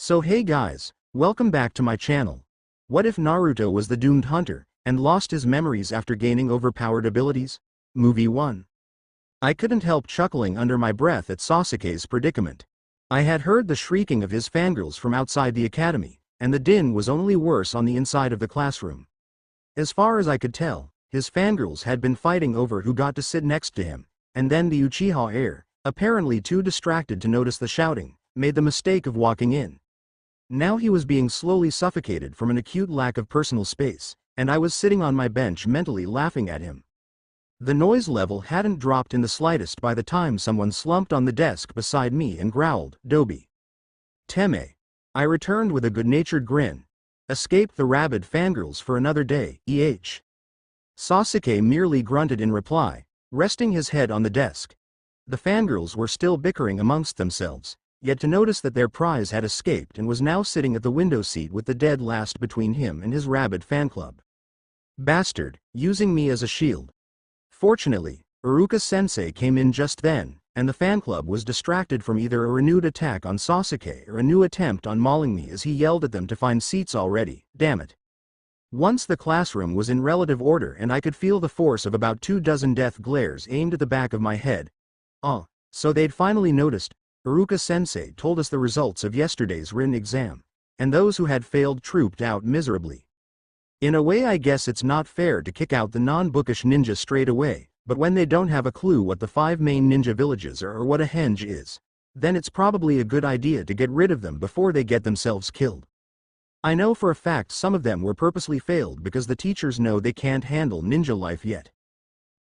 So hey guys, welcome back to my channel. What if Naruto was the doomed hunter, and lost his memories after gaining overpowered abilities? Movie 1. I couldn't help chuckling under my breath at Sasuke's predicament. I had heard the shrieking of his fangirls from outside the academy, and the din was only worse on the inside of the classroom. As far as I could tell, his fangirls had been fighting over who got to sit next to him, and then the Uchiha heir, apparently too distracted to notice the shouting, made the mistake of walking in. Now he was being slowly suffocated from an acute lack of personal space, and I was sitting on my bench mentally laughing at him. The noise level hadn't dropped in the slightest by the time someone slumped on the desk beside me and growled, "Dobi." Teme. I returned with a good-natured grin. Escaped the rabid fangirls for another day, Sasuke merely grunted in reply, resting his head on the desk. The fangirls were still bickering amongst themselves, yet to notice that their prize had escaped and was now sitting at the window seat with the dead last between him and his rabid fan club. Bastard, using me as a shield. Fortunately, Iruka-sensei came in just then, and the fan club was distracted from either a renewed attack on Sasuke or a new attempt on mauling me as he yelled at them to find seats already, damn it. Once the classroom was in relative order and I could feel the force of about 24 death glares aimed at the back of my head. So they'd finally noticed. Iruka-sensei told us the results of yesterday's written exam, and those who had failed trooped out miserably. In a way I guess it's not fair to kick out the non-bookish ninja straight away, but when they don't have a clue what the 5 main ninja villages are or what a henge is, then it's probably a good idea to get rid of them before they get themselves killed. I know for a fact some of them were purposely failed because the teachers know they can't handle ninja life yet.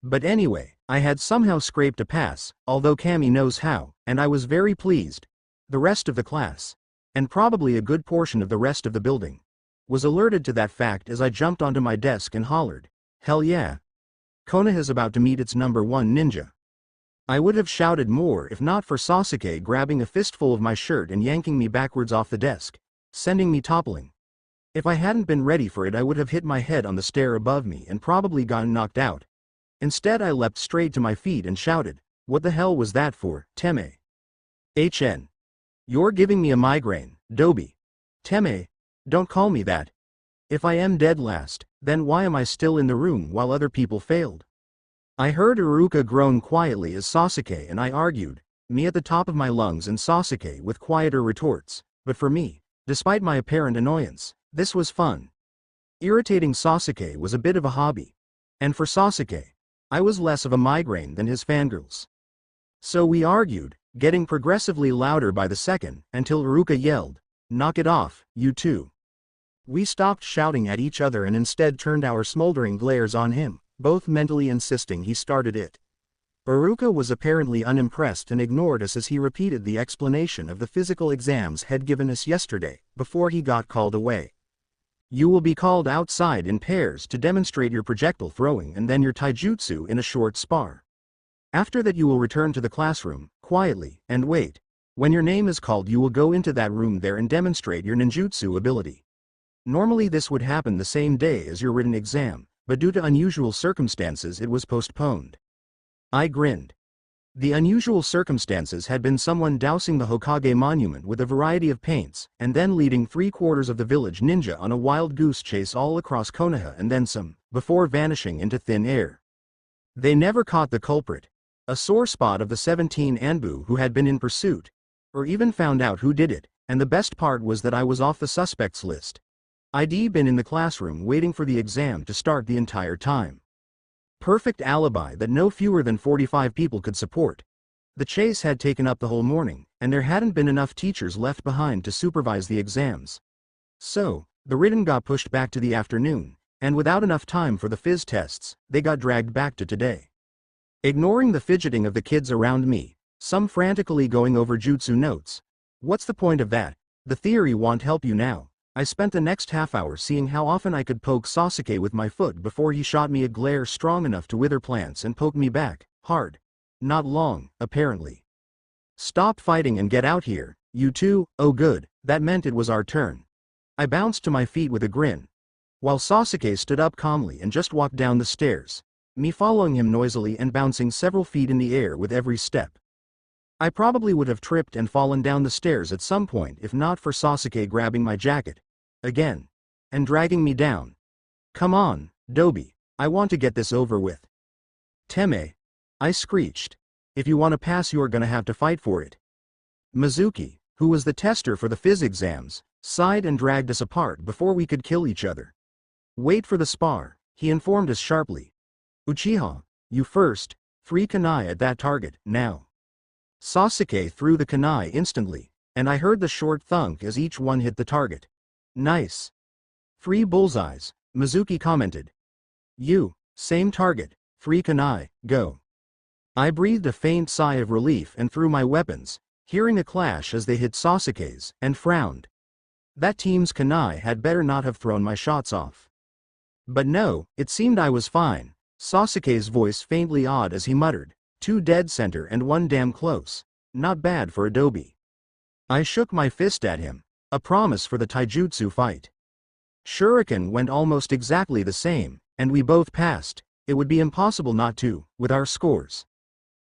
But anyway, I had somehow scraped a pass, although Kami knows how, and I was very pleased. The rest of the class, and probably a good portion of the rest of the building, was alerted to that fact as I jumped onto my desk and hollered, "Hell yeah! Konoha's about to meet its #1 ninja." I would have shouted more if not for Sasuke grabbing a fistful of my shirt and yanking me backwards off the desk, sending me toppling. If I hadn't been ready for it I would have hit my head on the stair above me and probably gotten knocked out. Instead I leapt straight to my feet and shouted, "What the hell was that for, Teme? HN. You're giving me a migraine, Dobi." "Teme, don't call me that. If I am dead last, then why am I still in the room while other people failed?" I heard Iruka groan quietly as Sasuke and I argued, me at the top of my lungs and Sasuke with quieter retorts, but for me, despite my apparent annoyance, this was fun. Irritating Sasuke was a bit of a hobby. And for Sasuke, I was less of a migraine than his fangirls. So we argued, getting progressively louder by the second, until Iruka yelled, "Knock it off, you two." We stopped shouting at each other and instead turned our smoldering glares on him, both mentally insisting he started it. Iruka was apparently unimpressed and ignored us as he repeated the explanation of the physical exams had given us yesterday, before he got called away. "You will be called outside in pairs to demonstrate your projectile throwing and then your taijutsu in a short spar. After that you will return to the classroom, quietly, and wait. When your name is called you will go into that room there and demonstrate your ninjutsu ability. Normally this would happen the same day as your written exam, but due to unusual circumstances it was postponed." I grinned. The unusual circumstances had been someone dousing the Hokage monument with a variety of paints, and then leading 3/4 of the village ninja on a wild goose chase all across Konoha and then some, before vanishing into thin air. They never caught the culprit, a sore spot of the 17 Anbu who had been in pursuit, or even found out who did it, and the best part was that I was off the suspects list. I'd been in the classroom waiting for the exam to start the entire time. Perfect alibi that no fewer than 45 people could support. The chase had taken up the whole morning, and there hadn't been enough teachers left behind to supervise the exams. So, the written got pushed back to the afternoon, and without enough time for the phys tests, they got dragged back to today. Ignoring the fidgeting of the kids around me, some frantically going over jutsu notes. What's the point of that? The theory won't help you now. I spent the next half hour seeing how often I could poke Sasuke with my foot before he shot me a glare strong enough to wither plants and poke me back, hard. Not long, apparently. "Stop fighting and get out here, you two." "Oh good, that meant it was our turn." I bounced to my feet with a grin, while Sasuke stood up calmly and just walked down the stairs, me following him noisily and bouncing several feet in the air with every step. I probably would have tripped and fallen down the stairs at some point if not for Sasuke grabbing my jacket, again, and dragging me down. Come on, Dobi, I want to get this over with. Teme, I screeched. If you want to pass you're gonna have to fight for it. Mizuki, who was the tester for the phys exams, sighed and dragged us apart before we could kill each other. Wait for the spar, he informed us sharply. Uchiha, you first, 3 kunai at that target, now. Sasuke threw the kunai instantly, and I heard the short thunk as each one hit the target. Nice. 3 bullseyes, Mizuki commented. Same target, 3 kunai, go. I breathed a faint sigh of relief and threw my weapons, hearing a clash as they hit Sasuke's, and frowned. That team's kunai had better not have thrown my shots off. But no, it seemed I was fine. Sasuke's voice faintly odd as he muttered, 2 dead center and 1 damn close. Not bad for Adobe. I shook my fist at him, a promise for the taijutsu fight. Shuriken went almost exactly the same, and we both passed. It would be impossible not to, with our scores.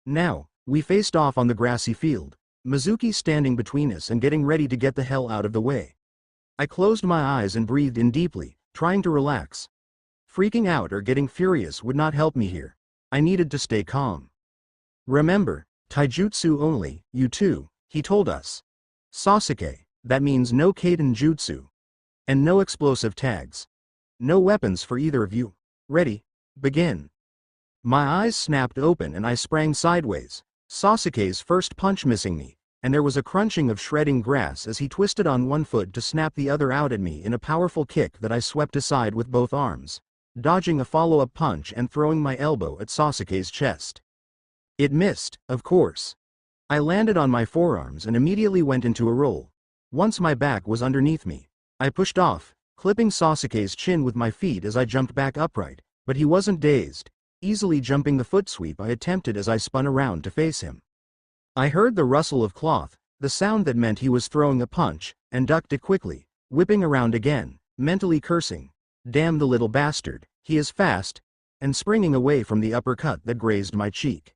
Now, we faced off on the grassy field, Mizuki standing between us and getting ready to get the hell out of the way. I closed my eyes and breathed in deeply, trying to relax. Freaking out or getting furious would not help me here. I needed to stay calm. Remember, taijutsu only, you two, he told us. Sasuke, that means no Kaiden jutsu. And no explosive tags. No weapons for either of you. Ready, begin. My eyes snapped open and I sprang sideways, Sasuke's first punch missing me, and there was a crunching of shredding grass as he twisted on one foot to snap the other out at me in a powerful kick that I swept aside with both arms, dodging a follow-up punch and throwing my elbow at Sasuke's chest. It missed, of course. I landed on my forearms and immediately went into a roll. Once my back was underneath me, I pushed off, clipping Sasuke's chin with my feet as I jumped back upright, but he wasn't dazed, easily jumping the foot sweep I attempted as I spun around to face him. I heard the rustle of cloth, the sound that meant he was throwing a punch, and ducked it quickly, whipping around again, mentally cursing, damn the little bastard, he is fast, and springing away from the uppercut that grazed my cheek.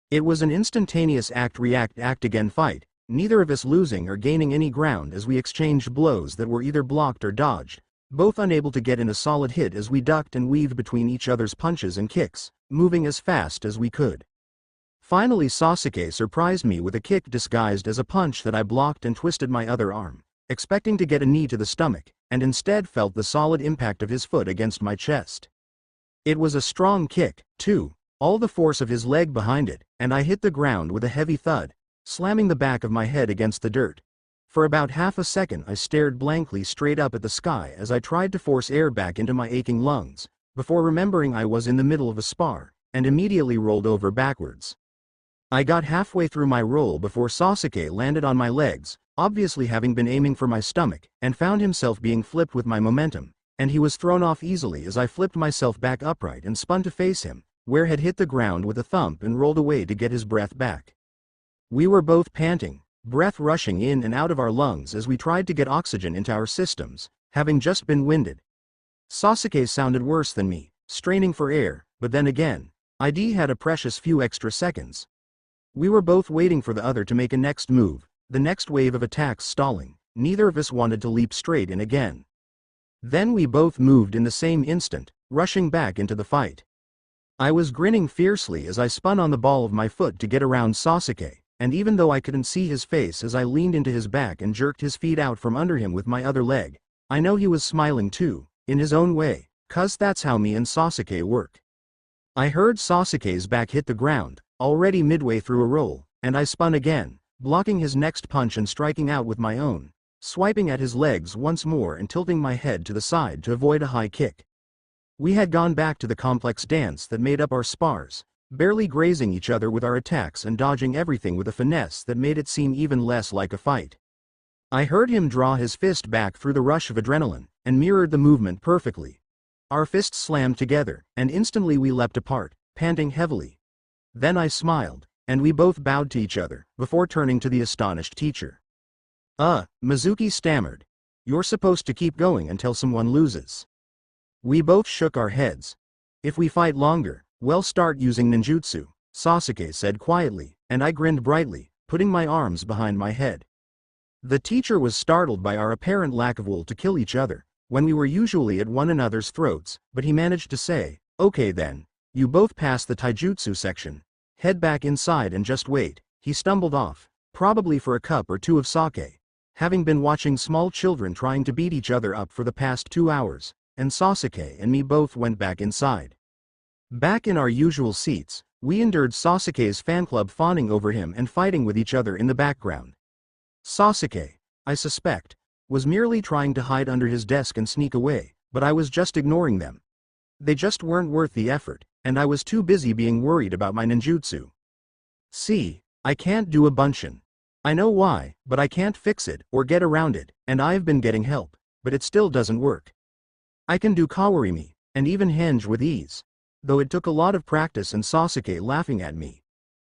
It was an instantaneous act-react-act-again fight, neither of us losing or gaining any ground as we exchanged blows that were either blocked or dodged, both unable to get in a solid hit as we ducked and weaved between each other's punches and kicks, moving as fast as we could. Finally Sasuke surprised me with a kick disguised as a punch that I blocked and twisted my other arm, expecting to get a knee to the stomach, and instead felt the solid impact of his foot against my chest. It was a strong kick, too, all the force of his leg behind it, and I hit the ground with a heavy thud, slamming the back of my head against the dirt. For about half a second I stared blankly straight up at the sky as I tried to force air back into my aching lungs, before remembering I was in the middle of a spar, and immediately rolled over backwards. I got halfway through my roll before Sasuke landed on my legs, obviously having been aiming for my stomach, and found himself being flipped with my momentum, and he was thrown off easily as I flipped myself back upright and spun to face him, where had hit the ground with a thump and rolled away to get his breath back. We were both panting, breath rushing in and out of our lungs as we tried to get oxygen into our systems, having just been winded. Sasuke sounded worse than me, straining for air, but then again, ID had a precious few extra seconds. We were both waiting for the other to make a next move, the next wave of attacks stalling, neither of us wanted to leap straight in again. Then we both moved in the same instant, rushing back into the fight. I was grinning fiercely as I spun on the ball of my foot to get around Sasuke, and even though I couldn't see his face as I leaned into his back and jerked his feet out from under him with my other leg, I know he was smiling too, in his own way, 'cause that's how me and Sasuke work. I heard Sasuke's back hit the ground, already midway through a roll, and I spun again, blocking his next punch and striking out with my own, swiping at his legs once more and tilting my head to the side to avoid a high kick. We had gone back to the complex dance that made up our spars, barely grazing each other with our attacks and dodging everything with a finesse that made it seem even less like a fight. I heard him draw his fist back through the rush of adrenaline, and mirrored the movement perfectly. Our fists slammed together, and instantly we leapt apart, panting heavily. Then I smiled, and we both bowed to each other, before turning to the astonished teacher. Mizuki stammered. You're supposed to keep going until someone loses. We both shook our heads. If we fight longer, we'll start using ninjutsu, Sasuke said quietly, and I grinned brightly, putting my arms behind my head. The teacher was startled by our apparent lack of will to kill each other, when we were usually at one another's throats, but he managed to say, "Okay then, you both passed the taijutsu section. Head back inside and just wait." He stumbled off, probably for a cup or two of sake, having been watching small children trying to beat each other up for the past 2 hours, and Sasuke and me both went back inside. Back in our usual seats, we endured Sasuke's fan club fawning over him and fighting with each other in the background. Sasuke, I suspect, was merely trying to hide under his desk and sneak away, but I was just ignoring them. They just weren't worth the effort, and I was too busy being worried about my ninjutsu. See, I can't do a bunshin. I know why, but I can't fix it or get around it, and I've been getting help, but it still doesn't work. I can do kawarimi, and even henge with ease, though it took a lot of practice and Sasuke laughing at me.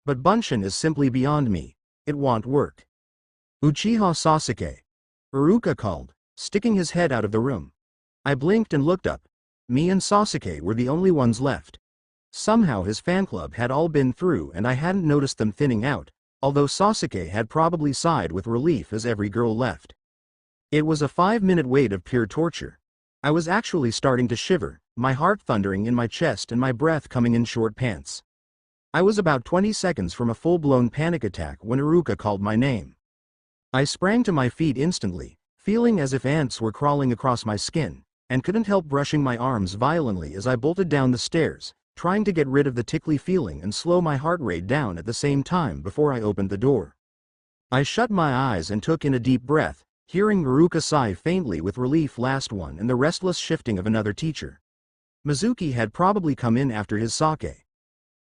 But bunshin is simply beyond me. It won't work. Uchiha Sasuke, Iruka called, sticking his head out of the room. I blinked and looked up. Me and Sasuke were the only ones left. Somehow his fan club had all been through and I hadn't noticed them thinning out, although Sasuke had probably sighed with relief as every girl left. It was a 5-minute wait of pure torture. I was actually starting to shiver, my heart thundering in my chest and my breath coming in short pants. I was about 20 seconds from a full-blown panic attack when Iruka called my name. I sprang to my feet instantly, feeling as if ants were crawling across my skin, and couldn't help brushing my arms violently as I bolted down the stairs, trying to get rid of the tickly feeling and slow my heart rate down at the same time before I opened the door. I shut my eyes and took in a deep breath, hearing Iruka sigh faintly with relief last one and the restless shifting of another teacher. Mizuki had probably come in after his sake.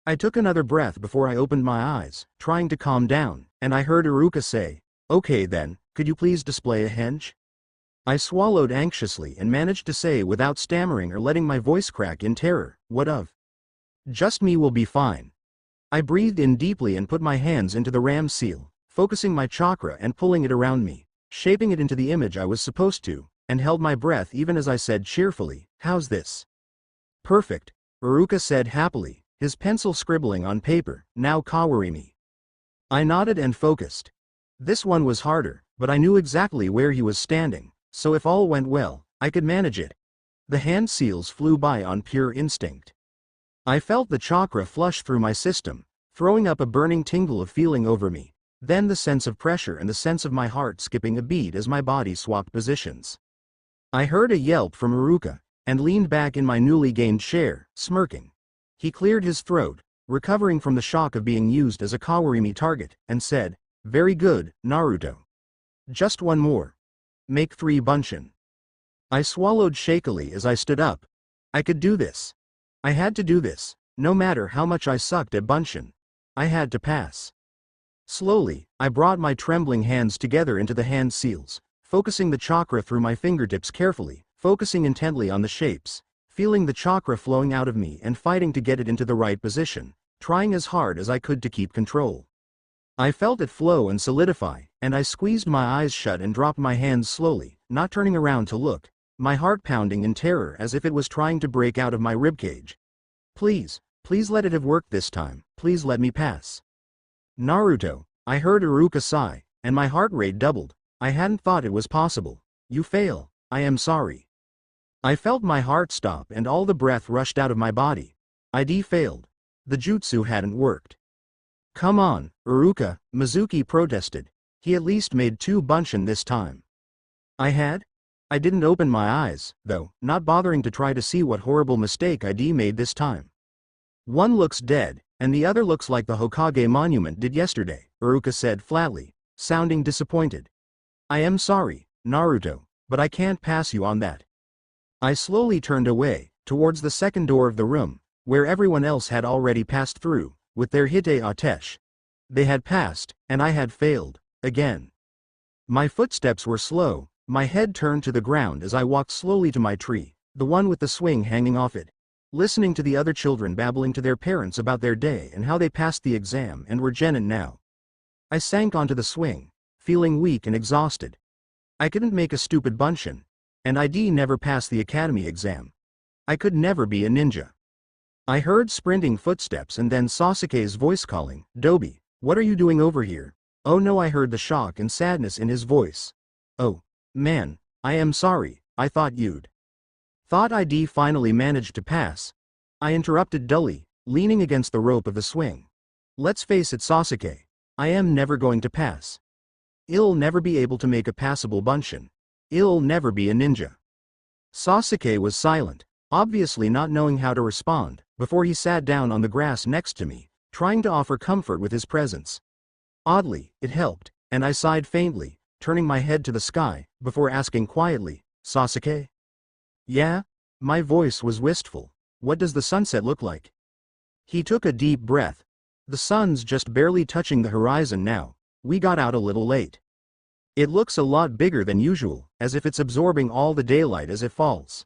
I took another breath before I opened my eyes, trying to calm down, and I heard Iruka say, "Okay then, could you please display a henge?" I swallowed anxiously and managed to say without stammering or letting my voice crack in terror, "What of? Just me will be fine." I breathed in deeply and put my hands into the ram seal, focusing my chakra and pulling it around me, shaping it into the image I was supposed to, and held my breath even as I said cheerfully, "How's this?" "Perfect," Iruka said happily, his pencil scribbling on paper, "Now kawarimi." I nodded and focused. This one was harder, but I knew exactly where he was standing, so if all went well, I could manage it. The hand seals flew by on pure instinct. I felt the chakra flush through my system, throwing up a burning tingle of feeling over me, then the sense of pressure and the sense of my heart skipping a beat as my body swapped positions. I heard a yelp from Iruka, and leaned back in my newly gained chair, smirking. He cleared his throat, recovering from the shock of being used as a kawarimi target, and said, "Very good, Naruto. Just one more. Make 3 bunshin." I swallowed shakily as I stood up. I could do this. I had to do this, no matter how much I sucked at bunshin. I had to pass. Slowly, I brought my trembling hands together into the hand seals, focusing the chakra through my fingertips carefully, focusing intently on the shapes, feeling the chakra flowing out of me and fighting to get it into the right position, trying as hard as I could to keep control. I felt it flow and solidify, and I squeezed my eyes shut and dropped my hands slowly, not turning around to look, my heart pounding in terror as if it was trying to break out of my ribcage. "Please, please let it have worked this time, please let me pass." "Naruto," I heard Iruka sigh, and my heart rate doubled. I hadn't thought it was possible. "You fail, I am sorry." I felt my heart stop and all the breath rushed out of my body. I failed. The jutsu hadn't worked. "Come on, Iruka," Mizuki protested. He at least made 2 bunshin this time. I had? I didn't open my eyes, though, not bothering to try to see what horrible mistake I'd made this time. "One looks dead, and the other looks like the Hokage monument did yesterday," Iruka said flatly, sounding disappointed. "I am sorry, Naruto, but I can't pass you on that." I slowly turned away, towards the second door of the room, where everyone else had already passed through, with their hite atesh. They had passed, and I had failed, again. My footsteps were slow, my head turned to the ground as I walked slowly to my tree, the one with the swing hanging off it, listening to the other children babbling to their parents about their day and how they passed the exam and were genin now. I sank onto the swing, feeling weak and exhausted. I couldn't make a stupid bunshin, and I'd never pass the academy exam. I could never be a ninja. I heard sprinting footsteps and then Sasuke's voice calling, "Dobi, what are you doing over here? Oh no, I heard the shock and sadness in his voice. Oh, man, I am sorry, I thought you'd. Thought I'd finally managed to pass. I interrupted dully, leaning against the rope of the swing. Let's face it, Sasuke. I am never going to pass. I'll never be able to make a passable bunshin. I'll never be a ninja. Sasuke was silent, obviously not knowing how to respond, before he sat down on the grass next to me, trying to offer comfort with his presence. Oddly, it helped, and I sighed faintly, turning my head to the sky, before asking quietly, Sasuke? Yeah? My voice was wistful. What does the sunset look like? He took a deep breath. The sun's just barely touching the horizon now. We got out a little late. It looks a lot bigger than usual, as if it's absorbing all the daylight as it falls.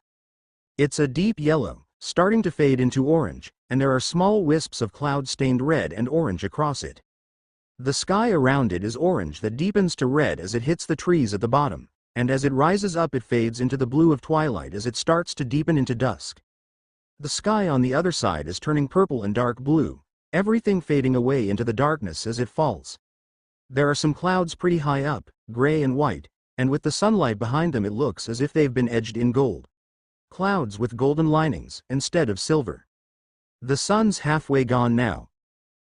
It's a deep yellow, starting to fade into orange, and there are small wisps of cloud stained red and orange across it. The sky around it is orange that deepens to red as it hits the trees at the bottom, and as it rises up it fades into the blue of twilight as it starts to deepen into dusk. The sky on the other side is turning purple and dark blue, everything fading away into the darkness as it falls. There are some clouds pretty high up, gray and white, and with the sunlight behind them it looks as if they've been edged in gold. Clouds with golden linings, instead of silver. The sun's halfway gone now.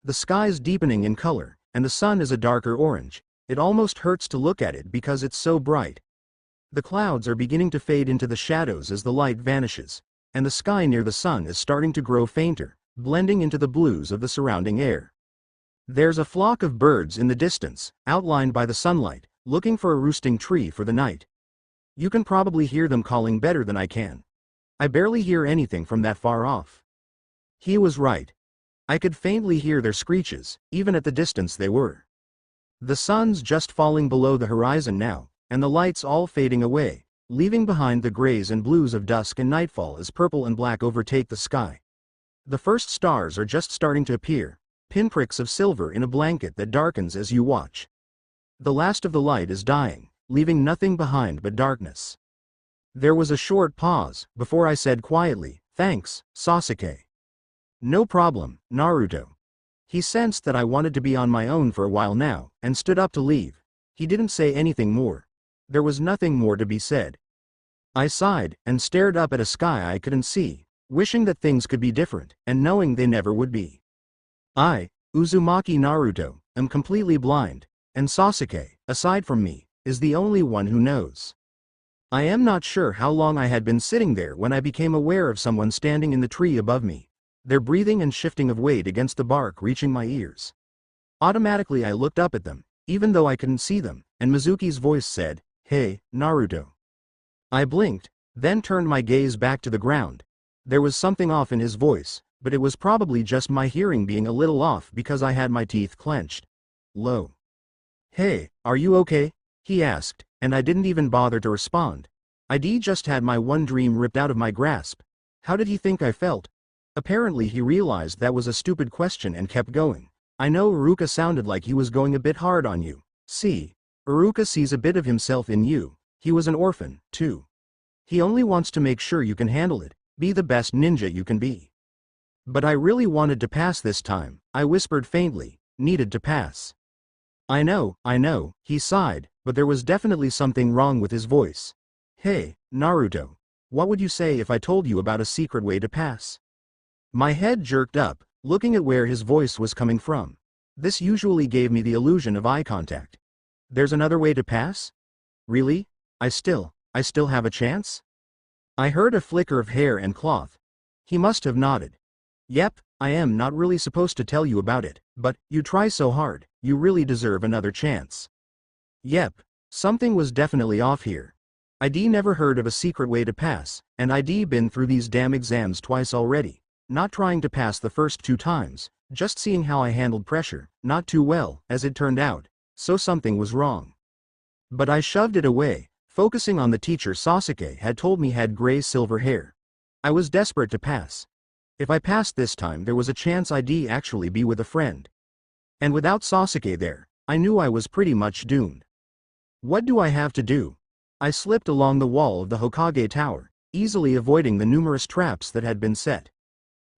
The sky's deepening in color, and the sun is a darker orange. It almost hurts to look at it because it's so bright. The clouds are beginning to fade into the shadows as the light vanishes, and the sky near the sun is starting to grow fainter, blending into the blues of the surrounding air. There's a flock of birds in the distance, outlined by the sunlight, looking for a roosting tree for the night. You can probably hear them calling better than I can. I barely hear anything from that far off. He was right. I could faintly hear their screeches, even at the distance they were. The sun's just falling below the horizon now, and the light's all fading away, leaving behind the grays and blues of dusk and nightfall as purple and black overtake the sky. The first stars are just starting to appear, pinpricks of silver in a blanket that darkens as you watch. The last of the light is dying, leaving nothing behind but darkness. There was a short pause, before I said quietly, "Thanks, Sasuke." "No problem, Naruto." He sensed that I wanted to be on my own for a while now, and stood up to leave. He didn't say anything more. There was nothing more to be said. I sighed, and stared up at a sky I couldn't see, wishing that things could be different, and knowing they never would be. I, Uzumaki Naruto, am completely blind, and Sasuke, aside from me, is the only one who knows. I am not sure how long I had been sitting there when I became aware of someone standing in the tree above me, their breathing and shifting of weight against the bark reaching my ears. Automatically I looked up at them, even though I couldn't see them, and Mizuki's voice said, "Hey, Naruto." I blinked, then turned my gaze back to the ground. There was something off in his voice, but it was probably just my hearing being a little off because I had my teeth clenched. Low. "Hey, are you okay?" he asked, and I didn't even bother to respond. I'd just had my one dream ripped out of my grasp. How did he think I felt? Apparently he realized that was a stupid question and kept going. "I know Iruka sounded like he was going a bit hard on you. See, Iruka sees a bit of himself in you. He was an orphan, too. He only wants to make sure you can handle it, be the best ninja you can be." But I really wanted to pass this time, I whispered faintly, needed to pass. I know, he sighed, but there was definitely something wrong with his voice. "Hey, Naruto, what would you say if I told you about a secret way to pass?" My head jerked up, looking at where his voice was coming from. This usually gave me the illusion of eye contact. "There's another way to pass? Really? I still have a chance?" I heard a flicker of hair and cloth. He must have nodded. "Yep, I am not really supposed to tell you about it, but you try so hard, you really deserve another chance." Yep, something was definitely off here. I'd never heard of a secret way to pass, and I'd been through these damn exams twice already, not trying to pass the first 2 times, just seeing how I handled pressure, not too well, as it turned out, so something was wrong. But I shoved it away, focusing on the teacher Sasuke had told me had gray-silver hair. I was desperate to pass. If I passed this time there was a chance I'd actually be with a friend. And without Sasuke there, I knew I was pretty much doomed. What do I have to do? I slipped along the wall of the Hokage Tower, easily avoiding the numerous traps that had been set.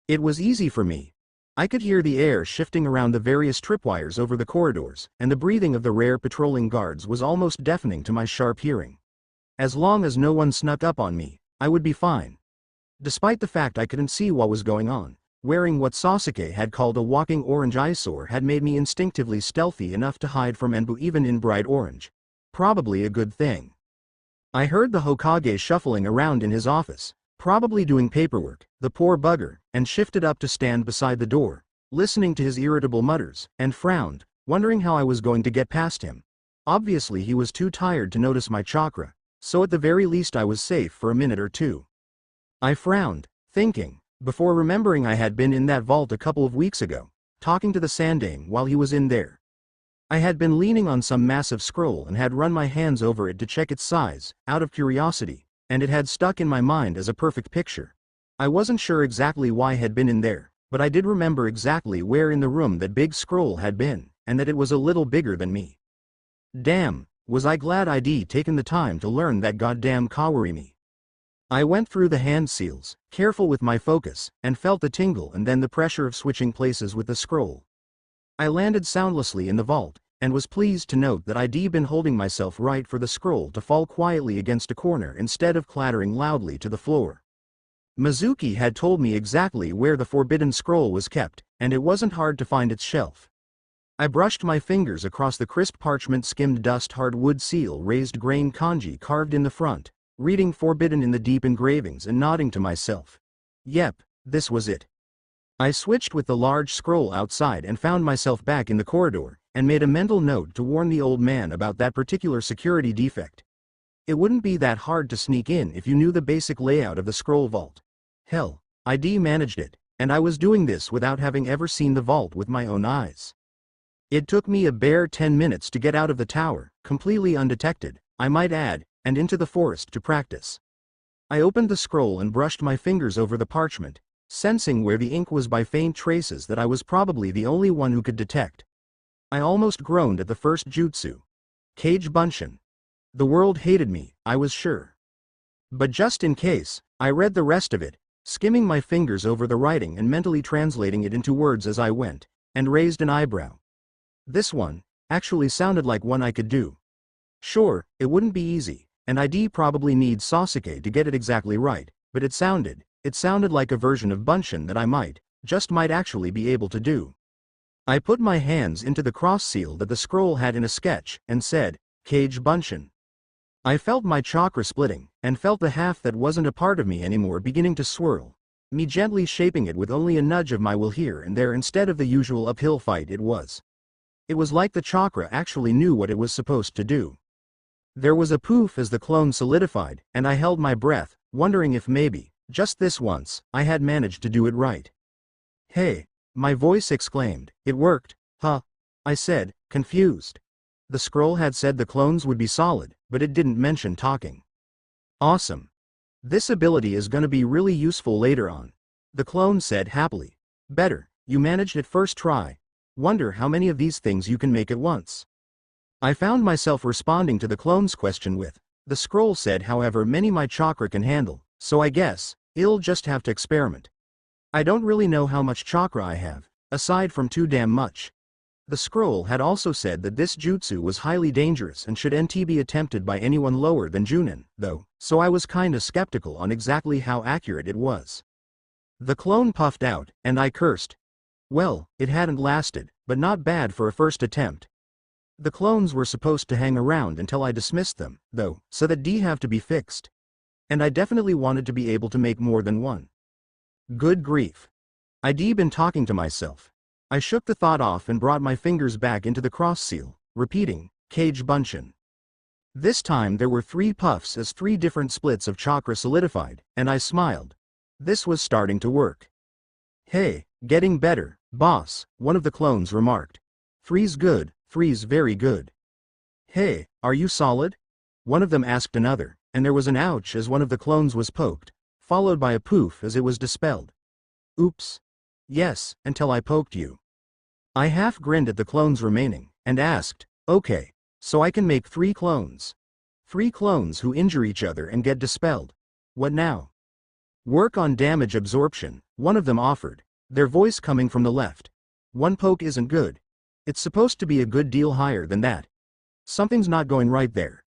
It was easy for me. I could hear the air shifting around the various tripwires over the corridors, and the breathing of the rare patrolling guards was almost deafening to my sharp hearing. As long as no one snuck up on me, I would be fine. Despite the fact I couldn't see what was going on, wearing what Sasuke had called a walking orange eyesore had made me instinctively stealthy enough to hide from Enbu even in bright orange. Probably a good thing. I heard the Hokage shuffling around in his office, probably doing paperwork, the poor bugger, and shifted up to stand beside the door, listening to his irritable mutters, and frowned, wondering how I was going to get past him. Obviously he was too tired to notice my chakra, so at the very least I was safe for a minute or two. I frowned, thinking, before remembering I had been in that vault a couple of weeks ago, talking to the Sandang while he was in there. I had been leaning on some massive scroll and had run my hands over it to check its size, out of curiosity, and it had stuck in my mind as a perfect picture. I wasn't sure exactly why I had been in there, but I did remember exactly where in the room that big scroll had been, and that it was a little bigger than me. Damn, was I glad I'd taken the time to learn that goddamn Kawarimi. I went through the hand seals, careful with my focus, and felt the tingle and then the pressure of switching places with the scroll. I landed soundlessly in the vault, and was pleased to note that I'd been holding myself right for the scroll to fall quietly against a corner instead of clattering loudly to the floor. Mizuki had told me exactly where the forbidden scroll was kept, and it wasn't hard to find its shelf. I brushed my fingers across the crisp parchment skimmed dust hard wood seal raised grain kanji carved in the front, reading forbidden in the deep engravings and nodding to myself. Yep, this was it. I switched with the large scroll outside and found myself back in the corridor, and made a mental note to warn the old man about that particular security defect. It wouldn't be that hard to sneak in if you knew the basic layout of the scroll vault. Hell, I'd managed it, and I was doing this without having ever seen the vault with my own eyes. It took me a bare 10 minutes to get out of the tower, completely undetected, I might add, and into the forest to practice. I opened the scroll and brushed my fingers over the parchment, sensing where the ink was by faint traces that I was probably the only one who could detect. I almost groaned at the first jutsu. Kage Bunshin. The world hated me, I was sure. But just in case, I read the rest of it, skimming my fingers over the writing and mentally translating it into words as I went, and raised an eyebrow. This one actually sounded like one I could do. Sure, it wouldn't be easy, and I'd probably need Sasuke to get it exactly right, but it sounded like a version of Bunshin that I might actually be able to do. I put my hands into the cross seal that the scroll had in a sketch, and said, Kage Bunshin. I felt my chakra splitting, and felt the half that wasn't a part of me anymore beginning to swirl, me gently shaping it with only a nudge of my will here and there instead of the usual uphill fight it was. It was like the chakra actually knew what it was supposed to do. There was a poof as the clone solidified, and I held my breath, wondering if maybe, just this once, I had managed to do it right. Hey, my voice exclaimed, it worked, huh? I said, confused. The scroll had said the clones would be solid, but it didn't mention talking. Awesome. This ability is gonna be really useful later on. The clone said happily. Better, you managed it first try. Wonder how many of these things you can make at once. I found myself responding to the clone's question with, the scroll said however many my chakra can handle, so I guess, it'll just have to experiment. I don't really know how much chakra I have, aside from too damn much. The scroll had also said that this jutsu was highly dangerous and should not be attempted by anyone lower than Junin, though, so I was kinda skeptical on exactly how accurate it was. The clone puffed out, and I cursed. Well, it hadn't lasted, but not bad for a first attempt. The clones were supposed to hang around until I dismissed them, though, so that D have to be fixed. And I definitely wanted to be able to make more than one. Good grief. I'd been talking to myself. I shook the thought off and brought my fingers back into the cross seal, repeating, Kage Bunshin. This time there were 3 puffs as 3 different splits of chakra solidified, and I smiled. This was starting to work. Hey, getting better, boss, one of the clones remarked. 3's good, 3's very good. Hey, are you solid? One of them asked another, and there was an ouch as one of the clones was poked, followed by a poof as it was dispelled. Oops. Yes, until I poked you. I half grinned at the clones remaining, and asked, okay, so I can make 3 clones. 3 clones who injure each other and get dispelled. What now? Work on damage absorption, one of them offered. their voice coming from the left. One poke isn't good. It's supposed to be a good deal higher than that. Something's not going right there.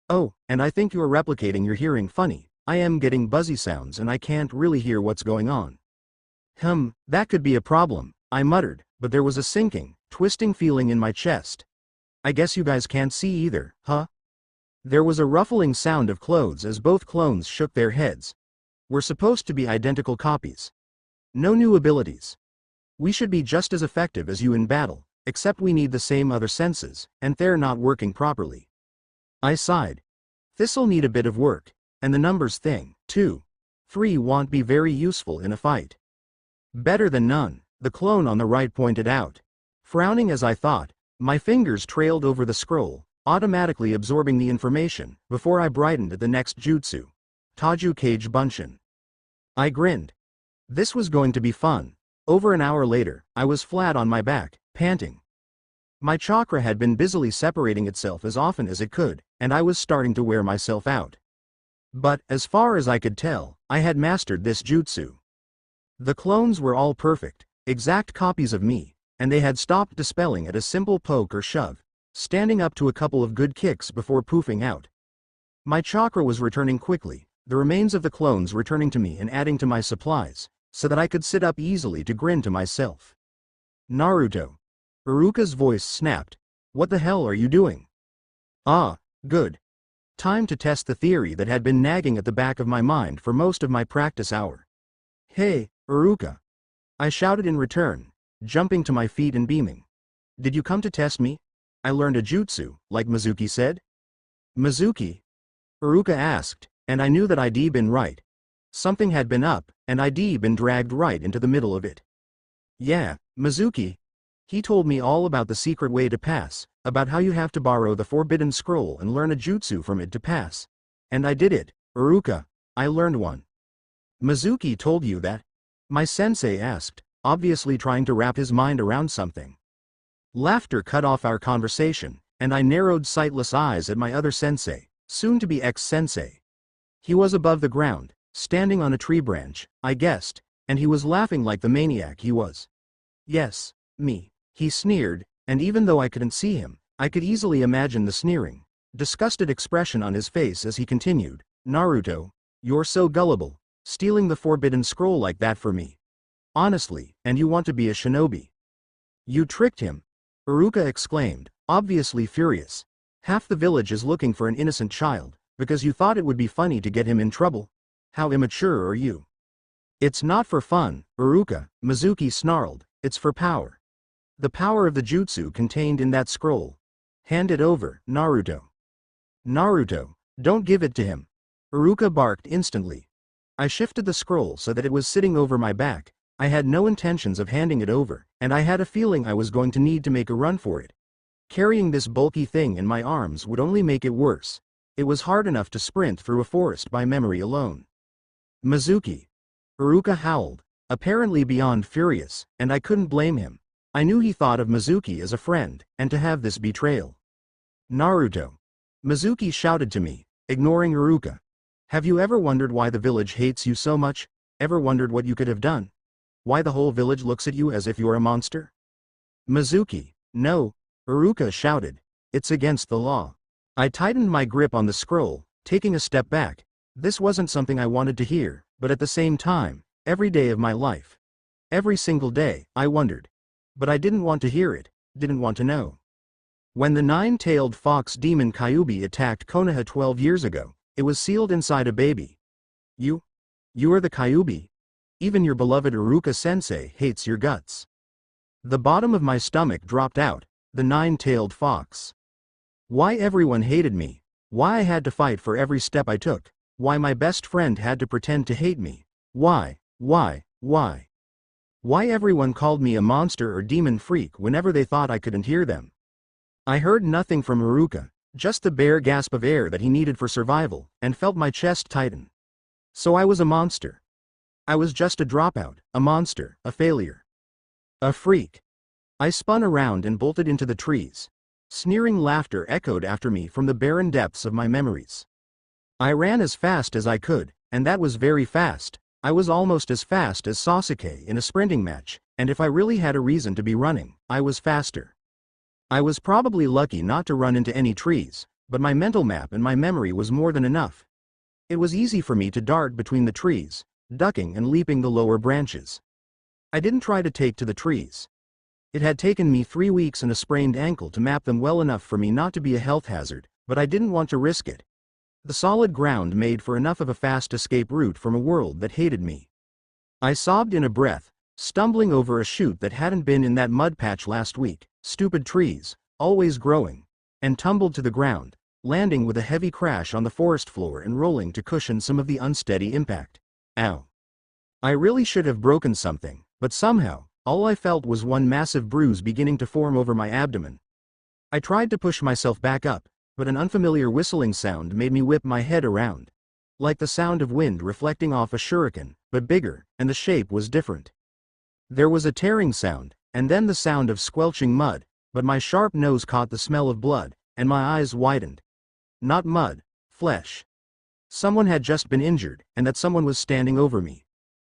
Oh, and I think you're replicating your hearing funny. I am getting buzzy sounds and I can't really hear what's going on. That could be a problem, I muttered, but there was a sinking, twisting feeling in my chest. I guess you guys can't see either, huh? There was a ruffling sound of clothes as both clones shook their heads. We're supposed to be identical copies. No new abilities. We should be just as effective as you in battle, except we need the same other senses, and they're not working properly. I sighed. This'll need a bit of work, and the numbers thing, too. 3 won't be very useful in a fight. Better than none, the clone on the right pointed out. Frowning as I thought, my fingers trailed over the scroll, automatically absorbing the information, before I brightened at the next jutsu. Taju Kage Bunshin. I grinned. This was going to be fun. Over an hour later, I was flat on my back, panting. My chakra had been busily separating itself as often as it could, and I was starting to wear myself out. But, as far as I could tell, I had mastered this jutsu. The clones were all perfect, exact copies of me, and they had stopped dispelling at a simple poke or shove, standing up to a couple of good kicks before poofing out. My chakra was returning quickly, the remains of the clones returning to me and adding to my supplies, so that I could sit up easily to grin to myself. Naruto. Iruka's voice snapped. What the hell are you doing? Ah, good. Time to test the theory that had been nagging at the back of my mind for most of my practice hour. Hey, Iruka. I shouted in return, jumping to my feet and beaming. Did you come to test me? I learned a jutsu, like Mizuki said. Mizuki? Iruka asked, and I knew that I'd been right. Something had been up, and I'd been dragged right into the middle of it. Yeah, Mizuki. He told me all about the secret way to pass, about how you have to borrow the forbidden scroll and learn a jutsu from it to pass. And I did it, Iruka. I learned one. Mizuki told you that? My sensei asked, obviously trying to wrap his mind around something. Laughter cut off our conversation, and I narrowed sightless eyes at my other sensei, soon-to-be ex-sensei. He was above the ground, standing on a tree branch, I guessed, and he was laughing like the maniac he was. Yes, me. He sneered, and even though I couldn't see him, I could easily imagine the sneering, disgusted expression on his face as he continued, Naruto, you're so gullible, stealing the forbidden scroll like that for me. Honestly, and you want to be a shinobi. You tricked him, Iruka exclaimed, obviously furious. Half the village is looking for an innocent child, because you thought it would be funny to get him in trouble? How immature are you? It's not for fun, Iruka, Mizuki snarled, it's for power. The power of the jutsu contained in that scroll. Hand it over, Naruto. Naruto, don't give it to him. Iruka barked instantly. I shifted the scroll so that it was sitting over my back. I had no intentions of handing it over, and I had a feeling I was going to need to make a run for it. Carrying this bulky thing in my arms would only make it worse. It was hard enough to sprint through a forest by memory alone. Mizuki. Iruka howled, apparently beyond furious, and I couldn't blame him. I knew he thought of Mizuki as a friend, and to have this betrayal. Naruto. Mizuki shouted to me, ignoring Iruka. Have you ever wondered why the village hates you so much? Ever wondered what you could have done? Why the whole village looks at you as if you're a monster? Mizuki. No, Iruka shouted. It's against the law. I tightened my grip on the scroll, taking a step back. This wasn't something I wanted to hear, but at the same time, every day of my life. Every single day, I wondered. But I didn't want to hear it, didn't want to know. When the 9-tailed fox demon Kyuubi attacked Konoha 12 years ago, it was sealed inside a baby. You are the Kyuubi? Even your beloved Iruka-sensei hates your guts. The bottom of my stomach dropped out, the 9-tailed fox. Why everyone hated me, why I had to fight for every step I took, why my best friend had to pretend to hate me, why? Why everyone called me a monster or demon freak whenever they thought I couldn't hear them. I heard nothing from Iruka, just the bare gasp of air that he needed for survival, and felt my chest tighten. So I was a monster. I was just a dropout, a monster, a failure. A freak. I spun around and bolted into the trees. Sneering laughter echoed after me from the barren depths of my memories. I ran as fast as I could, and that was very fast, I was almost as fast as Sasuke in a sprinting match, and if I really had a reason to be running, I was faster. I was probably lucky not to run into any trees, but my mental map and my memory was more than enough. It was easy for me to dart between the trees, ducking and leaping the lower branches. I didn't try to take to the trees. It had taken me 3 weeks and a sprained ankle to map them well enough for me not to be a health hazard, but I didn't want to risk it. The solid ground made for enough of a fast escape route from a world that hated me. I sobbed in a breath, stumbling over a chute that hadn't been in that mud patch last week, stupid trees, always growing, and tumbled to the ground, landing with a heavy crash on the forest floor and rolling to cushion some of the unsteady impact. Ow. I really should have broken something, but somehow, all I felt was one massive bruise beginning to form over my abdomen. I tried to push myself back up, but an unfamiliar whistling sound made me whip my head around. Like the sound of wind reflecting off a shuriken, but bigger, and the shape was different. There was a tearing sound, and then the sound of squelching mud, but my sharp nose caught the smell of blood, and my eyes widened. Not mud, flesh. Someone had just been injured, and that someone was standing over me.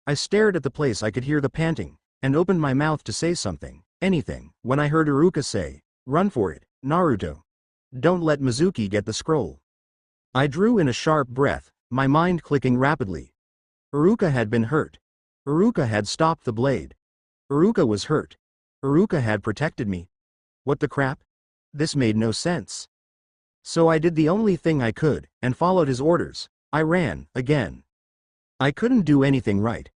I stared at the place I could hear the panting, and opened my mouth to say something, anything, when I heard Iruka say, "Run for it, Naruto. Don't let Mizuki get the scroll." I drew in a sharp breath, my mind clicking rapidly. Iruka had been hurt. Iruka had stopped the blade. Iruka was hurt. Iruka had protected me. What the crap? This made no sense. So I did the only thing I could, and followed his orders. I ran, again. I couldn't do anything right.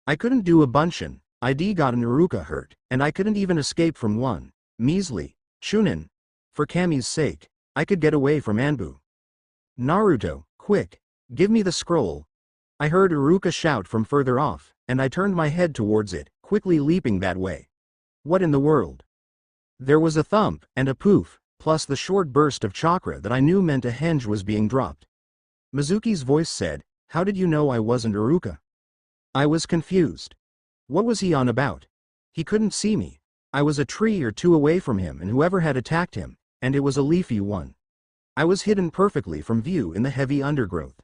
I couldn't do a bunshin, I'd gotten Iruka hurt, and I couldn't even escape from one measly chunin. For Kami's sake, I could get away from Anbu. "Naruto, quick, give me the scroll." I heard Iruka shout from further off, and I turned my head towards it, quickly leaping that way. What in the world? There was a thump and a poof, plus the short burst of chakra that I knew meant a henge was being dropped. Mizuki's voice said, "How did you know I wasn't Iruka?" I was confused. What was he on about? He couldn't see me. I was a tree or two away from him and whoever had attacked him, and it was a leafy one. I was hidden perfectly from view in the heavy undergrowth.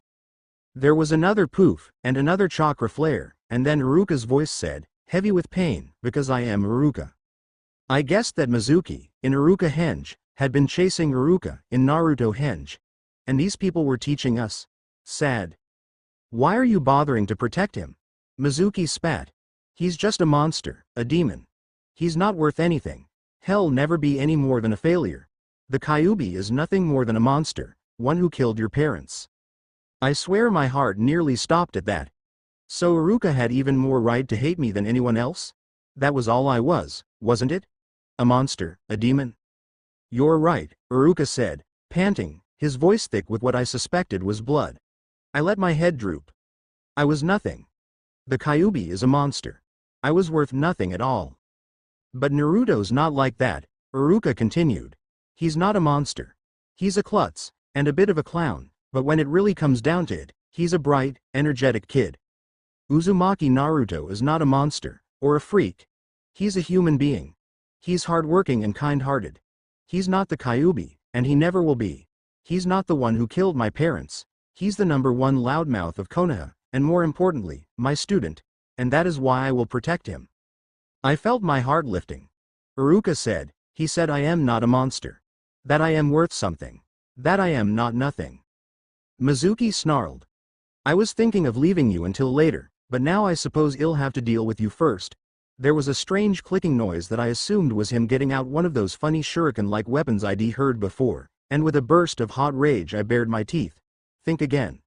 There was another poof, and another chakra flare, and then Iruka's voice said, heavy with pain, because I am Iruka. I guessed that Mizuki, in Iruka henge, had been chasing Iruka, in Naruto henge. And these people were teaching us. Sad. Why are you bothering to protect him? Mizuki spat. He's just a monster, a demon. He's not worth anything. He'll never be any more than a failure. The Kyuubi is nothing more than a monster, one who killed your parents. I swear my heart nearly stopped at that. So Iruka had even more right to hate me than anyone else? That was all I was, wasn't it? A monster, a demon? You're right, Iruka said, panting, his voice thick with what I suspected was blood. I let my head droop. I was nothing. The Kyuubi is a monster. I was worth nothing at all. But Naruto's not like that, Iruka continued. He's not a monster. He's a klutz, and a bit of a clown, but when it really comes down to it, he's a bright, energetic kid. Uzumaki Naruto is not a monster, or a freak. He's a human being. He's hardworking and kind-hearted. He's not the Kyuubi, and he never will be. He's not the one who killed my parents. He's the #1 loudmouth of Konoha, and more importantly, my student, and that is why I will protect him. I felt my heart lifting. Iruka said, he said I am not a monster. That I am worth something. That I am not nothing. Mizuki snarled. I was thinking of leaving you until later, but now I suppose I'll have to deal with you first. There was a strange clicking noise that I assumed was him getting out one of those funny shuriken-like weapons I'd heard before, and with a burst of hot rage I bared my teeth. Think again.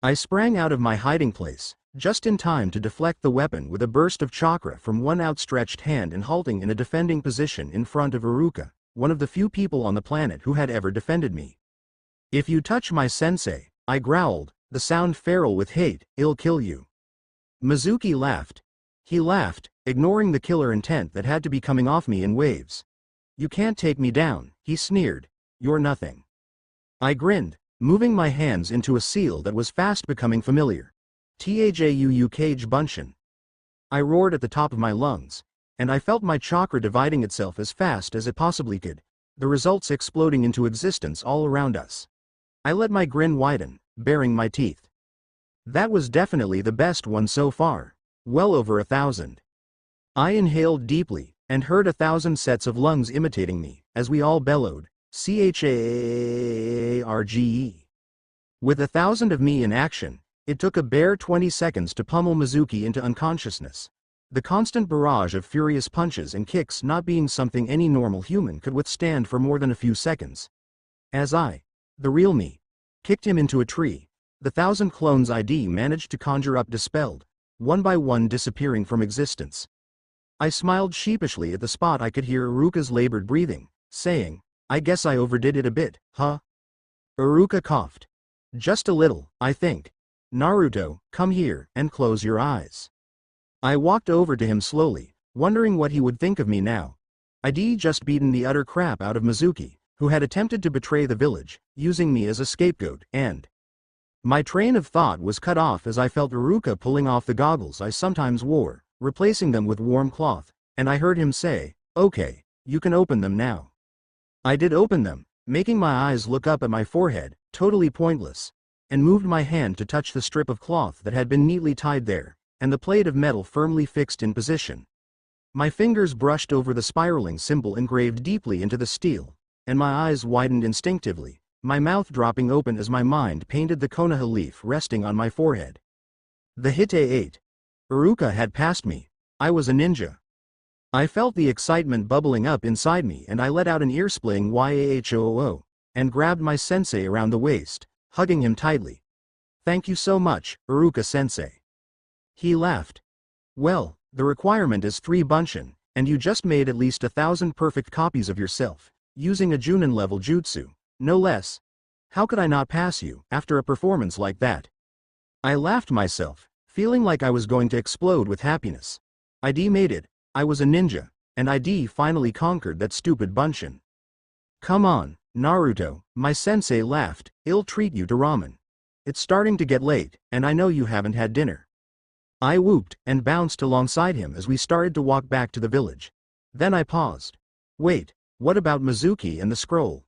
I sprang out of my hiding place, just in time to deflect the weapon with a burst of chakra from one outstretched hand and halting in a defending position in front of Iruka, one of the few people on the planet who had ever defended me. If you touch my sensei, I growled, the sound feral with hate, I'll kill you. Mizuki laughed. He laughed, ignoring the killer intent that had to be coming off me in waves. You can't take me down, he sneered. You're nothing. I grinned, moving my hands into a seal that was fast becoming familiar. Tajuu Cage Bunshin. I roared at the top of my lungs, and I felt my chakra dividing itself as fast as it possibly could, the results exploding into existence all around us. I let my grin widen, baring my teeth. That was definitely the best one so far. Well over 1,000. I inhaled deeply, and heard 1,000 sets of lungs imitating me, as we all bellowed, CHARGE. With 1,000 of me in action, it took a bare 20 seconds to pummel Mizuki into unconsciousness. The constant barrage of furious punches and kicks not being something any normal human could withstand for more than a few seconds. As I, the real me, kicked him into a tree, the 1,000 clones ID managed to conjure up dispelled, one by one disappearing from existence. I smiled sheepishly at the spot I could hear Iruka's labored breathing, saying, "I guess I overdid it a bit, huh?" Iruka coughed. "Just a little, I think. Naruto, come here and close your eyes." I walked over to him slowly, wondering what he would think of me now. I'd just beaten the utter crap out of Mizuki, who had attempted to betray the village, using me as a scapegoat, and my train of thought was cut off as I felt Iruka pulling off the goggles I sometimes wore, replacing them with warm cloth, and I heard him say, "Okay, you can open them now." I did open them, making my eyes look up at my forehead, totally pointless, and moved my hand to touch the strip of cloth that had been neatly tied there, and the plate of metal firmly fixed in position. My fingers brushed over the spiraling symbol engraved deeply into the steel, and my eyes widened instinctively, my mouth dropping open as my mind painted the Konoha leaf resting on my forehead. The Hite 8. Iruka had passed me. I was a ninja. I felt the excitement bubbling up inside me and I let out an ear-splitting YAHOO, and grabbed my sensei around the waist, hugging him tightly. "Thank you so much, Iruka-sensei." He laughed. "Well, the requirement is 3 bunshin, and you just made at least 1,000 perfect copies of yourself, using a Junin-level jutsu, no less. How could I not pass you, after a performance like that?" I laughed myself, feeling like I was going to explode with happiness. ID made it, I was a ninja, and ID finally conquered that stupid bunshin. "Come on, Naruto," my sensei laughed, "I'll treat you to ramen. It's starting to get late, and I know you haven't had dinner." I whooped and bounced alongside him as we started to walk back to the village. Then I paused. "Wait, what about Mizuki and the scroll?"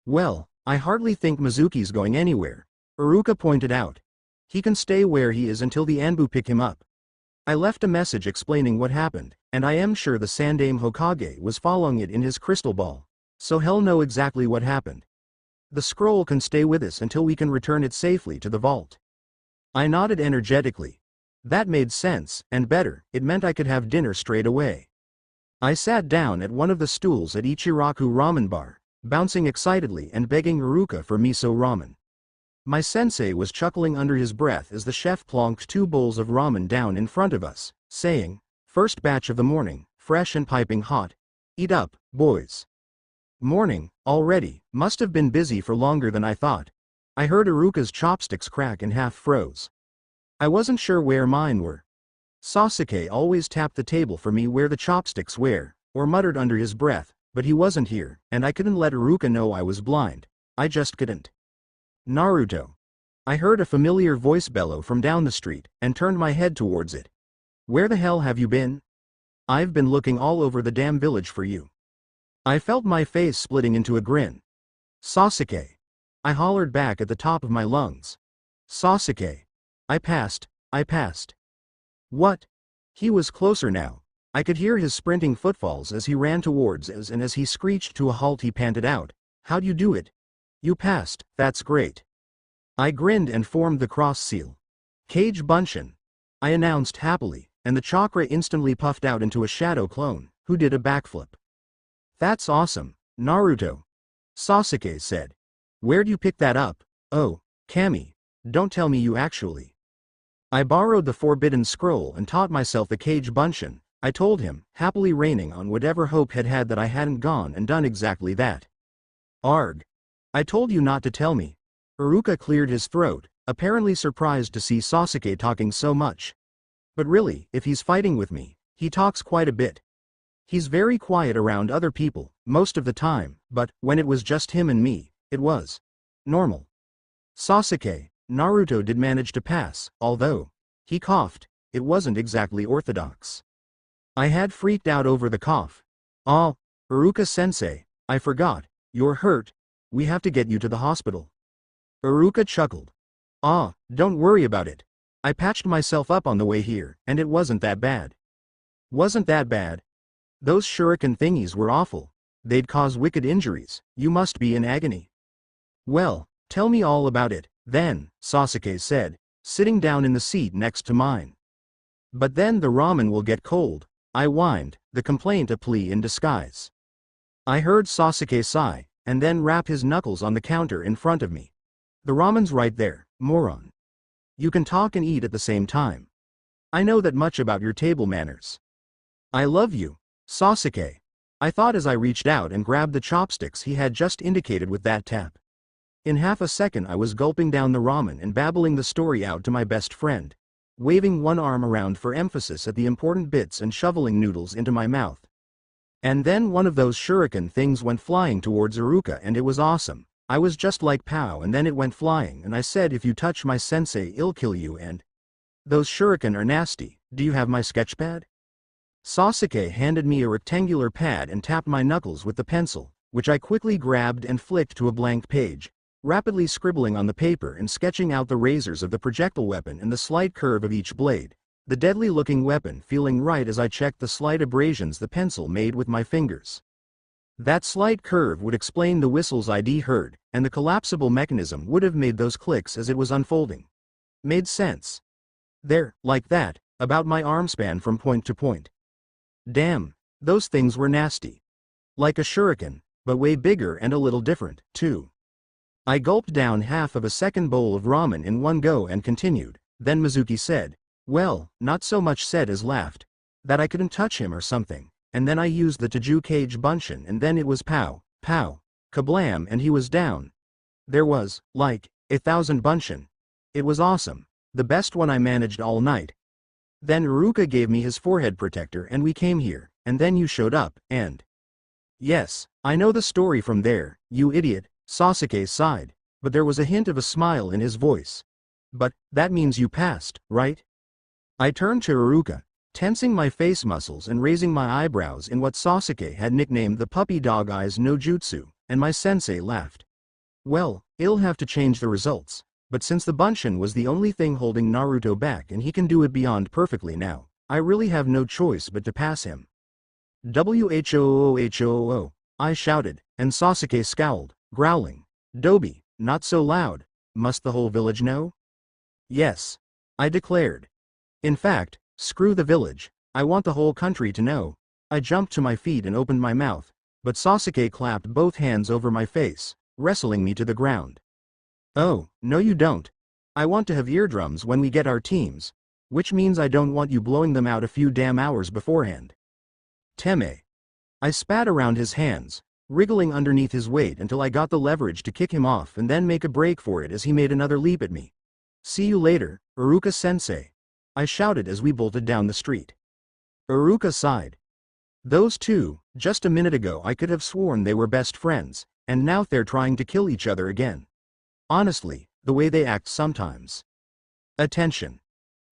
"Well, I hardly think Mizuki's going anywhere," Iruka pointed out. "He can stay where he is until the Anbu pick him up." I left a message explaining what happened, and I am sure the Sandaime Hokage was following it in his crystal ball, so he'll know exactly what happened. "The scroll can stay with us until we can return it safely to the vault." I nodded energetically. That made sense, and better, it meant I could have dinner straight away. I sat down at one of the stools at Ichiraku Ramen Bar, bouncing excitedly and begging Iruka for miso ramen. My sensei was chuckling under his breath as the chef plonked 2 bowls of ramen down in front of us, saying, "First batch of the morning, fresh and piping hot. Eat up, boys." Morning, already, must have been busy for longer than I thought. I heard Iruka's chopsticks crack and half froze. I wasn't sure where mine were. Sasuke always tapped the table for me where the chopsticks were, or muttered under his breath, but he wasn't here, and I couldn't let Iruka know I was blind. I just couldn't. "Naruto." I heard a familiar voice bellow from down the street, and turned my head towards it. "Where the hell have you been? I've been looking all over the damn village for you." I felt my face splitting into a grin. "Sasuke." I hollered back at the top of my lungs. "Sasuke. I passed. What?" He was closer now. I could hear his sprinting footfalls as he ran towards us, and as he screeched to a halt he panted out, "How'd you do it?" "You passed, that's great." I grinned and formed the cross seal. "Kage Bunshin," I announced happily, and the chakra instantly puffed out into a shadow clone, who did a backflip. "That's awesome, Naruto," Sasuke said. "Where'd you pick that up?" "Oh, Kami, don't tell me you actually." I borrowed the forbidden scroll and taught myself the Kage Bunshin, I told him, happily raining on whatever hope had that I hadn't gone and done exactly that. "Arg. I told you not to tell me." Iruka cleared his throat, apparently surprised to see Sasuke talking so much. "But really, if he's fighting with me, he talks quite a bit. He's very quiet around other people, most of the time, but, when it was just him and me, it was normal." Sasuke, Naruto did manage to pass, although, he coughed, it wasn't exactly orthodox. I had freaked out over the cough. "Oh, Iruka-sensei, I forgot, you're hurt. We have to get you to the hospital." Iruka chuckled. Ah, don't worry about it. I patched myself up on the way here, and it wasn't that bad. Wasn't that bad? Those shuriken thingies were awful. They'd cause wicked injuries. You must be in agony. Well, tell me all about it, then, Sasuke said, sitting down in the seat next to mine. But then the ramen will get cold, I whined, the complaint a plea in disguise. I heard Sasuke sigh, and then rap his knuckles on the counter in front of me. The ramen's right there, moron. You can talk and eat at the same time. I know that much about your table manners. I love you, Sasuke. I thought as I reached out and grabbed the chopsticks he had just indicated with that tap. In half a second I was gulping down the ramen and babbling the story out to my best friend, waving one arm around for emphasis at the important bits and shoveling noodles into my mouth. And then one of those shuriken things went flying towards Iruka and it was awesome. I was just like pow, and then it went flying and I said, if you touch my sensei I'll kill you. And those shuriken are nasty. Do you have my sketchpad? Sasuke handed me a rectangular pad and tapped my knuckles with the pencil, which I quickly grabbed and flicked to a blank page, rapidly scribbling on the paper and sketching out the razors of the projectile weapon and the slight curve of each blade, the deadly-looking weapon feeling right as I checked the slight abrasions the pencil made with my fingers. That slight curve would explain the whistles I'd heard, and the collapsible mechanism would have made those clicks as it was unfolding. Made sense. There, like that, about my arm span from point to point. Damn, those things were nasty. Like a shuriken, but way bigger and a little different, too. I gulped down half of a second bowl of ramen in one go and continued, then Mizuki said, well, not so much said as laughed, that I couldn't touch him or something, and then I used the Taju Cage Bunshin and then it was pow, pow, kablam and he was down. There was, like, 1,000 Bunshin. It was awesome, the best one I managed all night. Then Iruka gave me his forehead protector and we came here, and then you showed up, and… Yes, I know the story from there, you idiot, Sasuke sighed, but there was a hint of a smile in his voice. But, that means you passed, right? I turned to Iruka, tensing my face muscles and raising my eyebrows in what Sasuke had nicknamed the puppy dog eyes no jutsu, and my sensei laughed. Well, I'll have to change the results, but since the Bunshin was the only thing holding Naruto back and he can do it beyond perfectly now, I really have no choice but to pass him. Whoo, I shouted, and Sasuke scowled, growling. Dobi, not so loud, must the whole village know? Yes, I declared. In fact, screw the village, I want the whole country to know. I jumped to my feet and opened my mouth, but Sasuke clapped both hands over my face, wrestling me to the ground. Oh, no you don't. I want to have eardrums when we get our teams, which means I don't want you blowing them out a few damn hours beforehand. Teme. I spat around his hands, wriggling underneath his weight until I got the leverage to kick him off and then make a break for it as he made another leap at me. See you later, Iruka-sensei, I shouted as we bolted down the street. Iruka sighed. Those two, just a minute ago I could have sworn they were best friends, and now they're trying to kill each other again. Honestly, the way they act sometimes. Attention.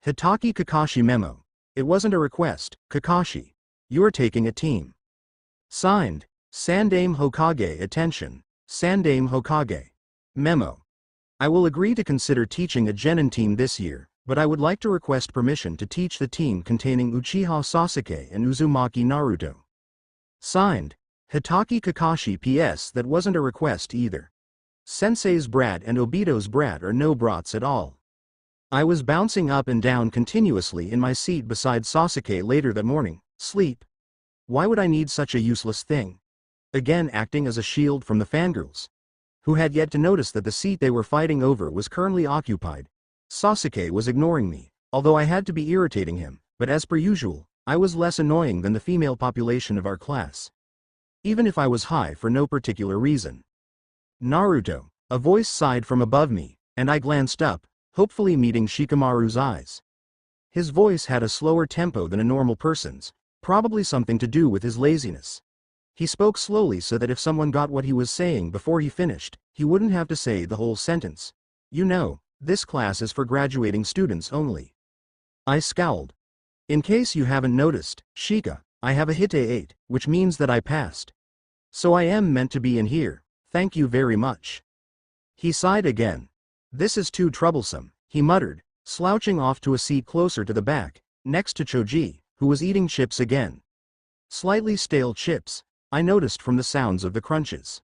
Hitaki Kakashi memo. It wasn't a request, Kakashi. You're taking a team. Signed, Sandaime Hokage. Attention, Sandaime Hokage. Memo. I will agree to consider teaching a genin team this year, but I would like to request permission to teach the team containing Uchiha Sasuke and Uzumaki Naruto. Signed, Hitaki Kakashi. P.S. That wasn't a request either. Sensei's brat and Obito's brat are no brats at all. I was bouncing up and down continuously in my seat beside Sasuke later that morning. Sleep. Why would I need such a useless thing? Again acting as a shield from the fangirls, who had yet to notice that the seat they were fighting over was currently occupied. Sasuke was ignoring me, although I had to be irritating him, but as per usual, I was less annoying than the female population of our class. Even if I was high for no particular reason. Naruto, a voice sighed from above me, and I glanced up, hopefully meeting Shikamaru's eyes. His voice had a slower tempo than a normal person's, probably something to do with his laziness. He spoke slowly so that if someone got what he was saying before he finished, he wouldn't have to say the whole sentence. You know, this class is for graduating students only. I scowled. In case you haven't noticed, Shika, I have a Hite 8, which means that I passed. So I am meant to be in here, thank you very much. He sighed again. This is too troublesome, he muttered, slouching off to a seat closer to the back, next to Choji, who was eating chips again. Slightly stale chips, I noticed from the sounds of the crunches.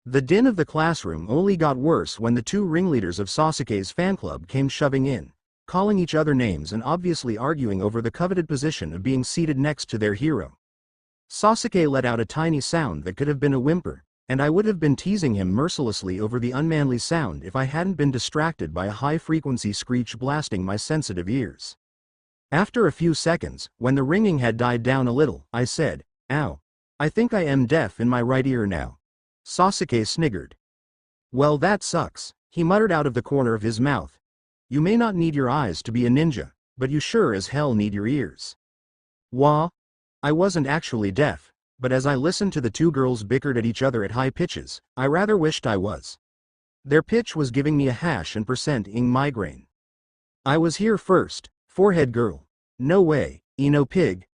The din of the classroom only got worse when the two ringleaders of Sasuke's fan club came shoving in, calling each other names and obviously arguing over the coveted position of being seated next to their hero. Sasuke let out a tiny sound that could have been a whimper, and I would have been teasing him mercilessly over the unmanly sound if I hadn't been distracted by a high-frequency screech blasting my sensitive ears. After a few seconds, when the ringing had died down a little, I said, "Ow. I think I am deaf in my right ear now." Sasuke sniggered. "Well, that sucks," he muttered out of the corner of his mouth. "You may not need your eyes to be a ninja, but you sure as hell need your ears." Wah! I wasn't actually deaf, but as I listened to the two girls bickered at each other at high pitches, I rather wished I was. Their pitch was giving me a ing migraine. "I was here first, forehead girl." "No way, Ino pig.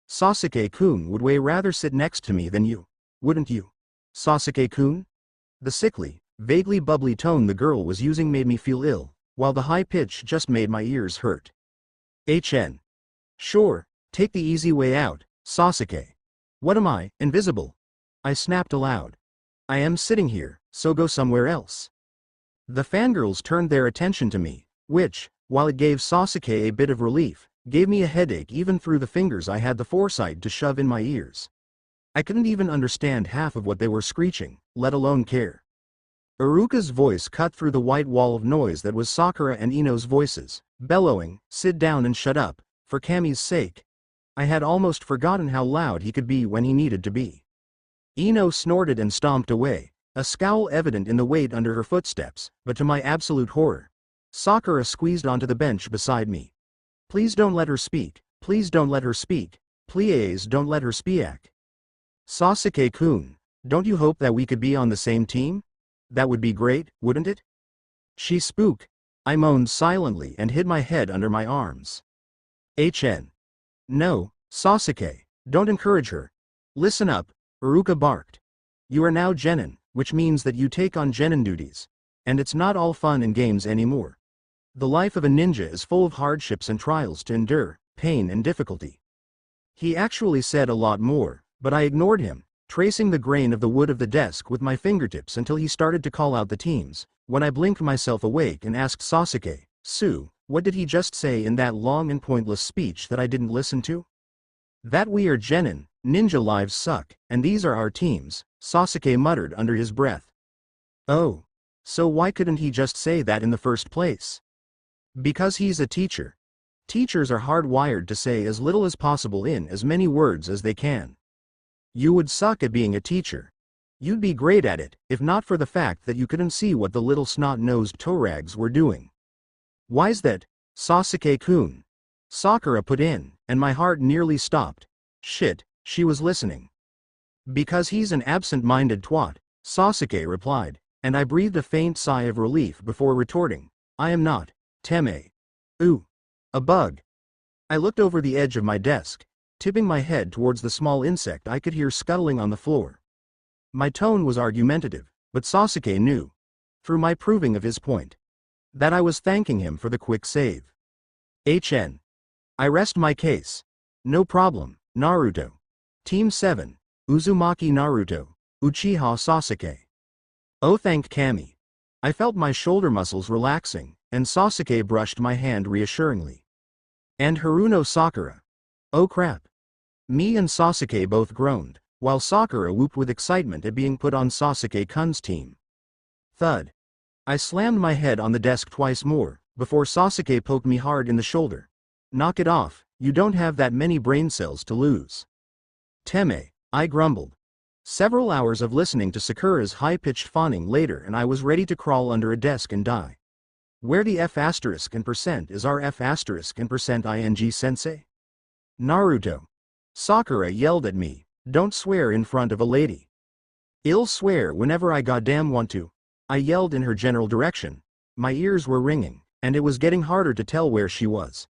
Sasuke-kun would way rather sit next to me than you, wouldn't you? Sasuke-kun?" The sickly, vaguely bubbly tone the girl was using made me feel ill, while the high pitch just made my ears hurt. Sure, take the easy way out, Sasuke." "What am I, invisible?" I snapped aloud. "I am sitting here, so go somewhere else." The fangirls turned their attention to me, which, while it gave Sasuke a bit of relief, gave me a headache even through the fingers I had the foresight to shove in my ears. I couldn't even understand half of what they were screeching, let alone care. Iruka's voice cut through the white wall of noise that was Sakura and Ino's voices, bellowing, "Sit down and shut up, for Kami's sake." I had almost forgotten how loud he could be when he needed to be. Ino snorted and stomped away, a scowl evident in the weight under her footsteps, but to my absolute horror, Sakura squeezed onto the bench beside me. "Please don't let her speak, please don't let her speak, please don't let her speak." "Sasuke-kun, don't you hope that we could be on the same team? That would be great, wouldn't it?" "She spook." I moaned silently and hid my head under my arms. "No, Sasuke, don't encourage her. Listen up," Iruka barked. "You are now genin, which means that you take on genin duties. And it's not all fun and games anymore. The life of a ninja is full of hardships and trials to endure, pain and difficulty." He actually said a lot more, but I ignored him, tracing the grain of the wood of the desk with my fingertips until he started to call out the teams, when I blinked myself awake and asked Sasuke, what did he just say in that long and pointless speech that I didn't listen to?" "That we are genin, ninja lives suck, and these are our teams," Sasuke muttered under his breath. "Oh. So why couldn't he just say that in the first place?" "Because he's a teacher. Teachers are hardwired to say as little as possible in as many words as they can. You would suck at being a teacher. You'd be great at it, if not for the fact that you couldn't see what the little snot-nosed torags were doing." "Why's that, Sasuke-kun?" Sakura put in, and my heart nearly stopped. Shit, she was listening. "Because he's an absent-minded twat," Sasuke replied, and I breathed a faint sigh of relief before retorting, "I am not. Teme. Ooh. A bug." I looked over the edge of my desk, tipping my head towards the small insect I could hear scuttling on the floor. My tone was argumentative, but Sasuke knew, through my proving of his point, that I was thanking him for the quick save. I rest my case. "No problem, Naruto. Team 7, Uzumaki Naruto, Uchiha Sasuke." "Oh, thank Kami." I felt my shoulder muscles relaxing, and Sasuke brushed my hand reassuringly. "And Haruno Sakura." "Oh crap." Me and Sasuke both groaned, while Sakura whooped with excitement at being put on Sasuke-kun's team. Thud. I slammed my head on the desk twice more, before Sasuke poked me hard in the shoulder. "Knock it off, you don't have that many brain cells to lose." "Teme," I grumbled. Several hours of listening to Sakura's high-pitched fawning later and I was ready to crawl under a desk and die. Where the F** and percent is our F** and percent ing sensei? "Naruto." Sakura yelled at me, "Don't swear in front of a lady." "I'll swear whenever I goddamn want to," I yelled in her general direction. My ears were ringing, and it was getting harder to tell where she was.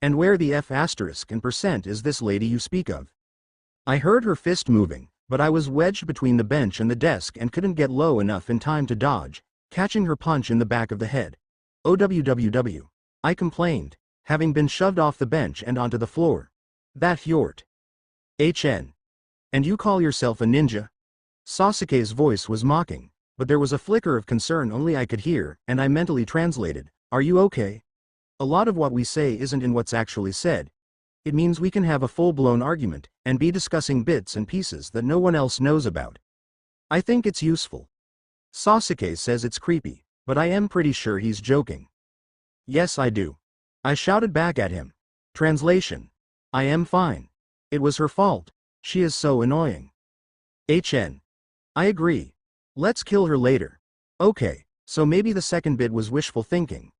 "And where the F** and percent is this lady you speak of?" I heard her fist moving, but I was wedged between the bench and the desk and couldn't get low enough in time to dodge, catching her punch in the back of the head. OWWW. I complained, having been shoved off the bench and onto the floor. That Hjort. HN. And you call yourself a ninja? Sasuke's voice was mocking, but there was a flicker of concern only I could hear, and I mentally translated, "Are you okay?" A lot of what we say isn't in what's actually said. It means we can have a full-blown argument, and be discussing bits and pieces that no one else knows about. I think it's useful. Sasuke says it's creepy, but I am pretty sure he's joking. Yes, I do. I shouted back at him. Translation. I am fine. It was her fault. She is so annoying. HN. I agree. Let's kill her later. Okay, so maybe the second bit was wishful thinking.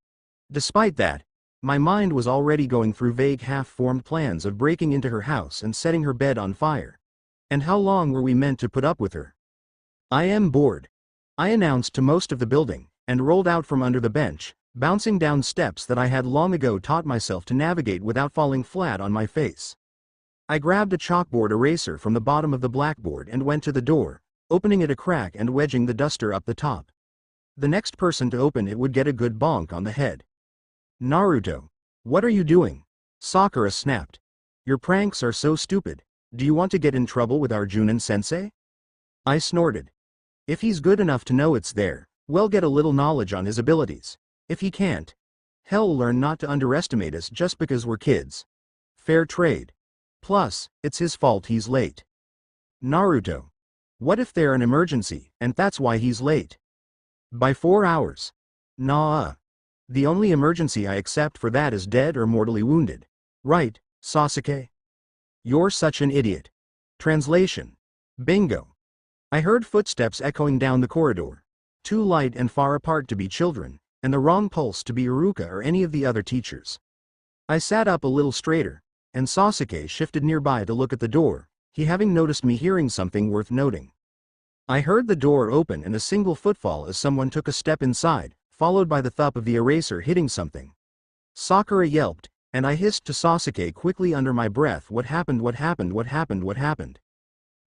Despite that, my mind was already going through vague half-formed plans of breaking into her house and setting her bed on fire. And how long were we meant to put up with her? I am bored. I announced to most of the building, and rolled out from under the bench, bouncing down steps that I had long ago taught myself to navigate without falling flat on my face. I grabbed a chalkboard eraser from the bottom of the blackboard and went to the door, opening it a crack and wedging the duster up the top. The next person to open it would get a good bonk on the head. Naruto. What are you doing? Sakura snapped. Your pranks are so stupid. Do you want to get in trouble with Arjunin-sensei? I snorted. If he's good enough to know it's there, we'll get a little knowledge on his abilities. If he can't, he'll learn not to underestimate us just because we're kids. Fair trade. Plus, it's his fault he's late. Naruto. What if they're an emergency, and that's why he's late? By 4 hours. Nah. The only emergency I accept for that is dead or mortally wounded. Right, Sasuke? You're such an idiot. Translation. Bingo. I heard footsteps echoing down the corridor. Too light and far apart to be children, and the wrong pulse to be Iruka or any of the other teachers. I sat up a little straighter, and Sasuke shifted nearby to look at the door, he having noticed me hearing something worth noting. I heard the door open and a single footfall as someone took a step inside, followed by the thump of the eraser hitting something. Sakura yelped, and I hissed to Sasuke quickly under my breath, what happened, what happened, what happened, what happened?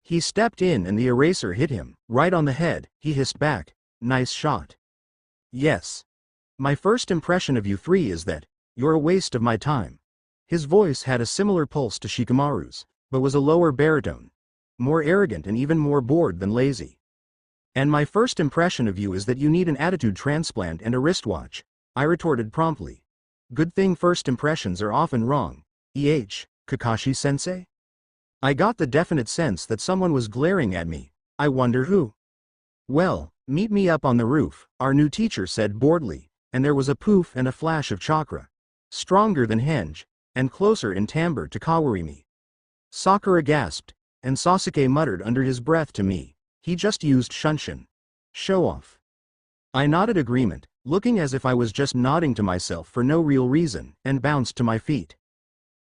He stepped in and the eraser hit him, right on the head, he hissed back, nice shot. Yes. My first impression of you three is that, you're a waste of my time. His voice had a similar pulse to Shikamaru's, but was a lower baritone. More arrogant and even more bored than lazy. And my first impression of you is that you need an attitude transplant and a wristwatch, I retorted promptly. Good thing first impressions are often wrong. Kakashi-sensei? I got the definite sense that someone was glaring at me. I wonder who. Well, meet me up on the roof, our new teacher said boredly, and there was a poof and a flash of chakra. Stronger than henge, and closer in timbre to Kawarimi. Sakura gasped, and Sasuke muttered under his breath to me. He just used Shunshin. Show off. I nodded agreement, looking as if I was just nodding to myself for no real reason, and bounced to my feet.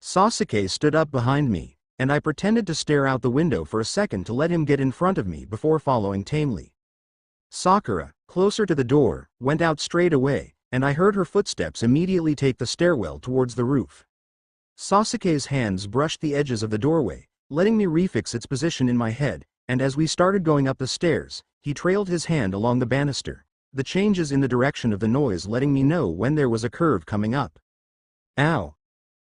Sasuke stood up behind me, and I pretended to stare out the window for a second to let him get in front of me before following tamely. Sakura, closer to the door, went out straight away, and I heard her footsteps immediately take the stairwell towards the roof. Sasuke's hands brushed the edges of the doorway, letting me refix its position in my head, and as we started going up the stairs, he trailed his hand along the banister, the changes in the direction of the noise letting me know when there was a curve coming up. Ow!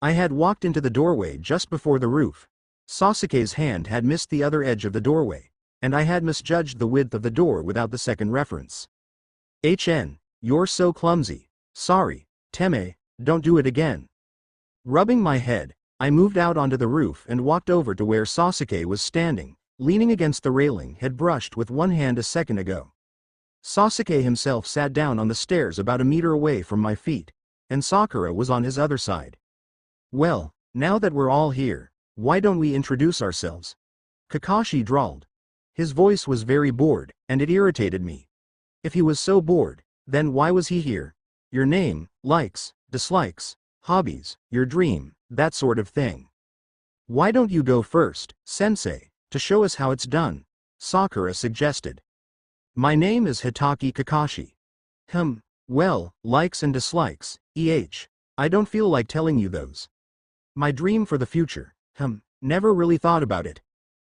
I had walked into the doorway just before the roof. Sasuke's hand had missed the other edge of the doorway, and I had misjudged the width of the door without the second reference. HN, you're so clumsy. Sorry, Teme, don't do it again. Rubbing my head, I moved out onto the roof and walked over to where Sasuke was standing, leaning against the railing had brushed with one hand a second ago. Sasuke himself sat down on the stairs about a meter away from my feet, and Sakura was on his other side. Well, now that we're all here, why don't we introduce ourselves? Kakashi drawled. His voice was very bored, and it irritated me. If he was so bored, then why was he here? Your name, likes, dislikes, hobbies, your dream, that sort of thing. Why don't you go first, sensei, to show us how it's done? Sakura suggested. My name is Hitaki Kakashi. Well, likes and dislikes, I don't feel like telling you those. My dream for the future, never really thought about it.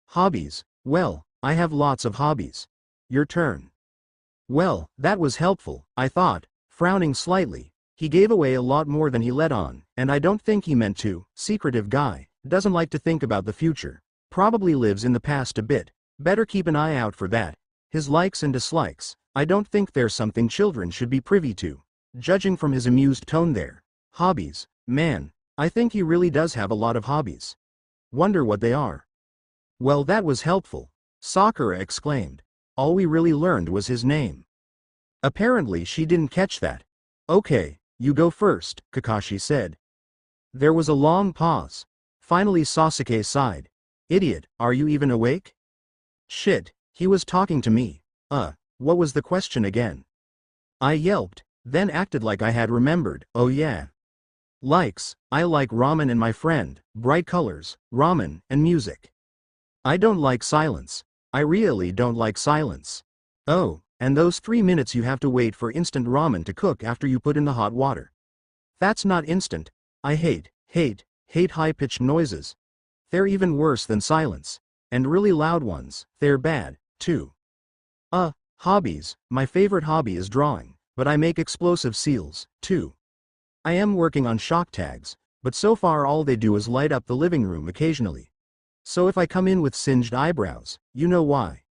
Hobbies, well, I have lots of hobbies. Your turn. Well, that was helpful, I thought, frowning slightly. He gave away a lot more than he let on, and I don't think he meant to. Secretive guy, doesn't like to think about the future. Probably lives in the past a bit. Better keep an eye out for that. His likes and dislikes, I don't think they're something children should be privy to. Judging from his amused tone there. Hobbies, man, I think he really does have a lot of hobbies. Wonder what they are. Well, that was helpful, Sakura exclaimed. All we really learned was his name. Apparently she didn't catch that. Okay, you go first, Kakashi said. There was a long pause. Finally Sasuke sighed. Idiot, are you even awake? Shit, he was talking to me. What was the question again? I yelped, then acted like I had remembered. Oh yeah. Likes, I like ramen and my friend, bright colors, ramen, and music. I don't like silence. I really don't like silence. Oh, and those 3 minutes you have to wait for instant ramen to cook after you put in the hot water. That's not instant. I hate high-pitched noises. They're even worse than silence. And really loud ones, they're bad, too. Hobbies, my favorite hobby is drawing, but I make explosive seals, too. I am working on shock tags, but so far all they do is light up the living room occasionally. So if I come in with singed eyebrows, you know why.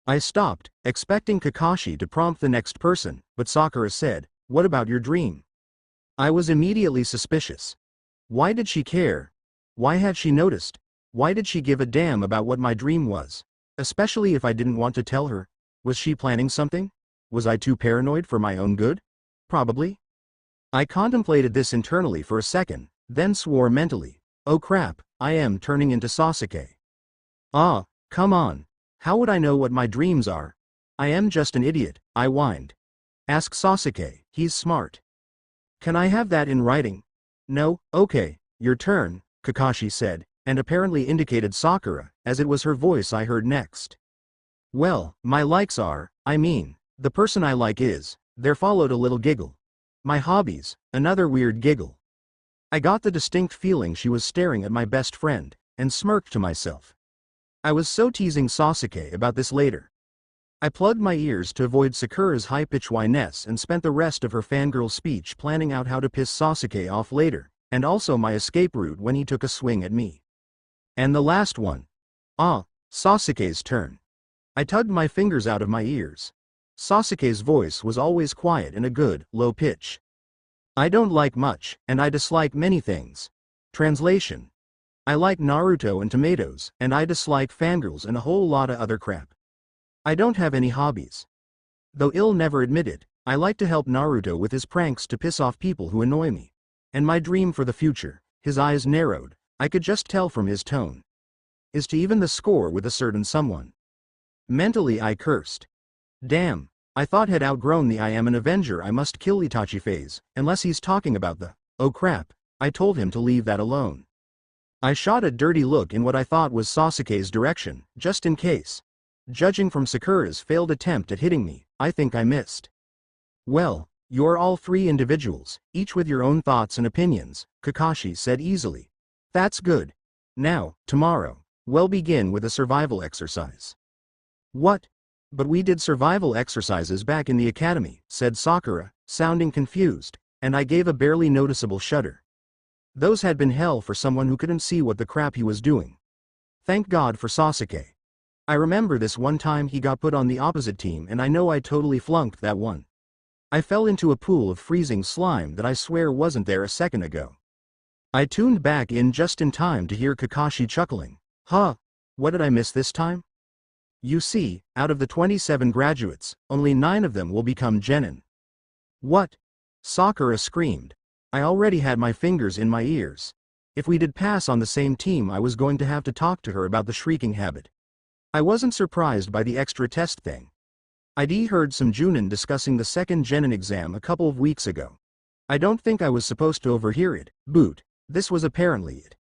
I stopped, expecting Kakashi to prompt the next person, but Sakura said, what about your dream? I was immediately suspicious. Why did she care? Why had she noticed? Why did she give a damn about what my dream was? Especially if I didn't want to tell her. Was she planning something? Was I too paranoid for my own good? Probably. I contemplated this internally for a second, then swore mentally. Oh crap, I am turning into Sasuke. Come on. How would I know what my dreams are? I am just an idiot, I whined. Ask Sasuke, he's smart. Can I have that in writing? No, okay, your turn, Kakashi said, and apparently indicated Sakura, as it was her voice I heard next. Well, my likes are, the person I like is, there followed a little giggle. My hobbies, another weird giggle. I got the distinct feeling she was staring at my best friend, and smirked to myself. I was so teasing Sasuke about this later. I plugged my ears to avoid Sakura's high-pitched whines and spent the rest of her fangirl speech planning out how to piss Sasuke off later, and also my escape route when he took a swing at me. And the last one. Sasuke's turn. I tugged my fingers out of my ears. Sasuke's voice was always quiet and a good, low pitch. I don't like much, and I dislike many things. Translation. I like Naruto and tomatoes, and I dislike fangirls and a whole lot of other crap. I don't have any hobbies. Though Ill never admitted, I like to help Naruto with his pranks to piss off people who annoy me. And my dream for the future, his eyes narrowed, I could just tell from his tone, is to even the score with a certain someone. Mentally I cursed. Damn, I thought had outgrown the I am an Avenger I must kill Itachi phase, unless he's talking about the, oh crap, I told him to leave that alone. I shot a dirty look in what I thought was Sasuke's direction, just in case. Judging from Sakura's failed attempt at hitting me, I think I missed. Well, you're all 3 individuals, each with your own thoughts and opinions, Kakashi said easily. That's good. Now, tomorrow, we'll begin with a survival exercise. What? But we did survival exercises back in the academy, said Sakura, sounding confused, and I gave a barely noticeable shudder. Those had been hell for someone who couldn't see what the crap he was doing. Thank God for Sasuke. I remember this one time he got put on the opposite team and I know I totally flunked that one. I fell into a pool of freezing slime that I swear wasn't there a second ago. I tuned back in just in time to hear Kakashi chuckling. What did I miss this time? You see, out of the 27 graduates, only 9 of them will become genin. What? Sakura screamed. I already had my fingers in my ears. If we did pass on the same team I was going to have to talk to her about the shrieking habit. I wasn't surprised by the extra test thing. I'd heard some Junin discussing the second genin exam a couple of weeks ago. I don't think I was supposed to overhear it, Boot. This was apparently it.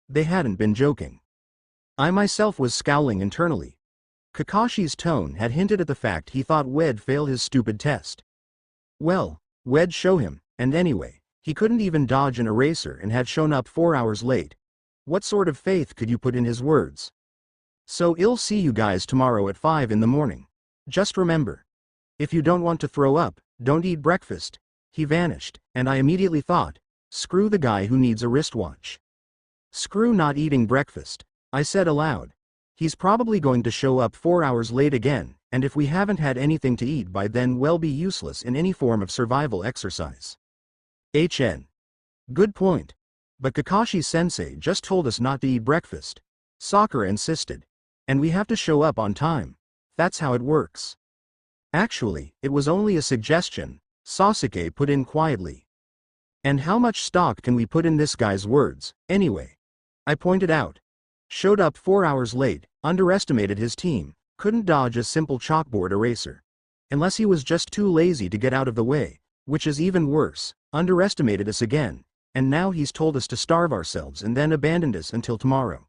They hadn't been joking. I myself was scowling internally. Kakashi's tone had hinted at the fact he thought Wed fail his stupid test. Well, Wed show him, and anyway, he couldn't even dodge an eraser and had shown up 4 hours late. What sort of faith could you put in his words? So I'll see you guys tomorrow at 5 in the morning. Just remember, If you don't want to throw up, don't eat breakfast. He vanished, and I immediately thought, screw the guy who needs a wristwatch. Screw not eating breakfast, I said aloud. He's probably going to show up 4 hours late again, and if we haven't had anything to eat by then we'll be useless in any form of survival exercise. Good point. But Kakashi-sensei just told us not to eat breakfast. Sakura insisted. And we have to show up on time. That's how it works. Actually, it was only a suggestion, Sasuke put in quietly. And how much stock can we put in this guy's words, anyway? I pointed out. Showed up 4 hours late, underestimated his team, couldn't dodge a simple chalkboard eraser. Unless he was just too lazy to get out of the way, which is even worse, underestimated us again, and now he's told us to starve ourselves and then abandoned us until tomorrow.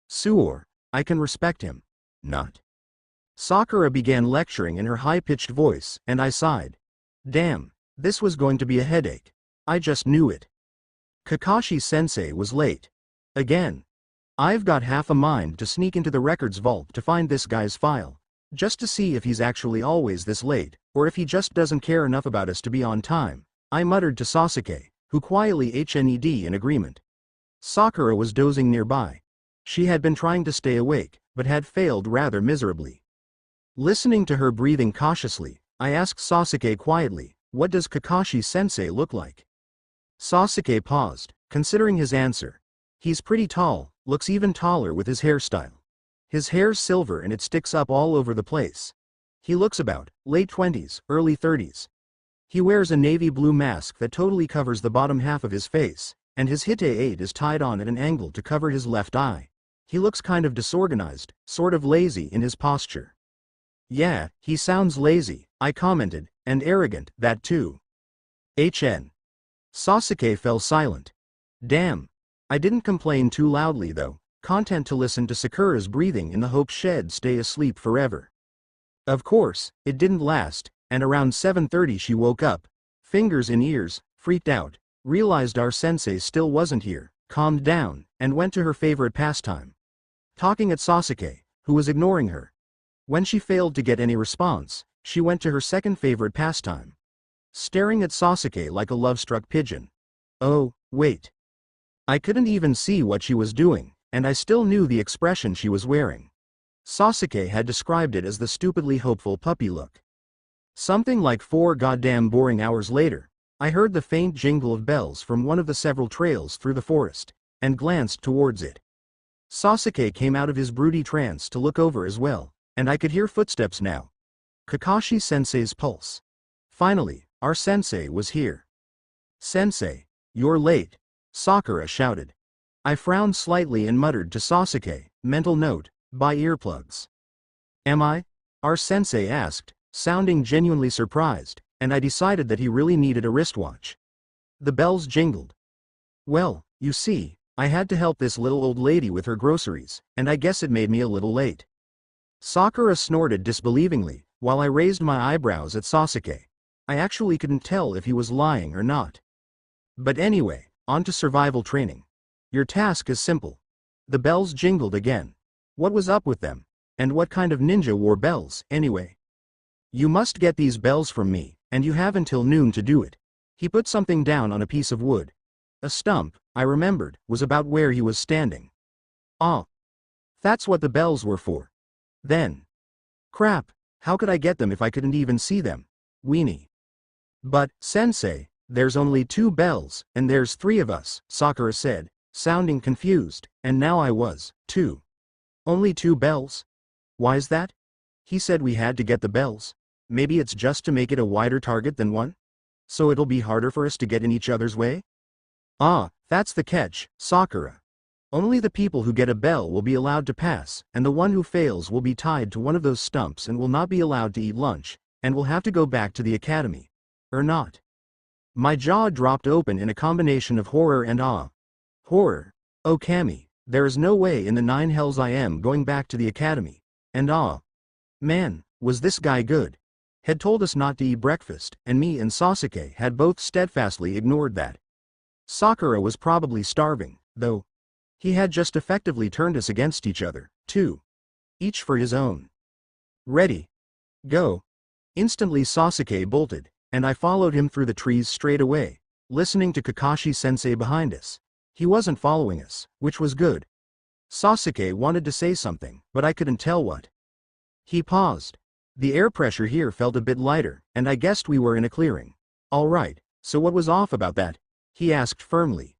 Suor, I can respect him. Not. Sakura began lecturing in her high-pitched voice, and I sighed. Damn, this was going to be a headache. I just knew it. Kakashi-sensei was late. Again. I've got half a mind to sneak into the records vault to find this guy's file, just to see if he's actually always this late, or if he just doesn't care enough about us to be on time, I muttered to Sasuke, who quietly HNED in agreement. Sakura was dozing nearby. She had been trying to stay awake, but had failed rather miserably. Listening to her breathing cautiously, I asked Sasuke quietly, what does Kakashi-sensei look like? Sasuke paused, considering his answer. He's pretty tall, looks even taller with his hairstyle. His hair's silver and it sticks up all over the place. He looks about, late 20s, early 30s. He wears a navy blue mask that totally covers the bottom half of his face, and his hite-8 is tied on at an angle to cover his left eye. He looks kind of disorganized, sort of lazy in his posture. Yeah, he sounds lazy, I commented, and arrogant, that too. Sasuke fell silent. Damn. I didn't complain too loudly though, content to listen to Sakura's breathing in the hope she'd stay asleep forever. Of course, it didn't last, and around 7:30 she woke up, fingers in ears, freaked out, realized our sensei still wasn't here, calmed down, and went to her favorite pastime. Talking at Sasuke, who was ignoring her. When she failed to get any response, she went to her second favorite pastime. Staring at Sasuke like a love-struck pigeon. Oh, wait. I couldn't even see what she was doing, and I still knew the expression she was wearing. Sasuke had described it as the stupidly hopeful puppy look. Something like 4 goddamn boring hours later, I heard the faint jingle of bells from one of the several trails through the forest, and glanced towards it. Sasuke came out of his broody trance to look over as well, and I could hear footsteps now. Kakashi-sensei's pulse. Finally, our sensei was here. Sensei, you're late, Sakura shouted. I frowned slightly and muttered to Sasuke, mental note, buy earplugs. Am I? Our sensei asked, sounding genuinely surprised, and I decided that he really needed a wristwatch. The bells jingled. Well, you see, I had to help this little old lady with her groceries, and I guess it made me a little late. Sakura snorted disbelievingly, while I raised my eyebrows at Sasuke. I actually couldn't tell if he was lying or not. But anyway, on to survival training. Your task is simple. The bells jingled again. What was up with them? And what kind of ninja wore bells, anyway? You must get these bells from me, and you have until noon to do it. He put something down on a piece of wood. A stump, I remembered, was about where he was standing. Ah. That's what the bells were for. Then. Crap, how could I get them if I couldn't even see them? Weenie. But, sensei, there's only 2 bells, and there's 3 of us, Sakura said, sounding confused, and now I was, too. Only 2 bells? Why's that? He said we had to get the bells. Maybe it's just to make it a wider target than one? So it'll be harder for us to get in each other's way? Ah, that's the catch, Sakura. Only the people who get a bell will be allowed to pass, and the one who fails will be tied to one of those stumps and will not be allowed to eat lunch, and will have to go back to the academy. Or not. My jaw dropped open in a combination of horror and awe. Horror. Oh Kami, there is no way in the 9 hells I am going back to the academy. And awe. Man, was this guy good. Had told us not to eat breakfast, and me and Sasuke had both steadfastly ignored that. Sakura was probably starving, though. He had just effectively turned us against each other, too. Each for his own. Ready. Go. Instantly Sasuke bolted, and I followed him through the trees straight away, listening to Kakashi-sensei behind us. He wasn't following us, which was good. Sasuke wanted to say something, but I couldn't tell what. He paused. The air pressure here felt a bit lighter, and I guessed we were in a clearing. All right, so what was off about that? He asked firmly.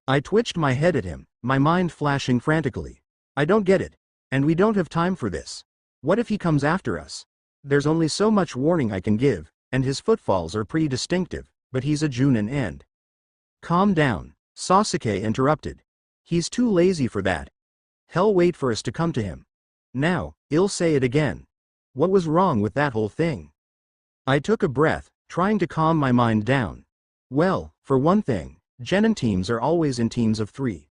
I twitched my head at him, my mind flashing frantically. I don't get it. And we don't have time for this. What if he comes after us? There's only so much warning I can give, and his footfalls are pretty distinctive, but he's a Junin and... Calm down, Sasuke interrupted. He's too lazy for that. Hell, wait for us to come to him. Now, I'll say it again. What was wrong with that whole thing? I took a breath, trying to calm my mind down. Well, for one thing, Genin teams are always in teams of 3.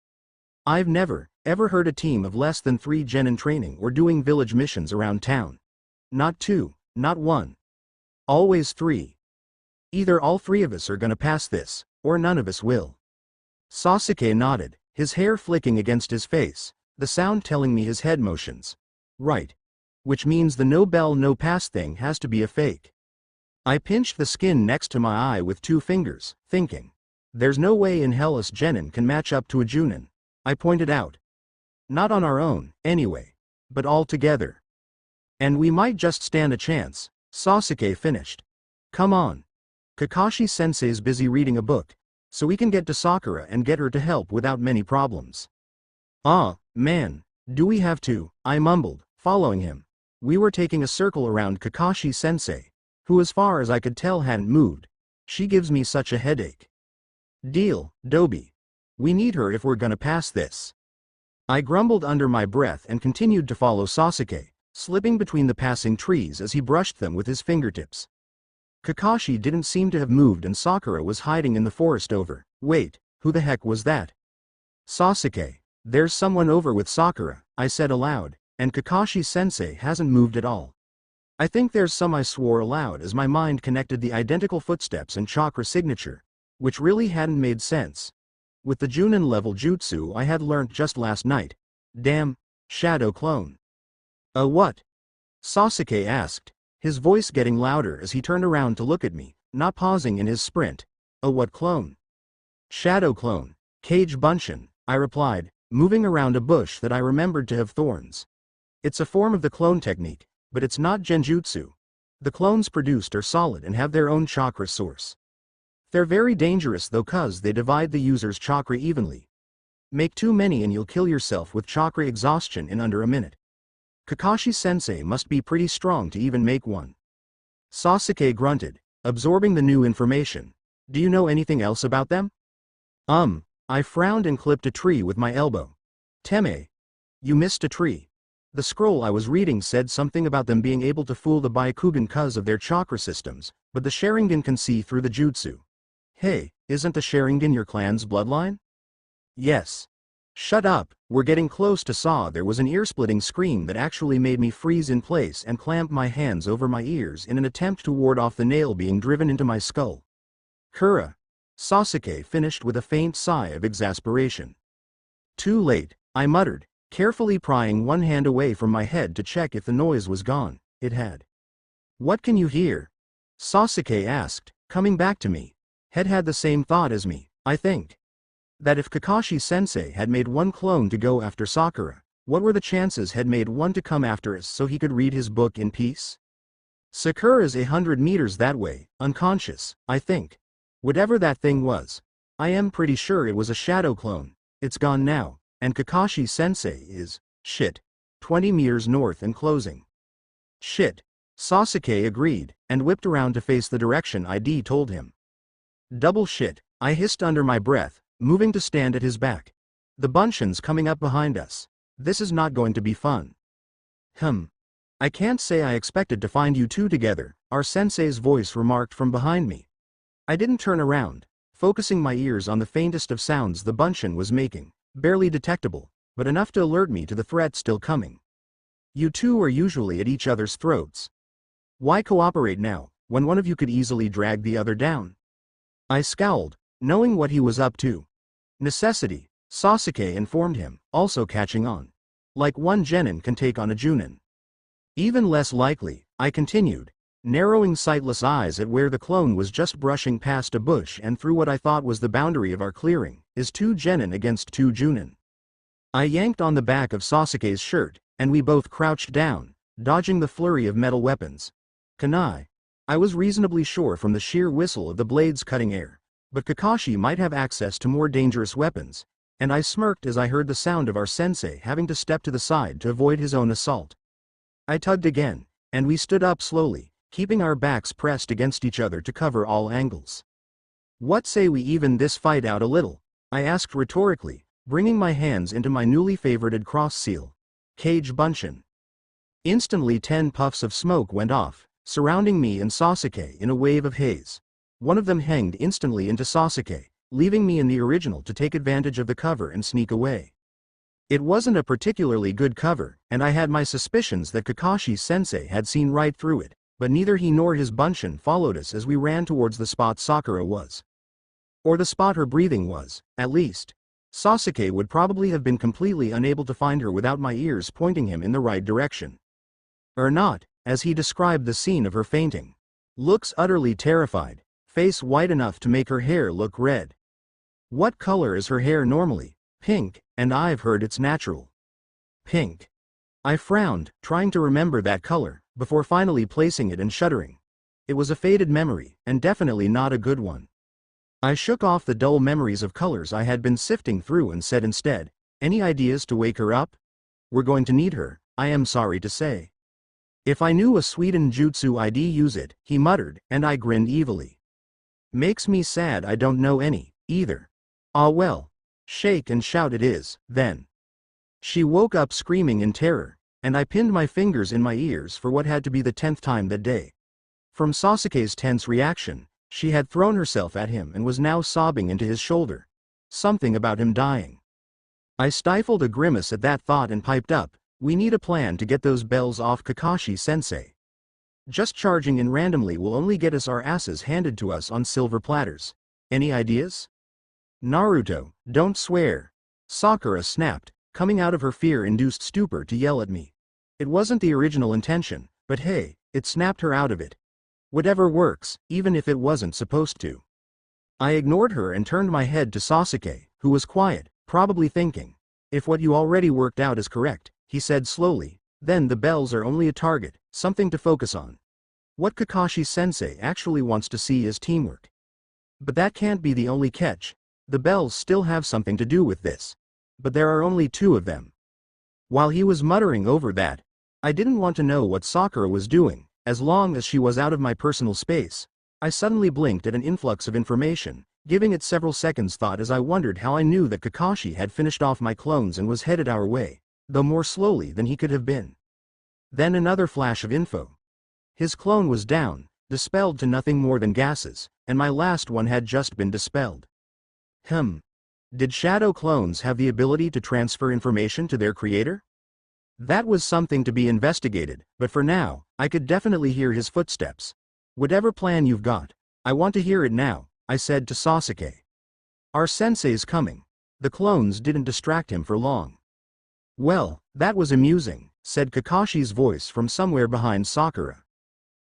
I've never, ever heard a team of less than 3 Genin training or doing village missions around town. Not 2, not 1. Always 3. Either all 3 of us are gonna pass this, or none of us will. Sasuke nodded, his hair flicking against his face, the sound telling me his head motions. Right. Which means the no bell no pass thing has to be a fake. I pinched the skin next to my eye with 2 fingers, thinking. There's no way in hell us Genin can match up to a Junin. I pointed out. Not on our own, anyway. But all together. And we might just stand a chance, Sasuke finished. Come on. Kakashi-sensei's busy reading a book, so we can get to Sakura and get her to help without many problems. Ah, man, do we have to? I mumbled, following him. We were taking a circle around Kakashi-sensei, who as far as I could tell hadn't moved. She gives me such a headache. Deal, Dobi. We need her if we're gonna pass this. I grumbled under my breath and continued to follow Sasuke, slipping between the passing trees as he brushed them with his fingertips. Kakashi didn't seem to have moved and Sakura was hiding in the forest over. Wait, who the heck was that? Sasuke, there's someone over with Sakura, I said aloud, and Kakashi-sensei hasn't moved at all. I think there's some, I swore aloud as my mind connected the identical footsteps and chakra signature, which really hadn't made sense. With the Junin level jutsu I had learnt just last night. Damn, shadow clone. What? Sasuke asked, his voice getting louder as he turned around to look at me, not pausing in his sprint. What clone? Shadow clone, Kage Bunshin, I replied, moving around a bush that I remembered to have thorns. It's a form of the clone technique, but it's not genjutsu. The clones produced are solid and have their own chakra source. They're very dangerous though cause they divide the user's chakra evenly. Make too many and you'll kill yourself with chakra exhaustion in under a minute. Kakashi-sensei must be pretty strong to even make one. Sasuke grunted, absorbing the new information. Do you know anything else about them? I frowned and clipped a tree with my elbow. Teme. You missed a tree. The scroll I was reading said something about them being able to fool the Byakugan cause of their chakra systems, but the Sharingan can see through the jutsu. Hey, isn't the Sharingan your clan's bloodline? Yes. Shut up, we're getting close to Saw. There was an ear-splitting scream that actually made me freeze in place and clamp my hands over my ears in an attempt to ward off the nail being driven into my skull. Kura. Sasuke finished with a faint sigh of exasperation. Too late, I muttered, carefully prying one hand away from my head to check if the noise was gone. It had. What can you hear? Sasuke asked, coming back to me. Had the same thought as me, I think. That if Kakashi-sensei had made one clone to go after Sakura, what were the chances had made one to come after us so he could read his book in peace? Sakura's 100 meters that way, unconscious, I think. Whatever that thing was. I am pretty sure it was a shadow clone. It's gone now, and Kakashi-sensei is, shit, 20 meters north and closing. Shit. Sasuke agreed, and whipped around to face the direction ID told him. Double shit, I hissed under my breath, moving to stand at his back. The Bunshin's coming up behind us. This is not going to be fun. I can't say I expected to find you two together, our sensei's voice remarked from behind me. I didn't turn around, focusing my ears on the faintest of sounds the Bunshin was making, barely detectable, but enough to alert me to the threat still coming. You two are usually at each other's throats. Why cooperate now, when one of you could easily drag the other down? I scowled, knowing what he was up to. Necessity, Sasuke informed him, also catching on. Like one genin can take on a junin. Even less likely, I continued, narrowing sightless eyes at where the clone was just brushing past a bush and through what I thought was the boundary of our clearing, is 2 genin against 2 junin. I yanked on the back of Sasuke's shirt, and we both crouched down, dodging the flurry of metal weapons. Kunai. I was reasonably sure from the sheer whistle of the blades cutting air, but Kakashi might have access to more dangerous weapons, and I smirked as I heard the sound of our sensei having to step to the side to avoid his own assault. I tugged again, and we stood up slowly, keeping our backs pressed against each other to cover all angles. What say we even this fight out a little? I asked rhetorically, bringing my hands into my newly favorited cross seal. Cage Bunshin. Instantly 10 puffs of smoke went off, surrounding me and Sasuke in a wave of haze. One of them hanged instantly into Sasuke, leaving me in the original to take advantage of the cover and sneak away. It wasn't a particularly good cover, and I had my suspicions that Kakashi's sensei had seen right through it, but neither he nor his Bunshin followed us as we ran towards the spot Sakura was. Or the spot her breathing was, at least. Sasuke would probably have been completely unable to find her without my ears pointing him in the right direction. Or not, as he described the scene of her fainting. Looks utterly terrified, face white enough to make her hair look red. What color is her hair normally? Pink, and I've heard it's natural. Pink. I frowned, trying to remember that color, before finally placing it and shuddering. It was a faded memory, and definitely not a good one. I shook off the dull memories of colors I had been sifting through and said instead, "Any ideas to wake her up? We're going to need her, I am sorry to say." "If I knew a Sweden jutsu I'd use it," he muttered, and I grinned evilly. "Makes me sad I don't know any, either." "Ah well. Shake and shout it is, then." She woke up screaming in terror, and I pinned my fingers in my ears for what had to be the 10th time that day. From Sasuke's tense reaction, she had thrown herself at him and was now sobbing into his shoulder. Something about him dying. I stifled a grimace at that thought and piped up, "We need a plan to get those bells off Kakashi-sensei. Just charging in randomly will only get us our asses handed to us on silver platters. Any ideas?" "Naruto, don't swear," Sakura snapped, coming out of her fear-induced stupor to yell at me. It wasn't the original intention, but hey, it snapped her out of it. Whatever works, even if it wasn't supposed to. I ignored her and turned my head to Sasuke, who was quiet, probably thinking. "If what you already worked out is correct," he said slowly, "then the bells are only a target, something to focus on. What Kakashi-sensei actually wants to see is teamwork. But that can't be the only catch. The bells still have something to do with this. But there are only 2 of them." While he was muttering over that, I didn't want to know what Sakura was doing, as long as she was out of my personal space. I suddenly blinked at an influx of information, giving it several seconds thought as I wondered how I knew that Kakashi had finished off my clones and was headed our way, though more slowly than he could have been. Then another flash of info. His clone was down, dispelled to nothing more than gases, and my last one had just been dispelled. Did shadow clones have the ability to transfer information to their creator? That was something to be investigated, but for now, I could definitely hear his footsteps. "Whatever plan you've got, I want to hear it now," I said to Sasuke. "Our sensei's coming." The clones didn't distract him for long. "Well, that was amusing," said Kakashi's voice from somewhere behind Sakura.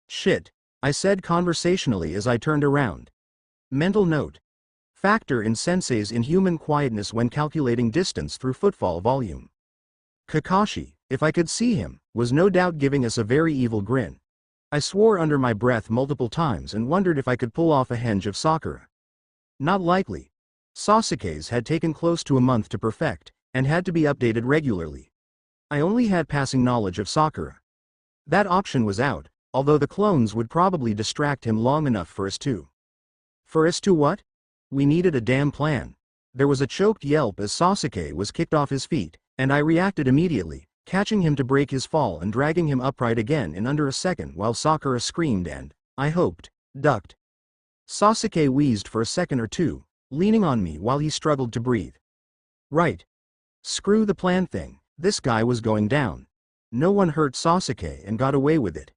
"Shit," I said conversationally as I turned around. Mental note. Factor in sensei's inhuman quietness when calculating distance through footfall volume. Kakashi, if I could see him, was no doubt giving us a very evil grin. I swore under my breath multiple times and wondered if I could pull off a henge of Sakura. Not likely. Sasuke's had taken close to a month to perfect, and had to be updated regularly. I only had passing knowledge of Sakura. That option was out, although the clones would probably distract him long enough for us to. For us to what? We needed a damn plan. There was a choked yelp as Sasuke was kicked off his feet, and I reacted immediately, catching him to break his fall and dragging him upright again in under a second while Sakura screamed and, I hoped, ducked. Sasuke wheezed for a second or two, leaning on me while he struggled to breathe. Right. Screw the plan thing, this guy was going down. No one hurt Sasuke and got away with it.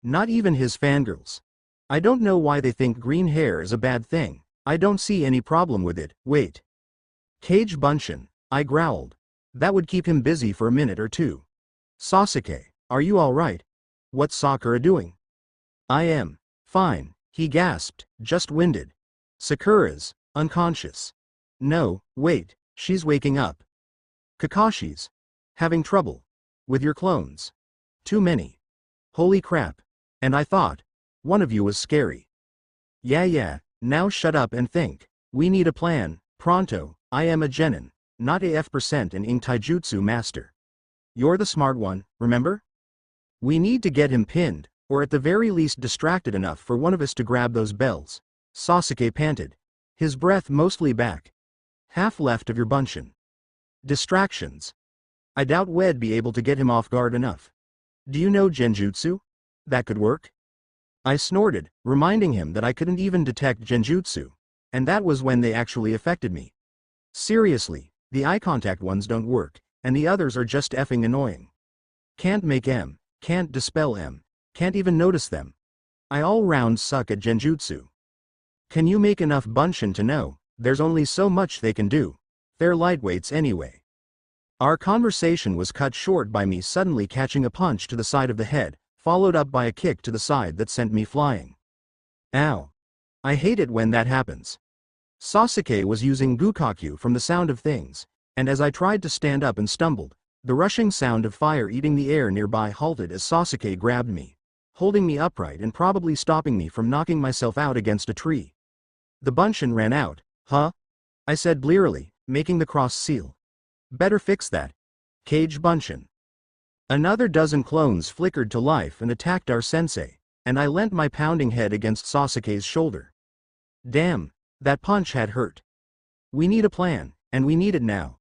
Not even his fangirls. I don't know why they think green hair is a bad thing. I don't see any problem with it. Wait. Cage Bunshin, I growled. That would keep him busy for a minute or two. Sasuke, are you alright? What's Sakura doing? I am fine, he gasped, just winded. Sakura's unconscious. No, wait, she's waking up. Kakashi's having trouble with your clones. Too many. Holy crap. And I thought one of you was scary. Yeah, now shut up and think. We need a plan, pronto. I am a genin, not a F% an ink taijutsu master. You're the smart one, remember? We need to get him pinned, or at the very least distracted enough for one of us to grab those bells. Sasuke panted, his breath mostly back. Half left of your bunshin. Distractions. I doubt we'd be able to get him off guard enough. Do you know genjutsu? That could work? I snorted, reminding him that I couldn't even detect genjutsu, and that was when they actually affected me. Seriously, the eye contact ones don't work, and the others are just effing annoying. Can't make M, can't dispel M, can't even notice them. I all round suck at genjutsu. Can you make enough bunshin to know there's only so much they can do? They're lightweights anyway. Our conversation was cut short by me suddenly catching a punch to the side of the head, followed up by a kick to the side that sent me flying. Ow. I hate it when that happens. Sasuke was using Gukakyu from the sound of things, and as I tried to stand up and stumbled, the rushing sound of fire eating the air nearby halted as Sasuke grabbed me, holding me upright and probably stopping me from knocking myself out against a tree. The bunshin ran out. Huh? I said blearily, making the cross seal. Better fix that. Cage bunshin. Another dozen clones flickered to life and attacked our sensei, and I leant my pounding head against Sasuke's shoulder. Damn, that punch had hurt. We need a plan, and we need it now.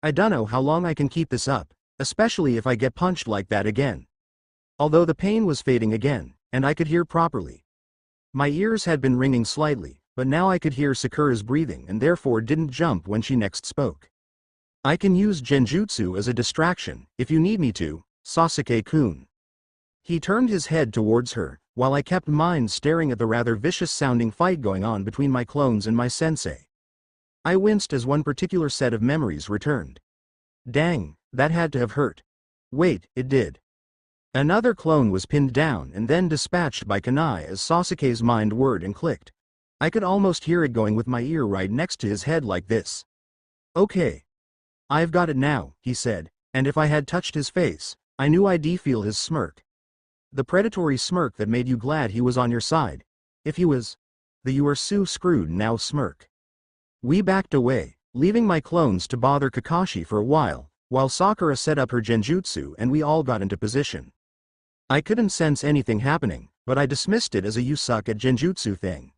I dunno how long I can keep this up, especially if I get punched like that again. Although the pain was fading again, and I could hear properly. My ears had been ringing slightly, but now I could hear Sakura's breathing and therefore didn't jump when she next spoke. I can use genjutsu as a distraction, if you need me to, Sasuke-kun. He turned his head towards her, while I kept mine staring at the rather vicious-sounding fight going on between my clones and my sensei. I winced as one particular set of memories returned. Dang, that had to have hurt. Wait, it did. Another clone was pinned down and then dispatched by kunai as Sasuke's mind whirred and clicked. I could almost hear it going with my ear right next to his head like this. Okay. I've got it now, he said, and if I had touched his face, I knew I'd feel his smirk. The predatory smirk that made you glad he was on your side. If he was. The you are so screwed now smirk. We backed away, leaving my clones to bother Kakashi for a while Sakura set up her genjutsu and we all got into position. I couldn't sense anything happening, but I dismissed it as a you suck at genjutsu thing.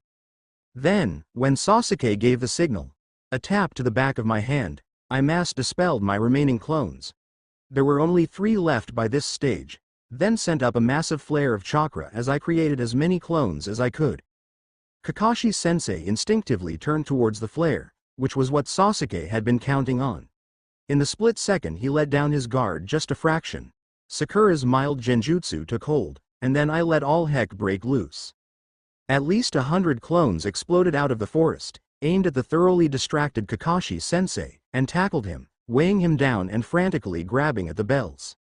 Then, when Sasuke gave the signal, a tap to the back of my hand, I mass dispelled my remaining clones. There were only 3 left by this stage, then sent up a massive flare of chakra as I created as many clones as I could. Kakashi-sensei instinctively turned towards the flare, which was what Sasuke had been counting on. In the split second he let down his guard just a fraction. Sakura's mild genjutsu took hold, and then I let all heck break loose. At least 100 clones exploded out of the forest, aimed at the thoroughly distracted Kakashi-sensei, and tackled him, weighing him down and frantically grabbing at the bells.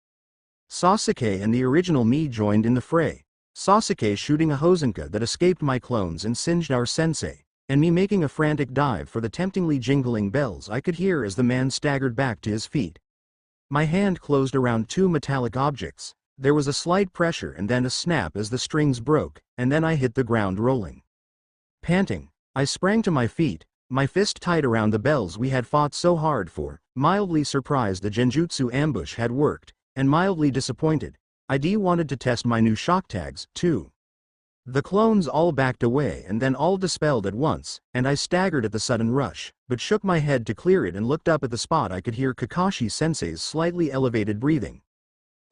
Sasuke and the original me joined in the fray, Sasuke shooting a Hosenka that escaped my clones and singed our sensei, and me making a frantic dive for the temptingly jingling bells I could hear as the man staggered back to his feet. My hand closed around 2 metallic objects, there was a slight pressure and then a snap as the strings broke, and then I hit the ground rolling. Panting, I sprang to my feet, my fist tight around the bells we had fought so hard for, mildly surprised the genjutsu ambush had worked, and mildly disappointed. I wanted to test my new shock tags, too. The clones all backed away and then all dispelled at once, and I staggered at the sudden rush, but shook my head to clear it and looked up at the spot I could hear Kakashi-sensei's slightly elevated breathing.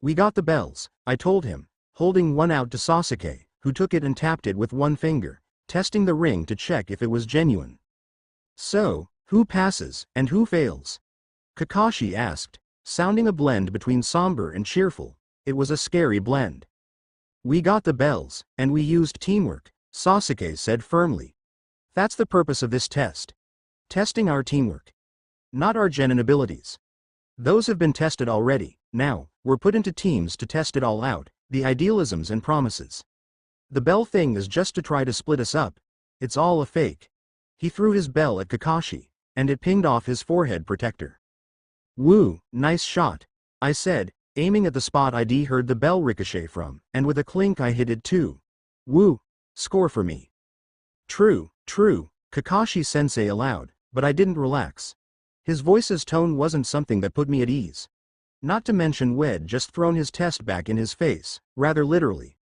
We got the bells, I told him, holding one out to Sasuke, who took it and tapped it with one finger, testing the ring to check if it was genuine. So, who passes, and who fails? Kakashi asked, sounding a blend between somber and cheerful. It was a scary blend. We got the bells, and we used teamwork, Sasuke said firmly. That's the purpose of this test. Testing our teamwork. Not our genin abilities. Those have been tested already, now, we're put into teams to test it all out, the idealisms and promises. The bell thing is just to try to split us up. It's all a fake. He threw his bell at Kakashi, and it pinged off his forehead protector. Woo, nice shot, I said, aiming at the spot I'd heard the bell ricochet from, and with a clink I hit it too. Woo, score for me. True, Kakashi-sensei allowed, but I didn't relax. His voice's tone wasn't something that put me at ease. Not to mention Wed just thrown his test back in his face, rather literally.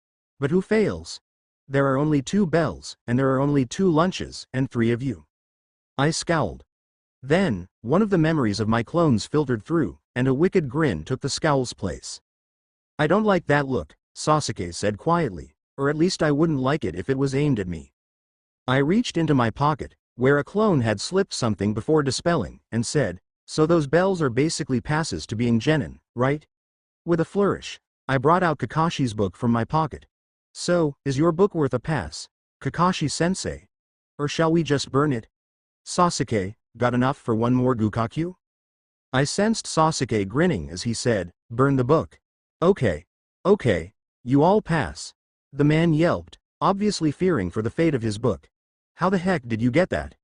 But who fails? There are only 2 bells, and there are only 2 lunches, and 3 of you. I scowled. Then, one of the memories of my clones filtered through, and a wicked grin took the scowl's place. I don't like that look, Sasuke said quietly, or at least I wouldn't like it if it was aimed at me. I reached into my pocket, where a clone had slipped something before dispelling, and said, so those bells are basically passes to being genin, right? With a flourish, I brought out Kakashi's book from my pocket. So, is your book worth a pass, Kakashi-sensei? Or shall we just burn it? Sasuke, got enough for one more Gukakyu? I sensed Sasuke grinning as he said, burn the book. Okay, you all pass. The man yelped, obviously fearing for the fate of his book. How the heck did you get that?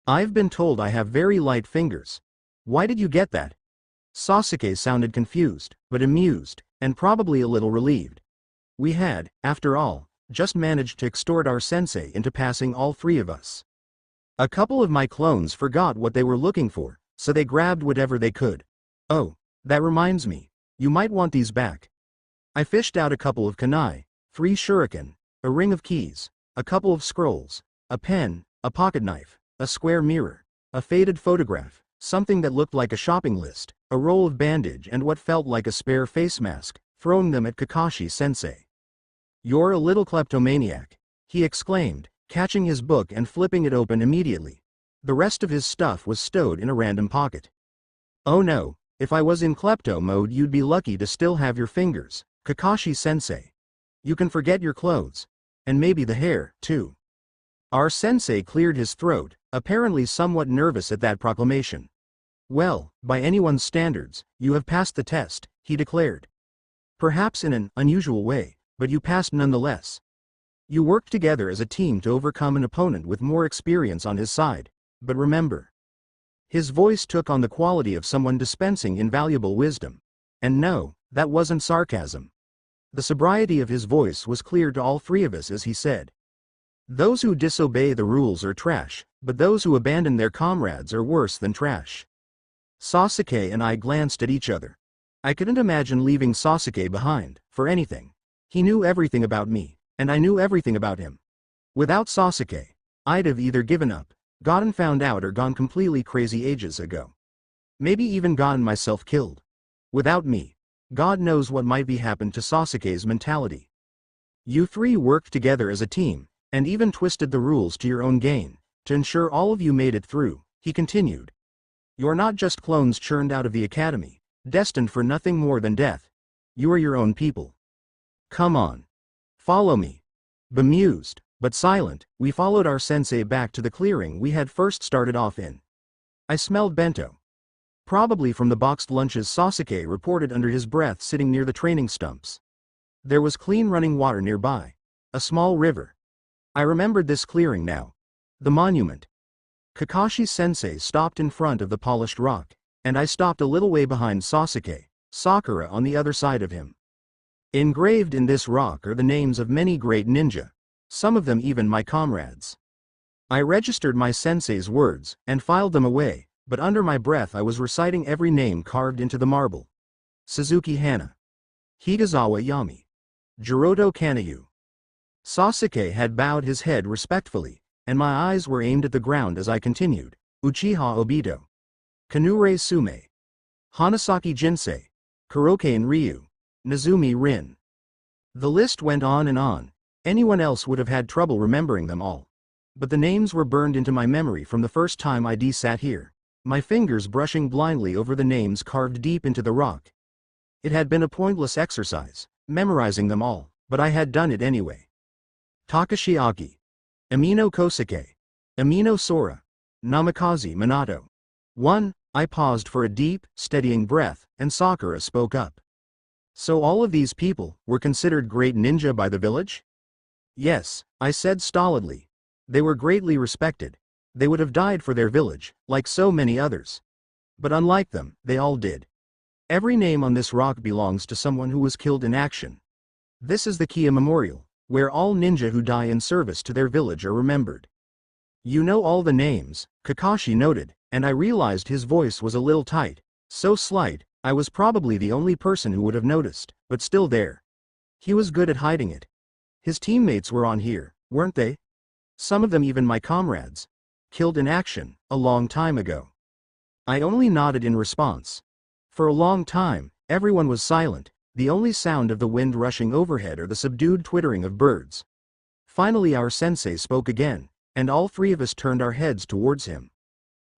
I've been told I have very light fingers. Why did you get that? Sasuke sounded confused, but amused, and probably a little relieved. We had, after all, just managed to extort our sensei into passing all 3 of us. A couple of my clones forgot what they were looking for, so they grabbed whatever they could. Oh, that reminds me, you might want these back. I fished out a couple of kunai, 3 shuriken, a ring of keys, a couple of scrolls, a pen, a pocket knife, a square mirror, a faded photograph, something that looked like a shopping list, a roll of bandage and what felt like a spare face mask, throwing them at Kakashi-sensei. You're a little kleptomaniac, he exclaimed, catching his book and flipping it open immediately. The rest of his stuff was stowed in a random pocket. Oh no, if I was in klepto mode you'd be lucky to still have your fingers, Kakashi-sensei. You can forget your clothes. And maybe the hair, too. Our sensei cleared his throat, apparently somewhat nervous at that proclamation. Well, by anyone's standards, you have passed the test, he declared. Perhaps in an unusual way, but you passed nonetheless. You worked together as a team to overcome an opponent with more experience on his side, but remember. His voice took on the quality of someone dispensing invaluable wisdom. And no, that wasn't sarcasm. The sobriety of his voice was clear to all 3 of us as he said. Those who disobey the rules are trash, but those who abandon their comrades are worse than trash. Sasuke and I glanced at each other. I couldn't imagine leaving Sasuke behind, for anything. He knew everything about me, and I knew everything about him. Without Sasuke, I'd have either given up, gotten found out or gone completely crazy ages ago. Maybe even gotten myself killed. Without me, God knows what might be happened to Sasuke's mentality. You 3 worked together as a team, and even twisted the rules to your own gain, to ensure all of you made it through, he continued. You're not just clones churned out of the academy, destined for nothing more than death. You are your own people. Come on. Follow me. Bemused, but silent, we followed our sensei back to the clearing we had first started off in. I smelled bento. Probably from the boxed lunches Sasuke reported under his breath sitting near the training stumps. There was clean running water nearby. A small river. I remembered this clearing now. The monument. Kakashi-sensei stopped in front of the polished rock, and I stopped a little way behind Sasuke, Sakura on the other side of him. Engraved in this rock are the names of many great ninja, some of them even my comrades. I registered my sensei's words, and filed them away, but under my breath I was reciting every name carved into the marble. Suzuki Hana. Higazawa Yami. Jiroto Kanayu. Sasuke had bowed his head respectfully, and my eyes were aimed at the ground as I continued. Uchiha Obito. Kanure Sume. Hanasaki Jinsei. Kurokain Ryu. Nezumi Rin. The list went on and on. Anyone else would have had trouble remembering them all. But the names were burned into my memory from the first time I sat here, my fingers brushing blindly over the names carved deep into the rock. It had been a pointless exercise, memorizing them all, but I had done it anyway. Takashi Aki. Amino Kosuke. Amino Sora. Namikaze Minato. 1. I paused for a deep, steadying breath, and Sakura spoke up. So all of these people were considered great ninja by the village? Yes, I said stolidly. They were greatly respected. They would have died for their village, like so many others. But unlike them, they all did. Every name on this rock belongs to someone who was killed in action. This is the Kia Memorial, where all ninja who die in service to their village are remembered. You know all the names, Kakashi noted, and I realized his voice was a little tight, so slight, I was probably the only person who would have noticed, but still there. He was good at hiding it. His teammates were on here, weren't they? Some of them even my comrades. Killed in action, a long time ago. I only nodded in response. For a long time, everyone was silent, the only sound of the wind rushing overhead or the subdued twittering of birds. Finally our sensei spoke again, and all three of us turned our heads towards him.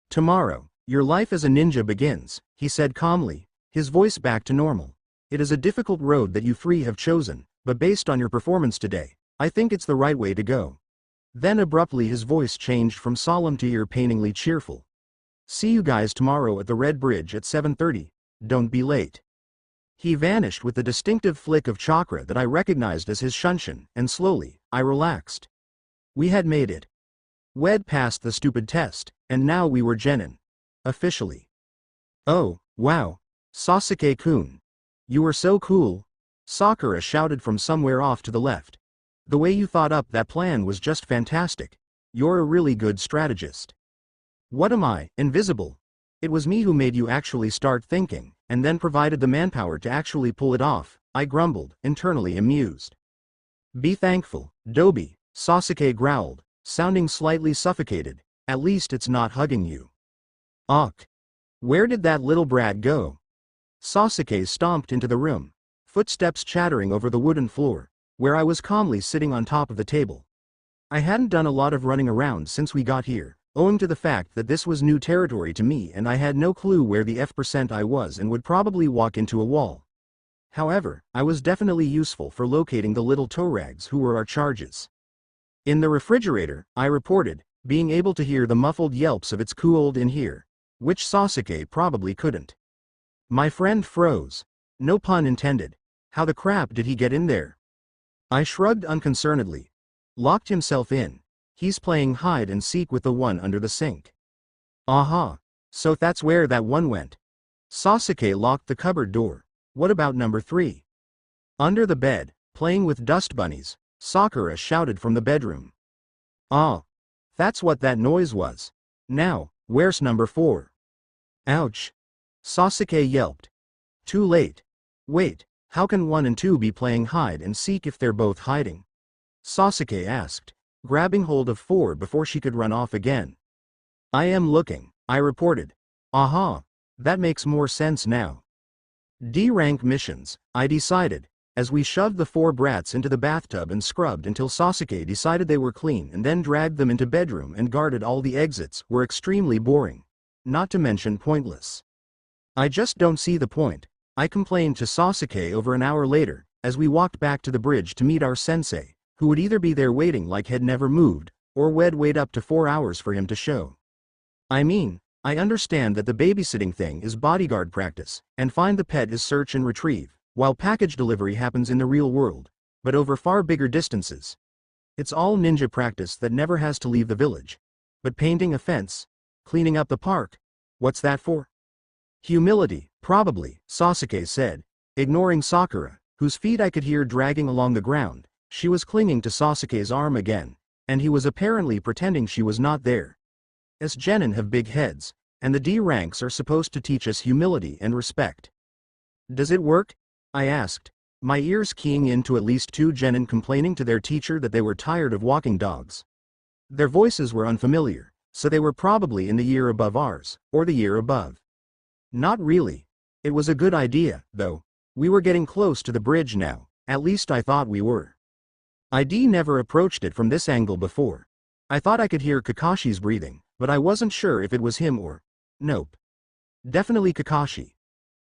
Tomorrow, your life as a ninja begins, he said calmly, his voice back to normal. It is a difficult road that you three have chosen, but based on your performance today, I think it's the right way to go. Then abruptly his voice changed from solemn to ear-painingly cheerful. See you guys tomorrow at the Red Bridge at 7:30, don't be late. He vanished with the distinctive flick of chakra that I recognized as his shunshin, and slowly, I relaxed. We had made it. We'd passed the stupid test, and now we were genin. Officially. Oh, wow. Sasuke-kun. You were so cool. Sakura shouted from somewhere off to the left. The way you thought up that plan was just fantastic. You're a really good strategist. What am I, invisible? It was me who made you actually start thinking, and then provided the manpower to actually pull it off, I grumbled, internally amused. Be thankful, Dobi, Sasuke growled, sounding slightly suffocated, at least it's not hugging you. Ugh. Where did that little brat go? Sasuke stomped into the room, footsteps chattering over the wooden floor, where I was calmly sitting on top of the table. I hadn't done a lot of running around since we got here, owing to the fact that this was new territory to me and I had no clue where the F% I was and would probably walk into a wall. However, I was definitely useful for locating the little toe rags who were our charges. In the refrigerator, I reported, being able to hear the muffled yelps of its cooled in here, which Sasuke probably couldn't. My friend froze. No pun intended. How the crap did he get in there? I shrugged unconcernedly. Locked himself in. He's playing hide and seek with the one under the sink. Aha. So that's where that one went. Sasuke locked the cupboard door. What about number 3? Under the bed, playing with dust bunnies, Sakura shouted from the bedroom. Ah. That's what that noise was. Now, where's number 4? Ouch. Sasuke yelped. Too late. Wait, how can 1 and 2 be playing hide and seek if they're both hiding? Sasuke asked, grabbing hold of 4 before she could run off again. I am looking, I reported. Aha, that makes more sense now. D-rank missions, I decided, as we shoved the 4 brats into the bathtub and scrubbed until Sasuke decided they were clean and then dragged them into bedroom and guarded all the exits, were extremely boring. Not to mention pointless. I just don't see the point, I complained to Sasuke over an hour later, as we walked back to the bridge to meet our sensei, who would either be there waiting like he'd never moved, or we'd wait up to 4 hours for him to show. I mean, I understand that the babysitting thing is bodyguard practice, and find the pet is search and retrieve, while package delivery happens in the real world, but over far bigger distances. It's all ninja practice that never has to leave the village. But painting a fence, cleaning up the park, what's that for? Humility, probably, Sasuke said, ignoring Sakura, whose feet I could hear dragging along the ground. She was clinging to Sasuke's arm again, and he was apparently pretending she was not there. Us genin have big heads, and the D ranks are supposed to teach us humility and respect. Does it work? I asked, my ears keying in to at least 2 genin complaining to their teacher that they were tired of walking dogs. Their voices were unfamiliar, so they were probably in the year above ours, or the year above. Not really. It was a good idea, though. We were getting close to the bridge now, at least I thought we were. ID never approached it from this angle before. I thought I could hear Kakashi's breathing, but I wasn't sure if it was him or... Nope. Definitely Kakashi.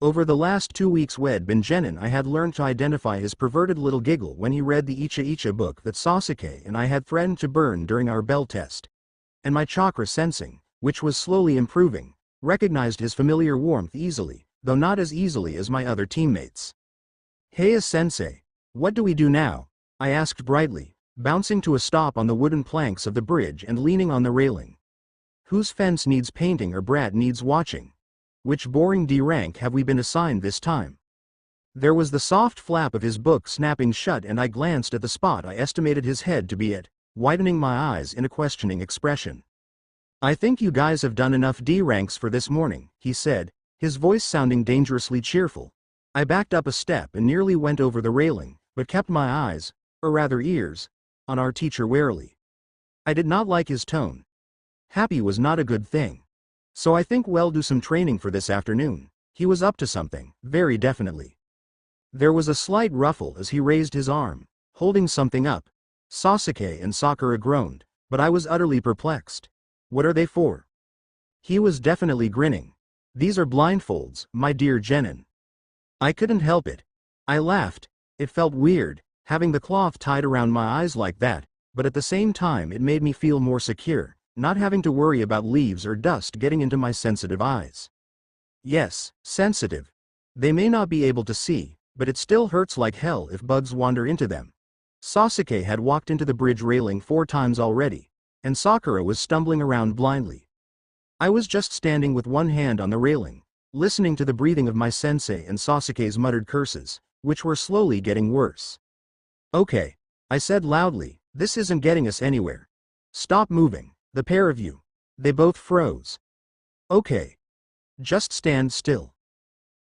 Over the last 2 weeks we'd been genin I had learned to identify his perverted little giggle when he read the Icha Icha book that Sasuke and I had threatened to burn during our bell test. And my chakra sensing, which was slowly improving, recognized his familiar warmth easily, though not as easily as my other teammates. Hey sensei, what do we do now? I asked brightly, bouncing to a stop on the wooden planks of the bridge and leaning on the railing. Whose fence needs painting or brat needs watching? Which boring D rank have we been assigned this time? There was the soft flap of his book snapping shut, and I glanced at the spot I estimated his head to be at, widening my eyes in a questioning expression. I think you guys have done enough D ranks for this morning, he said, his voice sounding dangerously cheerful. I backed up a step and nearly went over the railing, but kept my eyes, or rather ears, on our teacher warily. I did not like his tone. Happy was not a good thing. So I think we'll do some training for this afternoon. He was up to something, very definitely. There was a slight ruffle as he raised his arm, holding something up. Sasuke and Sakura groaned, but I was utterly perplexed. What are they for? He was definitely grinning. These are blindfolds, my dear Genin. I couldn't help it. I laughed. It felt weird, having the cloth tied around my eyes like that, but at the same time it made me feel more secure, not having to worry about leaves or dust getting into my sensitive eyes. Yes, sensitive. They may not be able to see, but it still hurts like hell if bugs wander into them. Sasuke had walked into the bridge railing 4 times already, and Sakura was stumbling around blindly. I was just standing with one hand on the railing, listening to the breathing of my sensei and Sasuke's muttered curses, which were slowly getting worse. Okay, I said loudly, this isn't getting us anywhere. Stop moving, the pair of you. They both froze. Okay. Just stand still.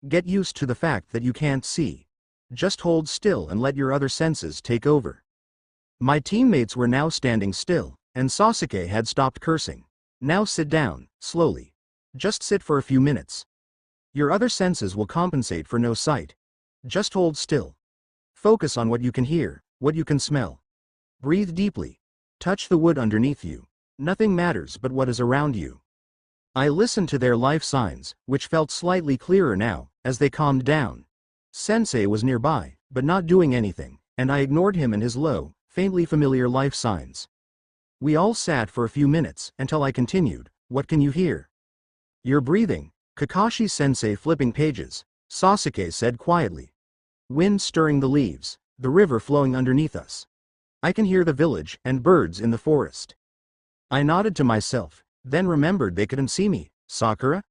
Get used to the fact that you can't see. Just hold still and let your other senses take over. My teammates were now standing still, and Sasuke had stopped cursing. Now sit down, slowly. Just sit for a few minutes. Your other senses will compensate for no sight. Just hold still. Focus on what you can hear, what you can smell. Breathe deeply. Touch the wood underneath you. Nothing matters but what is around you. I listened to their life signs, which felt slightly clearer now, as they calmed down. Sensei was nearby, but not doing anything, and I ignored him and his low, faintly familiar life signs. We all sat for a few minutes, until I continued, what can you hear? You're breathing, Kakashi-sensei flipping pages, Sasuke said quietly. Wind stirring the leaves, the river flowing underneath us. I can hear the village and birds in the forest. I nodded to myself, then remembered they couldn't see me. Sakura?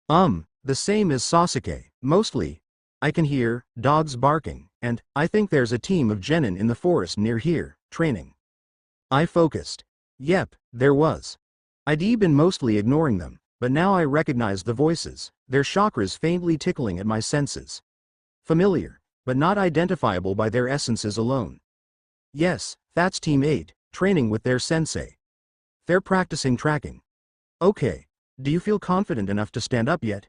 The same as Sasuke, mostly. I can hear dogs barking, and I think there's a team of genin in the forest near here, training. I focused. Yep, there was. I'd been mostly ignoring them, but now I recognized the voices, their chakras faintly tickling at my senses. Familiar, but not identifiable by their essences alone. Yes, that's Team 8, training with their sensei. They're practicing tracking. Okay, do you feel confident enough to stand up yet?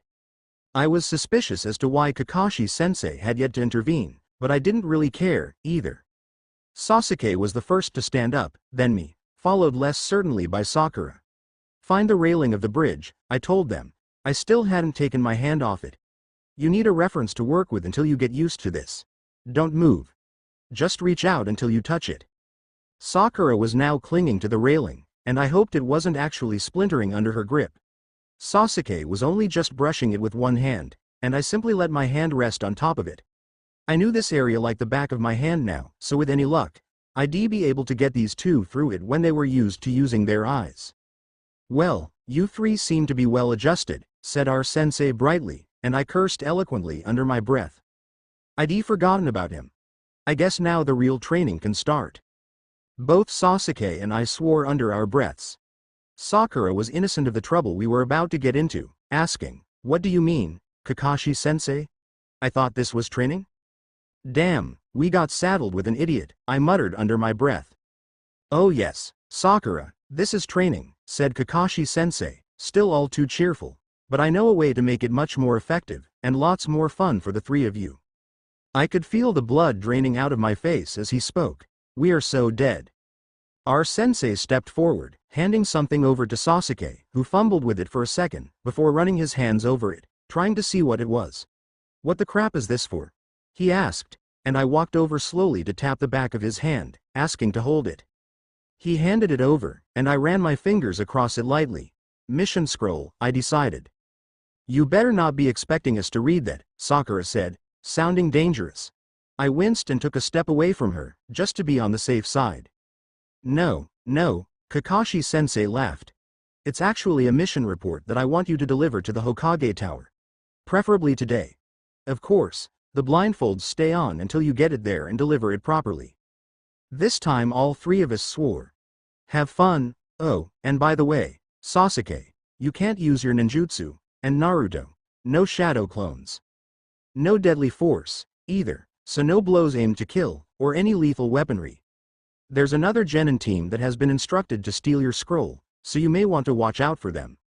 I was suspicious as to why Kakashi-sensei had yet to intervene, but I didn't really care, either. Sasuke was the first to stand up, then me, followed less certainly by Sakura. Find the railing of the bridge, I told them. I still hadn't taken my hand off it. You need a reference to work with until you get used to this. Don't move. Just reach out until you touch it. Sakura was now clinging to the railing, and I hoped it wasn't actually splintering under her grip. Sasuke was only just brushing it with one hand, and I simply let my hand rest on top of it. I knew this area like the back of my hand now, so with any luck, I'd be able to get these two through it when they were used to using their eyes. Well, you three seem to be well adjusted, said our sensei brightly, and I cursed eloquently under my breath. I'd forgotten about him. I guess now the real training can start. Both Sasuke and I swore under our breaths. Sakura was innocent of the trouble we were about to get into, asking, what do you mean, Kakashi-sensei? I thought this was training? Damn, we got saddled with an idiot, I muttered under my breath. Oh yes, Sakura, this is training, said Kakashi-sensei, still all too cheerful, but I know a way to make it much more effective, and lots more fun for the three of you. I could feel the blood draining out of my face as he spoke. We are so dead. Our sensei stepped forward, handing something over to Sasuke, who fumbled with it for a second, before running his hands over it, trying to see what it was. What the crap is this for? He asked, and I walked over slowly to tap the back of his hand, asking to hold it. He handed it over, and I ran my fingers across it lightly. Mission scroll, I decided. You better not be expecting us to read that, Sakura said, sounding dangerous. I winced and took a step away from her, just to be on the safe side. No, no, Kakashi-sensei laughed. It's actually a mission report that I want you to deliver to the Hokage Tower. Preferably today. Of course, the blindfolds stay on until you get it there and deliver it properly. This time all three of us swore. Have fun. Oh, and by the way, Sasuke, you can't use your ninjutsu, and Naruto, no shadow clones. No deadly force, either, so no blows aimed to kill, or any lethal weaponry. There's another genin team that has been instructed to steal your scroll, so you may want to watch out for them.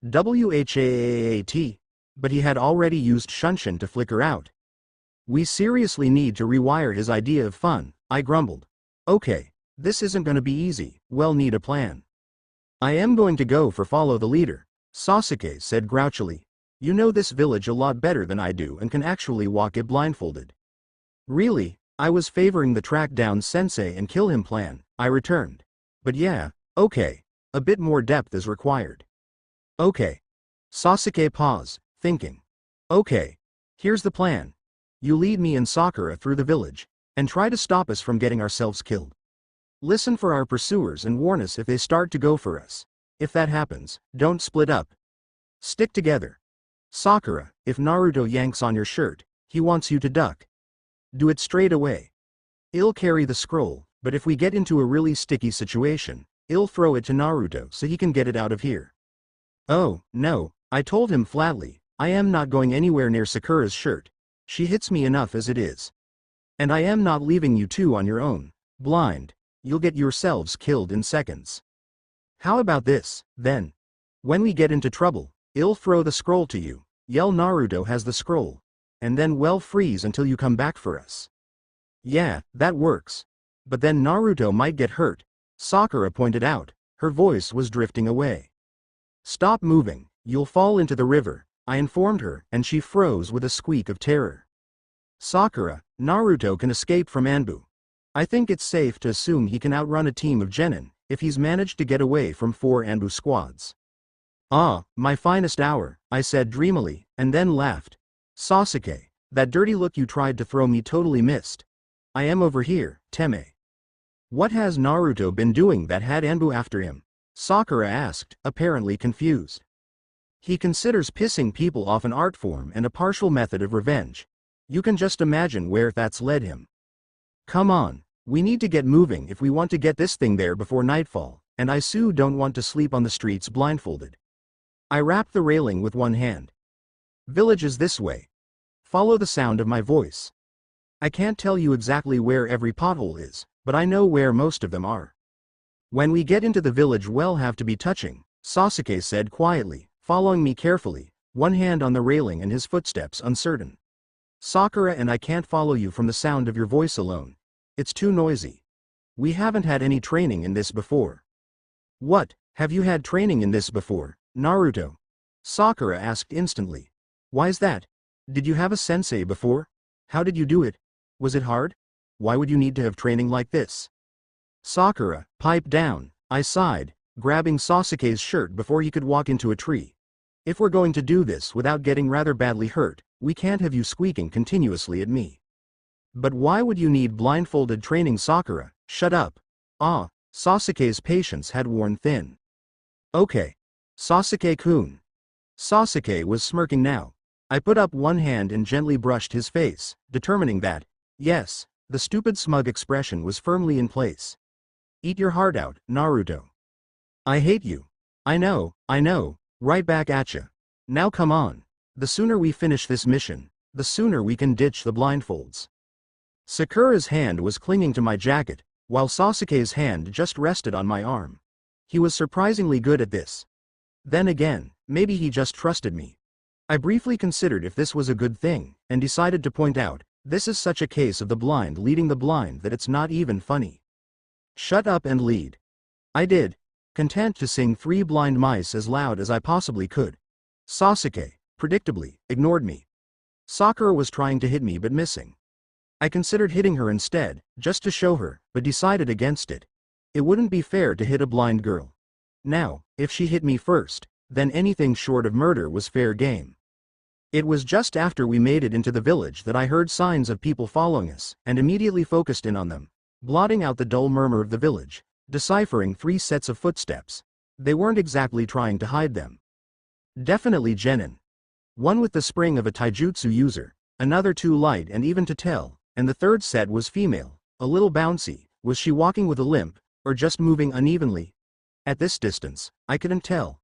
WHAAAT, but he had already used Shunshin to flicker out. We seriously need to rewire his idea of fun, I grumbled. Okay, this isn't gonna be easy, we'll need a plan. I am going to go for follow the leader, Sasuke said grouchily. You know this village a lot better than I do and can actually walk it blindfolded. Really, I was favoring the track down sensei and kill him plan, I returned. But yeah, okay, a bit more depth is required. Okay. Sasuke paused, thinking. Okay, here's the plan. You lead me and Sakura through the village, and try to stop us from getting ourselves killed. Listen for our pursuers and warn us if they start to go for us. If that happens, don't split up. Stick together. Sakura, if Naruto yanks on your shirt, he wants you to duck. Do it straight away. I'll carry the scroll, but if we get into a really sticky situation, I'll throw it to Naruto so he can get it out of here. Oh, no, I told him flatly, I am not going anywhere near Sakura's shirt. She hits me enough as it is. And I am not leaving you two on your own, blind. You'll get yourselves killed in seconds. How about this, then? When we get into trouble, I'll throw the scroll to you, yell Naruto has the scroll, and then we'll freeze until you come back for us. Yeah, that works. But then Naruto might get hurt, Sakura pointed out, her voice was drifting away. Stop moving, you'll fall into the river, I informed her, and she froze with a squeak of terror. Sakura, Naruto can escape from Anbu. I think it's safe to assume he can outrun a team of genin, if he's managed to get away from 4 Anbu squads. Ah, my finest hour, I said dreamily, and then laughed. Sasuke, that dirty look you tried to throw me totally missed. I am over here, Teme. What has Naruto been doing that had Anbu after him? Sakura asked, apparently confused. He considers pissing people off an art form and a partial method of revenge. You can just imagine where that's led him. Come on, we need to get moving if we want to get this thing there before nightfall, and I don't want to sleep on the streets blindfolded. I rapped the railing with one hand. Village is this way. Follow the sound of my voice. I can't tell you exactly where every pothole is, but I know where most of them are. When we get into the village we'll have to be touching, Sasuke said quietly, following me carefully, one hand on the railing and his footsteps uncertain. Sakura and I can't follow you from the sound of your voice alone. It's too noisy. We haven't had any training in this before. What, have you had training in this before, Naruto? Sakura asked instantly. Why's that? Did you have a sensei before? How did you do it? Was it hard? Why would you need to have training like this? Sakura, pipe down, I sighed, grabbing Sasuke's shirt before he could walk into a tree. If we're going to do this without getting rather badly hurt, we can't have you squeaking continuously at me. But why would you need blindfolded training, Sakura? Shut up. Ah, Sasuke's patience had worn thin. Okay. Sasuke-kun. Sasuke was smirking now. I put up one hand and gently brushed his face, determining that, yes, the stupid smug expression was firmly in place. Eat your heart out, Naruto. I hate you. I know, right back at ya. Now come on. The sooner we finish this mission, the sooner we can ditch the blindfolds. Sakura's hand was clinging to my jacket, while Sasuke's hand just rested on my arm. He was surprisingly good at this. Then again, maybe he just trusted me. I briefly considered if this was a good thing, and decided to point out, this is such a case of the blind leading the blind that it's not even funny. Shut up and lead. I did, content to sing Three Blind Mice as loud as I possibly could. Sasuke, predictably, ignored me. Sakura was trying to hit me but missing. I considered hitting her instead, just to show her, but decided against it. It wouldn't be fair to hit a blind girl. Now, if she hit me first, then anything short of murder was fair game. It was just after we made it into the village that I heard signs of people following us, and immediately focused in on them, blotting out the dull murmur of the village, deciphering 3 sets of footsteps. They weren't exactly trying to hide them. Definitely genin. One with the spring of a taijutsu user, another too light and even to tell, and the third set was female, a little bouncy. Was she walking with a limp, or just moving unevenly? At this distance, I couldn't tell.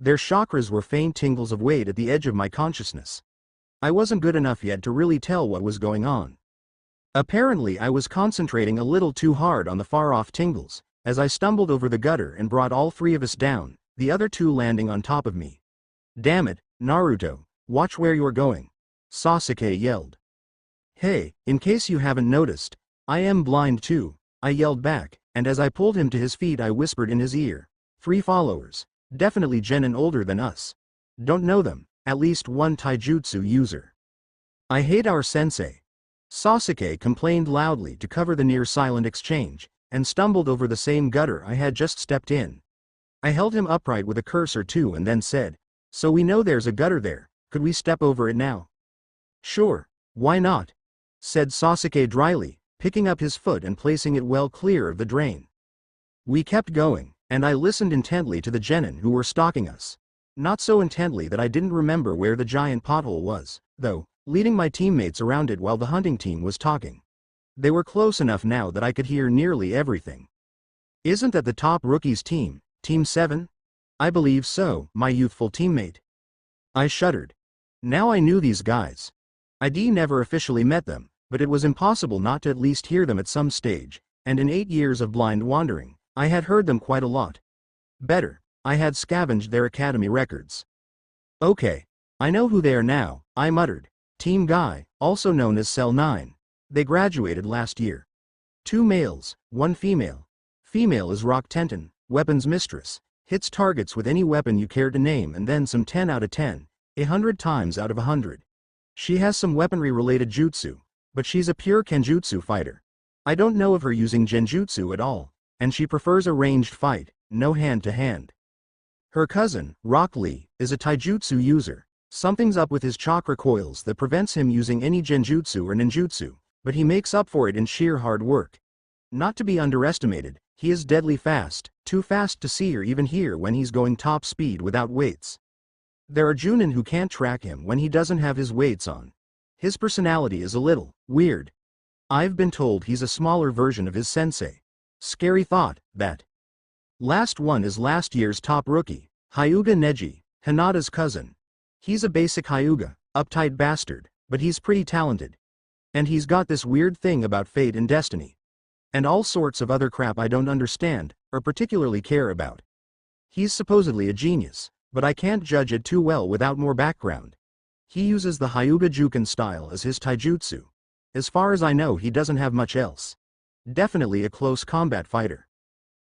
Their chakras were faint tingles of weight at the edge of my consciousness. I wasn't good enough yet to really tell what was going on. Apparently I was concentrating a little too hard on the far-off tingles, as I stumbled over the gutter and brought all 3 of us down, the other 2 landing on top of me. Damn it, Naruto, watch where you're going, Sasuke yelled. Hey, in case you haven't noticed, I am blind too, I yelled back, and as I pulled him to his feet I whispered in his ear. 3 followers, definitely genin older than us. Don't know them, at least 1 taijutsu user. I hate our sensei. Sasuke complained loudly to cover the near-silent exchange, and stumbled over the same gutter I had just stepped in. I held him upright with a curse or two and then said, so we know there's a gutter there, could we step over it now? Sure, why not? Said Sasuke dryly, picking up his foot and placing it well clear of the drain. We kept going, and I listened intently to the genin who were stalking us. Not so intently that I didn't remember where the giant pothole was, though, leading my teammates around it while the hunting team was talking. They were close enough now that I could hear nearly everything. Isn't that the top rookies team, Team 7? I believe so, my youthful teammate. I shuddered. Now I knew these guys. I'd never officially met them, but it was impossible not to at least hear them at some stage, and in 8 years of blind wandering, I had heard them quite a lot. Better, I had scavenged their academy records. Okay, I know who they are now, I muttered. Team Guy, also known as Cell 9. They graduated last year. 2 males, 1 female. Female is Rock Tenton, weapons mistress, hits targets with any weapon you care to name and then some 10 out of 10, 100 times out of 100. She has some weaponry-related jutsu, but she's a pure kenjutsu fighter. I don't know of her using genjutsu at all, and she prefers a ranged fight, no hand-to-hand. Her cousin, Rock Lee, is a taijutsu user. Something's up with his chakra coils that prevents him using any genjutsu or ninjutsu, but he makes up for it in sheer hard work. Not to be underestimated, he is deadly fast, too fast to see or even hear when he's going top speed without weights. There are Junin who can't track him when he doesn't have his weights on. His personality is a little weird. I've been told he's a smaller version of his sensei. Scary thought, that. Last one is last year's top rookie, Hyuga Neji, Hinata's cousin. He's a basic Hyuga, uptight bastard, but he's pretty talented. And he's got this weird thing about fate and destiny. And all sorts of other crap I don't understand, or particularly care about. He's supposedly a genius, but I can't judge it too well without more background. He uses the Hyuga Juken style as his taijutsu. As far as I know he doesn't have much else. Definitely a close combat fighter.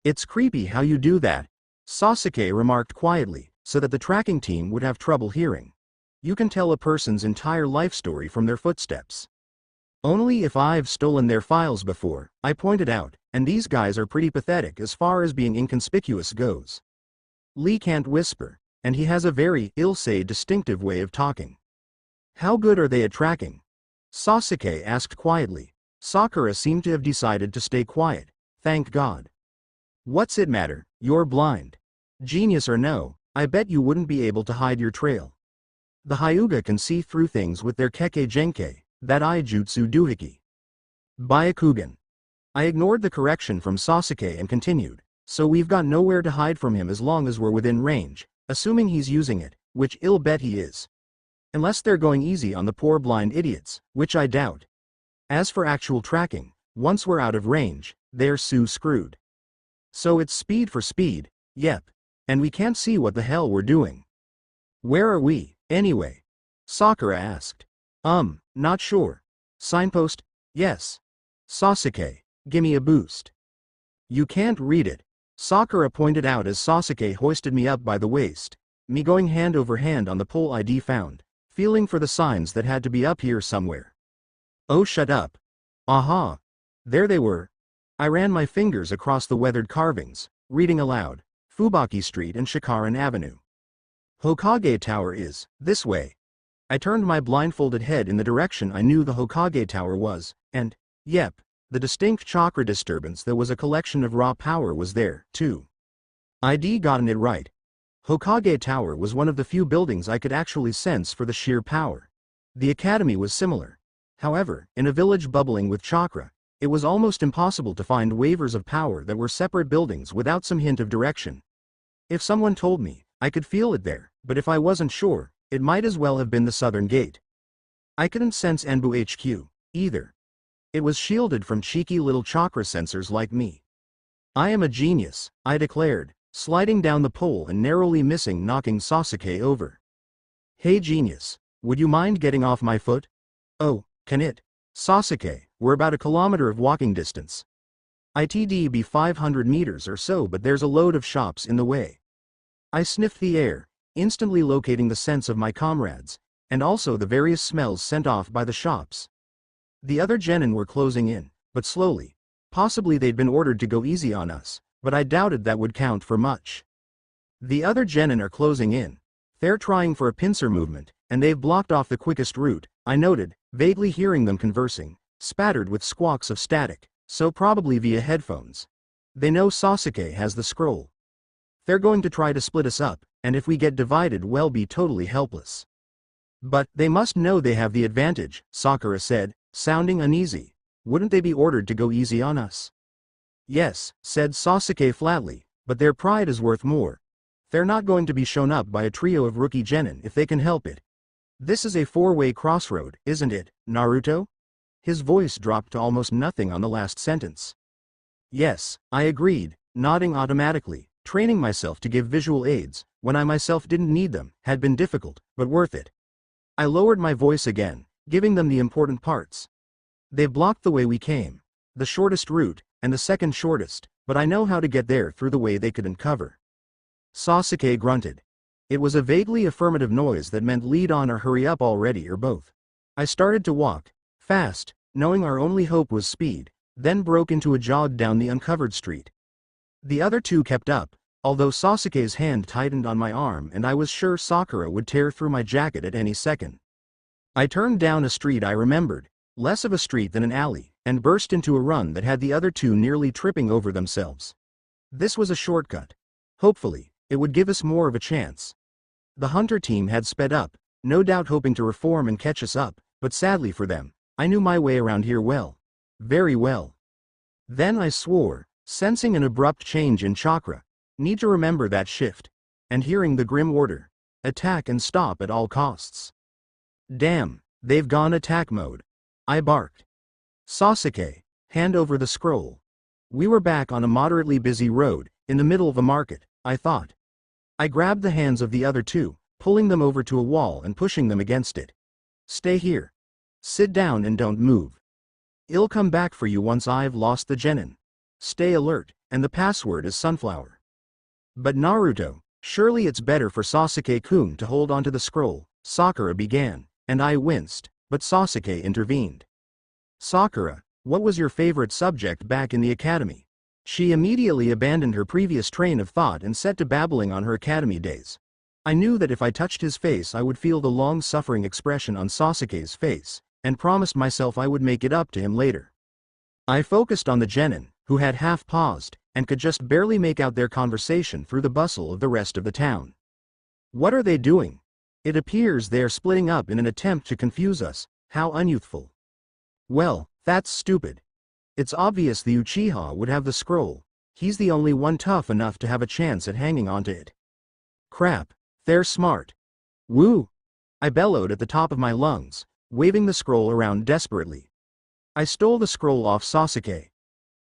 It's creepy how you do that, Sasuke remarked quietly, so that the tracking team would have trouble hearing. You can tell a person's entire life story from their footsteps. Only if I've stolen their files before, I pointed out, and these guys are pretty pathetic as far as being inconspicuous goes. Lee can't whisper, and he has a very, ill-say distinctive way of talking. How good are they at tracking? Sasuke asked quietly. Sakura seemed to have decided to stay quiet, thank God. What's it matter, you're blind. Genius or no, I bet you wouldn't be able to hide your trail. The Hyuga can see through things with their Kekkei Genkei, that Ijutsu Doohickey. Byakugan. I ignored the correction from Sasuke and continued, so we've got nowhere to hide from him as long as we're within range, assuming he's using it, which I'll bet he is. Unless they're going easy on the poor blind idiots, which I doubt. As for actual tracking, once we're out of range, they're screwed. So it's speed for speed, yep. And we can't see what the hell we're doing. Where are we, anyway? Sakura asked. Not sure. Signpost? Yes. Sasuke, gimme a boost. You can't read it. Sakura pointed out as Sasuke hoisted me up by the waist, me going hand over hand on the pole ID found, feeling for the signs that had to be up here somewhere. Oh, shut up. Aha. There they were. I ran my fingers across the weathered carvings, reading aloud, Fubaki Street and Shikaran Avenue. Hokage Tower is this way. I turned my blindfolded head in the direction I knew the Hokage Tower was, and, yep, The distinct chakra disturbance that was a collection of raw power was there, too. I'd gotten it right. Hokage Tower was one of the few buildings I could actually sense for the sheer power. The academy was similar. However, in a village bubbling with chakra, it was almost impossible to find wavers of power that were separate buildings without some hint of direction. If someone told me, I could feel it there, but if I wasn't sure, it might as well have been the southern gate. I couldn't sense Enbu HQ, either. It was shielded from cheeky little chakra sensors like me. I am a genius, I declared, sliding down the pole and narrowly missing knocking Sasuke over. Hey genius, would you mind getting off my foot? Oh, can it? Sasuke, we're about a kilometer of walking distance. It'd be 500 meters or so, but there's a load of shops in the way. I sniffed the air, instantly locating the scents of my comrades, and also the various smells sent off by the shops. The other genin were closing in, but slowly. Possibly they'd been ordered to go easy on us, but I doubted that would count for much. The other genin are closing in. They're trying for a pincer movement, and they've blocked off the quickest route, I noted, vaguely hearing them conversing, spattered with squawks of static, so probably via headphones. They know Sasuke has the scroll. They're going to try to split us up, and if we get divided we'll be totally helpless. But they must know they have the advantage, Sakura said, sounding uneasy. Wouldn't they be ordered to go easy on us? Yes, said Sasuke flatly, but their pride is worth more. They're not going to be shown up by a trio of rookie genin if they can help it. This is a four-way crossroad, isn't it, Naruto? His voice dropped to almost nothing on the last sentence. Yes, I agreed, nodding automatically. Training myself to give visual aids, when I myself didn't need them, had been difficult, but worth it. I lowered my voice again, giving them the important parts. They blocked the way we came. The shortest route, and the second shortest, but I know how to get there through the way they couldn't cover. Sasuke grunted. It was a vaguely affirmative noise that meant lead on or hurry up already or both. I started to walk, fast, knowing our only hope was speed, then broke into a jog down the uncovered street. The other two kept up, although Sasuke's hand tightened on my arm and I was sure Sakura would tear through my jacket at any second. I turned down a street I remembered, less of a street than an alley, and burst into a run that had the other two nearly tripping over themselves. This was a shortcut. Hopefully, it would give us more of a chance. The hunter team had sped up, no doubt hoping to reform and catch us up, but sadly for them, I knew my way around here well. Very well. Then I swore, sensing an abrupt change in chakra. Need to remember that shift. And hearing the grim order. Attack and stop at all costs. Damn, they've gone attack mode. I barked. Sasuke, hand over the scroll. We were back on a moderately busy road, in the middle of a market, I thought. I grabbed the hands of the other two, pulling them over to a wall and pushing them against it. Stay here. Sit down and don't move. I'll come back for you once I've lost the genin. Stay alert, and the password is sunflower. But Naruto, surely it's better for Sasuke-kun to hold onto the scroll, Sakura began, and I winced, but Sasuke intervened. Sakura, what was your favorite subject back in the academy? She immediately abandoned her previous train of thought and set to babbling on her academy days. I knew that if I touched his face I would feel the long-suffering expression on Sasuke's face, and promised myself I would make it up to him later. I focused on the genin, who had half paused, and could just barely make out their conversation through the bustle of the rest of the town. What are they doing? It appears they are splitting up in an attempt to confuse us. How unyouthful. Well, that's stupid. It's obvious the Uchiha would have the scroll. He's the only one tough enough to have a chance at hanging onto it. Crap, they're smart. Woo! I bellowed at the top of my lungs, waving the scroll around desperately. I stole the scroll off Sasuke.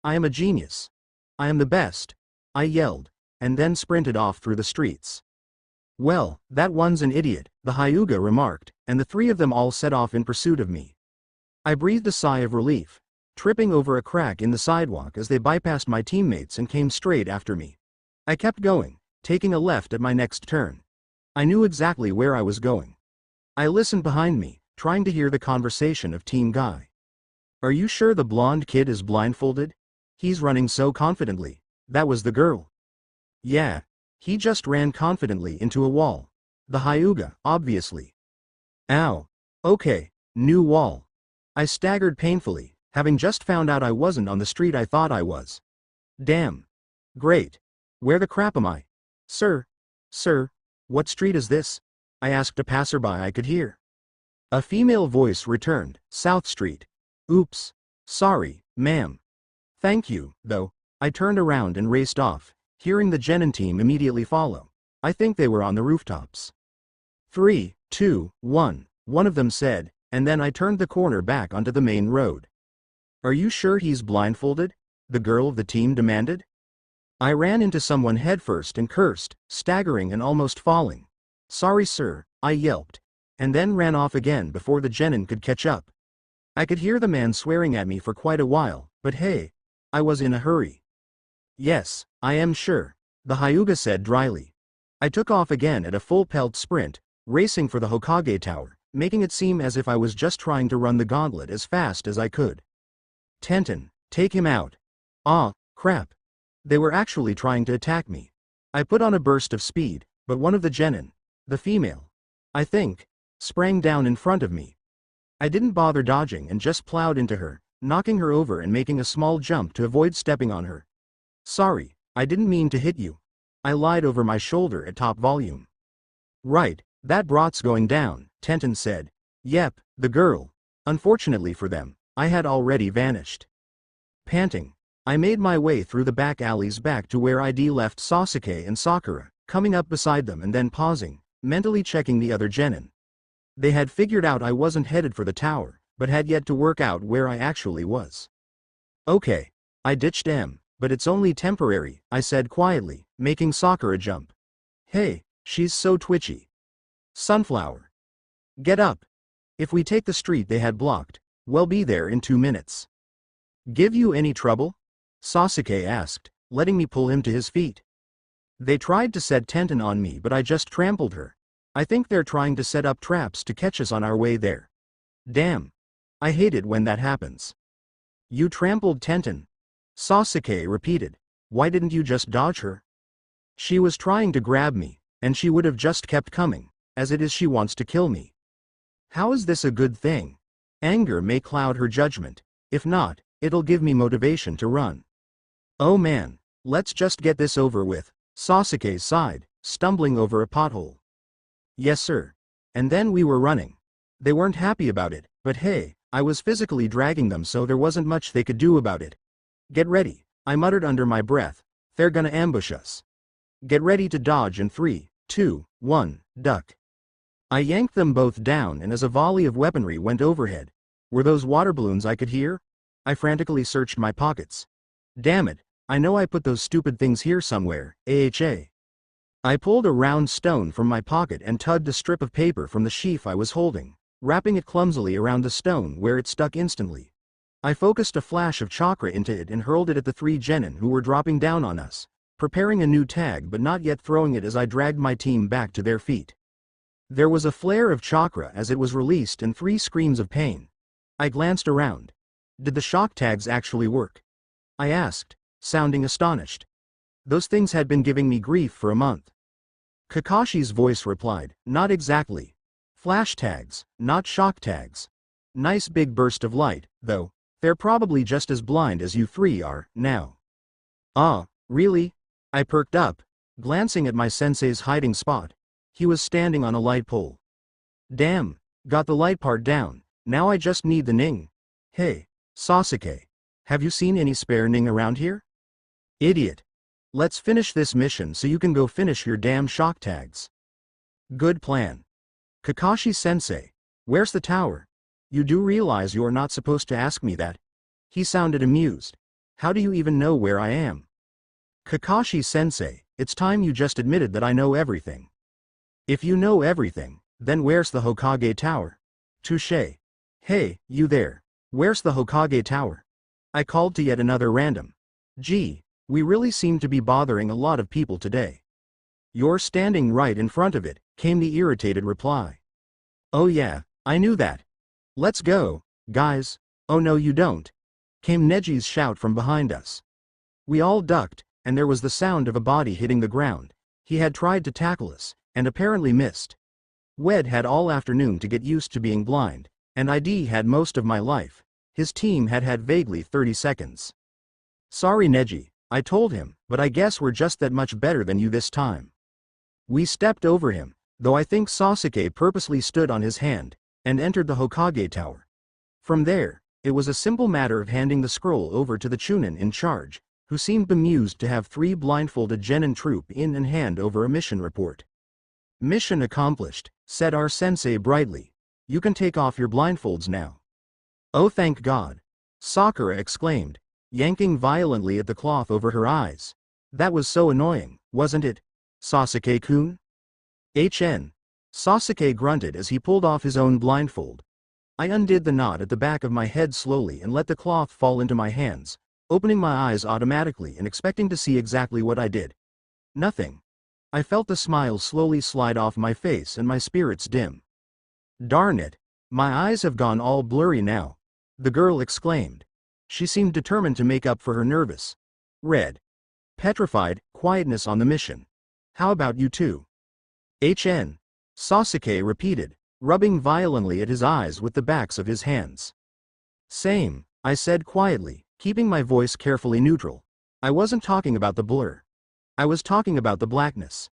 I am a genius. I am the best, I yelled, and then sprinted off through the streets. Well, that one's an idiot, the Hyuga remarked, and the three of them all set off in pursuit of me. I breathed a sigh of relief, tripping over a crack in the sidewalk as they bypassed my teammates and came straight after me. I kept going, taking a left at my next turn. I knew exactly where I was going. I listened behind me, trying to hear the conversation of Team Guy. Are you sure the blonde kid is blindfolded? He's running so confidently. That was the girl. Yeah. He just ran confidently into a wall. The Hyuga, obviously. Ow. Okay, new wall. I staggered painfully, having just found out I wasn't on the street I thought I was. Damn. Great. Where the crap am I? Sir, what street is this? I asked a passerby I could hear. A female voice returned, South Street. Oops. Sorry, ma'am. Thank you, though. I turned around and raced off, hearing the Genin team immediately follow. I think they were on the rooftops. 3, 2, 1, one of them said, and then I turned the corner back onto the main road. Are you sure he's blindfolded? The girl of the team demanded. I ran into someone headfirst and cursed, staggering and almost falling. Sorry sir, I yelped, and then ran off again before the Genin could catch up. I could hear the man swearing at me for quite a while, but hey, I was in a hurry. Yes, I am sure, the Hyuga said dryly. I took off again at a full pelt sprint, racing for the Hokage Tower, making it seem as if I was just trying to run the gauntlet as fast as I could. Tenten, take him out. Ah, crap. They were actually trying to attack me. I put on a burst of speed, but one of the Genin, the female, I think, sprang down in front of me. I didn't bother dodging and just plowed into her, knocking her over and making a small jump to avoid stepping on her. Sorry, I didn't mean to hit you. I lied over my shoulder at top volume. Right, that brat's going down, Tenten said. Yep, the girl. Unfortunately for them, I had already vanished. Panting, I made my way through the back alleys back to where ID left Sasuke and Sakura, coming up beside them and then pausing, mentally checking the other Genin. They had figured out I wasn't headed for the tower, but had yet to work out where I actually was. Okay, I ditched M, but it's only temporary, I said quietly, making Sakura jump. Hey, she's so twitchy. Sunflower. Get up. If we take the street they had blocked, we'll be there in 2 minutes. Give you any trouble? Sasuke asked, letting me pull him to his feet. They tried to set Tenten on me but I just trampled her. I think they're trying to set up traps to catch us on our way there. Damn. I hate it when that happens. You trampled Tenten? Sasuke repeated. Why didn't you just dodge her? She was trying to grab me, and she would have just kept coming, as it is she wants to kill me. How is this a good thing? Anger may cloud her judgment. If not, it'll give me motivation to run. Oh man, let's just get this over with, Sasuke sighed, stumbling over a pothole. Yes sir. And then we were running. They weren't happy about it, but hey, I was physically dragging them so there wasn't much they could do about it. Get ready, I muttered under my breath. They're gonna ambush us. Get ready to dodge in 3, 2, 1, duck. I yanked them both down and as a volley of weaponry went overhead. Were those water balloons I could hear? I frantically searched my pockets. Damn it, I know I put those stupid things here somewhere, AHA. I pulled a round stone from my pocket and tugged a strip of paper from the sheaf I was holding, wrapping it clumsily around the stone where it stuck instantly. I focused a flash of chakra into it and hurled it at the 3 Genin who were dropping down on us, preparing a new tag but not yet throwing it as I dragged my team back to their feet. There was a flare of chakra as it was released and 3 screams of pain. I glanced around. Did the shock tags actually work? I asked, sounding astonished. Those things had been giving me grief for a month. Kakashi's voice replied, not exactly. Flash tags, not shock tags. Nice big burst of light, though. They're probably just as blind as you 3 are, now. Ah, really? I perked up, glancing at my sensei's hiding spot. He was standing on a light pole. Damn, got the light part down, now I just need the ning. Hey, Sasuke. Have you seen any spare ning around here? Idiot. Let's finish this mission so you can go finish your damn shock tags. Good plan. Kakashi-sensei, where's the tower? You do realize you're not supposed to ask me that? He sounded amused. How do you even know where I am? Kakashi-sensei, it's time you just admitted that I know everything. If you know everything, then where's the Hokage Tower? Touché. Hey, you there. Where's the Hokage Tower? I called to yet another random. Gee, we really seem to be bothering a lot of people today. You're standing right in front of it, came the irritated reply. Oh yeah, I knew that. Let's go, guys. Oh no you don't. Came Neji's shout from behind us. We all ducked, and there was the sound of a body hitting the ground. He had tried to tackle us, and apparently missed. Wed had all afternoon to get used to being blind, and ID had most of my life. His team had had vaguely 30 seconds. Sorry Neji, I told him, but I guess we're just that much better than you this time. We stepped over him, though I think Sasuke purposely stood on his hand, and entered the Hokage tower. From there, it was a simple matter of handing the scroll over to the Chunin in charge, who seemed bemused to have 3 blindfolded genin troop in and hand over a mission report. Mission accomplished, said our sensei brightly. You can take off your blindfolds now. Oh thank God! Sakura exclaimed, yanking violently at the cloth over her eyes. That was so annoying, wasn't it, Sasuke-kun? Sasuke grunted as he pulled off his own blindfold. I undid the knot at the back of my head slowly and let the cloth fall into my hands, opening my eyes automatically and expecting to see exactly what I did. Nothing. I felt the smile slowly slide off my face and my spirits dim. Darn it, my eyes have gone all blurry now, the girl exclaimed. She seemed determined to make up for her nervous, petrified quietness on the mission. How about you two? Sasuke repeated, rubbing violently at his eyes with the backs of his hands. Same, I said quietly, keeping my voice carefully neutral. I wasn't talking about the blur. I was talking about the blackness.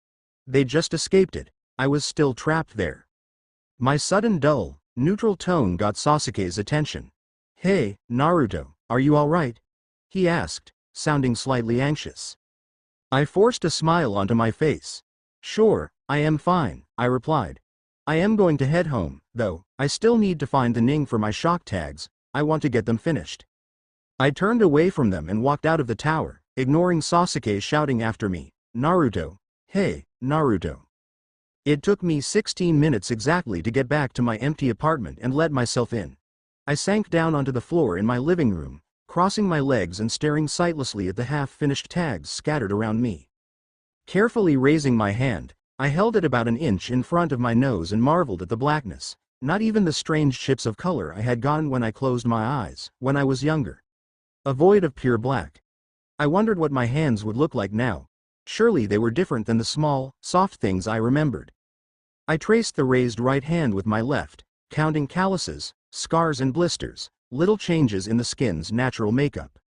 They just escaped it. I was still trapped there. My sudden dull, neutral tone got Sasuke's attention. Hey, Naruto, are you alright? He asked, sounding slightly anxious. I forced a smile onto my face. Sure, I am fine, I replied. I am going to head home, though. I still need to find the Ning for my shock tags. I want to get them finished. I turned away from them and walked out of the tower, ignoring Sasuke shouting after me, Naruto, hey, Naruto. It took me 16 minutes exactly to get back to my empty apartment and let myself in. I sank down onto the floor in my living room, crossing my legs and staring sightlessly at the half-finished tags scattered around me. Carefully raising my hand, I held it about an inch in front of my nose and marveled at the blackness, not even the strange chips of color I had gotten when I closed my eyes, when I was younger. A void of pure black. I wondered what my hands would look like now. Surely they were different than the small, soft things I remembered. I traced the raised right hand with my left, counting calluses, scars and blisters, little changes in the skin's natural makeup.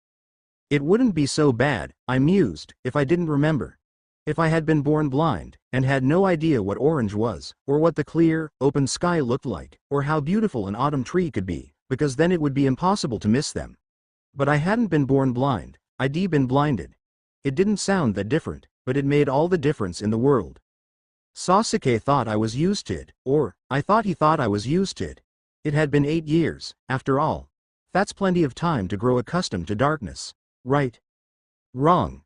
It wouldn't be so bad, I mused, if I didn't remember. If I had been born blind, and had no idea what orange was, or what the clear, open sky looked like, or how beautiful an autumn tree could be, because then it would be impossible to miss them. But I hadn't been born blind, I'd been blinded. It didn't sound that different, but it made all the difference in the world. Sasuke thought I was used to it, or, I thought he thought I was used to it. It had been 8 years, after all. That's plenty of time to grow accustomed to darkness, right? Wrong.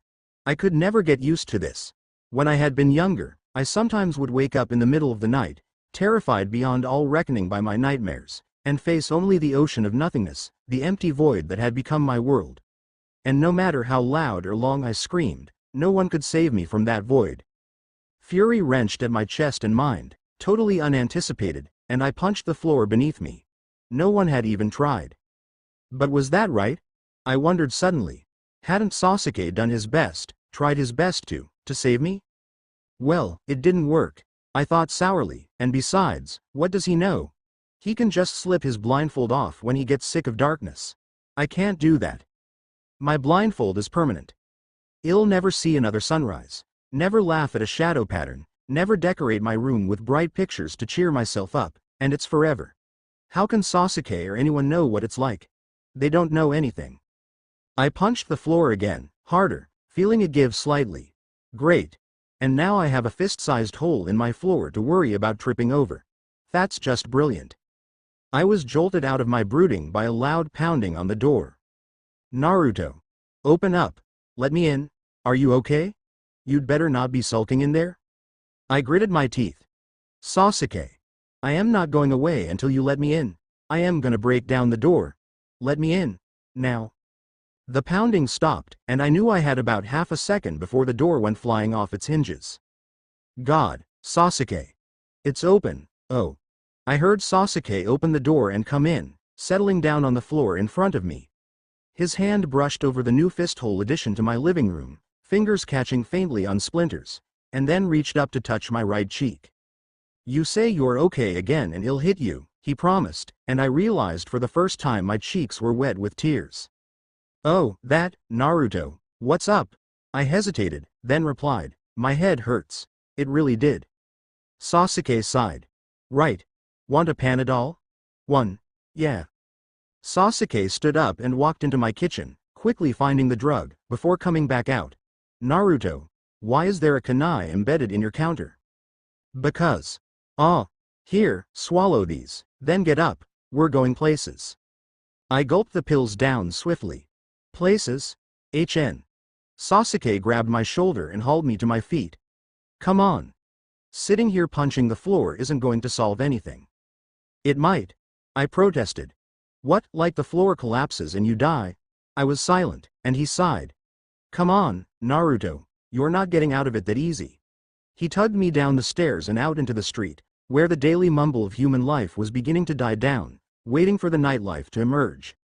I could never get used to this. When I had been younger, I sometimes would wake up in the middle of the night, terrified beyond all reckoning by my nightmares, and face only the ocean of nothingness, the empty void that had become my world. And no matter how loud or long I screamed, no one could save me from that void. Fury wrenched at my chest and mind, totally unanticipated, and I punched the floor beneath me. No one had even tried. But was that right? I wondered suddenly. Hadn't Sasuke done his best, tried his best to save me? Well, it didn't work, I thought sourly, and besides, what does he know? He can just slip his blindfold off when he gets sick of darkness. I can't do that. My blindfold is permanent. I'll never see another sunrise, never laugh at a shadow pattern, never decorate my room with bright pictures to cheer myself up, and it's forever. How can Sasuke or anyone know what it's like? They don't know anything. I punched the floor again, harder, feeling it give slightly. Great. And now I have a fist-sized hole in my floor to worry about tripping over. That's just brilliant. I was jolted out of my brooding by a loud pounding on the door. Naruto. Open up. Let me in. Are you okay? You'd better not be sulking in there. I gritted my teeth. Sasuke. I am not going away until you let me in. I am gonna break down the door. Let me in. Now. The pounding stopped, and I knew I had about half a second before the door went flying off its hinges. God, Sasuke. It's open. Oh. I heard Sasuke open the door and come in, settling down on the floor in front of me. His hand brushed over the new fisthole addition to my living room, fingers catching faintly on splinters, and then reached up to touch my right cheek. You say you're okay again and I'll hit you, he promised, and I realized for the first time my cheeks were wet with tears. Oh, that, Naruto, what's up? I hesitated, then replied, my head hurts. It really did. Sasuke sighed. Right. Want a Panadol? One. Yeah. Sasuke stood up and walked into my kitchen, quickly finding the drug, before coming back out. Naruto, why is there a kunai embedded in your counter? Because. Ah. Here, swallow these, then get up, we're going places. I gulped the pills down swiftly. Places? HN. Sasuke grabbed my shoulder and hauled me to my feet. Come on. Sitting here punching the floor isn't going to solve anything. It might. I protested. What, like the floor collapses and you die? I was silent, and he sighed. Come on, Naruto, you're not getting out of it that easy. He tugged me down the stairs and out into the street, where the daily mumble of human life was beginning to die down, waiting for the nightlife to emerge.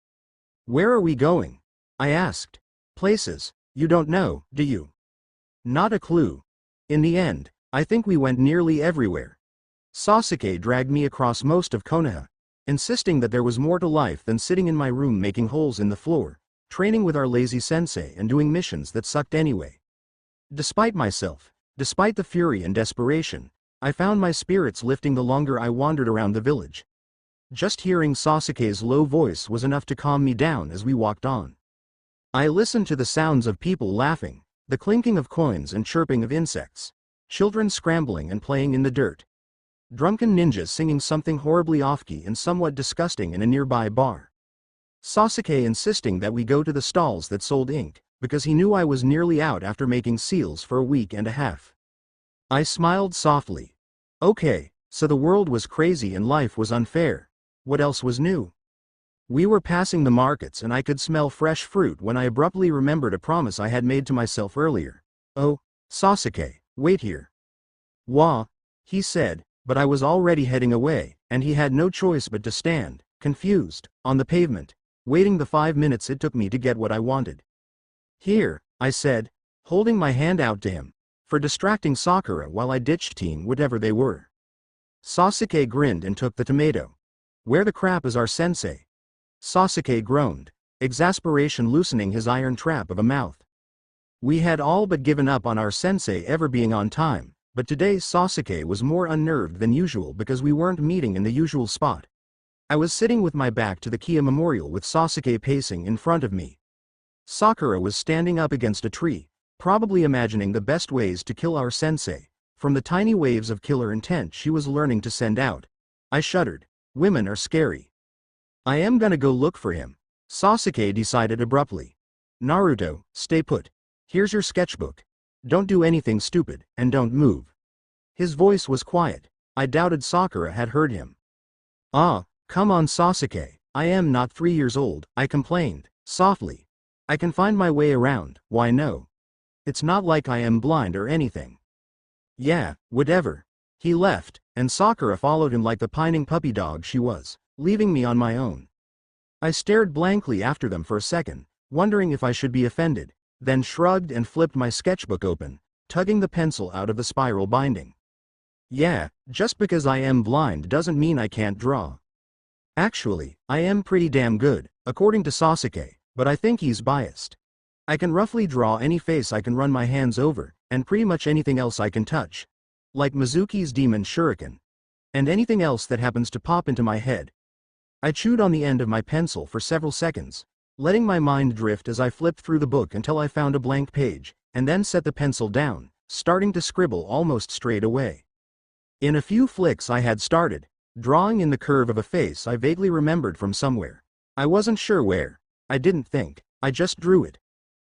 Where are we going? I asked. Places, you don't know, do you? Not a clue. In the end, I think we went nearly everywhere. Sasuke dragged me across most of Konoha, insisting that there was more to life than sitting in my room making holes in the floor, training with our lazy sensei and doing missions that sucked anyway. Despite myself, despite the fury and desperation, I found my spirits lifting the longer I wandered around the village. Just hearing Sasuke's low voice was enough to calm me down as we walked on. I listened to the sounds of people laughing, the clinking of coins and chirping of insects, children scrambling and playing in the dirt, drunken ninjas singing something horribly off-key and somewhat disgusting in a nearby bar. Sasuke insisting that we go to the stalls that sold ink, because he knew I was nearly out after making seals for a week and a half. I smiled softly. Okay, so the world was crazy and life was unfair. What else was new? We were passing the markets and I could smell fresh fruit when I abruptly remembered a promise I had made to myself earlier. Oh, Sasuke, wait here. Wah, he said, but I was already heading away, and he had no choice but to stand, confused, on the pavement, waiting the 5 minutes it took me to get what I wanted. Here, I said, holding my hand out to him, for distracting Sakura while I ditched team whatever they were. Sasuke grinned and took the tomato. Where the crap is our sensei? Sasuke groaned, exasperation loosening his iron trap of a mouth. We had all but given up on our sensei ever being on time, but today Sasuke was more unnerved than usual because we weren't meeting in the usual spot. I was sitting with my back to the Kia Memorial with Sasuke pacing in front of me. Sakura was standing up against a tree, probably imagining the best ways to kill our sensei, from the tiny waves of killer intent she was learning to send out. I shuddered. Women are scary. I am gonna go look for him, Sasuke decided abruptly. Naruto, stay put. Here's your sketchbook. Don't do anything stupid, and don't move. His voice was quiet. I doubted Sakura had heard him. Ah, come on Sasuke, I am not 3 years old, I complained, softly. I can find my way around, why no? It's not like I am blind or anything. Yeah, whatever. He left, and Sakura followed him like the pining puppy dog she was, leaving me on my own. I stared blankly after them for a second, wondering if I should be offended, then shrugged and flipped my sketchbook open, tugging the pencil out of the spiral binding. Yeah, just because I am blind doesn't mean I can't draw. Actually, I am pretty damn good, according to Sasuke, but I think he's biased. I can roughly draw any face I can run my hands over, and pretty much anything else I can touch. Like Mizuki's demon shuriken. And anything else that happens to pop into my head. I chewed on the end of my pencil for several seconds, letting my mind drift as I flipped through the book until I found a blank page, and then set the pencil down, starting to scribble almost straight away. In a few flicks I had started, drawing in the curve of a face I vaguely remembered from somewhere. I wasn't sure where. I didn't think, I just drew it.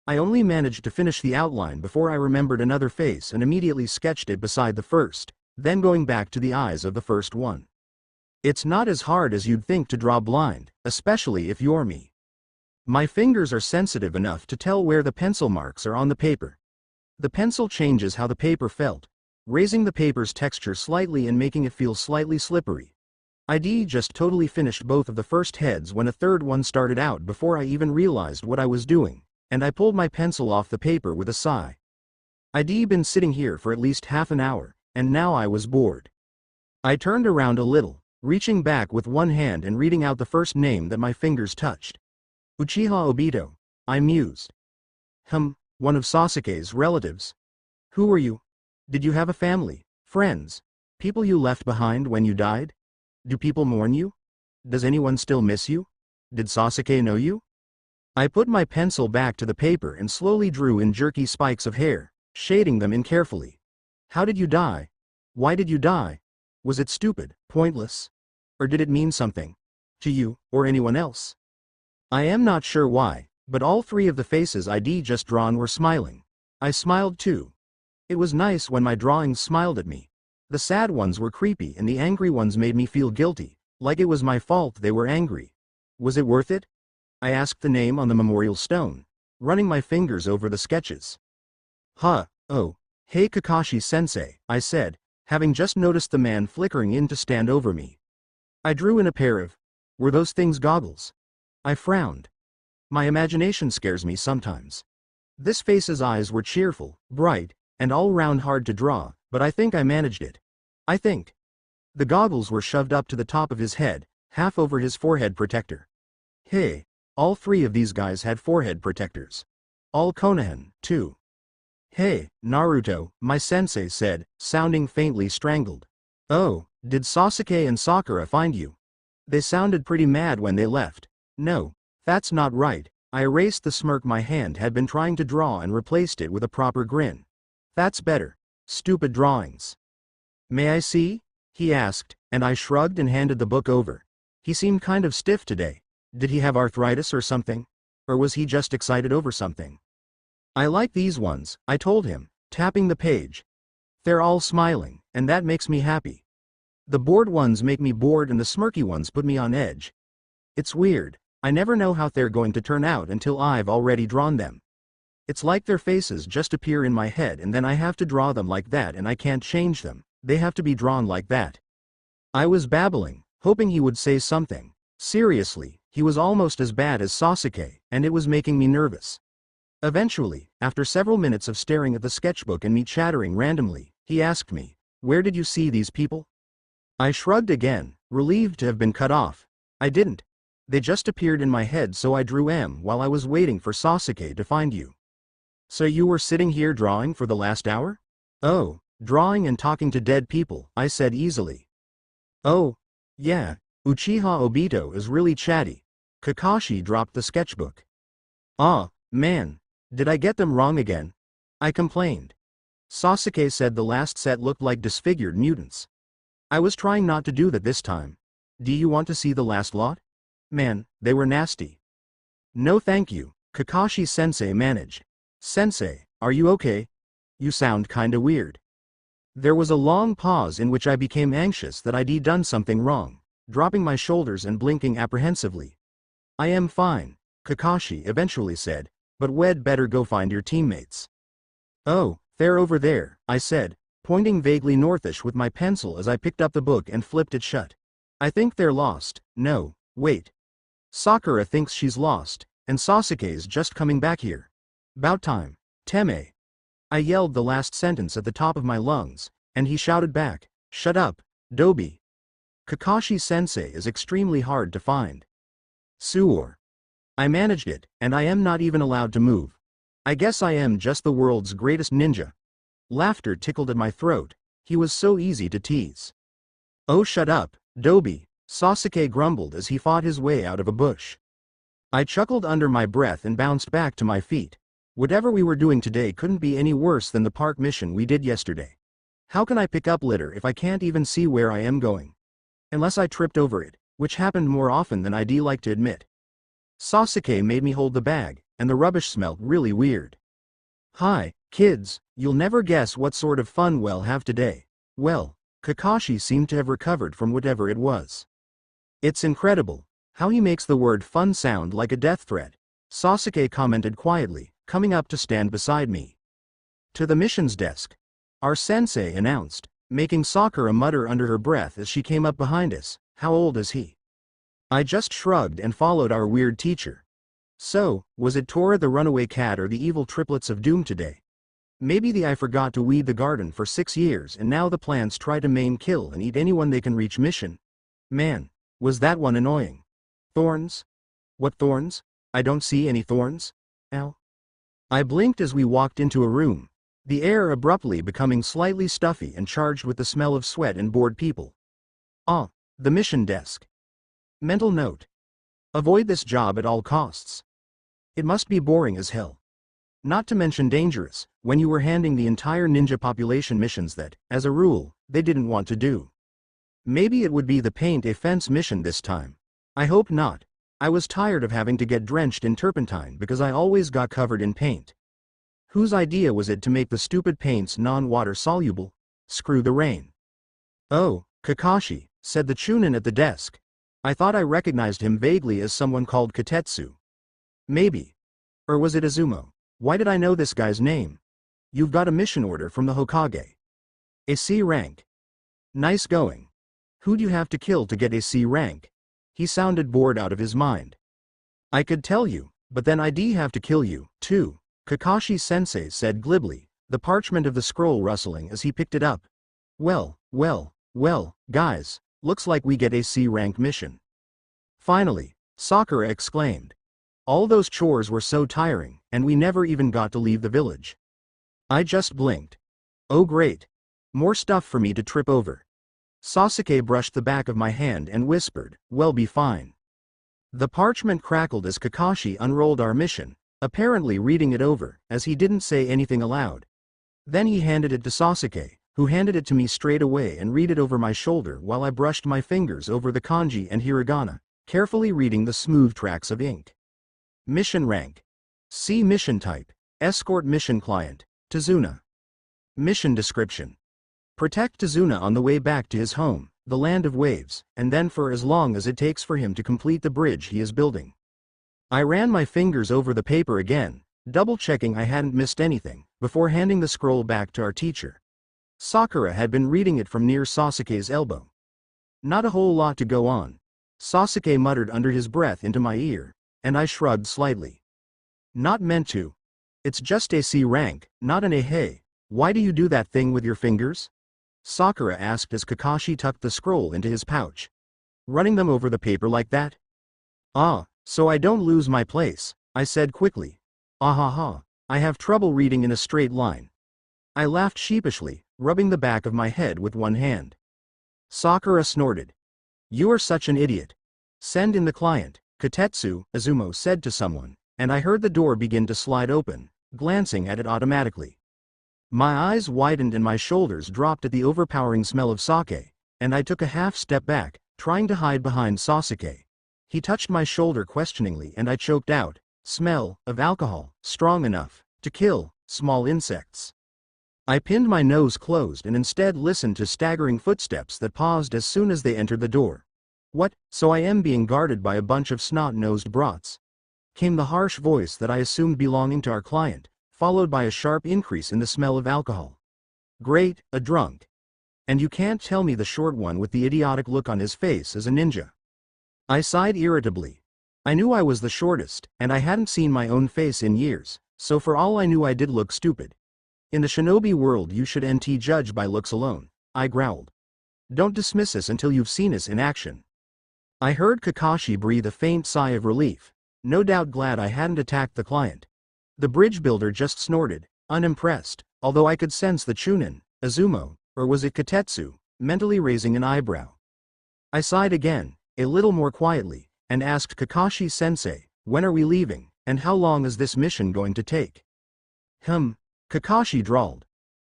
I only managed to finish the outline before I remembered another face and immediately sketched it beside the first, then going back to the eyes of the first one. It's not as hard as you'd think to draw blind, especially if you're me. My fingers are sensitive enough to tell where the pencil marks are on the paper. The pencil changes how the paper felt, raising the paper's texture slightly and making it feel slightly slippery. I'd just totally finished both of the first heads when a third one started out before I even realized what I was doing, and I pulled my pencil off the paper with a sigh. I'd been sitting here for at least half an hour, and now I was bored. I turned around a little, reaching back with one hand and reading out the first name that my fingers touched. Uchiha Obito, I mused. One of Sasuke's relatives. Who were you? Did you have a family, friends, people you left behind when you died? Do people mourn you? Does anyone still miss you? Did Sasuke know you? I put my pencil back to the paper and slowly drew in jerky spikes of hair, shading them in carefully. How did you die? Why did you die? Was it stupid, pointless? Or did it mean something? To you, or anyone else? I am not sure why, but all three of the faces I'd just drawn were smiling. I smiled too. It was nice when my drawings smiled at me. The sad ones were creepy and the angry ones made me feel guilty, like it was my fault they were angry. Was it worth it? I asked the name on the memorial stone, running my fingers over the sketches. Oh, hey Kakashi-sensei, I said, having just noticed the man flickering in to stand over me. I drew in a pair of... Were those things goggles? I frowned. My imagination scares me sometimes. This face's eyes were cheerful, bright, and all round hard to draw, but I think I managed it. I think. The goggles were shoved up to the top of his head, half over his forehead protector. Hey, all three of these guys had forehead protectors. All Konohan, too. Hey, Naruto, my sensei said, sounding faintly strangled. Oh, did Sasuke and Sakura find you? They sounded pretty mad when they left. No, that's not right. I erased the smirk my hand had been trying to draw and replaced it with a proper grin. That's better. Stupid drawings. May I see? He asked, and I shrugged and handed the book over. He seemed kind of stiff today. Did he have arthritis or something? Or was he just excited over something? I like these ones, I told him, tapping the page. They're all smiling, and that makes me happy. The bored ones make me bored and the smirky ones put me on edge. It's weird. I never know how they're going to turn out until I've already drawn them. It's like their faces just appear in my head and then I have to draw them like that and I can't change them. They have to be drawn like that. I was babbling, hoping he would say something. Seriously, he was almost as bad as Sasuke, and it was making me nervous. Eventually, after several minutes of staring at the sketchbook and me chattering randomly, he asked me, "Where did you see these people?" I shrugged again, relieved to have been cut off. I didn't. They just appeared in my head so I drew M while I was waiting for Sasuke to find you. So you were sitting here drawing for the last hour? Oh, drawing and talking to dead people, I said easily. Oh, yeah, Uchiha Obito is really chatty. Kakashi dropped the sketchbook. Ah, man, did I get them wrong again? I complained. Sasuke said the last set looked like disfigured mutants. I was trying not to do that this time. Do you want to see the last lot? Man, they were nasty. No thank you, Kakashi-sensei managed. Sensei, are you okay? You sound kinda weird. There was a long pause in which I became anxious that I'd done something wrong, dropping my shoulders and blinking apprehensively. I am fine, Kakashi eventually said, but we'd better go find your teammates. Oh, they're over there, I said, pointing vaguely northish with my pencil as I picked up the book and flipped it shut. I think they're lost. No, wait. Sakura thinks she's lost, and Sasuke's just coming back here. 'Bout time. Teme. I yelled the last sentence at the top of my lungs, and he shouted back, "Shut up, Dobi." Kakashi-sensei is extremely hard to find. Suor. I managed it, and I am not even allowed to move. I guess I am just the world's greatest ninja. Laughter tickled at my throat. He was so easy to tease. Oh, shut up, Dobi, Sasuke grumbled as he fought his way out of a bush. I chuckled under my breath and bounced back to my feet. Whatever we were doing today couldn't be any worse than the park mission we did yesterday. How can I pick up litter if I can't even see where I am going? Unless I tripped over it, which happened more often than I'd like to admit. Sasuke made me hold the bag, and the rubbish smelled really weird. Hi, kids, you'll never guess what sort of fun we'll have today. Well, Kakashi seemed to have recovered from whatever it was. It's incredible how he makes the word fun sound like a death threat, Sasuke commented quietly, coming up to stand beside me. To the missions desk. Our sensei announced, making Sakura mutter under her breath as she came up behind us, "How old is he?" I just shrugged and followed our weird teacher. So, was it Tora the runaway cat or the evil triplets of doom today? Maybe the I forgot to weed the garden for 6 years and now the plants try to maim, kill and eat anyone they can reach mission? Man, was that one annoying. Thorns? What thorns? I don't see any thorns. Ow. I blinked as we walked into a room, the air abruptly becoming slightly stuffy and charged with the smell of sweat and bored people. Ah, the mission desk. Mental note. Avoid this job at all costs. It must be boring as hell. Not to mention dangerous, when you were handing the entire ninja population missions that, as a rule, they didn't want to do. Maybe it would be the paint a fence mission this time. I hope not. I was tired of having to get drenched in turpentine because I always got covered in paint. Whose idea was it to make the stupid paints non-water soluble? Screw the rain. Oh, Kakashi, said the Chunin at the desk. I thought I recognized him vaguely as someone called Katetsu. Maybe. Or was it Azumo? Why did I know this guy's name? You've got a mission order from the Hokage. A C rank. Nice going. Who'd you have to kill to get a C rank? He sounded bored out of his mind. I could tell you, but then I'd have to kill you, too, Kakashi-sensei said glibly, the parchment of the scroll rustling as he picked it up. Well, guys, looks like we get a C rank mission. Finally, Sakura exclaimed. All those chores were so tiring, and we never even got to leave the village. I just blinked. Oh great. More stuff for me to trip over. Sasuke brushed the back of my hand and whispered, "Well, be fine." The parchment crackled as Kakashi unrolled our mission, apparently reading it over, as he didn't say anything aloud. Then he handed it to Sasuke, who handed it to me straight away and read it over my shoulder while I brushed my fingers over the kanji and hiragana, carefully reading the smooth tracks of ink. Mission rank. C. Mission type. Escort mission client. Tazuna. Mission description. Protect Tazuna on the way back to his home, the land of waves, and then for as long as it takes for him to complete the bridge he is building. I ran my fingers over the paper again, double-checking I hadn't missed anything, before handing the scroll back to our teacher. Sakura had been reading it from near Sasuke's elbow. Not a whole lot to go on. Sasuke muttered under his breath into my ear, and I shrugged slightly. Not meant to. It's just a C rank, not an A. Hey, why do you do that thing with your fingers? Sakura asked as Kakashi tucked the scroll into his pouch. Running them over the paper like that? Ah, so I don't lose my place, I said quickly. Ah, I have trouble reading in a straight line. I laughed sheepishly, rubbing the back of my head with one hand. Sakura snorted. You are such an idiot. Send in the client, Katetsu, Azumo said to someone, and I heard the door begin to slide open, glancing at it automatically. My eyes widened and my shoulders dropped at the overpowering smell of sake, and I took a half step back, trying to hide behind Sasuke. He touched my shoulder questioningly and I choked out, smell of alcohol, strong enough to kill small insects. I pinned my nose closed and instead listened to staggering footsteps that paused as soon as they entered the door. What, so I am being guarded by a bunch of snot-nosed brats? Came the harsh voice that I assumed belonging to our client, followed by a sharp increase in the smell of alcohol. Great, a drunk. And you can't tell me the short one with the idiotic look on his face is a ninja. I sighed irritably. I knew I was the shortest, and I hadn't seen my own face in years, so for all I knew I did look stupid. In the shinobi world you should NT judge by looks alone, I growled. Don't dismiss us until you've seen us in action. I heard Kakashi breathe a faint sigh of relief, no doubt glad I hadn't attacked the client. The bridge builder just snorted, unimpressed, although I could sense the Chunin, Azumo, or was it Katetsu, mentally raising an eyebrow. I sighed again, a little more quietly, and asked Kakashi-sensei, when are we leaving, and how long is this mission going to take? Kakashi drawled.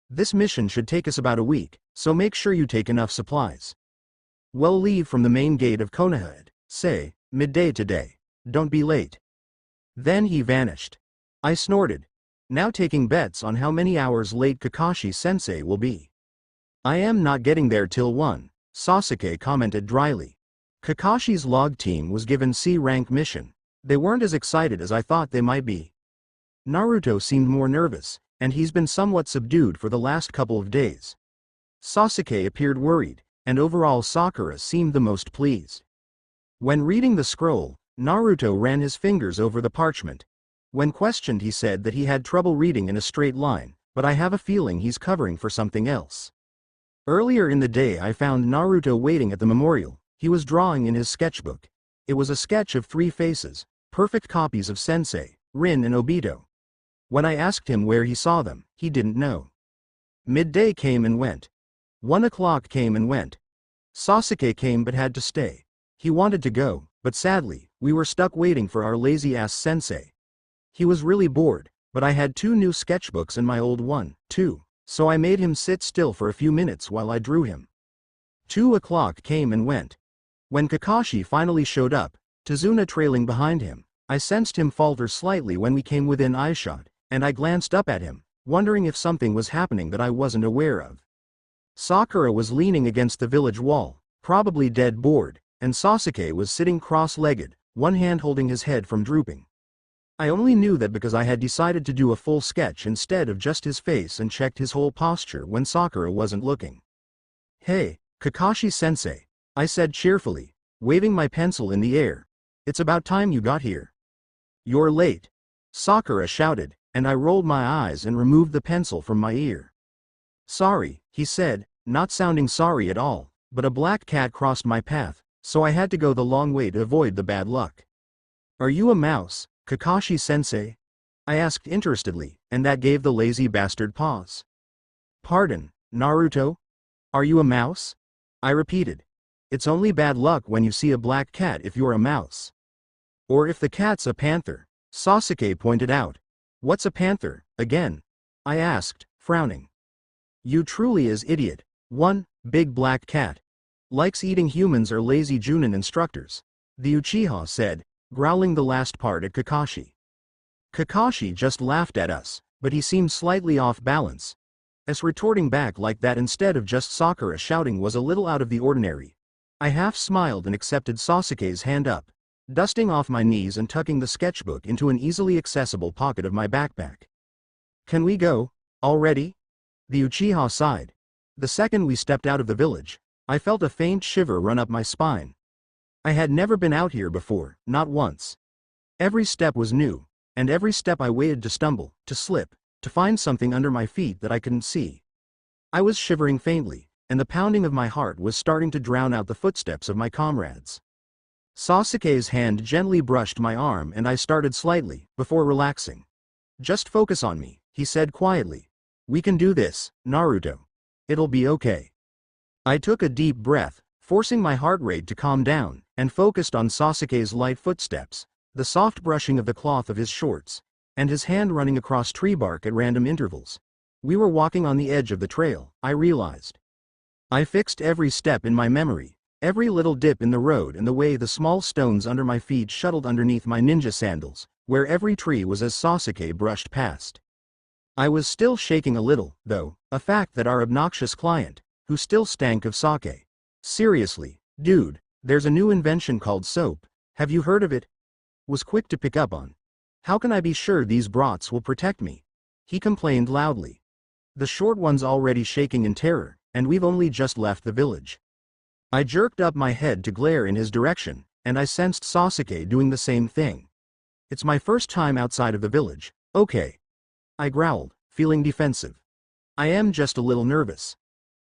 This mission should take us about a week, so make sure you take enough supplies. We'll leave from the main gate of Konoha at, say, midday today. Don't be late. Then he vanished. I snorted. Now taking bets on how many hours late Kakashi-sensei will be. I am not getting there till 1, Sasuke commented dryly. Kakashi's log team was given C-rank mission. They weren't as excited as I thought they might be. Naruto seemed more nervous, and he's been somewhat subdued for the last couple of days. Sasuke appeared worried, and overall Sakura seemed the most pleased. When reading the scroll, Naruto ran his fingers over the parchment. When questioned he said that he had trouble reading in a straight line, but I have a feeling he's covering for something else. Earlier in the day I found Naruto waiting at the memorial. He was drawing in his sketchbook. It was a sketch of 3 faces, perfect copies of Sensei, Rin and Obito. When I asked him where he saw them, he didn't know. Midday came and went. 1 o'clock came and went. Sasuke came but had to stay. He wanted to go, but sadly, we were stuck waiting for our lazy-ass sensei. He was really bored, but I had 2 new sketchbooks and my old one, too, so I made him sit still for a few minutes while I drew him. 2 o'clock came and went. When Kakashi finally showed up, Tazuna trailing behind him, I sensed him falter slightly when we came within eyeshot, and I glanced up at him, wondering if something was happening that I wasn't aware of. Sakura was leaning against the village wall, probably dead bored, and Sasuke was sitting cross-legged, one hand holding his head from drooping. I only knew that because I had decided to do a full sketch instead of just his face and checked his whole posture when Sakura wasn't looking. "Hey, Kakashi-sensei," I said cheerfully, waving my pencil in the air. "It's about time you got here." "You're late," Sakura shouted, and I rolled my eyes and removed the pencil from my ear. "Sorry," he said, not sounding sorry at all, but a black cat crossed my path, so I had to go the long way to avoid the bad luck. "Are you a mouse, Kakashi-sensei?" I asked interestedly, and that gave the lazy bastard pause. "Pardon, Naruto? Are you a mouse?" I repeated. "It's only bad luck when you see a black cat if you're a mouse. Or if the cat's a panther," Sasuke pointed out. "What's a panther, again?" I asked, frowning. "You truly is idiot. One big black cat. Likes eating humans or lazy Junin instructors," the Uchiha said, growling the last part at Kakashi. Kakashi just laughed at us, but he seemed slightly off balance. As retorting back like that instead of just Sakura shouting was a little out of the ordinary. I half smiled and accepted Sasuke's hand up, dusting off my knees and tucking the sketchbook into an easily accessible pocket of my backpack. "Can we go, already?" The Uchiha sighed. The second we stepped out of the village, I felt a faint shiver run up my spine. I had never been out here before, not once. Every step was new, and every step I waited to stumble, to slip, to find something under my feet that I couldn't see. I was shivering faintly, and the pounding of my heart was starting to drown out the footsteps of my comrades. Sasuke's hand gently brushed my arm and I started slightly, before relaxing. "Just focus on me," he said quietly. "We can do this, Naruto. It'll be okay." I took a deep breath, forcing my heart rate to calm down, and focused on Sasuke's light footsteps, the soft brushing of the cloth of his shorts, and his hand running across tree bark at random intervals. We were walking on the edge of the trail, I realized. I fixed every step in my memory, every little dip in the road and the way the small stones under my feet shuttled underneath my ninja sandals, where every tree was as Sasuke brushed past. I was still shaking a little, though, a fact that our obnoxious client, who still stank of sake. "Seriously, dude, there's a new invention called soap, have you heard of it?" was quick to pick up on. "How can I be sure these brats will protect me?" he complained loudly. "The short one's already shaking in terror, and we've only just left the village." I jerked up my head to glare in his direction, and I sensed Sasuke doing the same thing. "It's my first time outside of the village, okay," I growled, feeling defensive. "I am just a little nervous.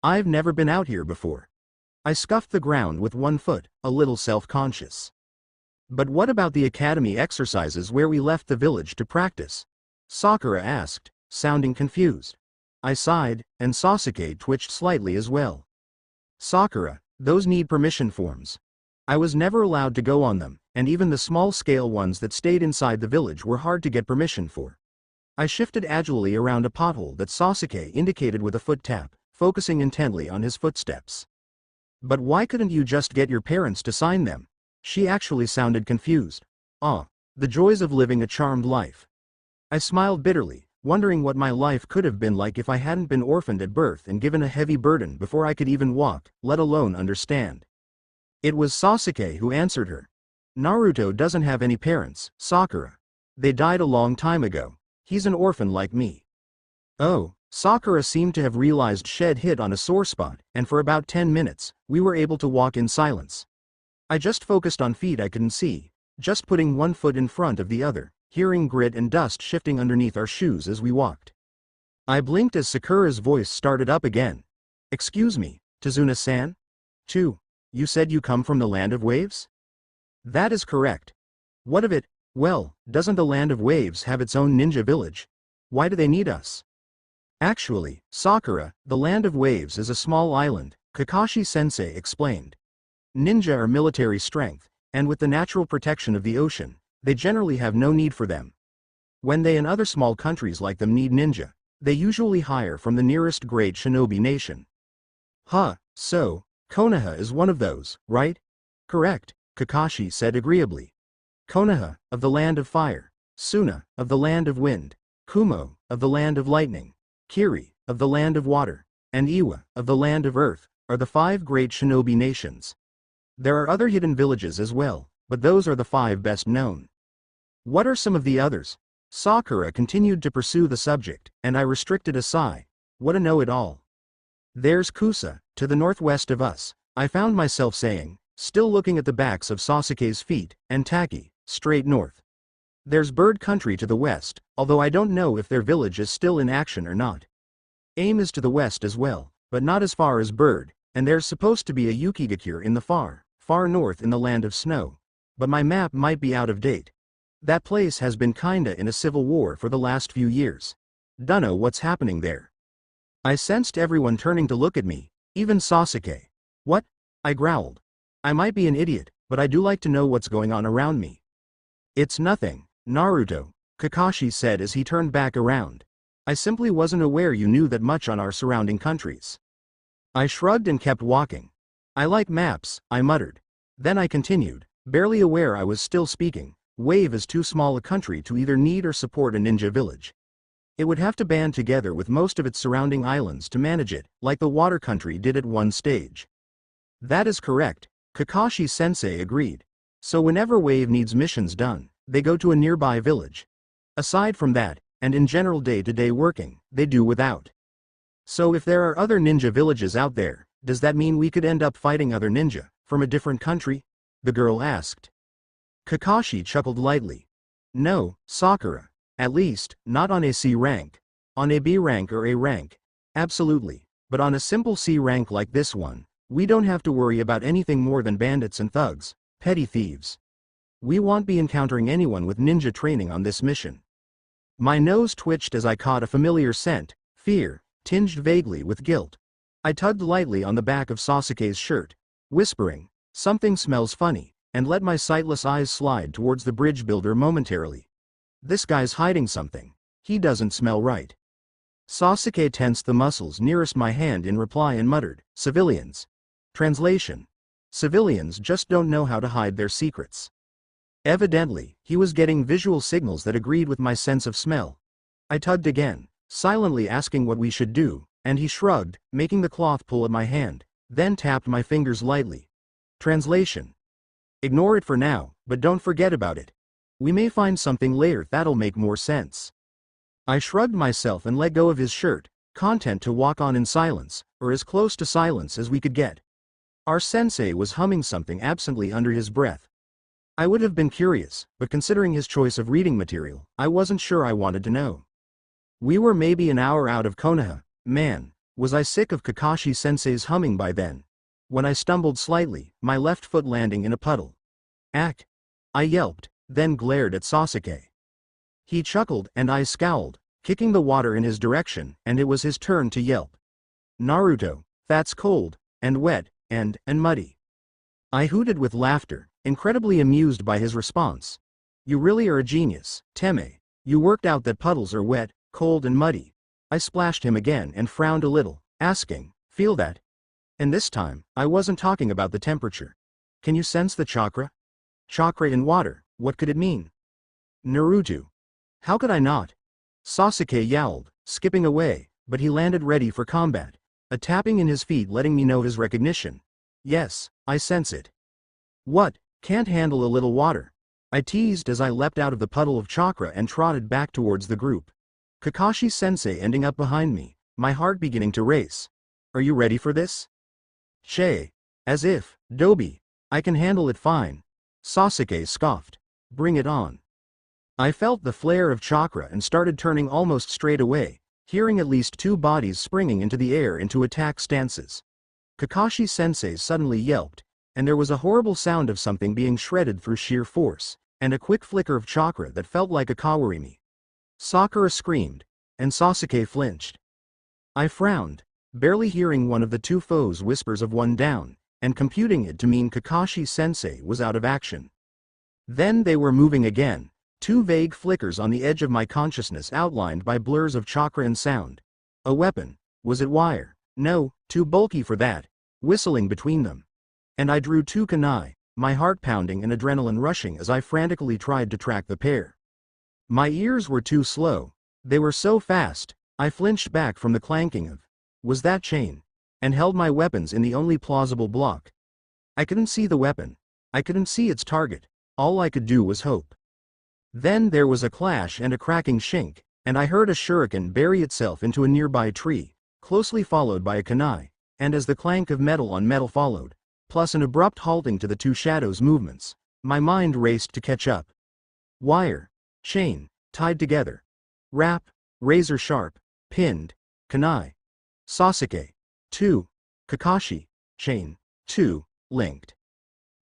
I've never been out here before." I scuffed the ground with one foot, a little self-conscious. "But what about the academy exercises where we left the village to practice?" Sakura asked, sounding confused. I sighed, and Sasuke twitched slightly as well. "Sakura, those need permission forms. I was never allowed to go on them, and even the small-scale ones that stayed inside the village were hard to get permission for." I shifted agilely around a pothole that Sasuke indicated with a foot tap, focusing intently on his footsteps. "But why couldn't you just get your parents to sign them?" She actually sounded confused. The joys of living a charmed life. I smiled bitterly, wondering what my life could have been like if I hadn't been orphaned at birth and given a heavy burden before I could even walk, let alone understand. It was Sasuke who answered her. "Naruto doesn't have any parents, Sakura. They died a long time ago. He's an orphan like me." "Oh." Sakura seemed to have realized she'd hit on a sore spot, and for about 10 minutes, we were able to walk in silence. I just focused on feet I couldn't see, just putting one foot in front of the other, hearing grit and dust shifting underneath our shoes as we walked. I blinked as Sakura's voice started up again. "Excuse me, Tazuna-san? 2. You said you come from the land of waves? That is correct. What of it? Well, doesn't the land of waves have its own ninja village? Why do they need us? Actually, Sakura, the land of waves is a small island, Kakashi-sensei explained. Ninja are military strength, and with the natural protection of the ocean, they generally have no need for them. When they and other small countries like them need ninja, they usually hire from the nearest great shinobi nation. Huh, so, Konoha is one of those, right? Correct, Kakashi said agreeably. Konoha, of the land of fire, Suna, of the land of wind, Kumo, of the land of lightning, Kiri, of the land of water, and Iwa, of the land of earth, are the 5 great shinobi nations. There are other hidden villages as well, but those are the 5 best known. What are some of the others? Sakura continued to pursue the subject, and I restricted a sigh. What a know-it-all. There's Kusa, to the northwest of us, I found myself saying, still looking at the backs of Sasuke's feet, and Taki, straight north. There's Bird Country to the west, although I don't know if their village is still in action or not. Aim is to the west as well, but not as far as Bird, and there's supposed to be a Yukigakure in the far north in the land of snow. But my map might be out of date. That place has been kinda in a civil war for the last few years. Dunno what's happening there. I sensed everyone turning to look at me, even Sasuke. What? I growled. I might be an idiot, but I do like to know what's going on around me. It's nothing, Naruto, Kakashi said as he turned back around. I simply wasn't aware you knew that much on our surrounding countries. I shrugged and kept walking. I like maps, I muttered. Then I continued, barely aware I was still speaking. Wave is too small a country to either need or support a ninja village. It would have to band together with most of its surrounding islands to manage it, like the water country did at one stage. That is correct, Kakashi-sensei agreed. So whenever Wave needs missions done, they go to a nearby village. Aside from that, and in general day-to-day working, they do without. So if there are other ninja villages out there, does that mean we could end up fighting other ninja, from a different country? The girl asked. Kakashi chuckled lightly. No, Sakura. At least, not on a C rank. On a B rank or A rank. Absolutely. But on a simple C rank like this one, we don't have to worry about anything more than bandits and thugs, petty thieves. We won't be encountering anyone with ninja training on this mission. My nose twitched as I caught a familiar scent, fear, tinged vaguely with guilt. I tugged lightly on the back of Sasuke's shirt, whispering, something smells funny, and let my sightless eyes slide towards the bridge builder momentarily. This guy's hiding something. He doesn't smell right. Sasuke tensed the muscles nearest my hand in reply and muttered, civilians. Translation. Civilians just don't know how to hide their secrets. Evidently, he was getting visual signals that agreed with my sense of smell. I tugged again, silently asking what we should do, and he shrugged, making the cloth pull at my hand, then tapped my fingers lightly. Translation. Ignore it for now, but don't forget about it. We may find something later that'll make more sense. I shrugged myself and let go of his shirt, content to walk on in silence, or as close to silence as we could get. Our sensei was humming something absently under his breath. I would have been curious, but considering his choice of reading material, I wasn't sure I wanted to know. We were maybe an hour out of Konoha. Man, was I sick of Kakashi-sensei's humming by then. When I stumbled slightly, my left foot landing in a puddle. Ack! I yelped, then glared at Sasuke. He chuckled and I scowled, kicking the water in his direction, and it was his turn to yelp. Naruto, that's cold, and wet, and muddy. I hooted with laughter, incredibly amused by his response. You really are a genius, Teme. You worked out that puddles are wet, cold and muddy. I splashed him again and frowned a little, asking, feel that? And this time, I wasn't talking about the temperature. Can you sense the chakra? Chakra in water, what could it mean? Naruto. How could I not? Sasuke yowled, skipping away, but he landed ready for combat, a tapping in his feet letting me know his recognition. Yes, I sense it. What, can't handle a little water? I teased as I leapt out of the puddle of chakra and trotted back towards the group. Kakashi-sensei ending up behind me, my heart beginning to race. Are you ready for this? Che. As if, Dobi. I can handle it fine. Sasuke scoffed. Bring it on. I felt the flare of chakra and started turning almost straight away, hearing at least 2 bodies springing into the air into attack stances. Kakashi-sensei suddenly yelped, and there was a horrible sound of something being shredded through sheer force, and a quick flicker of chakra that felt like a kawarimi. Sakura screamed, and Sasuke flinched. I frowned, barely hearing one of the two foes' whispers of one down, and computing it to mean Kakashi-sensei was out of action. Then they were moving again, two vague flickers on the edge of my consciousness outlined by blurs of chakra and sound. A weapon. Was it wire? No, too bulky for that. Whistling between them. And I drew two kunai, my heart pounding and adrenaline rushing as I frantically tried to track the pair. My ears were too slow. They were so fast, I flinched back from the clanking of, was that chain? And held my weapons in the only plausible block. I couldn't see the weapon. I couldn't see its target. All I could do was hope. Then there was a clash and a cracking shink, and I heard a shuriken bury itself into a nearby tree, closely followed by a kunai, and as the clank of metal on metal followed, plus an abrupt halting to the two shadows' movements, my mind raced to catch up. Wire, chain, tied together. Wrap, razor sharp, pinned, kunai. Sasuke. 2. Kakashi. Chain. 2. Linked.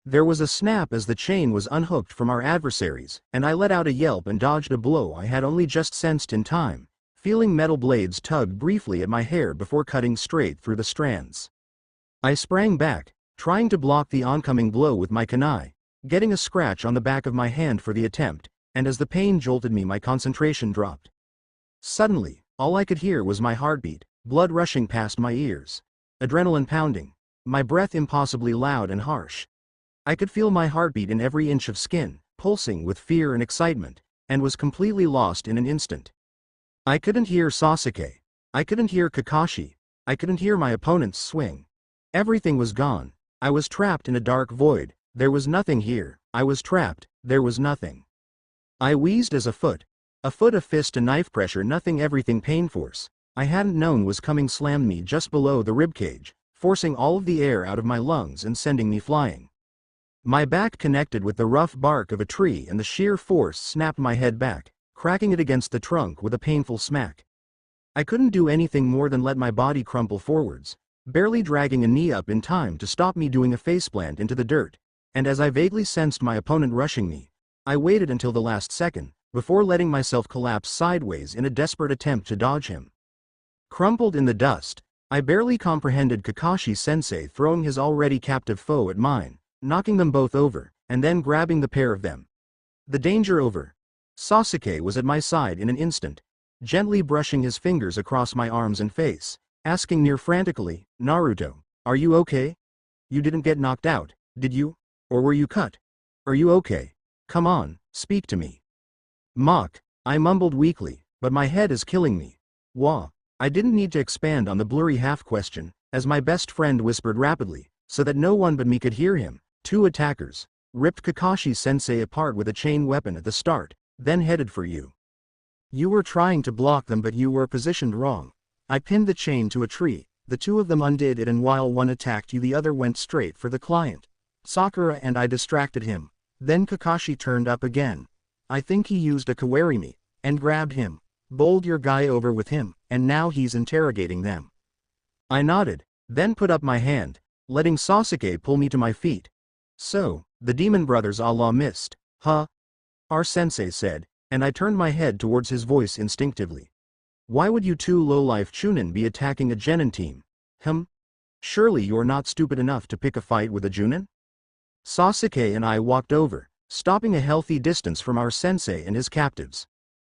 There was a snap as the chain was unhooked from our adversaries, and I let out a yelp and dodged a blow I had only just sensed in time, feeling metal blades tug briefly at my hair before cutting straight through the strands. I sprang back, trying to block the oncoming blow with my kunai, getting a scratch on the back of my hand for the attempt, and as the pain jolted me my concentration dropped. Suddenly, all I could hear was my heartbeat, blood rushing past my ears, adrenaline pounding, my breath impossibly loud and harsh. I could feel my heartbeat in every inch of skin, pulsing with fear and excitement, and was completely lost in an instant. I couldn't hear Sasuke. I couldn't hear Kakashi. I couldn't hear my opponent's swing. Everything was gone. I was trapped in a dark void. There was nothing here. I was trapped. There was nothing. I wheezed as a foot, a fist to knife pressure, nothing, everything pain force I hadn't known was coming slammed me just below the ribcage, forcing all of the air out of my lungs and sending me flying. My back connected with the rough bark of a tree and the sheer force snapped my head back, cracking it against the trunk with a painful smack. I couldn't do anything more than let my body crumple forwards, barely dragging a knee up in time to stop me doing a faceplant into the dirt, and as I vaguely sensed my opponent rushing me, I waited until the last second, before letting myself collapse sideways in a desperate attempt to dodge him. Crumpled in the dust, I barely comprehended Kakashi-sensei throwing his already captive foe at mine, knocking them both over, and then grabbing the pair of them. The danger over. Sasuke was at my side in an instant, gently brushing his fingers across my arms and face, asking near frantically, "Naruto, are you okay? You didn't get knocked out, did you? Or were you cut? Are you okay? Come on, speak to me." "Mock," I mumbled weakly, "but my head is killing me." "Wah." I didn't need to expand on the blurry half-question, as my best friend whispered rapidly, so that no one but me could hear him. "Two attackers ripped Kakashi-sensei apart with a chain weapon at the start, then headed for you. You were trying to block them but you were positioned wrong. I pinned the chain to a tree, the two of them undid it and while one attacked you the other went straight for the client. Sakura and I distracted him. Then Kakashi turned up again. I think he used a kawarimi, and grabbed him, bowled your guy over with him, and now he's interrogating them." I nodded, then put up my hand, letting Sasuke pull me to my feet. "So, the demon brothers Allah missed, huh?" Our sensei said, and I turned my head towards his voice instinctively. "Why would you two low-life Chunin be attacking a genin team? Surely you're not stupid enough to pick a fight with a Junin?" Sasuke and I walked over, stopping a healthy distance from our sensei and his captives.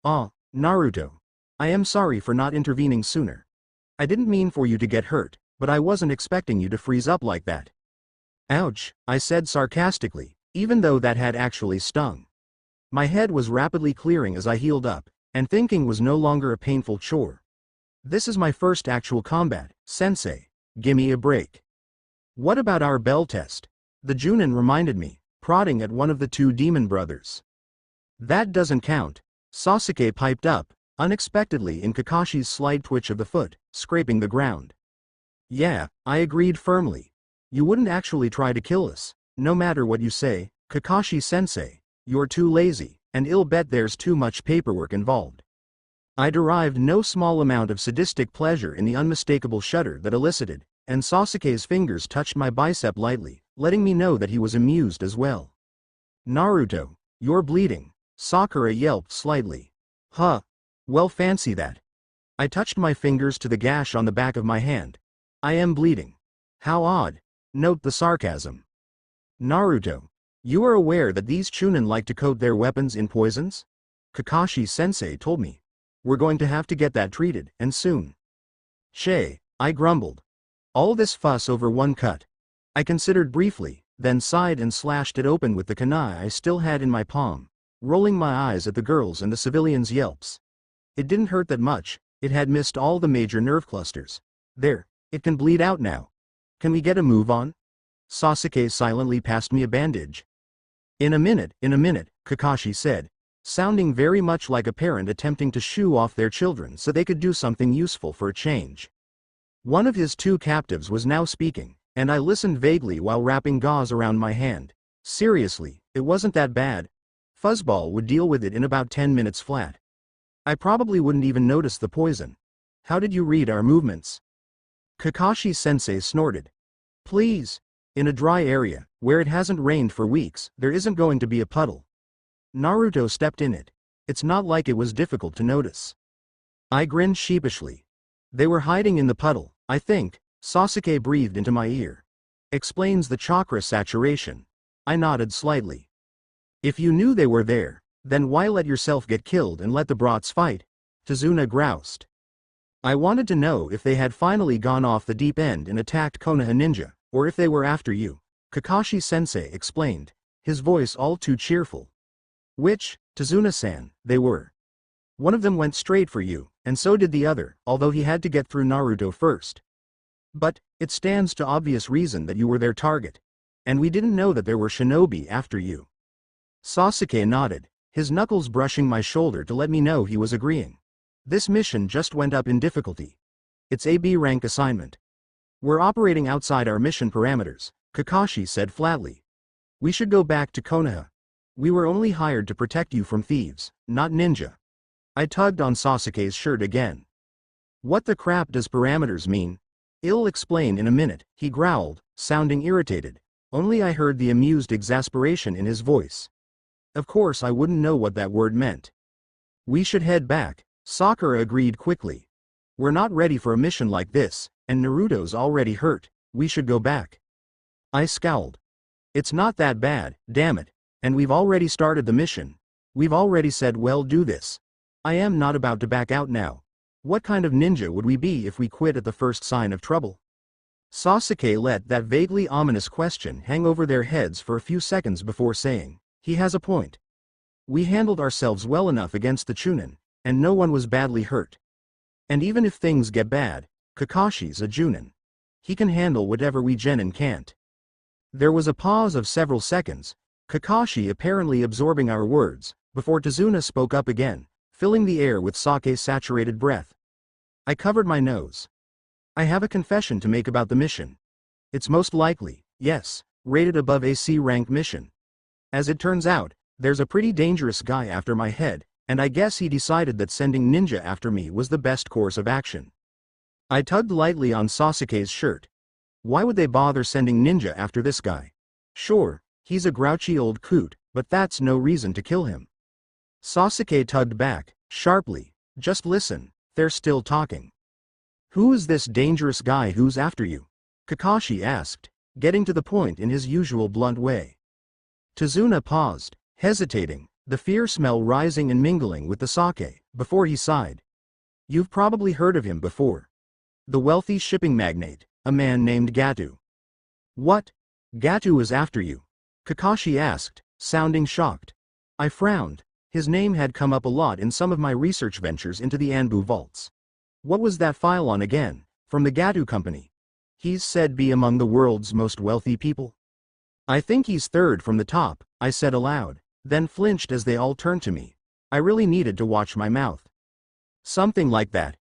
"Ah, Naruto. I am sorry for not intervening sooner. I didn't mean for you to get hurt, but I wasn't expecting you to freeze up like that." "Ouch," I said sarcastically, even though that had actually stung. My head was rapidly clearing as I healed up, and thinking was no longer a painful chore. "This is my first actual combat, sensei. Gimme a break." "What about our bell test?" the Junin reminded me, prodding at one of the two demon brothers. "That doesn't count," Sasuke piped up, unexpectedly in Kakashi's slight twitch of the foot, scraping the ground. "Yeah," I agreed firmly. "You wouldn't actually try to kill us, no matter what you say, Kakashi-sensei. You're too lazy, and I'll bet there's too much paperwork involved." I derived no small amount of sadistic pleasure in the unmistakable shudder that elicited, and Sasuke's fingers touched my bicep lightly, letting me know that he was amused as well. Naruto, you're bleeding, Sakura yelped slightly. Huh. Well, fancy that. I touched my fingers to the gash on the back of my hand. I am bleeding. How odd. Note the sarcasm. Naruto, you are aware that these Chunin like to coat their weapons in poisons? Kakashi-sensei told me. We're going to have to get that treated, and soon. Shay, I grumbled. All this fuss over one cut. I considered briefly, then sighed and slashed it open with the kunai I still had in my palm, rolling my eyes at the girls and the civilians' yelps. It didn't hurt that much, it had missed all the major nerve clusters. There, it can bleed out now. Can we get a move on? Sasuke silently passed me a bandage. In a minute, Kakashi said, sounding very much like a parent attempting to shoo off their children so they could do something useful for a change. One of his two captives was now speaking, and I listened vaguely while wrapping gauze around my hand. Seriously, it wasn't that bad. Fuzzball would deal with it in about 10 minutes flat. I probably wouldn't even notice the poison. How did you read our movements? Kakashi-sensei snorted. Please. In a dry area, where it hasn't rained for weeks, there isn't going to be a puddle. Naruto stepped in it. It's not like it was difficult to notice. I grinned sheepishly. They were hiding in the puddle, I think. Sasuke breathed into my ear. Explains the chakra saturation. I nodded slightly. If you knew they were there, then why let yourself get killed and let the brats fight? Tazuna groused. I wanted to know if they had finally gone off the deep end and attacked Konoha ninja, or if they were after you. Kakashi-sensei explained, his voice all too cheerful. Which, Tazuna-san, they were. One of them went straight for you, and so did the other, although he had to get through Naruto first. But, it stands to obvious reason that you were their target. And we didn't know that there were shinobi after you. Sasuke nodded, his knuckles brushing my shoulder to let me know he was agreeing. This mission just went up in difficulty. It's a B rank assignment. We're operating outside our mission parameters, Kakashi said flatly. We should go back to Konoha. We were only hired to protect you from thieves, not ninja. I tugged on Sasuke's shirt again. What the crap does parameters mean? I'll explain in a minute, he growled, sounding irritated. Only I heard the amused exasperation in his voice. Of course I wouldn't know what that word meant. We should head back, Sakura agreed quickly. We're not ready for a mission like this, and Naruto's already hurt, we should go back. I scowled. It's not that bad, damn it, and we've already started the mission. We've already said well do this. I am not about to back out now. What kind of ninja would we be if we quit at the first sign of trouble? Sasuke let that vaguely ominous question hang over their heads for a few seconds before saying, he has a point. We handled ourselves well enough against the Chunin, and no one was badly hurt. And even if things get bad, Kakashi's a Junin. He can handle whatever we genin can't. There was a pause of several seconds, Kakashi apparently absorbing our words, before Tazuna spoke up again, filling the air with sake-saturated breath. I covered my nose. I have a confession to make about the mission. It's most likely, yes, rated above a C-rank mission. As it turns out, there's a pretty dangerous guy after my head, and I guess he decided that sending ninja after me was the best course of action. I tugged lightly on Sasuke's shirt. Why would they bother sending ninja after this guy? Sure, he's a grouchy old coot, but that's no reason to kill him. Sasuke tugged back, sharply. Just listen, they're still talking. Who is this dangerous guy who's after you? Kakashi asked, getting to the point in his usual blunt way. Tazuna paused, hesitating, the fear smell rising and mingling with the sake, before he sighed. You've probably heard of him before. The wealthy shipping magnate, a man named Gatu. What? Gatu is after you? Kakashi asked, sounding shocked. I frowned. His name had come up a lot in some of my research ventures into the Anbu vaults. What was that file on again? From the Gatu company. He's said be among the world's most wealthy people. I think he's third from the top, I said aloud, then flinched as they all turned to me. I really needed to watch my mouth. Something like that.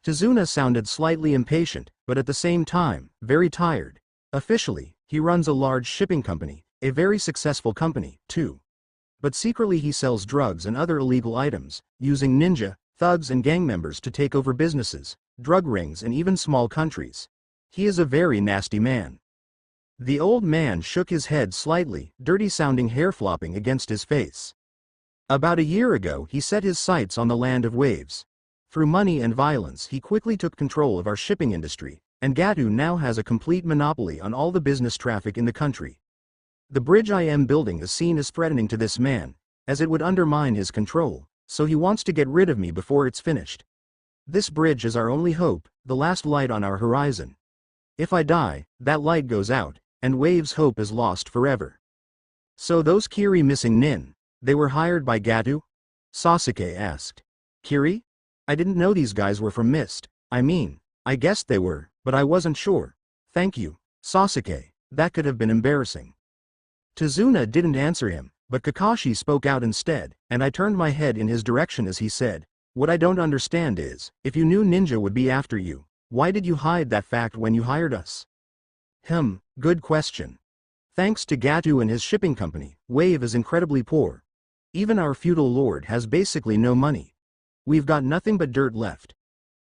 Tazuna sounded slightly impatient, but at the same time, very tired. Officially, he runs a large shipping company, a very successful company, too. But secretly he sells drugs and other illegal items, using ninja, thugs and gang members to take over businesses, drug rings and even small countries. He is a very nasty man. The old man shook his head slightly, dirty-sounding hair flopping against his face. About a year ago he set his sights on the land of waves. Through money and violence he quickly took control of our shipping industry, and Gatu now has a complete monopoly on all the business traffic in the country. The bridge I am building is seen as threatening to this man, as it would undermine his control, so he wants to get rid of me before it's finished. This bridge is our only hope, the last light on our horizon. If I die, that light goes out, and Wave's hope is lost forever. So those Kiri missing Nin, they were hired by Gatu? Sasuke asked. Kiri? I didn't know these guys were from Mist. I guessed they were, but I wasn't sure. Thank you, Sasuke, that could have been embarrassing. Tazuna didn't answer him, but Kakashi spoke out instead, and I turned my head in his direction as he said, what I don't understand is, if you knew Ninja would be after you, why did you hide that fact when you hired us? Good question. Thanks to Gatu and his shipping company, Wave is incredibly poor. Even our feudal lord has basically no money. We've got nothing but dirt left.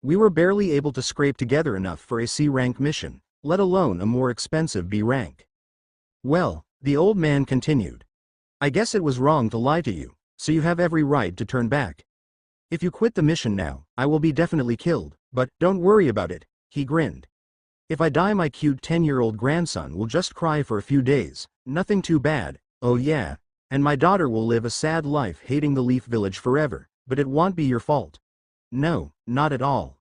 We were barely able to scrape together enough for a C-rank mission, let alone a more expensive B rank. Well, the old man continued. I guess it was wrong to lie to you, so you have every right to turn back. If you quit the mission now, I will be definitely killed, but don't worry about it, he grinned. If I die, my cute 10-year-old grandson will just cry for a few days, nothing too bad, oh yeah, and my daughter will live a sad life hating the Leaf Village forever, but it won't be your fault. No, not at all.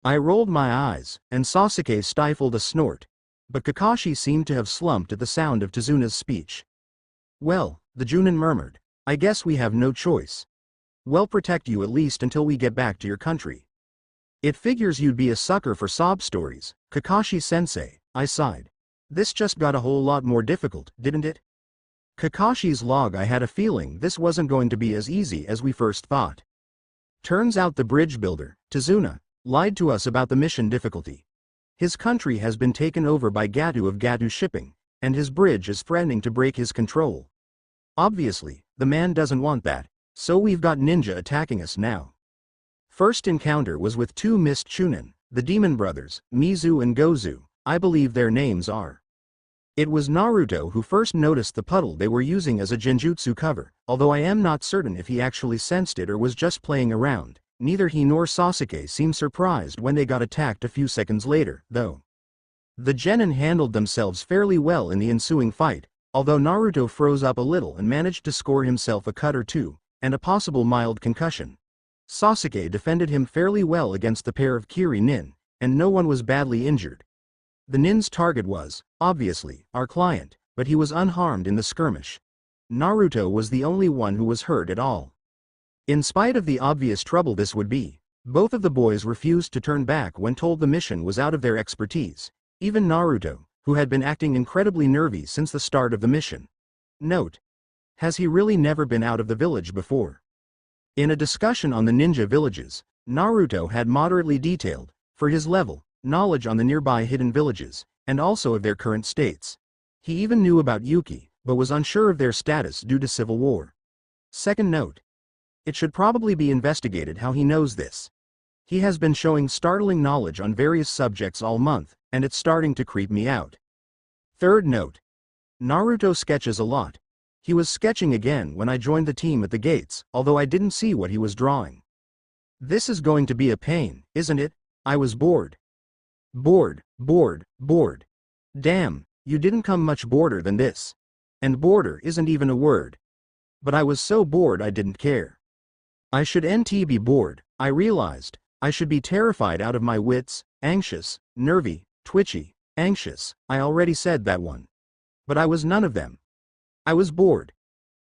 I rolled my eyes, and Sasuke stifled a snort, but Kakashi seemed to have slumped at the sound of Tazuna's speech. Well, the Junin murmured, I guess we have no choice. We'll protect you at least until we get back to your country. It figures you'd be a sucker for sob stories, Kakashi-sensei, I sighed. This just got a whole lot more difficult, didn't it? Kakashi's log. I had a feeling this wasn't going to be as easy as we first thought. Turns out the bridge builder, Tazuna, lied to us about the mission difficulty. His country has been taken over by Gatu of Gatu Shipping, and his bridge is threatening to break his control. Obviously, the man doesn't want that, so we've got ninja attacking us now. First encounter was with two Mist Chunin, the demon brothers, Mizu and Gozu, I believe their names are. It was Naruto who first noticed the puddle they were using as a genjutsu cover, although I am not certain if he actually sensed it or was just playing around. Neither he nor Sasuke seemed surprised when they got attacked a few seconds later, though. The genin handled themselves fairly well in the ensuing fight, although Naruto froze up a little and managed to score himself a cut or two, and a possible mild concussion. Sasuke defended him fairly well against the pair of Kiri Nin, and no one was badly injured. The Nin's target was, obviously, our client, but he was unharmed in the skirmish. Naruto was the only one who was hurt at all. In spite of the obvious trouble this would be, both of the boys refused to turn back when told the mission was out of their expertise, even Naruto, who had been acting incredibly nervy since the start of the mission. Note: has he really never been out of the village before? In a discussion on the ninja villages, Naruto had moderately detailed, for his level, knowledge on the nearby hidden villages, and also of their current states. He even knew about Yuki, but was unsure of their status due to civil war. Second note: it should probably be investigated how he knows this. He has been showing startling knowledge on various subjects all month, and it's starting to creep me out. Third note: Naruto sketches a lot. He was sketching again when I joined the team at the gates, although I didn't see what he was drawing. This is going to be a pain, isn't it? I was bored. Bored. Damn, you didn't come much border than this. And border isn't even a word. But I was so bored I didn't care. I should be bored, I realized. I should be terrified out of my wits, anxious, nervy, twitchy, anxious, I already said that one. But I was none of them. I was bored.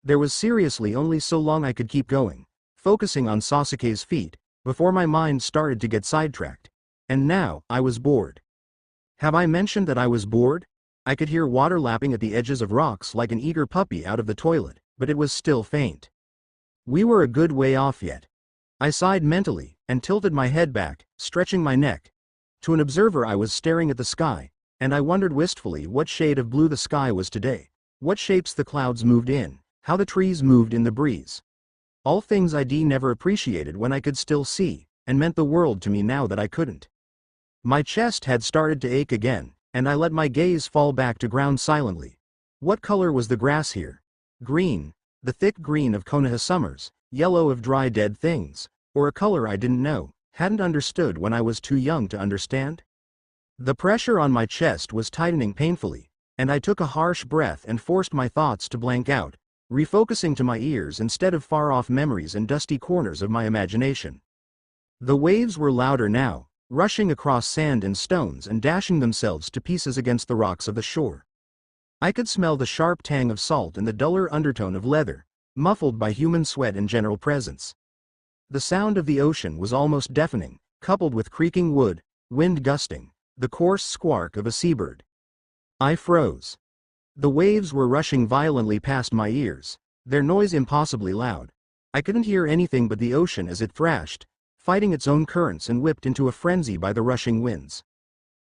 There was seriously only so long I could keep going, focusing on Sasuke's feet, before my mind started to get sidetracked. And now, I was bored. Have I mentioned that I was bored? I could hear water lapping at the edges of rocks like an eager puppy out of the toilet, but it was still faint. We were a good way off yet. I sighed mentally, and tilted my head back, stretching my neck. To an observer I was staring at the sky, and I wondered wistfully what shade of blue the sky was today, what shapes the clouds moved in, how the trees moved in the breeze. All things I'd never appreciated when I could still see, and meant the world to me now that I couldn't. My chest had started to ache again, and I let my gaze fall back to ground silently. What color was the grass here? Green, the thick green of Konoha summers, yellow of dry dead things, or a color I didn't know, hadn't understood when I was too young to understand? The pressure on my chest was tightening painfully, and I took a harsh breath and forced my thoughts to blank out, refocusing to my ears instead of far-off memories and dusty corners of my imagination. The waves were louder now, rushing across sand and stones and dashing themselves to pieces against the rocks of the shore. I could smell the sharp tang of salt and the duller undertone of leather, muffled by human sweat and general presence. The sound of the ocean was almost deafening, coupled with creaking wood, wind gusting, the coarse squawk of a seabird. I froze. The waves were rushing violently past my ears, their noise impossibly loud. I couldn't hear anything but the ocean as it thrashed, fighting its own currents and whipped into a frenzy by the rushing winds.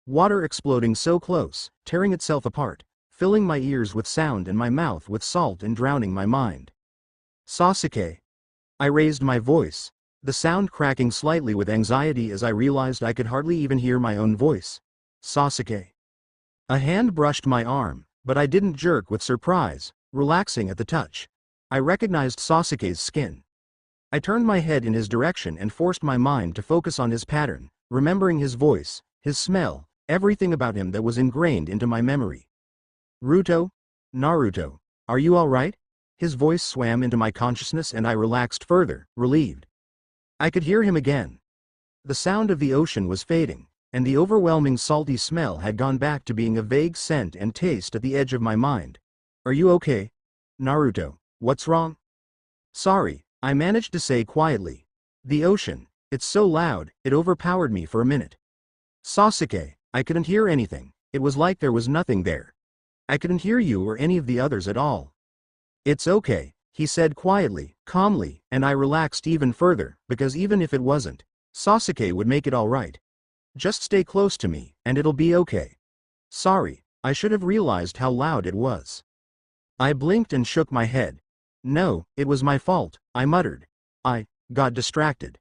Water exploding so close, tearing itself apart, filling my ears with sound and my mouth with salt and drowning my mind. Sasuke. I raised my voice, the sound cracking slightly with anxiety as I realized I could hardly even hear my own voice. Sasuke. A hand brushed my arm, but I didn't jerk with surprise, relaxing at the touch. I recognized Sasuke's skin. I turned my head in his direction and forced my mind to focus on his pattern, remembering his voice, his smell, everything about him that was ingrained into my memory. Naruto, are you all right? His voice swam into my consciousness and I relaxed further, relieved. I could hear him again. The sound of the ocean was fading, and the overwhelming salty smell had gone back to being a vague scent and taste at the edge of my mind. Are you okay? Naruto, what's wrong? Sorry, I managed to say quietly. The ocean, it's so loud, it overpowered me for a minute. Sasuke, I couldn't hear anything, it was like there was nothing there. I couldn't hear you or any of the others at all. It's okay, he said quietly, calmly, and I relaxed even further, because even if it wasn't, Sasuke would make it all right. Just stay close to me, and it'll be okay. Sorry, I should have realized how loud it was. I blinked and shook my head. No, it was my fault, I muttered. I got distracted.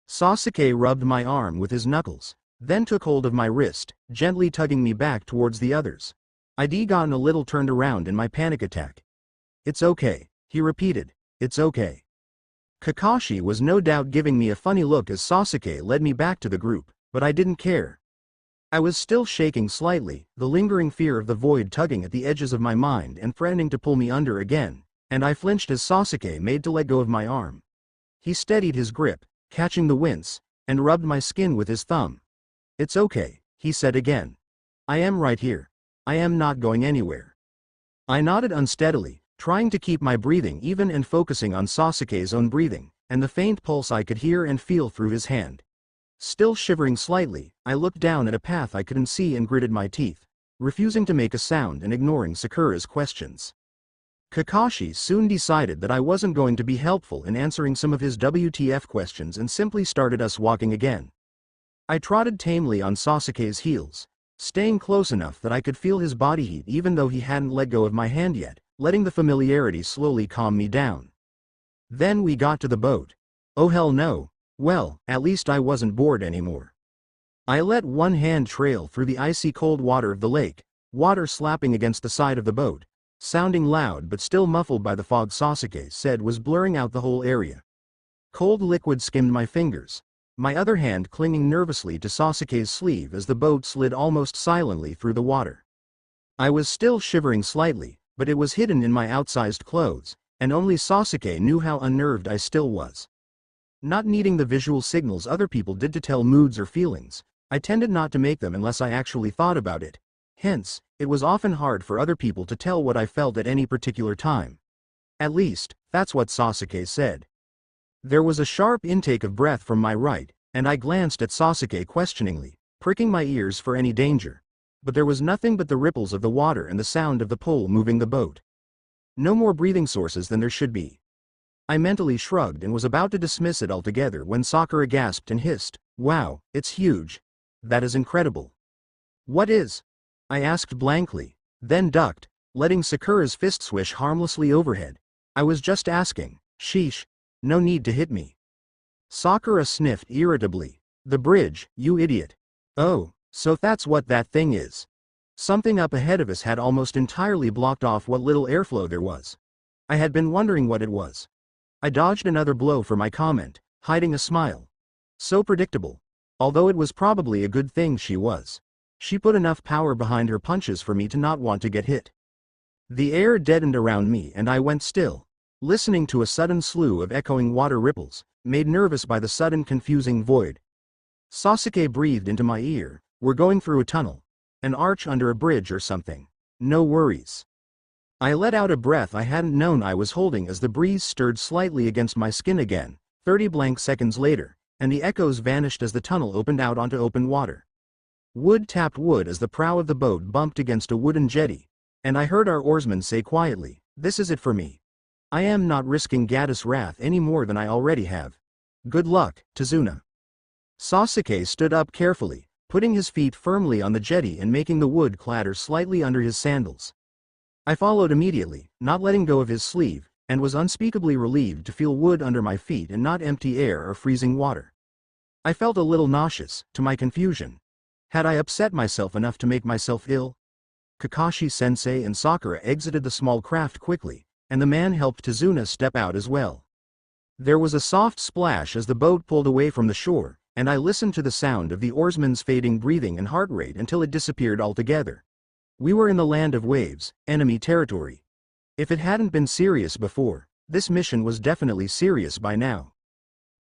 Sasuke rubbed my arm with his knuckles, then took hold of my wrist, gently tugging me back towards the others. I'd gotten a little turned around in my panic attack. It's okay, he repeated, it's okay. Kakashi was no doubt giving me a funny look as Sasuke led me back to the group, but I didn't care. I was still shaking slightly, the lingering fear of the void tugging at the edges of my mind and threatening to pull me under again, and I flinched as Sasuke made to let go of my arm. He steadied his grip, catching the wince, and rubbed my skin with his thumb. It's okay, he said again. I am right here. I am not going anywhere. I nodded unsteadily, trying to keep my breathing even and focusing on Sasuke's own breathing, and the faint pulse I could hear and feel through his hand. Still shivering slightly, I looked down at a path I couldn't see and gritted my teeth, refusing to make a sound and ignoring Sakura's questions. Kakashi soon decided that I wasn't going to be helpful in answering some of his WTF questions and simply started us walking again. I trotted tamely on Sasuke's heels, staying close enough that I could feel his body heat even though he hadn't let go of my hand yet, letting the familiarity slowly calm me down. Then we got to the boat. Oh hell no, well, at least I wasn't bored anymore. I let one hand trail through the icy cold water of the lake, water slapping against the side of the boat, sounding loud but still muffled by the fog Sasuke said was blurring out the whole area. Cold liquid skimmed my fingers, my other hand clinging nervously to Sasuke's sleeve as the boat slid almost silently through the water. I was still shivering slightly, but it was hidden in my outsized clothes, and only Sasuke knew how unnerved I still was. Not needing the visual signals other people did to tell moods or feelings, I tended not to make them unless I actually thought about it. Hence, it was often hard for other people to tell what I felt at any particular time. At least, that's what Sasuke said. There was a sharp intake of breath from my right, and I glanced at Sasuke questioningly, pricking my ears for any danger. But there was nothing but the ripples of the water and the sound of the pole moving the boat. No more breathing sources than there should be. I mentally shrugged and was about to dismiss it altogether when Sakura gasped and hissed, "Wow, it's huge. That is incredible." "What is?" I asked blankly, then ducked, letting Sakura's fist swish harmlessly overhead. "I was just asking, sheesh. No need to hit me." Sakura sniffed irritably. "The bridge, you idiot. Oh, so that's what that thing is. Something up ahead of us had almost entirely blocked off what little airflow there was. I had been wondering what it was. I dodged another blow for my comment, hiding a smile. So predictable. Although it was probably a good thing she was. She put enough power behind her punches for me to not want to get hit. The air deadened around me and I went still, listening to a sudden slew of echoing water ripples, made nervous by the sudden confusing void. Sasuke breathed into my ear, "We're going through a tunnel. An arch under a bridge or something. No worries." I let out a breath I hadn't known I was holding as the breeze stirred slightly against my skin again, 30 blank seconds later, and the echoes vanished as the tunnel opened out onto open water. Wood tapped wood as the prow of the boat bumped against a wooden jetty, and I heard our oarsman say quietly, "This is it for me. I am not risking Gaddis' wrath any more than I already have. Good luck, Tazuna." Sasuke stood up carefully, putting his feet firmly on the jetty and making the wood clatter slightly under his sandals. I followed immediately, not letting go of his sleeve, and was unspeakably relieved to feel wood under my feet and not empty air or freezing water. I felt a little nauseous, to my confusion. Had I upset myself enough to make myself ill? Kakashi-sensei and Sakura exited the small craft quickly, and the man helped Tazuna step out as well. There was a soft splash as the boat pulled away from the shore, and I listened to the sound of the oarsman's fading breathing and heart rate until it disappeared altogether. We were in the land of waves, enemy territory. If it hadn't been serious before, this mission was definitely serious by now.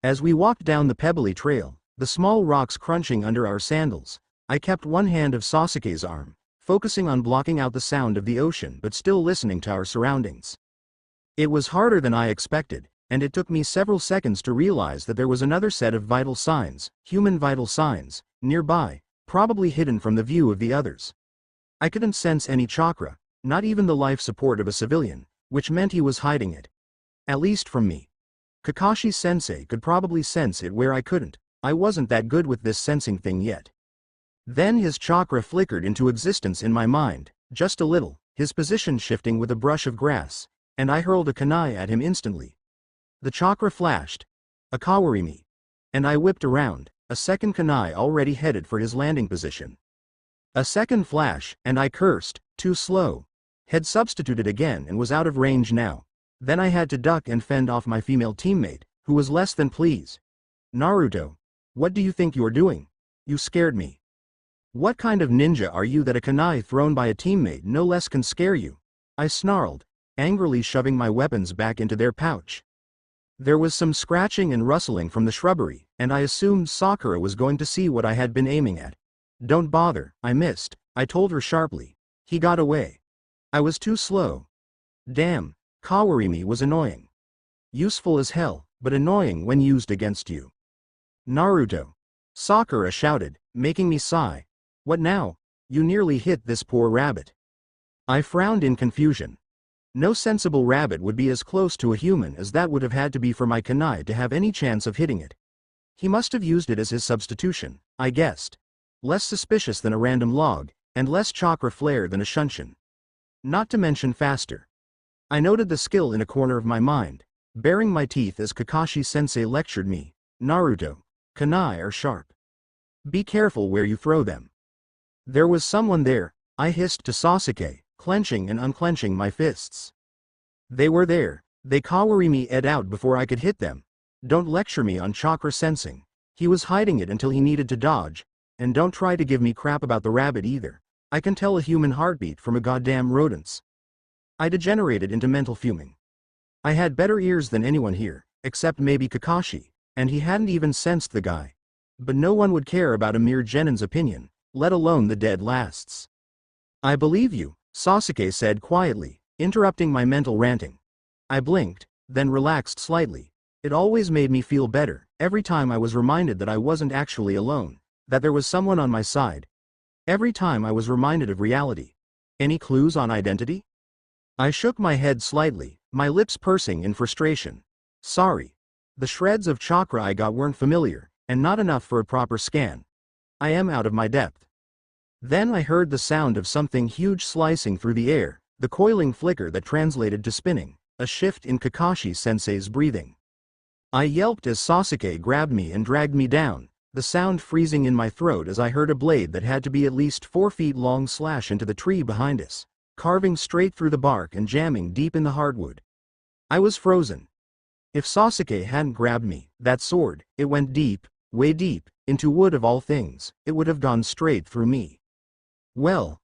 As we walked down the pebbly trail, the small rocks crunching under our sandals, I kept one hand of Sasuke's arm, focusing on blocking out the sound of the ocean but still listening to our surroundings. It was harder than I expected, and it took me several seconds to realize that there was another set of vital signs, human vital signs, nearby, probably hidden from the view of the others. I couldn't sense any chakra, not even the life support of a civilian, which meant he was hiding it. At least from me. Kakashi-sensei could probably sense it where I couldn't. I wasn't that good with this sensing thing yet. Then his chakra flickered into existence in my mind, just a little, his position shifting with a brush of grass, and I hurled a kunai at him instantly. The chakra flashed. A kawarimi. And I whipped around, a second kunai already headed for his landing position. A second flash, and I cursed, too slow. Had substituted again and was out of range now. Then I had to duck and fend off my female teammate, who was less than pleased. "Naruto, what do you think you're doing? You scared me. What kind of ninja are you that a kunai thrown by a teammate no less can scare you?" I snarled, angrily shoving my weapons back into their pouch. There was some scratching and rustling from the shrubbery, and I assumed Sakura was going to see what I had been aiming at. "Don't bother, I missed," I told her sharply. He got away. I was too slow. Damn, kawarimi was annoying. Useful as hell, but annoying when used against you. "Naruto!" Sakura shouted, making me sigh. "What now? You nearly hit this poor rabbit." I frowned in confusion. No sensible rabbit would be as close to a human as that would have had to be for my kunai to have any chance of hitting it. He must have used it as his substitution, I guessed. Less suspicious than a random log, and less chakra flare than a shunshin. Not to mention faster. I noted the skill in a corner of my mind, baring my teeth as Kakashi-sensei lectured me. "Naruto, kunai are sharp. Be careful where you throw them." There was someone there, I hissed to Sasuke, clenching and unclenching my fists. They were there. They kawarimi ed out before I could hit them. Don't lecture me on chakra sensing. He was hiding it until he needed to dodge. And don't try to give me crap about the rabbit either. I can tell a human heartbeat from a goddamn rodent's. I degenerated into mental fuming. I had better ears than anyone here, except maybe Kakashi, and he hadn't even sensed the guy. But no one would care about a mere genin's opinion, let alone the dead last's. "I believe you," Sasuke said quietly, interrupting my mental ranting. I blinked, then relaxed slightly. It always made me feel better, every time I was reminded that I wasn't actually alone. That there was someone on my side. Every time I was reminded of reality. Any clues on identity? I shook my head slightly, my lips pursing in frustration. Sorry. The shreds of chakra I got weren't familiar, and not enough for a proper scan. I am out of my depth. Then I heard the sound of something huge slicing through the air, the coiling flicker that translated to spinning, a shift in Kakashi-sensei's breathing. I yelped as Sasuke grabbed me and dragged me down, the sound freezing in my throat as I heard a blade that had to be at least 4 feet long slash into the tree behind us, carving straight through the bark and jamming deep in the hardwood. I was frozen. If Sasuke hadn't grabbed me, that sword, it went deep, way deep, into wood of all things, it would have gone straight through me. Well,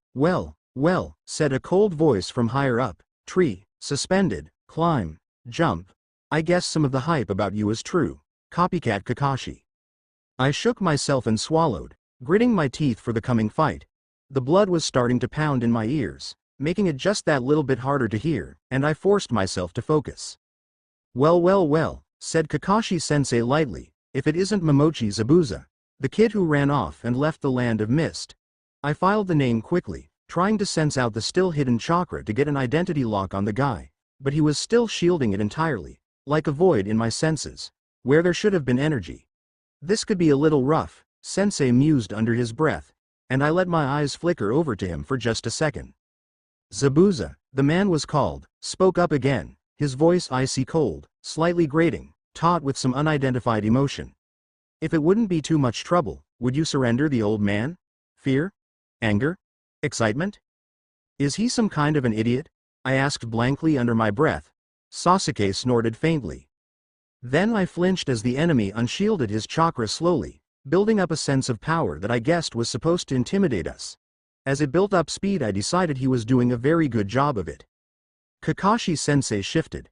said a cold voice from higher up. Tree, suspended, climb, jump. I guess some of the hype about you is true. Copycat Kakashi. I shook myself and swallowed, gritting my teeth for the coming fight. The blood was starting to pound in my ears, making it just that little bit harder to hear, and I forced myself to focus. Well, said Kakashi-sensei lightly, if it isn't Momochi Zabuza, the kid who ran off and left the land of mist. I filed the name quickly, trying to sense out the still hidden chakra to get an identity lock on the guy, but he was still shielding it entirely, like a void in my senses, where there should have been energy. This could be a little rough, Sensei mused under his breath, and I let my eyes flicker over to him for just a second. Zabuza, the man was called, spoke up again, his voice icy cold, slightly grating, taut with some unidentified emotion. If it wouldn't be too much trouble, would you surrender the old man? Fear? Anger? Excitement? Is he some kind of an idiot? I asked blankly under my breath. Sasuke snorted faintly. Then I flinched as the enemy unshielded his chakra slowly, building up a sense of power that I guessed was supposed to intimidate us. As it built up speed, I decided he was doing a very good job of it. Kakashi-sensei shifted.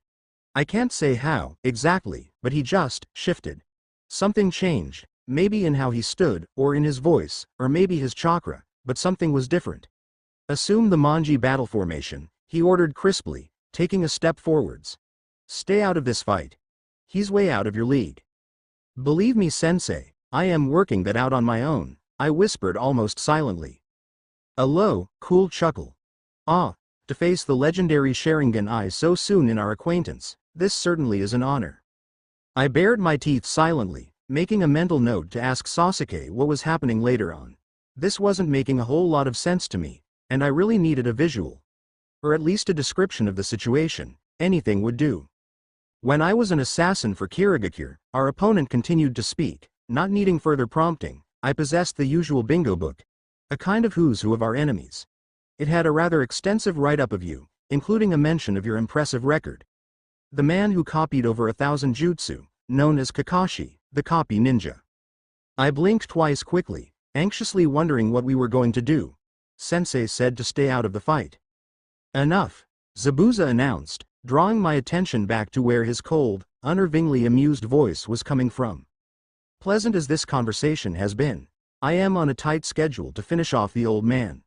I can't say how, exactly, but he just shifted. Something changed, maybe in how he stood, or in his voice, or maybe his chakra, but something was different. Assume the Manji battle formation, he ordered crisply, taking a step forwards. Stay out of this fight. He's way out of your league. Believe me, sensei, I am working that out on my own, I whispered almost silently. A low, cool chuckle. Ah, to face the legendary Sharingan eye so soon in our acquaintance, this certainly is an honor. I bared my teeth silently, making a mental note to ask Sasuke what was happening later on. This wasn't making a whole lot of sense to me, and I really needed a visual. Or at least a description of the situation, anything would do. When I was an assassin for Kirigakure, our opponent continued to speak, not needing further prompting. I possessed the usual bingo book, a kind of who's who of our enemies. It had a rather extensive write-up of you, including a mention of your impressive record. The man who copied over 1,000 jutsu, known as Kakashi, the copy ninja. I blinked twice quickly, anxiously wondering what we were going to do. Sensei said to stay out of the fight. Enough, Zabuza announced, drawing my attention back to where his cold, unnervingly amused voice was coming from. Pleasant as this conversation has been, I am on a tight schedule to finish off the old man.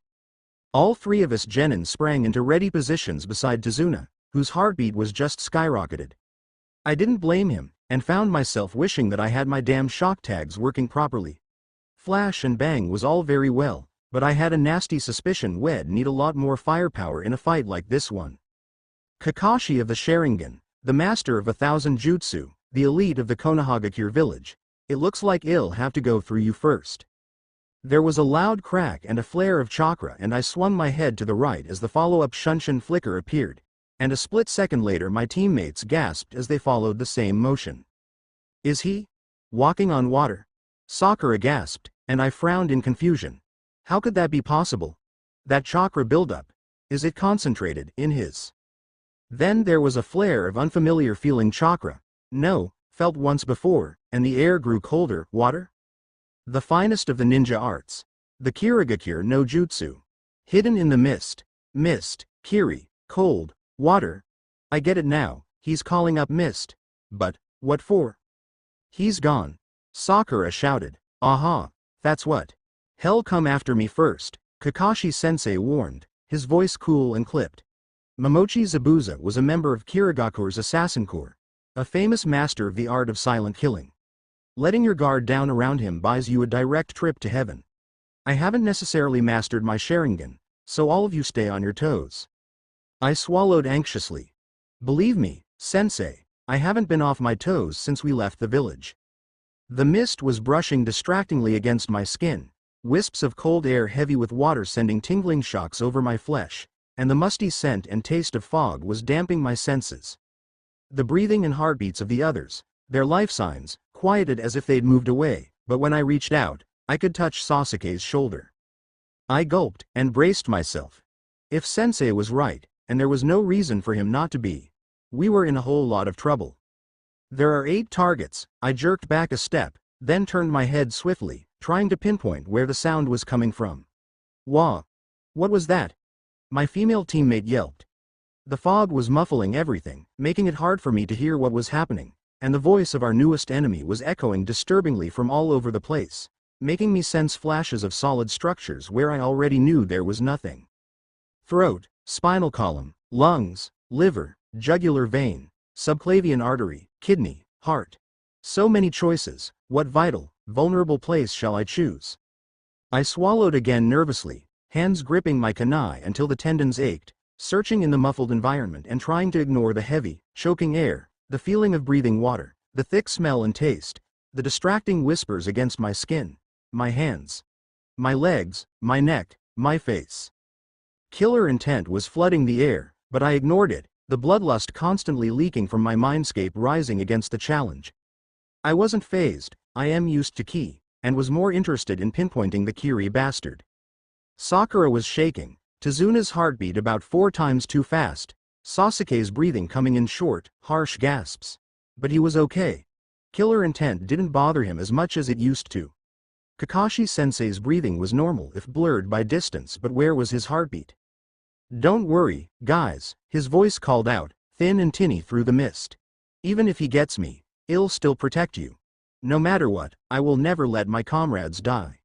All three of us genin sprang into ready positions beside Tazuna, whose heartbeat was just skyrocketed. I didn't blame him, and found myself wishing that I had my damn shock tags working properly. Flash and bang was all very well, but I had a nasty suspicion we'd need a lot more firepower in a fight like this one. Kakashi of the Sharingan, the master of 1,000 jutsu, the elite of the Konohagakure village, it looks like I'll have to go through you first. There was a loud crack and a flare of chakra, and I swung my head to the right as the follow-up Shunshin flicker appeared, and a split second later my teammates gasped as they followed the same motion. Is he walking on water? Sakura gasped, and I frowned in confusion. How could that be possible? That chakra buildup, is it concentrated in his? Then there was a flare of unfamiliar feeling chakra. No, felt once before, and the air grew colder. Water? The finest of the ninja arts. The Kirigakure no jutsu. Hidden in the mist. Mist, Kiri, cold, water. I get it now, he's calling up mist. But, what for? He's gone. Sakura shouted. Aha, that's what. Hell, come after me first, Kakashi-sensei warned, his voice cool and clipped. Momochi Zabuza was a member of Kirigakure's assassin corps, a famous master of the art of silent killing. Letting your guard down around him buys you a direct trip to heaven. I haven't necessarily mastered my Sharingan, so all of you stay on your toes. I swallowed anxiously. Believe me, sensei, I haven't been off my toes since we left the village. The mist was brushing distractingly against my skin, wisps of cold air heavy with water sending tingling shocks over my flesh, and the musty scent and taste of fog was damping my senses. The breathing and heartbeats of the others, their life signs, quieted as if they'd moved away, but when I reached out, I could touch Sasuke's shoulder. I gulped and braced myself. If Sensei was right, and there was no reason for him not to be, we were in a whole lot of trouble. There are 8 targets. I jerked back a step, then turned my head swiftly, trying to pinpoint where the sound was coming from. Wah! What was that? My female teammate yelped. The fog was muffling everything, making it hard for me to hear what was happening, and the voice of our newest enemy was echoing disturbingly from all over the place, making me sense flashes of solid structures where I already knew there was nothing. Throat, spinal column, lungs, liver, jugular vein, subclavian artery, kidney, heart. So many choices. What vital, vulnerable place shall I choose? I swallowed again nervously, hands gripping my kunai until the tendons ached, searching in the muffled environment and trying to ignore the heavy, choking air, the feeling of breathing water, the thick smell and taste, the distracting whispers against my skin, my hands, my legs, my neck, my face. Killer intent was flooding the air, but I ignored it, the bloodlust constantly leaking from my mindscape rising against the challenge. I wasn't fazed, I am used to ki, and was more interested in pinpointing the Kiri bastard. Sakura was shaking, Tezuna's heartbeat about 4 times too fast, Sasuke's breathing coming in short, harsh gasps. But he was okay. Killer intent didn't bother him as much as it used to. Kakashi-sensei's breathing was normal if blurred by distance, but where was his heartbeat? Don't worry, guys, his voice called out, thin and tinny through the mist. Even if he gets me, I'll still protect you. No matter what, I will never let my comrades die.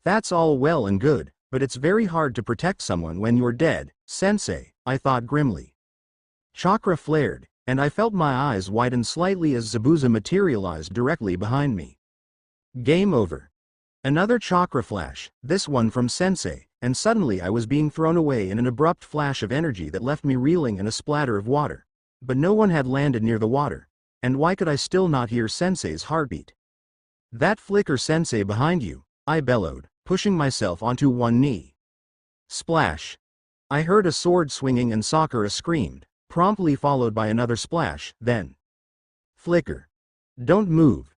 That's all well and good, but it's very hard to protect someone when you're dead, Sensei, I thought grimly. Chakra flared, and I felt my eyes widen slightly as Zabuza materialized directly behind me. Game over. Another chakra flash, this one from Sensei, and suddenly I was being thrown away in an abrupt flash of energy that left me reeling in a splatter of water. But no one had landed near the water, and why could I still not hear Sensei's heartbeat? That flicker, Sensei, behind you, I bellowed, pushing myself onto one knee. Splash. I heard a sword swinging and Sakura screamed, promptly followed by another splash, then flicker. Don't move.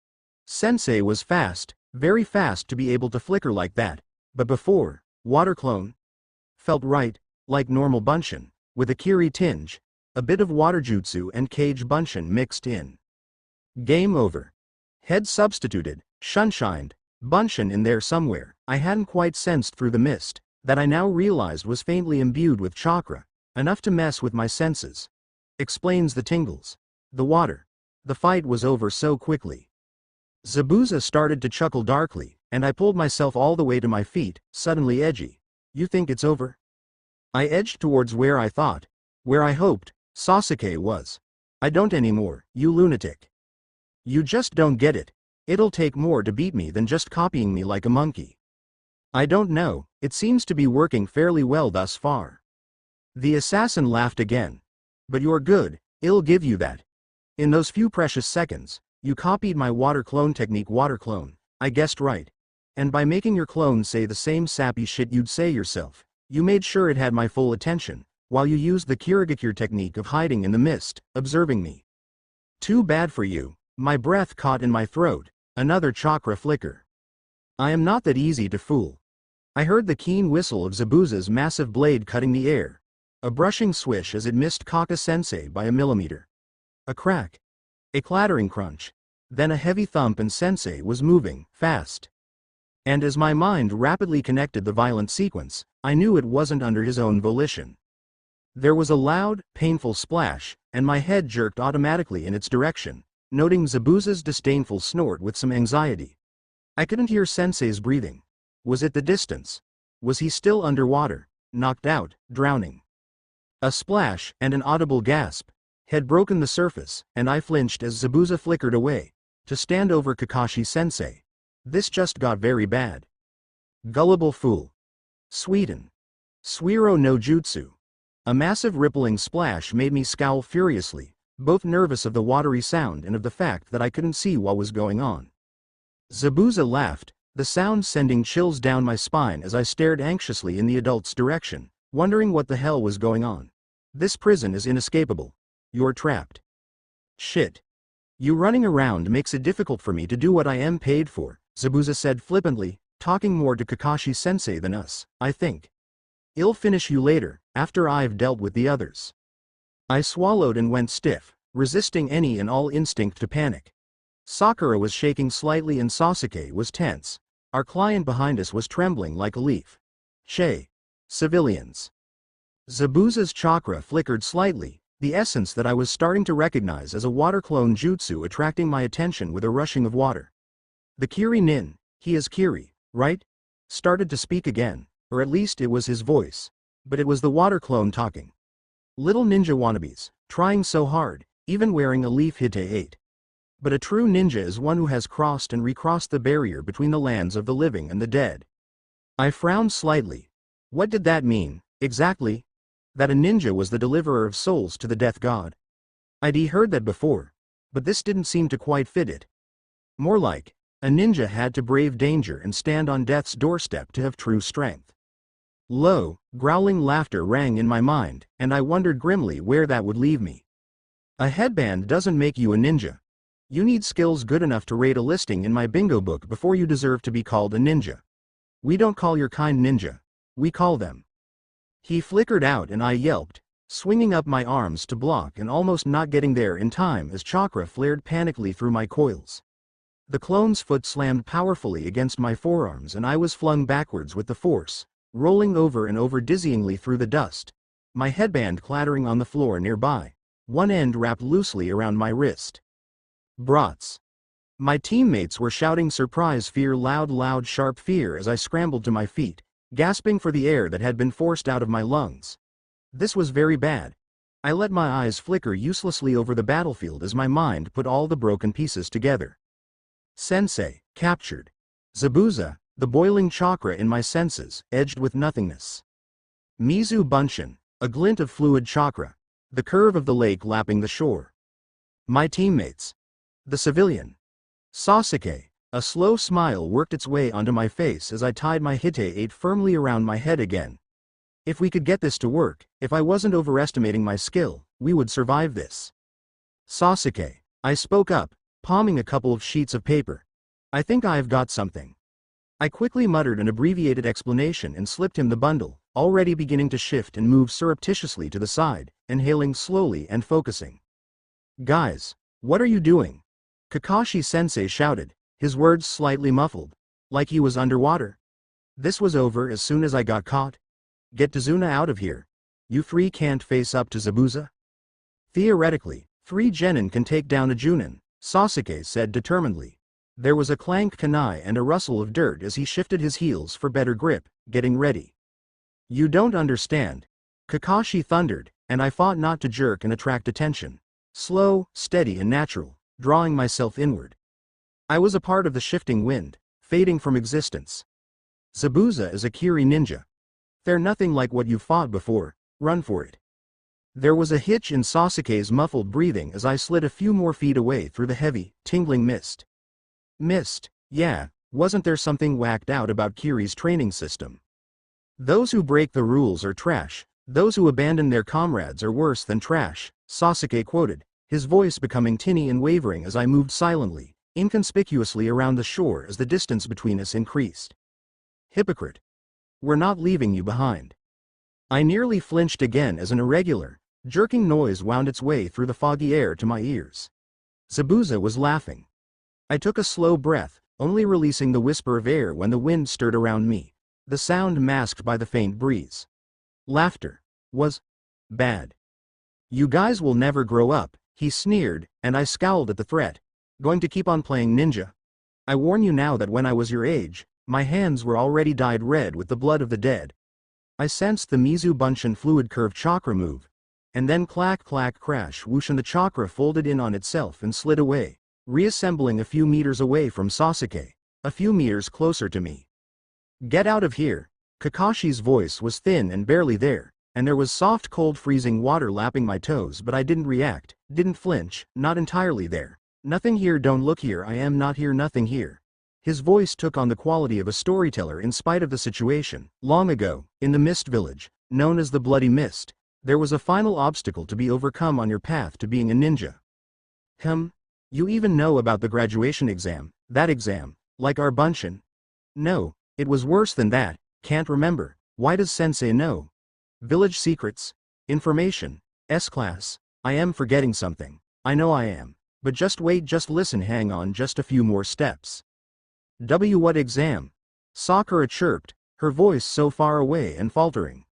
Sensei was fast, very fast to be able to flicker like that, but before, water clone? Felt right, like normal Bunshin, with a Kiri tinge, a bit of water jutsu and cage Bunshin mixed in. Game over. Head substituted, shunshined, Bunshin in there somewhere, I hadn't quite sensed through the mist, that I now realized was faintly imbued with chakra, enough to mess with my senses. Explains the tingles. The water. The fight was over so quickly. Zabuza started to chuckle darkly, and I pulled myself all the way to my feet, suddenly edgy. You think it's over? I edged towards where I thought, where I hoped, Sasuke was. I don't anymore, you lunatic. You just don't get it. It'll take more to beat me than just copying me like a monkey. I don't know, it seems to be working fairly well thus far. The assassin laughed again. But you're good, I'll give you that. In those few precious seconds, you copied my water clone technique. Water clone, I guessed right. And by making your clone say the same sappy shit you'd say yourself, you made sure it had my full attention, while you used the Kirigakure technique of hiding in the mist, observing me. Too bad for you. My breath caught in my throat, another chakra flicker. I am not that easy to fool. I heard the keen whistle of Zabuza's massive blade cutting the air, a brushing swish as it missed Kaka-sensei by a millimeter. A crack. A clattering crunch. Then a heavy thump and Sensei was moving, fast. And as my mind rapidly connected the violent sequence, I knew it wasn't under his own volition. There was a loud, painful splash, and my head jerked automatically in its direction, noting Zabuza's disdainful snort with some anxiety. I couldn't hear Sensei's breathing. Was it the distance? Was he still underwater, knocked out, drowning? A splash and an audible gasp had broken the surface, and I flinched as Zabuza flickered away, to stand over Kakashi-sensei. This just got very bad. Gullible fool. Sweden. Suiro no Jutsu. A massive rippling splash made me scowl furiously, both nervous of the watery sound and of the fact that I couldn't see what was going on. Zabuza laughed, the sound sending chills down my spine as I stared anxiously in the adult's direction, wondering what the hell was going on. This prison is inescapable. You're trapped. Shit. You running around makes it difficult for me to do what I am paid for, Zabuza said flippantly, talking more to Kakashi-sensei than us, I think. I'll finish you later, after I've dealt with the others. I swallowed and went stiff, resisting any and all instinct to panic. Sakura was shaking slightly and Sasuke was tense. Our client behind us was trembling like a leaf. Civilians. Zabuza's chakra flickered slightly, the essence that I was starting to recognize as a water clone jutsu attracting my attention with a rushing of water. The Kiri Nin, he is Kiri, right? Started to speak again, or at least it was his voice. But it was the water clone talking. Little ninja wannabes, trying so hard, even wearing a leaf Hite 8. But a true ninja is one who has crossed and recrossed the barrier between the lands of the living and the dead. I frowned slightly. What did that mean, exactly? That a ninja was the deliverer of souls to the death god. I'd heard that before, but this didn't seem to quite fit it. More like, a ninja had to brave danger and stand on death's doorstep to have true strength. Low, growling laughter rang in my mind, and I wondered grimly where that would leave me. A headband doesn't make you a ninja. You need skills good enough to rate a listing in my bingo book before you deserve to be called a ninja. We don't call your kind ninja. We call them. He flickered out and I yelped, swinging up my arms to block and almost not getting there in time as chakra flared panically through my coils. The clone's foot slammed powerfully against my forearms and I was flung backwards with the force, rolling over and over dizzyingly through the dust, my headband clattering on the floor nearby, one end wrapped loosely around my wrist. Brats. My teammates were shouting surprise fear loud sharp fear as I scrambled to my feet, gasping for the air that had been forced out of my lungs. This was very bad. I let my eyes flicker uselessly over the battlefield as my mind put all the broken pieces together. Sensei, captured. Zabuza, the boiling chakra in my senses, edged with nothingness. Mizu Bunshin, a glint of fluid chakra, the curve of the lake lapping the shore. My teammates. The civilian. Sasuke, a slow smile worked its way onto my face as I tied my Hite 8 firmly around my head again. If we could get this to work, if I wasn't overestimating my skill, we would survive this. Sasuke, I spoke up, palming a couple of sheets of paper. I think I've got something. I quickly muttered an abbreviated explanation and slipped him the bundle, already beginning to shift and move surreptitiously to the side, inhaling slowly and focusing. Guys, what are you doing? Kakashi-sensei shouted, his words slightly muffled, like he was underwater. This was over as soon as I got caught. Get Tazuna out of here. You three can't face up to Zabuza? Theoretically, 3 genin can take down a Junin, Sasuke said determinedly. There was a clank kunai and a rustle of dirt as he shifted his heels for better grip, getting ready. You don't understand. Kakashi thundered, and I fought not to jerk and attract attention. Slow, steady and natural, drawing myself inward. I was a part of the shifting wind, fading from existence. Zabuza is a Kiri ninja. They're nothing like what you've fought before, run for it. There was a hitch in Sasuke's muffled breathing as I slid a few more feet away through the heavy, tingling mist. Mist, yeah, wasn't there something whacked out about Kiri's training system? Those who break the rules are trash, those who abandon their comrades are worse than trash, Sasuke quoted, his voice becoming tinny and wavering as I moved silently, inconspicuously around the shore as the distance between us increased. Hypocrite. We're not leaving you behind. I nearly flinched again as an irregular, jerking noise wound its way through the foggy air to my ears. Zabuza was laughing. I took a slow breath, only releasing the whisper of air when the wind stirred around me, the sound masked by the faint breeze. Laughter was bad. You guys will never grow up, he sneered, and I scowled at the threat. Going to keep on playing ninja? I warn you now that when I was your age, my hands were already dyed red with the blood of the dead. I sensed the Mizu Bunshin fluid curve chakra move, and then clack clack crash whoosh and the chakra folded in on itself and slid away, reassembling a few meters away from Sasuke, a few meters closer to me. Get out of here. Kakashi's voice was thin and barely there, and there was soft cold freezing water lapping my toes, but I didn't react, didn't flinch, not entirely there. Nothing here, don't look here, I am not here, nothing here. His voice took on the quality of a storyteller in spite of the situation. Long ago, in the Mist Village, known as the Bloody Mist, there was a final obstacle to be overcome on your path to being a ninja. You even know about the graduation exam, that exam, Like our bunchin? No, it was worse than that. Can't remember. Why does sensei know? Village secrets? Information? S-class. I am forgetting something. I know I am. But just wait, just listen, hang on just a few more steps. What exam? Sakura chirped, her voice so far away and faltering.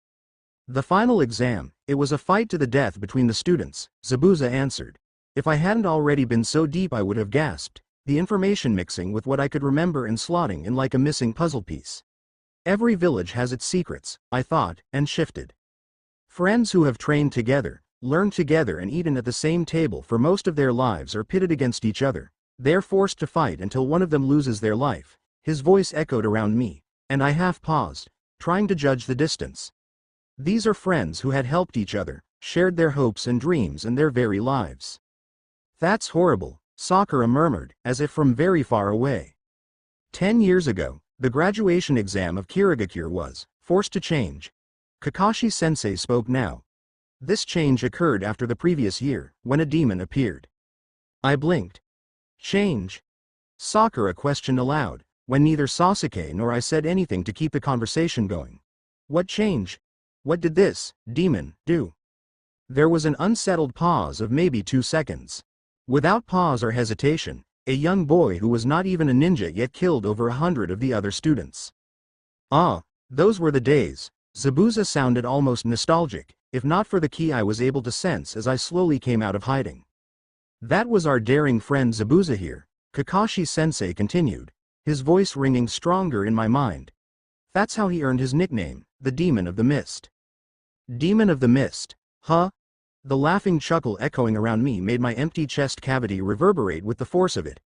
The final exam. It was a fight to the death between the students, Zabuza answered. If I hadn't already been so deep I would have gasped, the information mixing with what I could remember and slotting in like a missing puzzle piece. Every village has its secrets, I thought, and shifted. Friends who have trained together, learned together and eaten at the same table for most of their lives are pitted against each other. They're forced to fight until one of them loses their life. His voice echoed around me, and I half paused, trying to judge the distance. These are friends who had helped each other, shared their hopes and dreams and their very lives. That's horrible, Sakura murmured, as if from very far away. 10 years ago, the graduation exam of Kirigakure was forced to change. Kakashi-sensei spoke now. This change occurred after the previous year, when a demon appeared. I blinked. Change? Sakura questioned aloud, when neither Sasuke nor I said anything to keep the conversation going. What change? What did this demon do? There was an unsettled pause of maybe 2 seconds. Without pause or hesitation, a young boy who was not even a ninja yet killed over 100 of the other students. Ah, those were the days. Zabuza sounded almost nostalgic, if not for the key I was able to sense as I slowly came out of hiding. That was our daring friend Zabuza here, Kakashi-sensei continued, his voice ringing stronger in my mind. That's how he earned his nickname, the Demon of the Mist. Demon of the Mist, huh? The laughing chuckle echoing around me made my empty chest cavity reverberate with the force of it.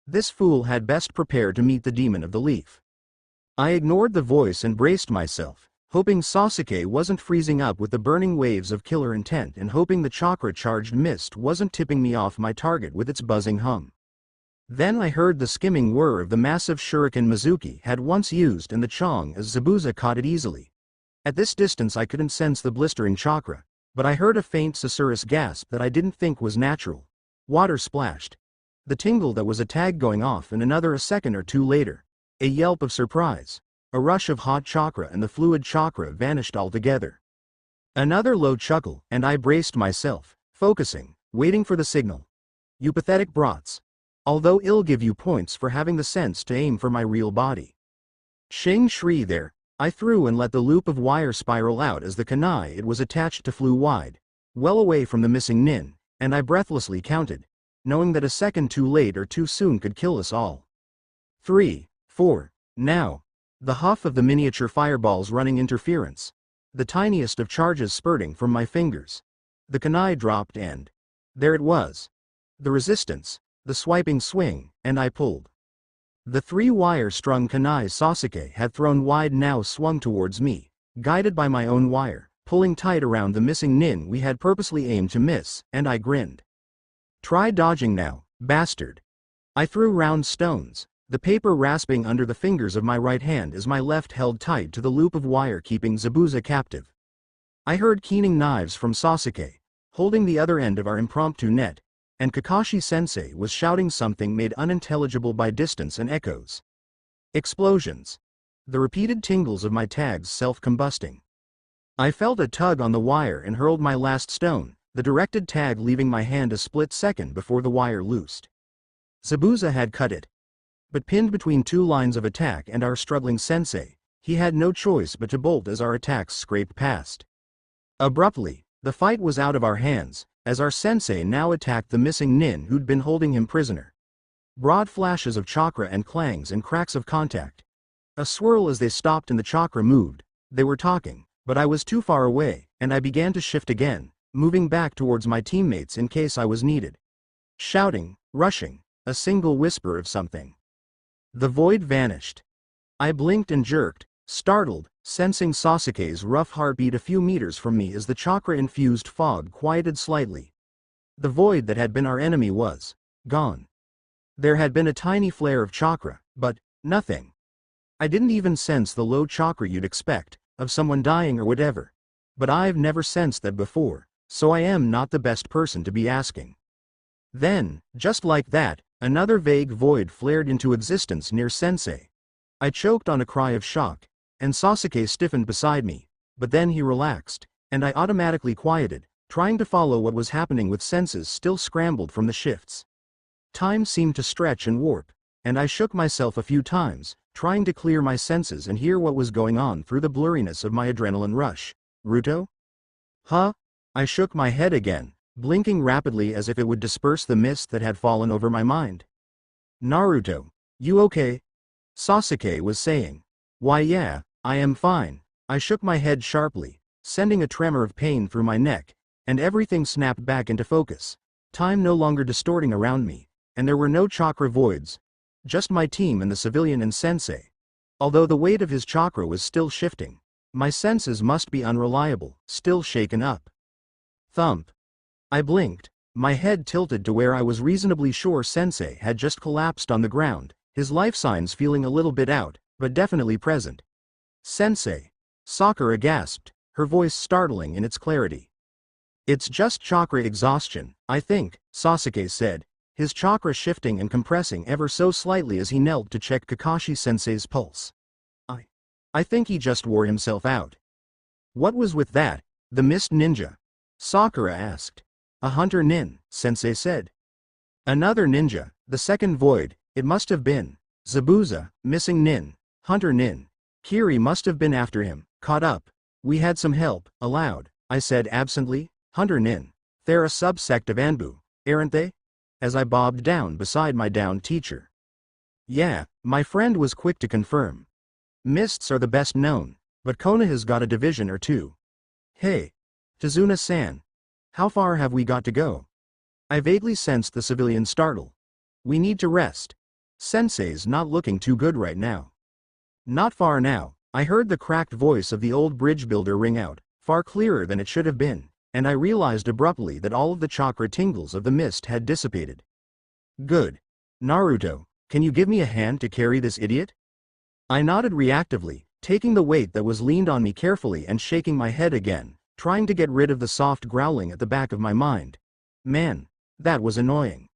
This fool had best prepared to meet the Demon of the Leaf. I ignored the voice and braced myself, hoping Sasuke wasn't freezing up with the burning waves of killer intent and hoping the chakra-charged mist wasn't tipping me off my target with its buzzing hum. Then I heard the skimming whir of the massive shuriken Mizuki had once used and the chong as Zabuza caught it easily. At this distance I couldn't sense the blistering chakra, but I heard a faint susurrus gasp that I didn't think was natural. Water splashed. The tingle that was a tag going off and another a second or two later. A yelp of surprise. A rush of hot chakra and the fluid chakra vanished altogether. Another low chuckle, and I braced myself, focusing, waiting for the signal. You pathetic brats. Although I'll give you points for having the sense to aim for my real body. Shing Shri there, I threw and let the loop of wire spiral out as the kunai it was attached to flew wide, well away from the missing nin, and I breathlessly counted, knowing that a second too late or too soon could kill us all. 3, 4, now. The huff of the miniature fireballs running interference. The tiniest of charges spurting from my fingers. The kunai dropped and there it was. The resistance, the swiping swing, and I pulled. The 3 wire-strung kunai Sasuke had thrown wide now swung towards me, guided by my own wire, pulling tight around the missing nin we had purposely aimed to miss, and I grinned. Try dodging now, bastard. I threw round stones, the paper rasping under the fingers of my right hand as my left held tight to the loop of wire keeping Zabuza captive. I heard keening knives from Sasuke, holding the other end of our impromptu net, and Kakashi-sensei was shouting something made unintelligible by distance and echoes. Explosions. The repeated tingles of my tags self-combusting. I felt a tug on the wire and hurled my last stone, the directed tag leaving my hand a split second before the wire loosed. Zabuza had cut it. But pinned between 2 lines of attack and our struggling sensei, he had no choice but to bolt as our attacks scraped past. Abruptly, the fight was out of our hands, as our sensei now attacked the missing nin who'd been holding him prisoner. Broad flashes of chakra and clangs and cracks of contact. A swirl as they stopped and the chakra moved. They were talking, but I was too far away, and I began to shift again, moving back towards my teammates in case I was needed. Shouting, rushing, a single whisper of something. The void vanished. I blinked and jerked, startled, sensing Sasuke's rough heartbeat a few meters from me as the chakra-infused fog quieted slightly. The void that had been our enemy was gone. There had been a tiny flare of chakra, but nothing. I didn't even sense the low chakra you'd expect, of someone dying or whatever. But I've never sensed that before, so I am not the best person to be asking. Then, just like that, Another vague void flared into existence near Sensei. I choked on a cry of shock, and Sasuke stiffened beside me, but then he relaxed, and I automatically quieted, trying to follow what was happening with senses still scrambled from the shifts. Time seemed to stretch and warp, and I shook myself a few times, trying to clear my senses and hear what was going on through the blurriness of my adrenaline rush. Ruto? Huh? I shook my head again, blinking rapidly as if it would disperse the mist that had fallen over my mind. Naruto, you okay? Sasuke was saying. Why yeah, I am fine. I shook my head sharply, sending a tremor of pain through my neck, and everything snapped back into focus, time no longer distorting around me, and there were no chakra voids, just my team and the civilian and Sensei. Although the weight of his chakra was still shifting, my senses must be unreliable, still shaken up. Thump. I blinked, my head tilted to where I was reasonably sure Sensei had just collapsed on the ground, his life signs feeling a little bit out, but definitely present. Sensei. Sakura gasped, her voice startling in its clarity. It's just chakra exhaustion, I think, Sasuke said, his chakra shifting and compressing ever so slightly as he knelt to check Kakashi-sensei's pulse. I think he just wore himself out. What was with that, the mist ninja? Sakura asked. A hunter nin, Sensei said. Another ninja, the second void, it must have been. Zabuza, missing nin, hunter nin. Kiri must have been after him, caught up. We had some help, aloud, I said absently. Hunter nin. They're a subsect of Anbu, aren't they? As I bobbed down beside my downed teacher. Yeah, my friend was quick to confirm. Mists are the best known, but Konoha's got a division or two. Hey. Tazuna-san. How far have we got to go? I vaguely sensed the civilian startle. We need to rest. Sensei's not looking too good right now. Not far now, I heard the cracked voice of the old bridge builder ring out, far clearer than it should have been, and I realized abruptly that all of the chakra tingles of the mist had dissipated. Good. Naruto, can you give me a hand to carry this idiot? I nodded reactively, taking the weight that was leaned on me carefully and shaking my head again, trying to get rid of the soft growling at the back of my mind. Man, that was annoying.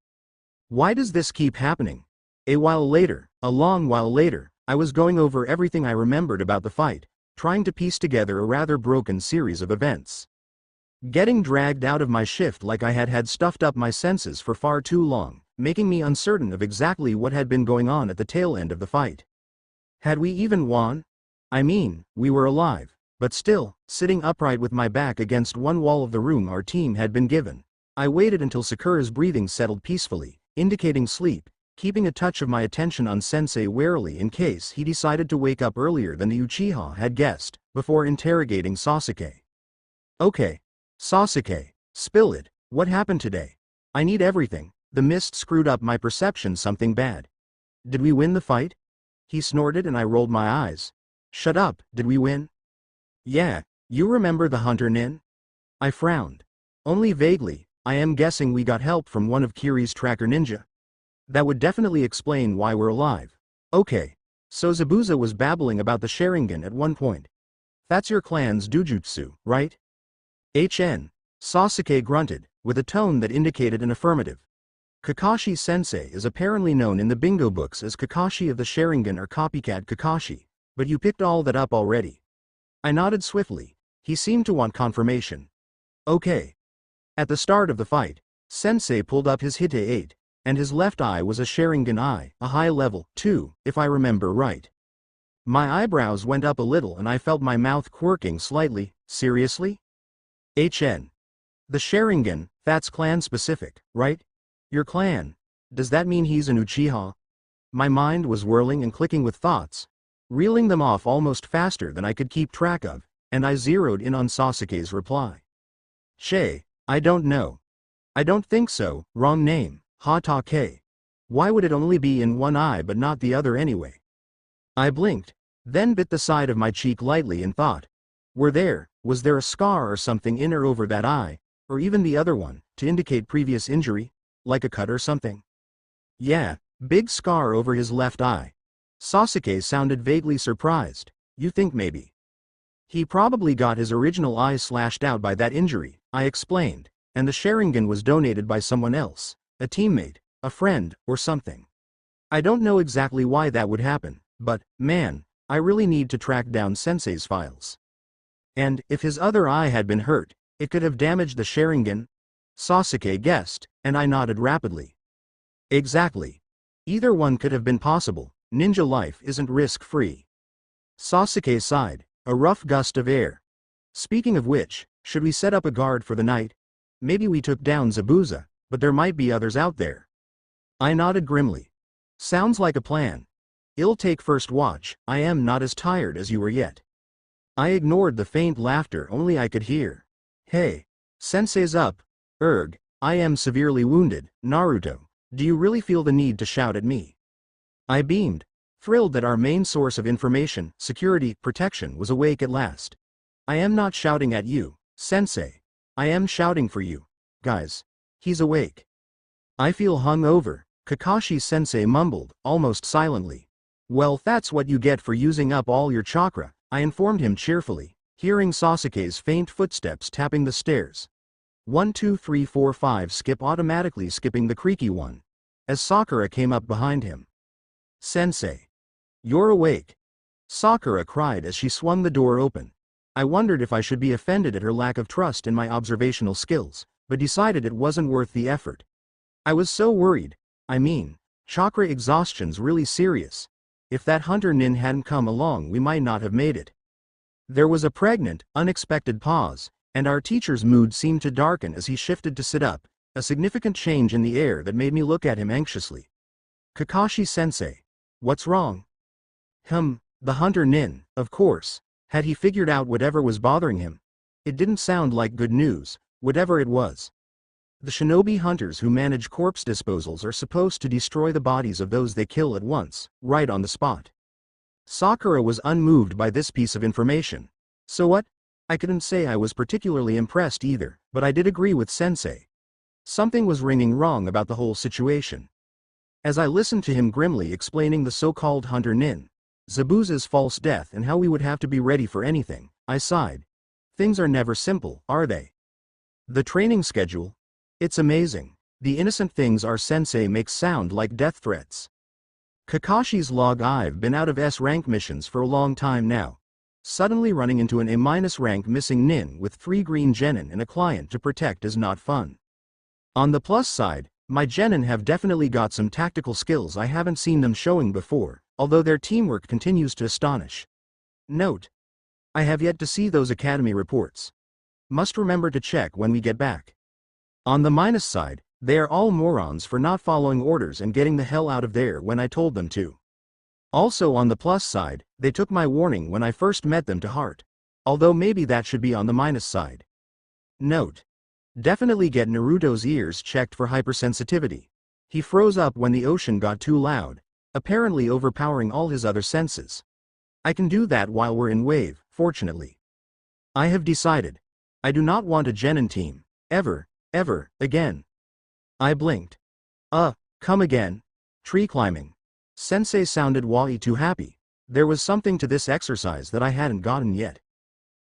Why does this keep happening? A long while later, I was going over everything I remembered about the fight, trying to piece together a rather broken series of events. Getting dragged out of my shift like I had stuffed up my senses for far too long, making me uncertain of exactly what had been going on at the tail end of the fight. Had we even won? I mean, we were alive, but still, sitting upright with my back against one wall of the room our team had been given. I waited until Sakura's breathing settled peacefully, indicating sleep, keeping a touch of my attention on Sensei warily in case he decided to wake up earlier than the Uchiha had guessed, before interrogating Sasuke. Okay. Sasuke, spill it, what happened today? I need everything, the mist screwed up my perception something bad. Did we win the fight? He snorted and I rolled my eyes. Shut up, did we win? Yeah, you remember the hunter nin? I frowned. Only vaguely, I am guessing we got help from one of Kiri's tracker ninja. That would definitely explain why we're alive. Okay, so Zabuza was babbling about the Sharingan at one point. That's your clan's dujutsu, right? Sasuke grunted, with a tone that indicated an affirmative. Kakashi-sensei is apparently known in the bingo books as Kakashi of the Sharingan or Copycat Kakashi, but you picked all that up already. I nodded swiftly. He seemed to want confirmation. Okay. At the start of the fight, Sensei pulled up his Hite 8, and his left eye was a Sharingan eye, a high level, too, if I remember right. My eyebrows went up a little and I felt my mouth quirking slightly. Seriously? The Sharingan, that's clan-specific, right? Your clan. Does that mean he's an Uchiha? My mind was whirling and clicking with thoughts, reeling them off almost faster than I could keep track of, and I zeroed in on Sasuke's reply. I don't know. I don't think so, wrong name, Hatake. Why would it only be in one eye but not the other anyway? I blinked, then bit the side of my cheek lightly and thought. Was there a scar or something in or over that eye, or even the other one, to indicate previous injury, like a cut or something? Yeah, big scar over his left eye. Sasuke sounded vaguely surprised. You think maybe he probably got his original eye slashed out by that injury, I explained, and the Sharingan was donated by someone else, a teammate, a friend, or something. I don't know exactly why that would happen, but, man, I really need to track down Sensei's files. And, if his other eye had been hurt, it could have damaged the Sharingan? Sasuke guessed, and I nodded rapidly. Exactly. Either one could have been possible. Ninja life isn't risk-free. Sasuke sighed, a rough gust of air. Speaking of which, should we set up a guard for the night? Maybe we took down Zabuza, but there might be others out there. I nodded grimly. Sounds like a plan. I'll take first watch. I am not as tired as you were yet. I ignored the faint laughter only I could hear. Hey, Sensei's up. I am severely wounded. Naruto, do you really feel the need to shout at me? I beamed, thrilled that our main source of information, security, protection was awake at last. I am not shouting at you, Sensei. I am shouting for you. Guys, he's awake. I feel hungover, Kakashi-sensei mumbled, almost silently. Well, that's what you get for using up all your chakra, I informed him cheerfully, hearing Sasuke's faint footsteps tapping the stairs. 1 2 3 4 5 skip automatically skipping the creaky one. As Sakura came up behind him. Sensei. You're awake. Sakura cried as she swung the door open. I wondered if I should be offended at her lack of trust in my observational skills, but decided it wasn't worth the effort. I was so worried. I mean, chakra exhaustion's really serious. If that hunter nin hadn't come along, we might not have made it. There was a pregnant, unexpected pause, and our teacher's mood seemed to darken as he shifted to sit up, a significant change in the air that made me look at him anxiously. Kakashi-sensei. What's wrong? The hunter nin, of course. Had he figured out whatever was bothering him? It didn't sound like good news, whatever it was. The shinobi hunters who manage corpse disposals are supposed to destroy the bodies of those they kill at once, right on the spot. Sakura was unmoved by this piece of information. So what? I couldn't say I was particularly impressed either, but I did agree with Sensei. Something was ringing wrong about the whole situation. As I listened to him grimly explaining the so-called hunter nin, Zabuza's false death and how we would have to be ready for anything, I sighed. Things are never simple, are they? The training schedule? It's amazing. The innocent things our sensei makes sound like death threats. Kakashi's log. I've been out of S-rank missions for a long time now. Suddenly running into an A- rank missing nin with 3 green genin and a client to protect is not fun. On the plus side, my genin have definitely got some tactical skills I haven't seen them showing before, although their teamwork continues to astonish. Note: I have yet to see those academy reports. Must remember to check when we get back. On the minus side, they are all morons for not following orders and getting the hell out of there when I told them to. Also on the plus side, they took my warning when I first met them to heart. Although maybe that should be on the minus side. Note: definitely get Naruto's ears checked for hypersensitivity. He froze up when the ocean got too loud, apparently overpowering all his other senses. I can do that while we're in wave, fortunately. I have decided. I do not want a genin team, ever, again. I blinked. Come again? Tree climbing. Sensei sounded way too happy. There was something to this exercise that I hadn't gotten yet.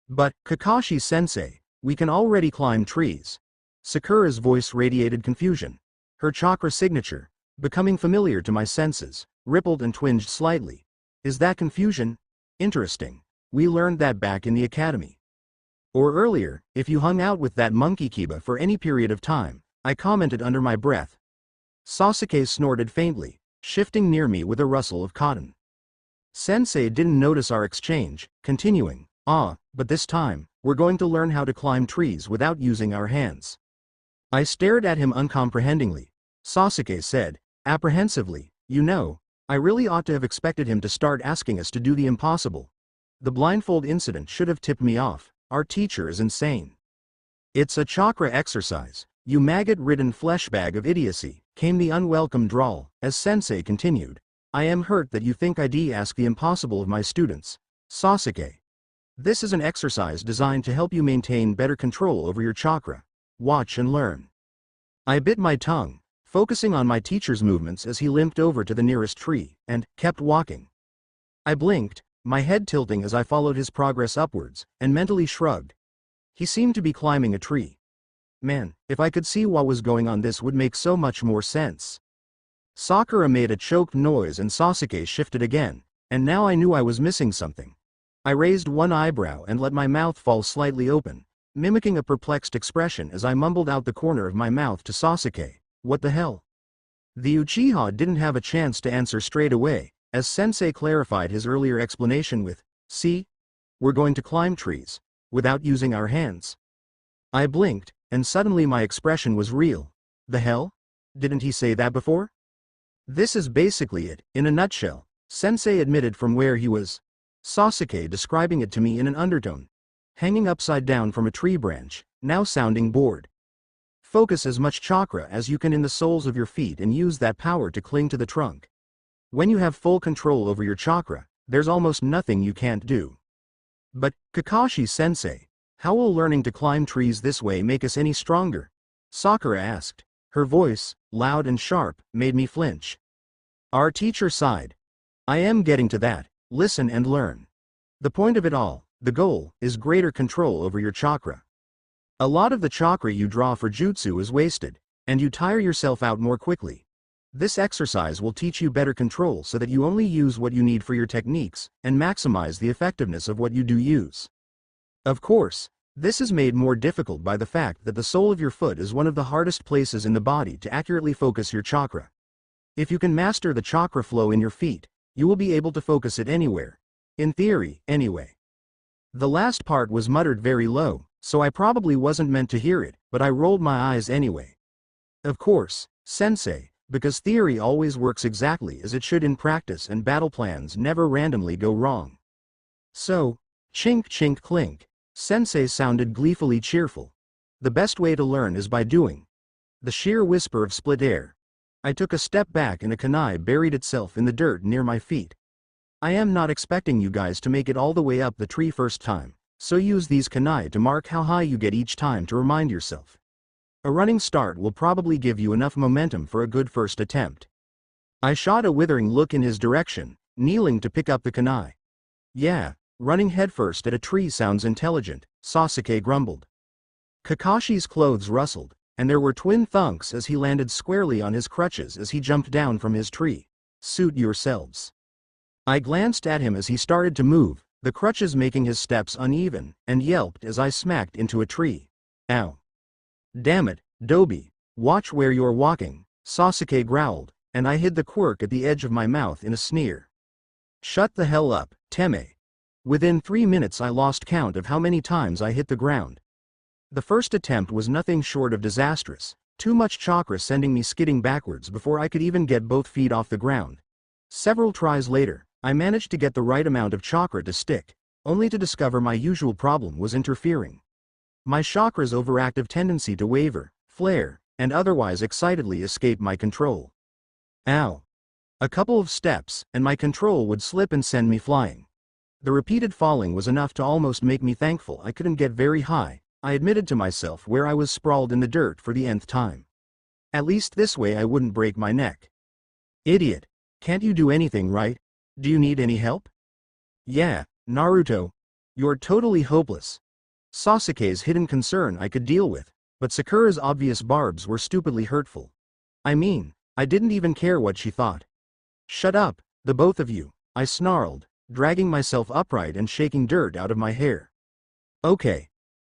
But, Kakashi-sensei, we can already climb trees. Sakura's voice radiated confusion. Her chakra signature, becoming familiar to my senses, rippled and twinged slightly. Is that confusion? Interesting. We learned that back in the academy. Or earlier, if you hung out with that monkey Kiba for any period of time, I commented under my breath. Sasuke snorted faintly, shifting near me with a rustle of cotton. Sensei didn't notice our exchange, continuing, but this time, we're going to learn how to climb trees without using our hands. I stared at him uncomprehendingly. Sasuke said, apprehensively, I really ought to have expected him to start asking us to do the impossible. The blindfold incident should have tipped me off. Our teacher is insane. It's a chakra exercise, you maggot-ridden fleshbag of idiocy, came the unwelcome drawl, as Sensei continued. I am hurt that you think I'd ask the impossible of my students. Sasuke. This is an exercise designed to help you maintain better control over your chakra. Watch and learn. I bit my tongue, focusing on my teacher's movements as he limped over to the nearest tree, and kept walking. I blinked, my head tilting as I followed his progress upwards, and mentally shrugged. He seemed to be climbing a tree. Man, if I could see what was going on, this would make so much more sense. Sakura made a choked noise and Sasuke shifted again, and now I knew I was missing something. I raised one eyebrow and let my mouth fall slightly open, mimicking a perplexed expression as I mumbled out the corner of my mouth to Sasuke, "What the hell?" The Uchiha didn't have a chance to answer straight away, as Sensei clarified his earlier explanation with, "See? We're going to climb trees, without using our hands." I blinked, and suddenly my expression was real. The hell? Didn't he say that before? This is basically it, in a nutshell, Sensei admitted from where he was. Sasuke describing it to me in an undertone. Hanging upside down from a tree branch, now sounding bored. Focus as much chakra as you can in the soles of your feet and use that power to cling to the trunk. When you have full control over your chakra, there's almost nothing you can't do. But, Kakashi-sensei, how will learning to climb trees this way make us any stronger? Sakura asked. Her voice, loud and sharp, made me flinch. Our teacher sighed. I am getting to that, listen and learn. The point of it all, the goal, is greater control over your chakra. A lot of the chakra you draw for jutsu is wasted, and you tire yourself out more quickly. This exercise will teach you better control so that you only use what you need for your techniques, and maximize the effectiveness of what you do use. Of course, this is made more difficult by the fact that the sole of your foot is one of the hardest places in the body to accurately focus your chakra. If you can master the chakra flow in your feet, you will be able to focus it anywhere. In theory, anyway. The last part was muttered very low, so I probably wasn't meant to hear it, but I rolled my eyes anyway. Of course, Sensei, because theory always works exactly as it should in practice and battle plans never randomly go wrong. So, chink chink clink. Sensei sounded gleefully cheerful. The best way to learn is by doing. The sheer whisper of split air. I took a step back and a kunai buried itself in the dirt near my feet. I am not expecting you guys to make it all the way up the tree first time, so use these kunai to mark how high you get each time to remind yourself. A running start will probably give you enough momentum for a good first attempt. I shot a withering look in his direction, kneeling to pick up the kunai. Yeah. Running headfirst at a tree sounds intelligent, Sasuke grumbled. Kakashi's clothes rustled, and there were twin thunks as he landed squarely on his crutches as he jumped down from his tree. Suit yourselves. I glanced at him as he started to move, the crutches making his steps uneven, and yelped as I smacked into a tree. Ow. Damn it, Dobi, watch where you're walking, Sasuke growled, and I hid the quirk at the edge of my mouth in a sneer. Shut the hell up, Teme. Within 3 minutes I lost count of how many times I hit the ground. The first attempt was nothing short of disastrous, too much chakra sending me skidding backwards before I could even get both feet off the ground. Several tries later, I managed to get the right amount of chakra to stick, only to discover my usual problem was interfering. My chakra's overactive tendency to waver, flare, and otherwise excitedly escape my control. Ow. A couple of steps, and my control would slip and send me flying. The repeated falling was enough to almost make me thankful I couldn't get very high, I admitted to myself where I was sprawled in the dirt for the nth time. At least this way I wouldn't break my neck. Idiot. Can't you do anything right? Do you need any help? Yeah, Naruto. You're totally hopeless. Sasuke's hidden concern I could deal with, but Sakura's obvious barbs were stupidly hurtful. I mean, I didn't even care what she thought. Shut up, the both of you, I snarled, dragging myself upright and shaking dirt out of my hair. Okay.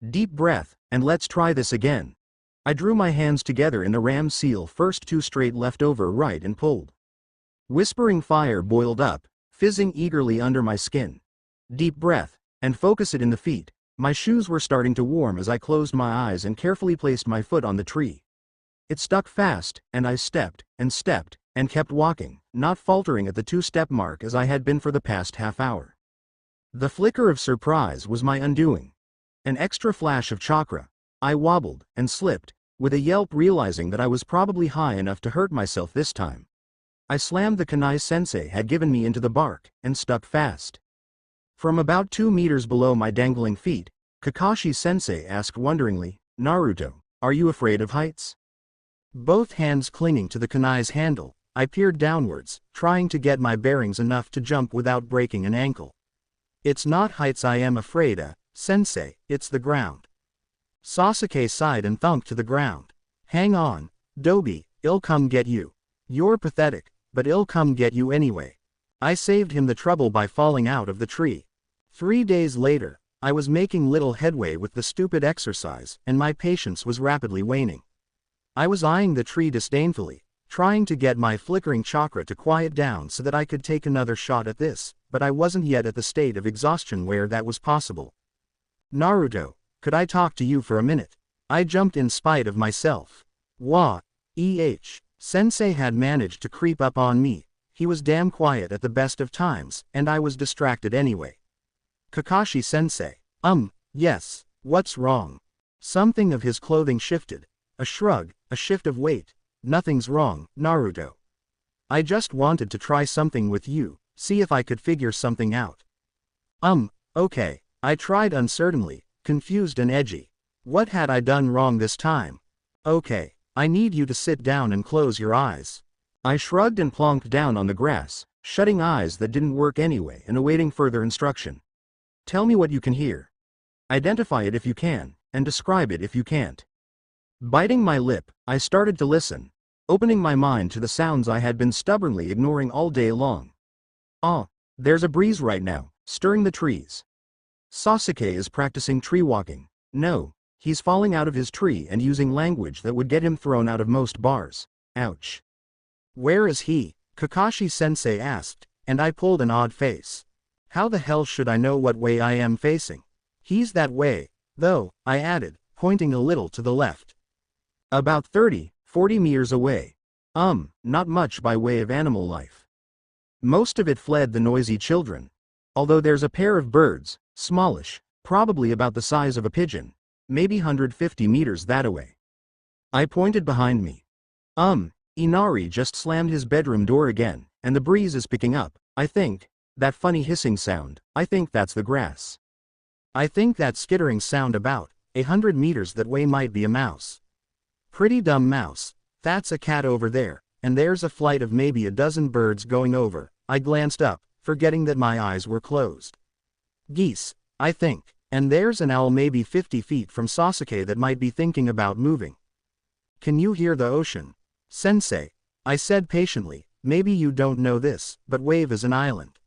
Deep breath, and let's try this again. I drew my hands together in the ram seal first 2 straight left over right and pulled. Whispering fire boiled up, fizzing eagerly under my skin. Deep breath, and focus it in the feet. My shoes were starting to warm as I closed my eyes and carefully placed my foot on the tree. It stuck fast, and I stepped, and kept walking, not faltering at the 2-step mark as I had been for the past half hour. The flicker of surprise was my undoing. An extra flash of chakra. I wobbled, and slipped, with a yelp realizing that I was probably high enough to hurt myself this time. I slammed the kunai sensei had given me into the bark, and stuck fast. From about 2 meters below my dangling feet, Kakashi sensei asked wonderingly, Naruto, are you afraid of heights? Both hands clinging to the kunai's handle, I peered downwards, trying to get my bearings enough to jump without breaking an ankle. It's not heights I am afraid of, sensei, it's the ground. Sasuke sighed and thunked to the ground. Hang on, Dobi, I'll come get you. You're pathetic, but it'll come get you anyway. I saved him the trouble by falling out of the tree. 3 days later, I was making little headway with the stupid exercise, and my patience was rapidly waning. I was eyeing the tree disdainfully, trying to get my flickering chakra to quiet down so that I could take another shot at this, but I wasn't yet at the state of exhaustion where that was possible. Naruto, could I talk to you for a minute? I jumped in spite of myself. Wah, Sensei had managed to creep up on me. He was damn quiet at the best of times, and I was distracted anyway. Kakashi-sensei. Yes, what's wrong? Something of his clothing shifted. A shrug, a shift of weight. Nothing's wrong, Naruto. I just wanted to try something with you, see if I could figure something out. Okay, I tried uncertainly, confused and edgy. What had I done wrong this time? Okay, I need you to sit down and close your eyes. I shrugged and plonked down on the grass, shutting eyes that didn't work anyway and awaiting further instruction. Tell me what you can hear. Identify it if you can, and describe it if you can't. Biting my lip, I started to listen, opening my mind to the sounds I had been stubbornly ignoring all day long. There's a breeze right now, stirring the trees. Sasuke is practicing tree walking. No, he's falling out of his tree and using language that would get him thrown out of most bars. Ouch. Where is he? Kakashi-sensei asked, and I pulled an odd face. How the hell should I know what way I am facing? He's that way, though, I added, pointing a little to the left. About 30-40 meters away. Not much by way of animal life. Most of it fled the noisy children. Although there's a pair of birds, smallish, probably about the size of a pigeon, maybe 150 meters that away. I pointed behind me. Inari just slammed his bedroom door again, and the breeze is picking up, I think. That funny hissing sound, I think that's the grass. I think that skittering sound about 100 meters that way might be a mouse. Pretty dumb mouse. That's a cat over there, and there's a flight of maybe a dozen birds going over. I glanced up, forgetting that my eyes were closed. Geese, I think, and there's an owl maybe 50 feet from Sasuke that might be thinking about moving. Can you hear the ocean? Sensei, I said patiently, maybe you don't know this, but Wave is an island.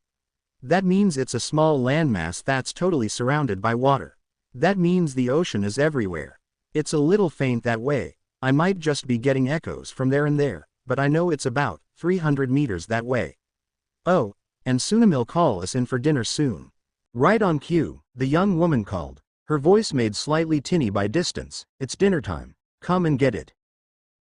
That means it's a small landmass that's totally surrounded by water. That means the ocean is everywhere. It's a little faint that way. I might just be getting echoes from there and there, but I know it's about 300 meters that way. Oh, and Tsunami'll call us in for dinner soon. Right on cue, the young woman called, her voice made slightly tinny by distance. It's dinner time. Come and get it.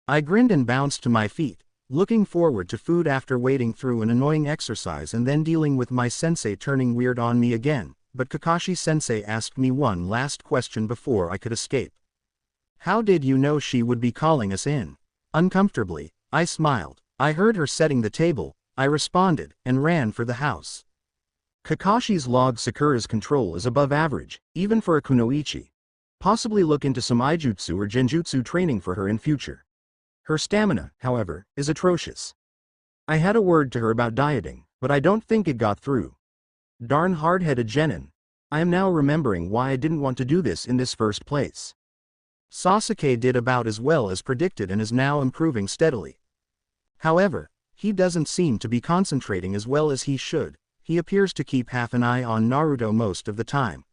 I grinned and bounced to my feet, looking forward to food after wading through an annoying exercise and then dealing with my sensei turning weird on me again, but Kakashi-sensei asked me one last question before I could escape. How did you know she would be calling us in? Uncomfortably, I smiled. I heard her setting the table, I responded, and ran for the house. Kakashi's log Sakura's control is above average, even for a kunoichi. Possibly look into some Ijutsu or Genjutsu training for her in future. Her stamina, however, is atrocious. I had a word to her about dieting, but I don't think it got through. Darn hard-headed genin. I am now remembering why I didn't want to do this in this first place. Sasuke did about as well as predicted and is now improving steadily. However, he doesn't seem to be concentrating as well as he should. He appears to keep half an eye on Naruto most of the time.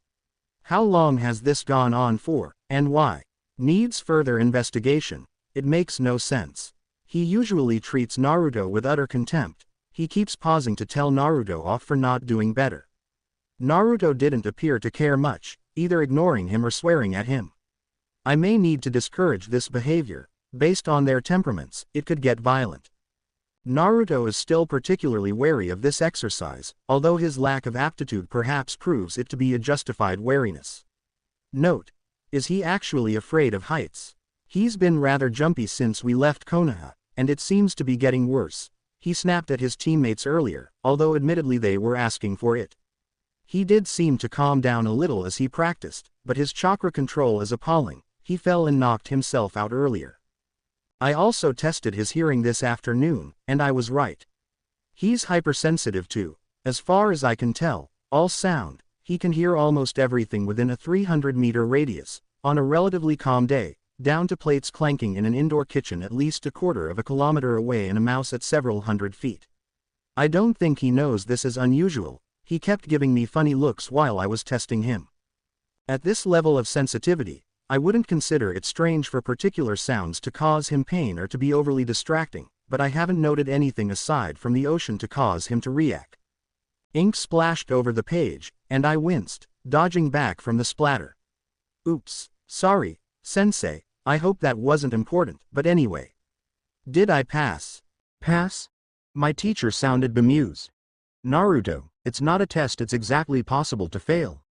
How long has this gone on for, and why? Needs further investigation. It makes no sense. He usually treats Naruto with utter contempt. He keeps pausing to tell Naruto off for not doing better. Naruto didn't appear to care much, either ignoring him or swearing at him. I may need to discourage this behavior. Based on their temperaments, it could get violent. Naruto is still particularly wary of this exercise, although his lack of aptitude perhaps proves it to be a justified wariness. Note: is he actually afraid of heights? He's been rather jumpy since we left Konoha, and it seems to be getting worse. He snapped at his teammates earlier, although admittedly they were asking for it. He did seem to calm down a little as he practiced, but his chakra control is appalling. He fell and knocked himself out earlier. I also tested his hearing this afternoon, and I was right. He's hypersensitive to, as far as I can tell, all sound. He can hear almost everything within a 300-meter radius. On a relatively calm day, down to plates clanking in an indoor kitchen at least a quarter of a kilometer away and a mouse at several hundred feet. I don't think he knows this is unusual. He kept giving me funny looks while I was testing him. At this level of sensitivity, I wouldn't consider it strange for particular sounds to cause him pain or to be overly distracting, but I haven't noted anything aside from the ocean to cause him to react. Ink splashed over the page, and I winced, dodging back from the splatter. Oops, sorry, sensei, I hope that wasn't important, but anyway. Did I pass? Pass? My teacher sounded bemused. Naruto, it's not a test, it's exactly possible to fail.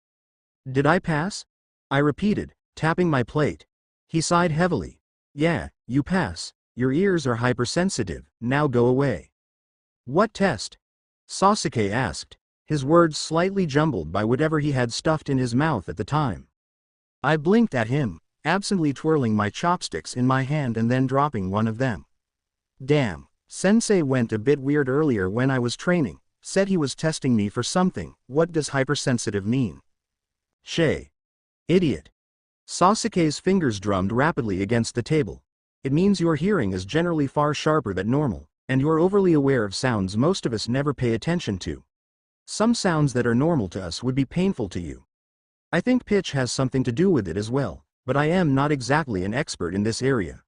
Did I pass? I repeated, tapping my plate. He sighed heavily. Yeah, you pass. Your ears are hypersensitive, now go away. What test? Sasuke asked, his words slightly jumbled by whatever he had stuffed in his mouth at the time. I blinked at him, absently twirling my chopsticks in my hand and then dropping one of them. Damn, sensei went a bit weird earlier when I was training, said he was testing me for something. What does hypersensitive mean? Shay. Idiot. Sasuke's fingers drummed rapidly against the table. It means your hearing is generally far sharper than normal, and you're overly aware of sounds most of us never pay attention to. Some sounds that are normal to us would be painful to you. I think pitch has something to do with it as well, but I am not exactly an expert in this area.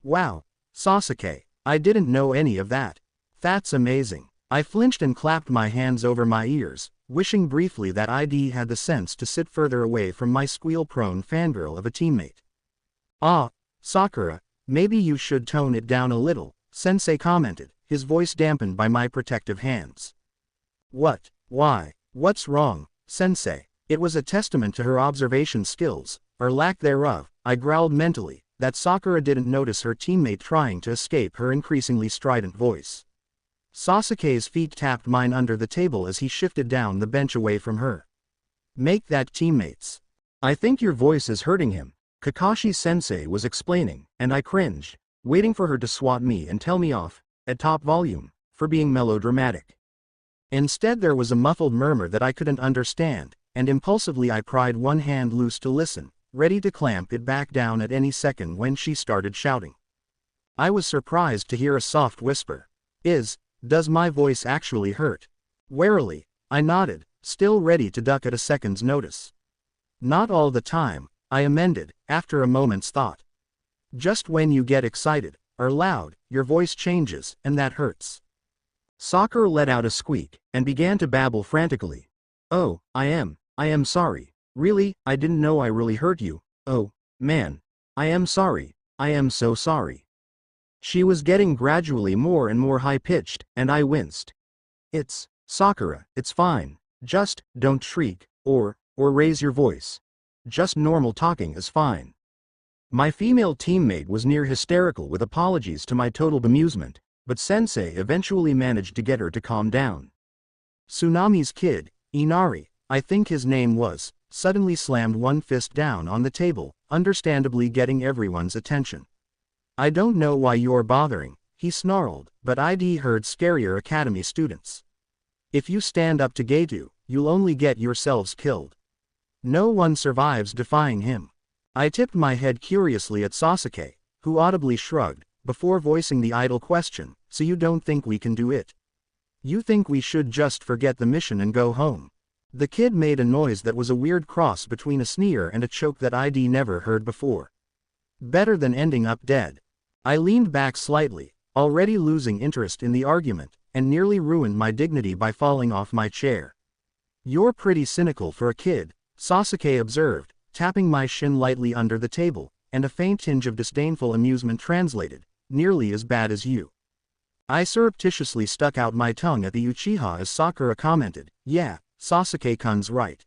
Wow, Sasuke, I didn't know any of that. That's amazing. I flinched and clapped my hands over my ears, wishing briefly that I'd had the sense to sit further away from my squeal-prone fangirl of a teammate. Ah, Sakura, maybe you should tone it down a little, Sensei commented, his voice dampened by my protective hands. What? Why? What's wrong, Sensei? It was a testament to her observation skills, or lack thereof, I growled mentally, that Sakura didn't notice her teammate trying to escape her increasingly strident voice. Sasuke's feet tapped mine under the table as he shifted down the bench away from her. Make that teammates. I think your voice is hurting him, Kakashi-sensei was explaining, and I cringed, waiting for her to swat me and tell me off, at top volume, for being melodramatic. Instead there was a muffled murmur that I couldn't understand, and impulsively I pried one hand loose to listen, ready to clamp it back down at any second when she started shouting. I was surprised to hear a soft whisper. Does my voice actually hurt? Warily, I nodded, still ready to duck at a second's notice. Not all the time, I amended, after a moment's thought. Just when you get excited, or loud, your voice changes, and that hurts. Sakura let out a squeak, and began to babble frantically. Oh, I am sorry. Really, I didn't know I really hurt you. Oh, man. I am sorry. I am so sorry. She was getting gradually more and more high-pitched, and I winced. It's, Sakura, it's fine. Just, don't shriek, or raise your voice. Just normal talking is fine. My female teammate was near hysterical with apologies to my total bemusement, but Sensei eventually managed to get her to calm down. Tsunami's kid, Inari, I think his name was, suddenly slammed one fist down on the table, understandably getting everyone's attention. I don't know why you're bothering, he snarled, but I'd heard scarier academy students. If you stand up to Gato, you'll only get yourselves killed. No one survives defying him. I tipped my head curiously at Sasuke, who audibly shrugged, before voicing the idle question, so you don't think we can do it? You think we should just forget the mission and go home? The kid made a noise that was a weird cross between a sneer and a choke that I'd never heard before. Better than ending up dead. I leaned back slightly, already losing interest in the argument, and nearly ruined my dignity by falling off my chair. You're pretty cynical for a kid, Sasuke observed, tapping my shin lightly under the table, and a faint tinge of disdainful amusement translated, nearly as bad as you. I surreptitiously stuck out my tongue at the Uchiha as Sakura commented, yeah, Sasuke-kun's right.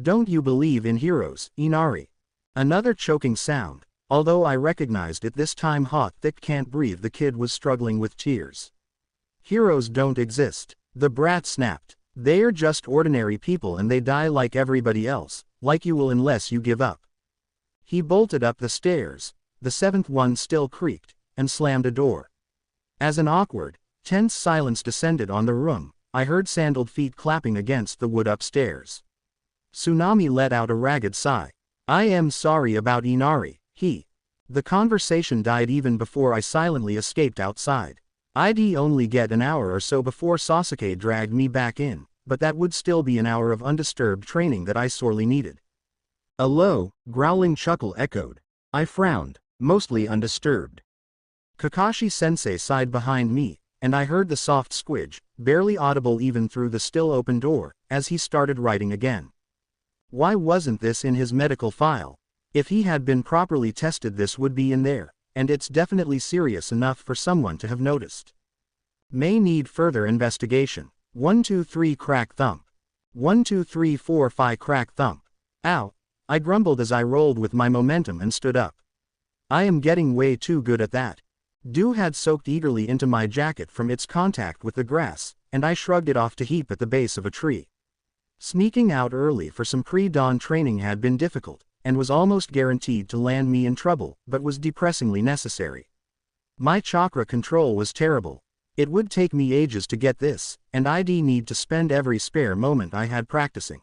Don't you believe in heroes, Inari? Another choking sound. Although I recognized it this time. Hot, thick, can't breathe. The kid was struggling with tears. Heroes don't exist, the brat snapped. They're just ordinary people and they die like everybody else, like you will unless you give up. He bolted up the stairs, the seventh one still creaked, and slammed a door. As an awkward, tense silence descended on the room, I heard sandaled feet clapping against the wood upstairs. Tsunami let out a ragged sigh. I am sorry about Inari. The conversation died even before I silently escaped outside. I'd only get an hour or so before Sasuke dragged me back in, but that would still be an hour of undisturbed training that I sorely needed. A low, growling chuckle echoed. I frowned, mostly undisturbed. Kakashi-sensei sighed behind me, and I heard the soft squidge, barely audible even through the still open door, as he started writing again. Why wasn't this in his medical file? If he had been properly tested, this would be in there, and it's definitely serious enough for someone to have noticed. May need further investigation. 1 2 3 crack thump. 1 2 3 4 5 crack thump. Ow! I grumbled as I rolled with my momentum and stood up. I am getting way too good at that. Dew had soaked eagerly into my jacket from its contact with the grass, and I shrugged it off to heap at the base of a tree. Sneaking out early for some pre-dawn training had been difficult, and was almost guaranteed to land me in trouble, but was depressingly necessary. My chakra control was terrible. It would take me ages to get this, and I'd need to spend every spare moment I had practicing.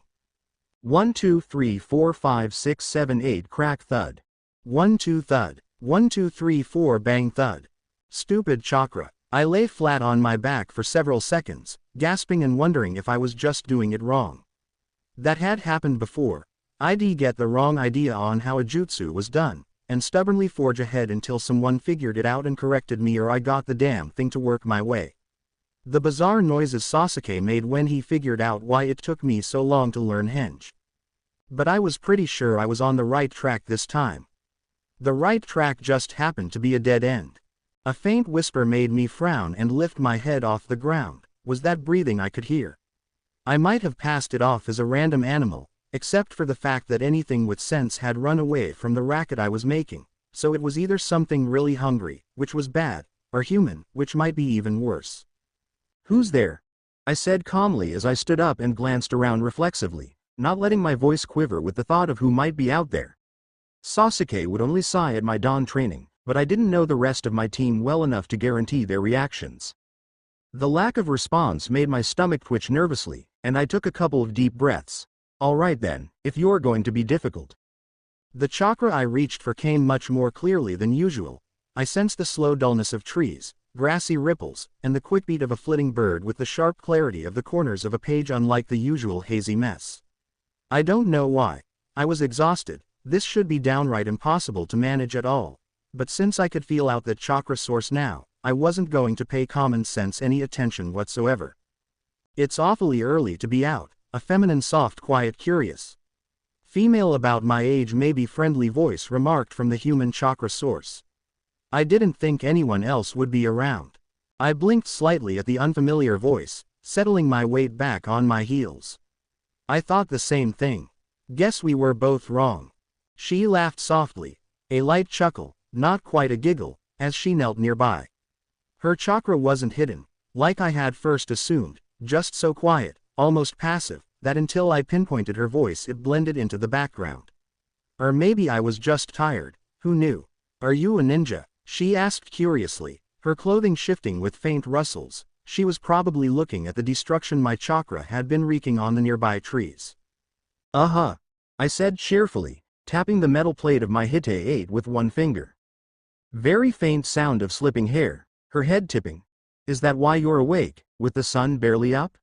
1 2 3 4 5 6 7 8 crack thud. 1 2 thud. 1 2 3 4 bang thud. Stupid chakra. I lay flat on my back for several seconds, gasping and wondering if I was just doing it wrong. That had happened before. I'd get the wrong idea on how a jutsu was done, and stubbornly forge ahead until someone figured it out and corrected me, or I got the damn thing to work my way. The bizarre noises Sasuke made when he figured out why it took me so long to learn henge. But I was pretty sure I was on the right track this time. The right track just happened to be a dead end. A faint whisper made me frown and lift my head off the ground. Was that breathing I could hear? I might have passed it off as a random animal, except for the fact that anything with sense had run away from the racket I was making, so it was either something really hungry, which was bad, or human, which might be even worse. Who's there? I said calmly as I stood up and glanced around reflexively, not letting my voice quiver with the thought of who might be out there. Sasuke would only sigh at my dawn training, but I didn't know the rest of my team well enough to guarantee their reactions. The lack of response made my stomach twitch nervously, and I took a couple of deep breaths. All right then, if you're going to be difficult. The chakra I reached for came much more clearly than usual. I sensed the slow dullness of trees, grassy ripples, and the quick beat of a flitting bird with the sharp clarity of the corners of a page, unlike the usual hazy mess. I don't know why. I was exhausted. This should be downright impossible to manage at all. But since I could feel out that chakra source now, I wasn't going to pay common sense any attention whatsoever. It's awfully early to be out, a feminine, soft, quiet, curious female about my age, maybe friendly voice remarked from the human chakra source. I didn't think anyone else would be around. I blinked slightly at the unfamiliar voice, settling my weight back on my heels. I thought the same thing. Guess we were both wrong. She laughed softly, a light chuckle, not quite a giggle, as she knelt nearby. Her chakra wasn't hidden, like I had first assumed, just so quiet, almost passive, that until I pinpointed her voice it blended into the background. Or maybe I was just tired, who knew? Are you a ninja? She asked curiously, her clothing shifting with faint rustles. She was probably looking at the destruction my chakra had been wreaking on the nearby trees. Uh-huh, I said cheerfully, tapping the metal plate of my Hite-8 with one finger. Very faint sound of slipping hair, her head tipping. Is that why you're awake, with the sun barely up?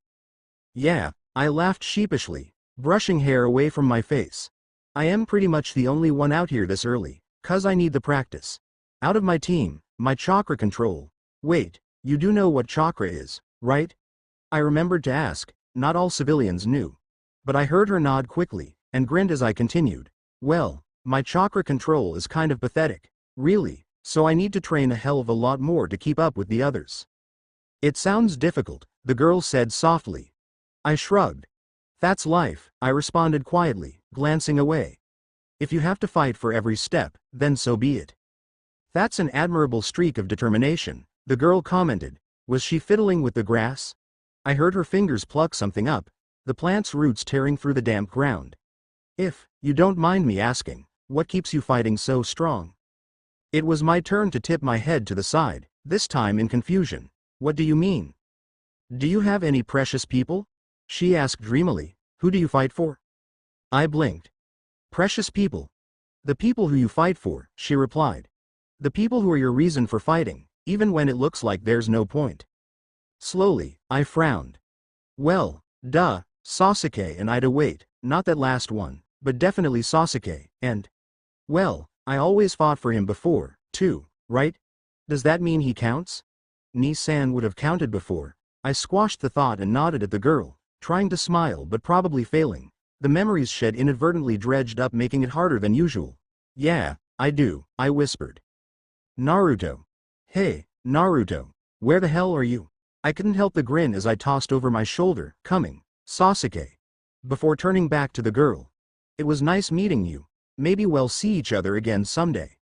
Yeah, I laughed sheepishly, brushing hair away from my face. I am pretty much the only one out here this early, 'cause I need the practice. Out of my team, my chakra control. Wait, you do know what chakra is, right? I remembered to ask. Not all civilians knew. But I heard her nod quickly, and grinned as I continued. Well, my chakra control is kind of pathetic, really, so I need to train a hell of a lot more to keep up with the others. It sounds difficult, the girl said softly. I shrugged. That's life, I responded quietly, glancing away. If you have to fight for every step, then so be it. That's an admirable streak of determination, the girl commented. Was she fiddling with the grass? I heard her fingers pluck something up, the plant's roots tearing through the damp ground. If you don't mind me asking, what keeps you fighting so strong? It was my turn to tip my head to the side, this time in confusion. What do you mean? Do you have any precious people? She asked dreamily. Who do you fight for? I blinked. Precious people. The people who you fight for, she replied. The people who are your reason for fighting, even when it looks like there's no point. Slowly, I frowned. Well, duh, Sasuke and Ida wait, not that last one, but definitely Sasuke, and… Well, I always fought for him before, too, right? Does that mean he counts? Ni-san would have counted before. I squashed the thought and nodded at the girl, trying to smile but probably failing. The memories shed inadvertently dredged up, making it harder than usual. Yeah, I do, I whispered. Naruto. Hey, Naruto. Where the hell are you? I couldn't help the grin as I tossed over my shoulder, coming, Sasuke. Before turning back to the girl. It was nice meeting you. Maybe we'll see each other again someday.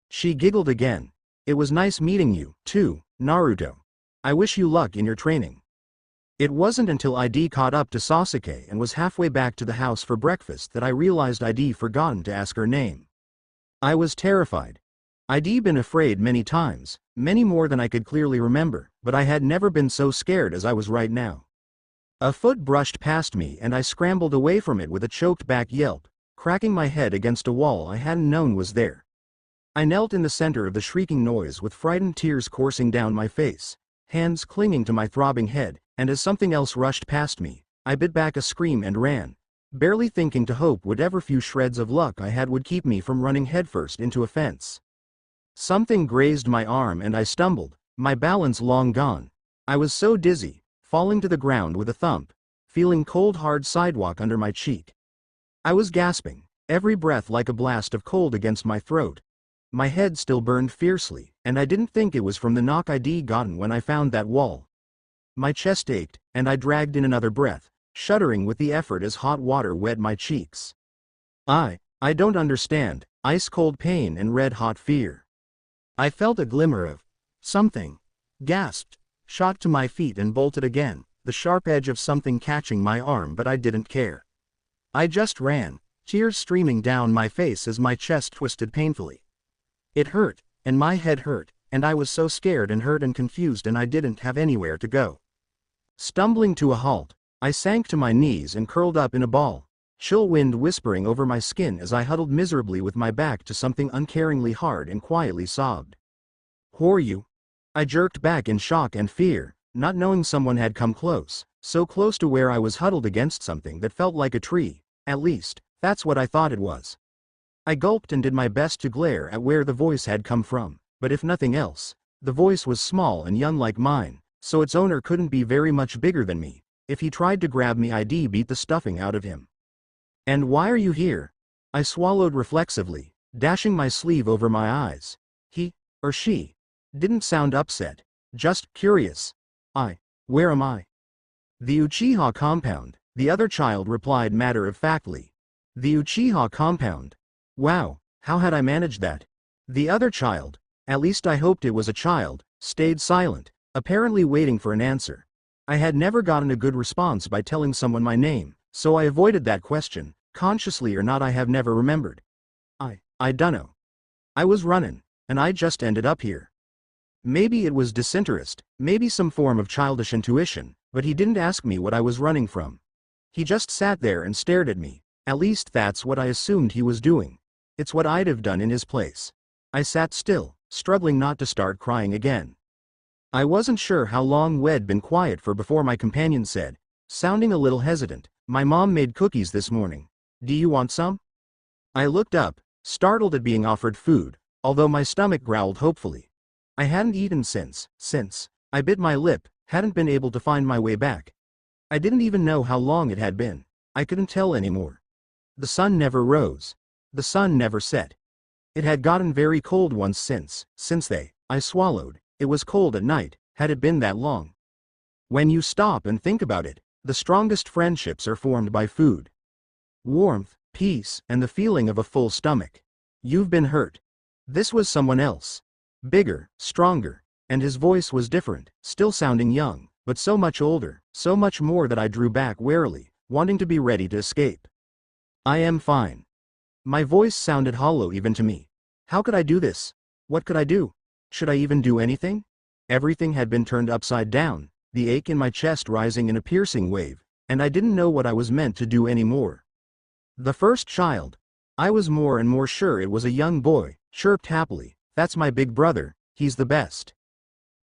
She giggled again. It was nice meeting you, too, Naruto. I wish you luck in your training. It wasn't until ID caught up to Sasuke and was halfway back to the house for breakfast that I realized ID forgotten to ask her name. I was terrified. I'd been afraid many times, many more than I could clearly remember, but I had never been so scared as I was right now. A foot brushed past me and I scrambled away from it with a choked back yelp, cracking my head against a wall I hadn't known was there. I knelt in the center of the shrieking noise with frightened tears coursing down my face, hands clinging to my throbbing head, and as something else rushed past me, I bit back a scream and ran, barely thinking to hope whatever few shreds of luck I had would keep me from running headfirst into a fence. Something grazed my arm and I stumbled, my balance long gone. I was so dizzy, falling to the ground with a thump, feeling cold hard sidewalk under my cheek. I was gasping, every breath like a blast of cold against my throat. My head still burned fiercely, and I didn't think it was from the knock I'd gotten when I found that wall. My chest ached, and I dragged in another breath, shuddering with the effort as hot water wet my cheeks. I don't understand, ice-cold pain and red-hot fear. I felt a glimmer of something, gasped, shot to my feet and bolted again, the sharp edge of something catching my arm, but I didn't care. I just ran, tears streaming down my face as my chest twisted painfully. It hurt, and my head hurt, and I was so scared and hurt and confused and I didn't have anywhere to go. Stumbling to a halt, I sank to my knees and curled up in a ball, chill wind whispering over my skin as I huddled miserably with my back to something uncaringly hard and quietly sobbed. Who are you? I jerked back in shock and fear, not knowing someone had come close, so close to where I was huddled against something that felt like a tree, at least, that's what I thought it was. I gulped and did my best to glare at where the voice had come from, but if nothing else, the voice was small and young like mine, so its owner couldn't be very much bigger than me. If he tried to grab me, I'd beat the stuffing out of him. And why are you here? I swallowed reflexively, dashing my sleeve over my eyes. He, or she, didn't sound upset, just curious. Where am I? The Uchiha compound, the other child replied matter-of-factly. The Uchiha compound. Wow, how had I managed that? The other child, at least I hoped it was a child, stayed silent, apparently waiting for an answer. I had never gotten a good response by telling someone my name, so I avoided that question, consciously or not I have never remembered. I dunno. I was running, and I just ended up here. Maybe it was disinterest, maybe some form of childish intuition, but he didn't ask me what I was running from. He just sat there and stared at me, at least that's what I assumed he was doing. It's what I'd have done in his place. I sat still, struggling not to start crying again. I wasn't sure how long we'd been quiet for before my companion said, sounding a little hesitant, my mom made cookies this morning. Do you want some? I looked up, startled at being offered food, although my stomach growled hopefully. I hadn't eaten since I bit my lip, hadn't been able to find my way back. I didn't even know how long it had been. I couldn't tell anymore. The sun never rose. The sun never set. It had gotten very cold once since I swallowed. It was cold at night, had it been that long. When you stop and think about it, the strongest friendships are formed by food. Warmth, peace, and the feeling of a full stomach. You've been hurt. This was someone else. Bigger, stronger, and his voice was different, still sounding young, but so much older, so much more that I drew back warily, wanting to be ready to escape. I am fine. My voice sounded hollow even to me. How could I do this? What could I do? Should I even do anything? Everything had been turned upside down, the ache in my chest rising in a piercing wave, and I didn't know what I was meant to do anymore. The first child. I was more and more sure it was a young boy, chirped happily, That's my big brother, he's the best.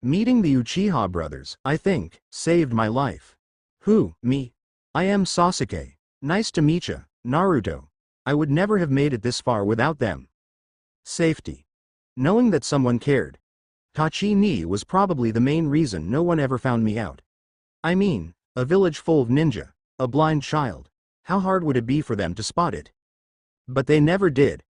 Meeting the Uchiha brothers, I think, saved my life. Who, me? I am Sasuke. Nice to meet ya, Naruto. I would never have made it this far without them. Safety. Knowing that someone cared. Tachi-ni was probably the main reason no one ever found me out. I mean, a village full of ninja, a blind child. How hard would it be for them to spot it? But they never did.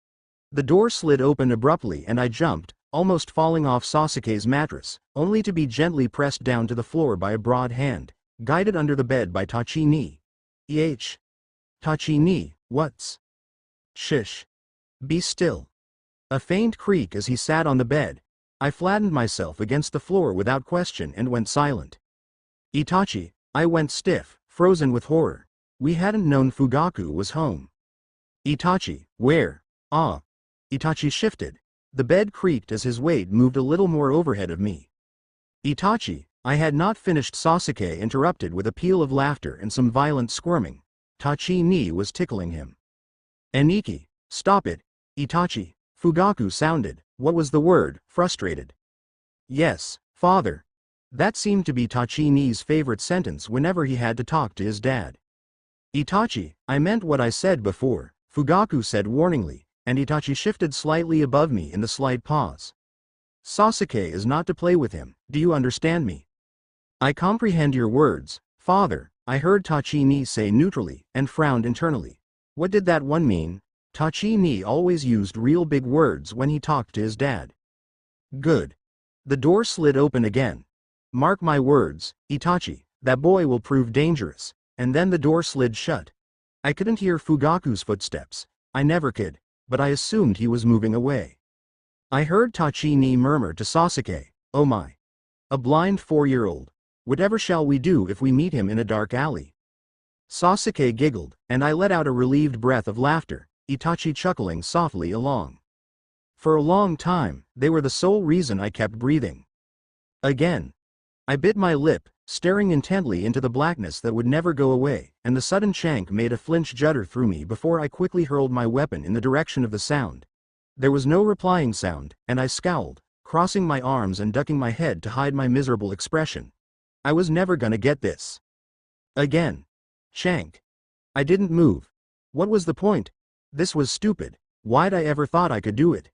The door slid open abruptly and I jumped, almost falling off Sasuke's mattress, only to be gently pressed down to the floor by a broad hand, guided under the bed by Tachi-ni. Tachi-ni, what's? Shish. Be still. A faint creak as he sat on the bed. I flattened myself against the floor without question and went silent. Itachi, I went stiff, frozen with horror. We hadn't known Fugaku was home. Itachi, where? Ah. Itachi shifted. The bed creaked as his weight moved a little more overhead of me. Itachi, I had not finished. Sasuke interrupted with a peal of laughter and some violent squirming. Tachi-ni was tickling him. Eniki, stop it. Itachi. Fugaku sounded, what was the word, frustrated. Yes, father. That seemed to be Tachi-ni's favorite sentence whenever he had to talk to his dad. Itachi, I meant what I said before, Fugaku said warningly, and Itachi shifted slightly above me in the slight pause. Sasuke is not to play with him, do you understand me? I comprehend your words, father, I heard Tachi-ni say neutrally, and frowned internally. What did that one mean? Tachi-ni always used real big words when he talked to his dad. Good. The door slid open again. Mark my words, Itachi, that boy will prove dangerous, and then the door slid shut. I couldn't hear Fugaku's footsteps, I never could, but I assumed he was moving away. I heard Tachi-ni murmur to Sasuke, oh my. A blind 4-year-old. Whatever shall we do if we meet him in a dark alley? Sasuke giggled, and I let out a relieved breath of laughter, Itachi chuckling softly along. For a long time, they were the sole reason I kept breathing. Again. I bit my lip, staring intently into the blackness that would never go away, and the sudden shank made a flinch judder through me before I quickly hurled my weapon in the direction of the sound. There was no replying sound, and I scowled, crossing my arms and ducking my head to hide my miserable expression. I was never gonna get this. Again. Shank. I didn't move. What was the point? This was stupid. Why'd I ever thought I could do it?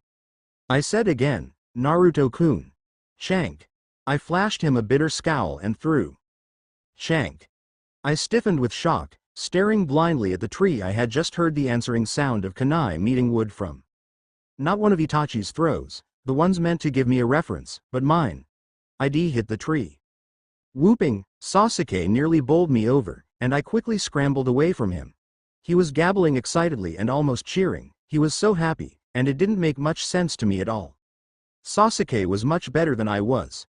I said again, Naruto-kun. Shank. I flashed him a bitter scowl and threw. Shank. I stiffened with shock, staring blindly at the tree I had just heard the answering sound of kunai meeting wood from. Not one of Itachi's throws, the ones meant to give me a reference, but mine. ID hit the tree. Whooping, Sasuke nearly bowled me over, and I quickly scrambled away from him. He was gabbling excitedly and almost cheering, he was so happy, and it didn't make much sense to me at all. Sasuke was much better than I was.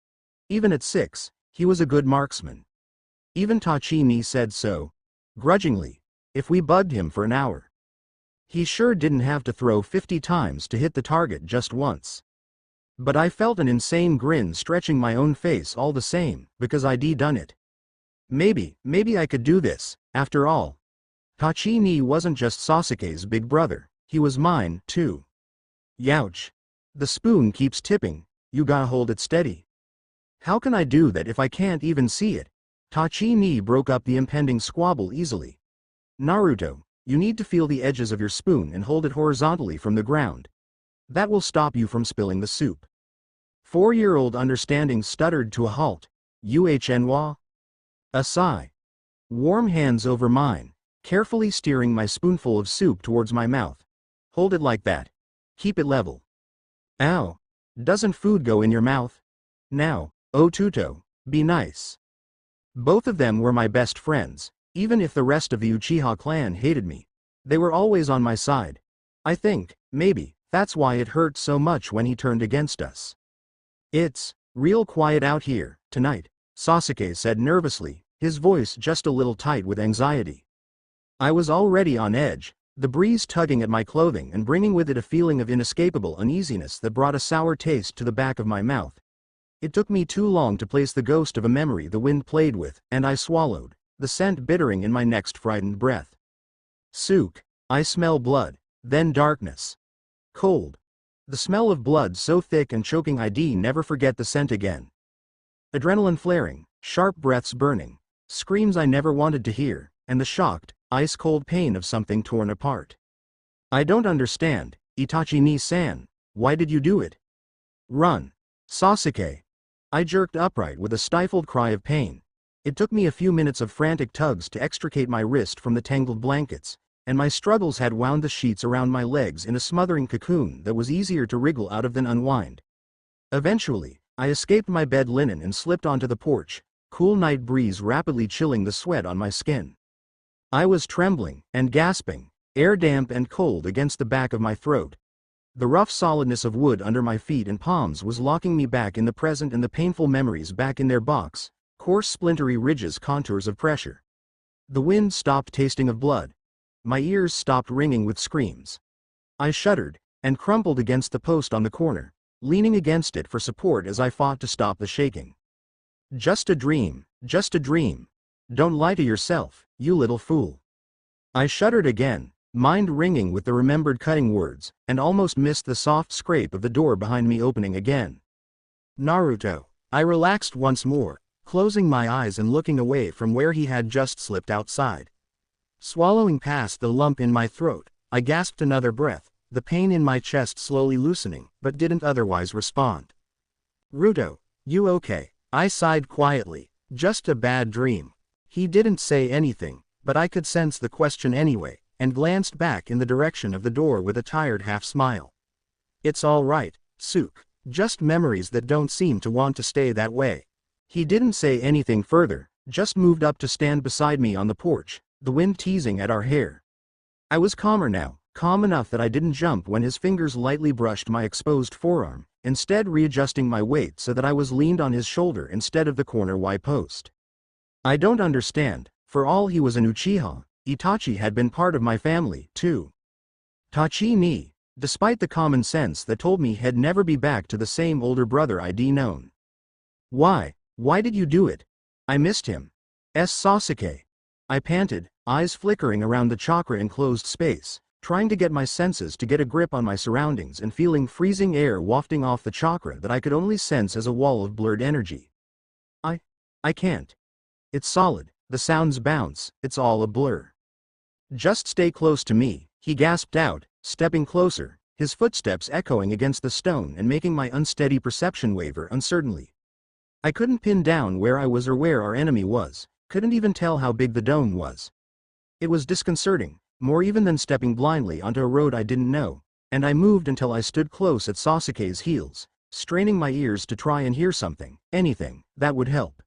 Even at 6, he was a good marksman. Even Tachi-ni said so. Grudgingly. If we bugged him for an hour. He sure didn't have to throw 50 times to hit the target just once. But I felt an insane grin stretching my own face all the same, because I'd done it. Maybe I could do this, after all. Tachi-ni wasn't just Sasuke's big brother, he was mine, too. Youch. The spoon keeps tipping, you gotta hold it steady. How can I do that if I can't even see it? Tachi-ni broke up the impending squabble easily. Naruto, you need to feel the edges of your spoon and hold it horizontally from the ground. That will stop you from spilling the soup. 4-year-old understanding stuttered to a halt. Uhnois? A sigh. Warm hands over mine, carefully steering my spoonful of soup towards my mouth. Hold it like that. Keep it level. Ow. Doesn't food go in your mouth? Now, Otuto, be nice. Both of them were my best friends, even if the rest of the Uchiha clan hated me. They were always on my side. I think, maybe, that's why it hurt so much when he turned against us. It's real quiet out here, tonight, Sasuke said nervously, his voice just a little tight with anxiety. I was already on edge, the breeze tugging at my clothing and bringing with it a feeling of inescapable uneasiness that brought a sour taste to the back of my mouth. It took me too long to place the ghost of a memory the wind played with, and I swallowed, the scent bittering in my next frightened breath. Sook, I smell blood, then darkness. Cold. The smell of blood so thick and choking I'd never forget the scent again. Adrenaline flaring, sharp breaths burning, screams I never wanted to hear, and the shocked, ice-cold pain of something torn apart. I don't understand, Itachi-ni-san. Why did you do it? Run. Sasuke. I jerked upright with a stifled cry of pain. It took me a few minutes of frantic tugs to extricate my wrist from the tangled blankets, and my struggles had wound the sheets around my legs in a smothering cocoon that was easier to wriggle out of than unwind. Eventually, I escaped my bed linen and slipped onto the porch, cool night breeze rapidly chilling the sweat on my skin. I was trembling and gasping, air damp and cold against the back of my throat. The rough solidness of wood under my feet and palms was locking me back in the present and the painful memories back in their box, coarse splintery ridges, contours of pressure. The wind stopped tasting of blood. My ears stopped ringing with screams. I shuddered, and crumpled against the post on the corner, leaning against it for support as I fought to stop the shaking. Just a dream, just a dream. Don't lie to yourself, you little fool. I shuddered again, mind ringing with the remembered cutting words, and almost missed the soft scrape of the door behind me opening again. Naruto. I relaxed once more, closing my eyes and looking away from where he had just slipped outside. Swallowing past the lump in my throat, I gasped another breath, the pain in my chest slowly loosening, but didn't otherwise respond. Ruto, you okay? I sighed quietly. Just a bad dream. He didn't say anything, but I could sense the question anyway, and glanced back in the direction of the door with a tired half-smile. It's all right, Sook. Just memories that don't seem to want to stay that way. He didn't say anything further, just moved up to stand beside me on the porch, the wind teasing at our hair. I was calmer now, calm enough that I didn't jump when his fingers lightly brushed my exposed forearm, instead readjusting my weight so that I was leaned on his shoulder instead of the corner Y post. I don't understand. For all he was an Uchiha, Itachi had been part of my family, too. Tachi-ni, despite the common sense that told me he'd never be back to the same older brother I'd known. Why did you do it? I missed him. Sasuke. I panted, eyes flickering around the chakra-enclosed space, trying to get my senses to get a grip on my surroundings and feeling freezing air wafting off the chakra that I could only sense as a wall of blurred energy. I can't. It's solid. The sounds bounce, it's all a blur. Just stay close to me, he gasped out, stepping closer, his footsteps echoing against the stone and making my unsteady perception waver uncertainly. I couldn't pin down where I was or where our enemy was, couldn't even tell how big the dome was. It was disconcerting, more even than stepping blindly onto a road I didn't know, and I moved until I stood close at Sasuke's heels, straining my ears to try and hear something, anything, that would help.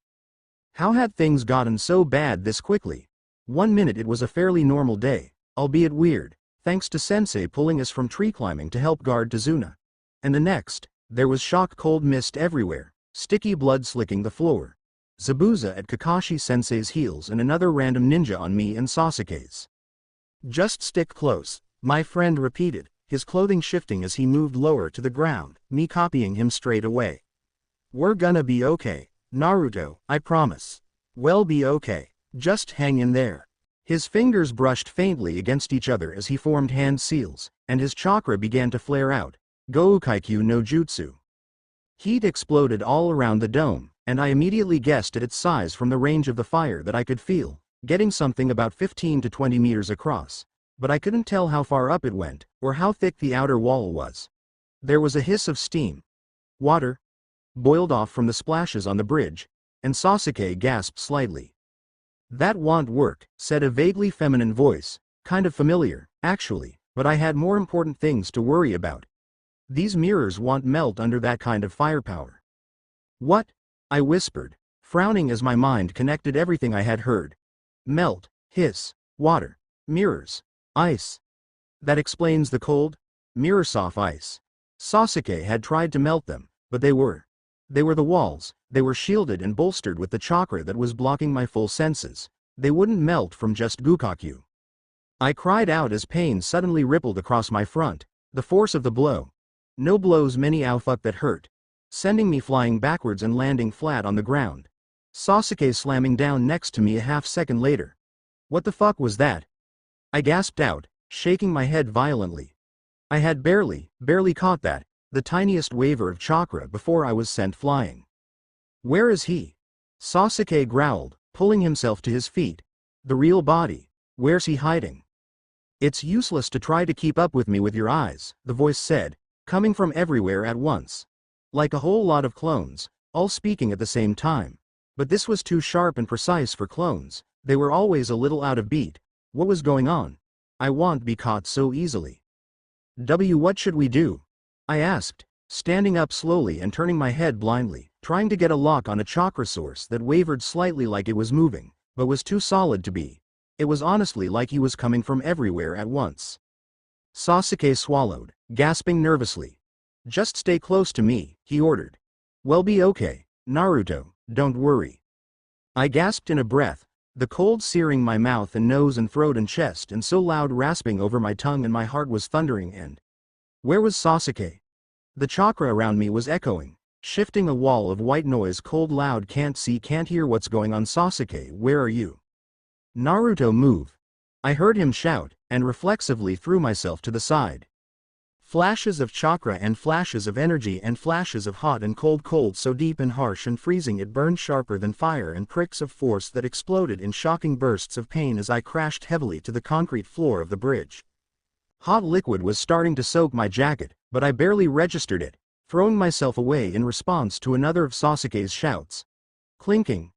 How had things gotten so bad this quickly? 1 minute it was a fairly normal day, albeit weird, thanks to Sensei pulling us from tree climbing to help guard Tazuna. And the next, there was shock cold mist everywhere, sticky blood slicking the floor. Zabuza at Kakashi-sensei's heels and another random ninja on me and Sasuke's. Just stick close, my friend repeated, his clothing shifting as he moved lower to the ground, me copying him straight away. We're gonna be okay. Naruto, I promise. We'll be okay. Just hang in there. His fingers brushed faintly against each other as he formed hand seals, and his chakra began to flare out. Goukaikyu no Jutsu. Heat exploded all around the dome, and I immediately guessed at its size from the range of the fire that I could feel, getting something about 15 to 20 meters across. But I couldn't tell how far up it went, or how thick the outer wall was. There was a hiss of steam. Water boiled off from the splashes on the bridge, and Sasuke gasped slightly. That won't work, said a vaguely feminine voice, kind of familiar, actually, but I had more important things to worry about. These mirrors won't melt under that kind of firepower. What? I whispered, frowning as my mind connected everything I had heard. Melt, hiss, water, mirrors, ice. That explains the cold? Mirror soft ice. Sasuke had tried to melt them, but they were the walls, they were shielded and bolstered with the chakra that was blocking my full senses. They wouldn't melt from just Gukakyu. I cried out as pain suddenly rippled across my front, the force of the blow. No blows many fuck that hurt. Sending me flying backwards and landing flat on the ground. Sasuke slamming down next to me a half second later. What the fuck was that? I gasped out, shaking my head violently. I had barely caught that, the tiniest waver of chakra before I was sent flying. Where is he? Sasuke growled, pulling himself to his feet. The real body. Where's he hiding? It's useless to try to keep up with me with your eyes, the voice said, coming from everywhere at once. Like a whole lot of clones, all speaking at the same time. But this was too sharp and precise for clones, they were always a little out of beat. What was going on? I won't be caught so easily. What should we do? I asked, standing up slowly and turning my head blindly, trying to get a lock on a chakra source that wavered slightly like it was moving, but was too solid to be. It was honestly like he was coming from everywhere at once. Sasuke swallowed, gasping nervously. Just stay close to me, he ordered. We'll be okay, Naruto, don't worry. I gasped in a breath, the cold searing my mouth and nose and throat and chest and so loud rasping over my tongue and my heart was thundering and... Where was Sasuke? The chakra around me was echoing, shifting a wall of white noise cold loud can't see can't hear what's going on Sasuke where are you? Naruto move. I heard him shout, and reflexively threw myself to the side. Flashes of chakra and flashes of energy and flashes of hot and cold so deep and harsh and freezing it burned sharper than fire and pricks of force that exploded in shocking bursts of pain as I crashed heavily to the concrete floor of the bridge. Hot liquid was starting to soak my jacket, but I barely registered it, throwing myself away in response to another of Sasuke's shouts. Clinking.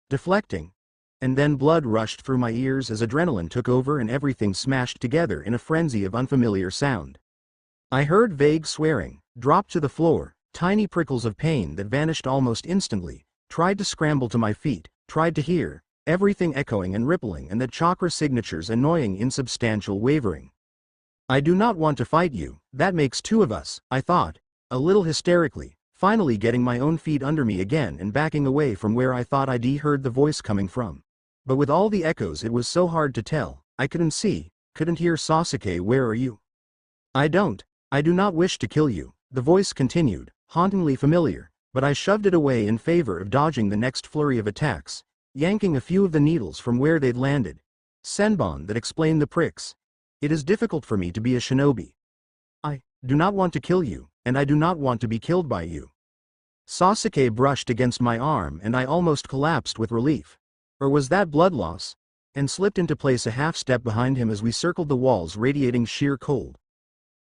Deflecting. And then blood rushed through my ears as adrenaline took over and everything smashed together in a frenzy of unfamiliar sound. I heard vague swearing, dropped to the floor, tiny prickles of pain that vanished almost instantly, tried to scramble to my feet, tried to hear, everything echoing and rippling and the chakra signatures annoying insubstantial wavering. I do not want to fight you, that makes two of us, I thought, a little hysterically, finally getting my own feet under me again and backing away from where I thought I'd heard the voice coming from. But with all the echoes it was so hard to tell, I couldn't see, couldn't hear Sasuke where are you? I do not wish to kill you, the voice continued, hauntingly familiar, but I shoved it away in favor of dodging the next flurry of attacks, yanking a few of the needles from where they'd landed. Senbon that explained the pricks. It is difficult for me to be a shinobi. I do not want to kill you, and I do not want to be killed by you. Sasuke brushed against my arm and I almost collapsed with relief. Or was that blood loss? And slipped into place a half step behind him as we circled the walls radiating sheer cold.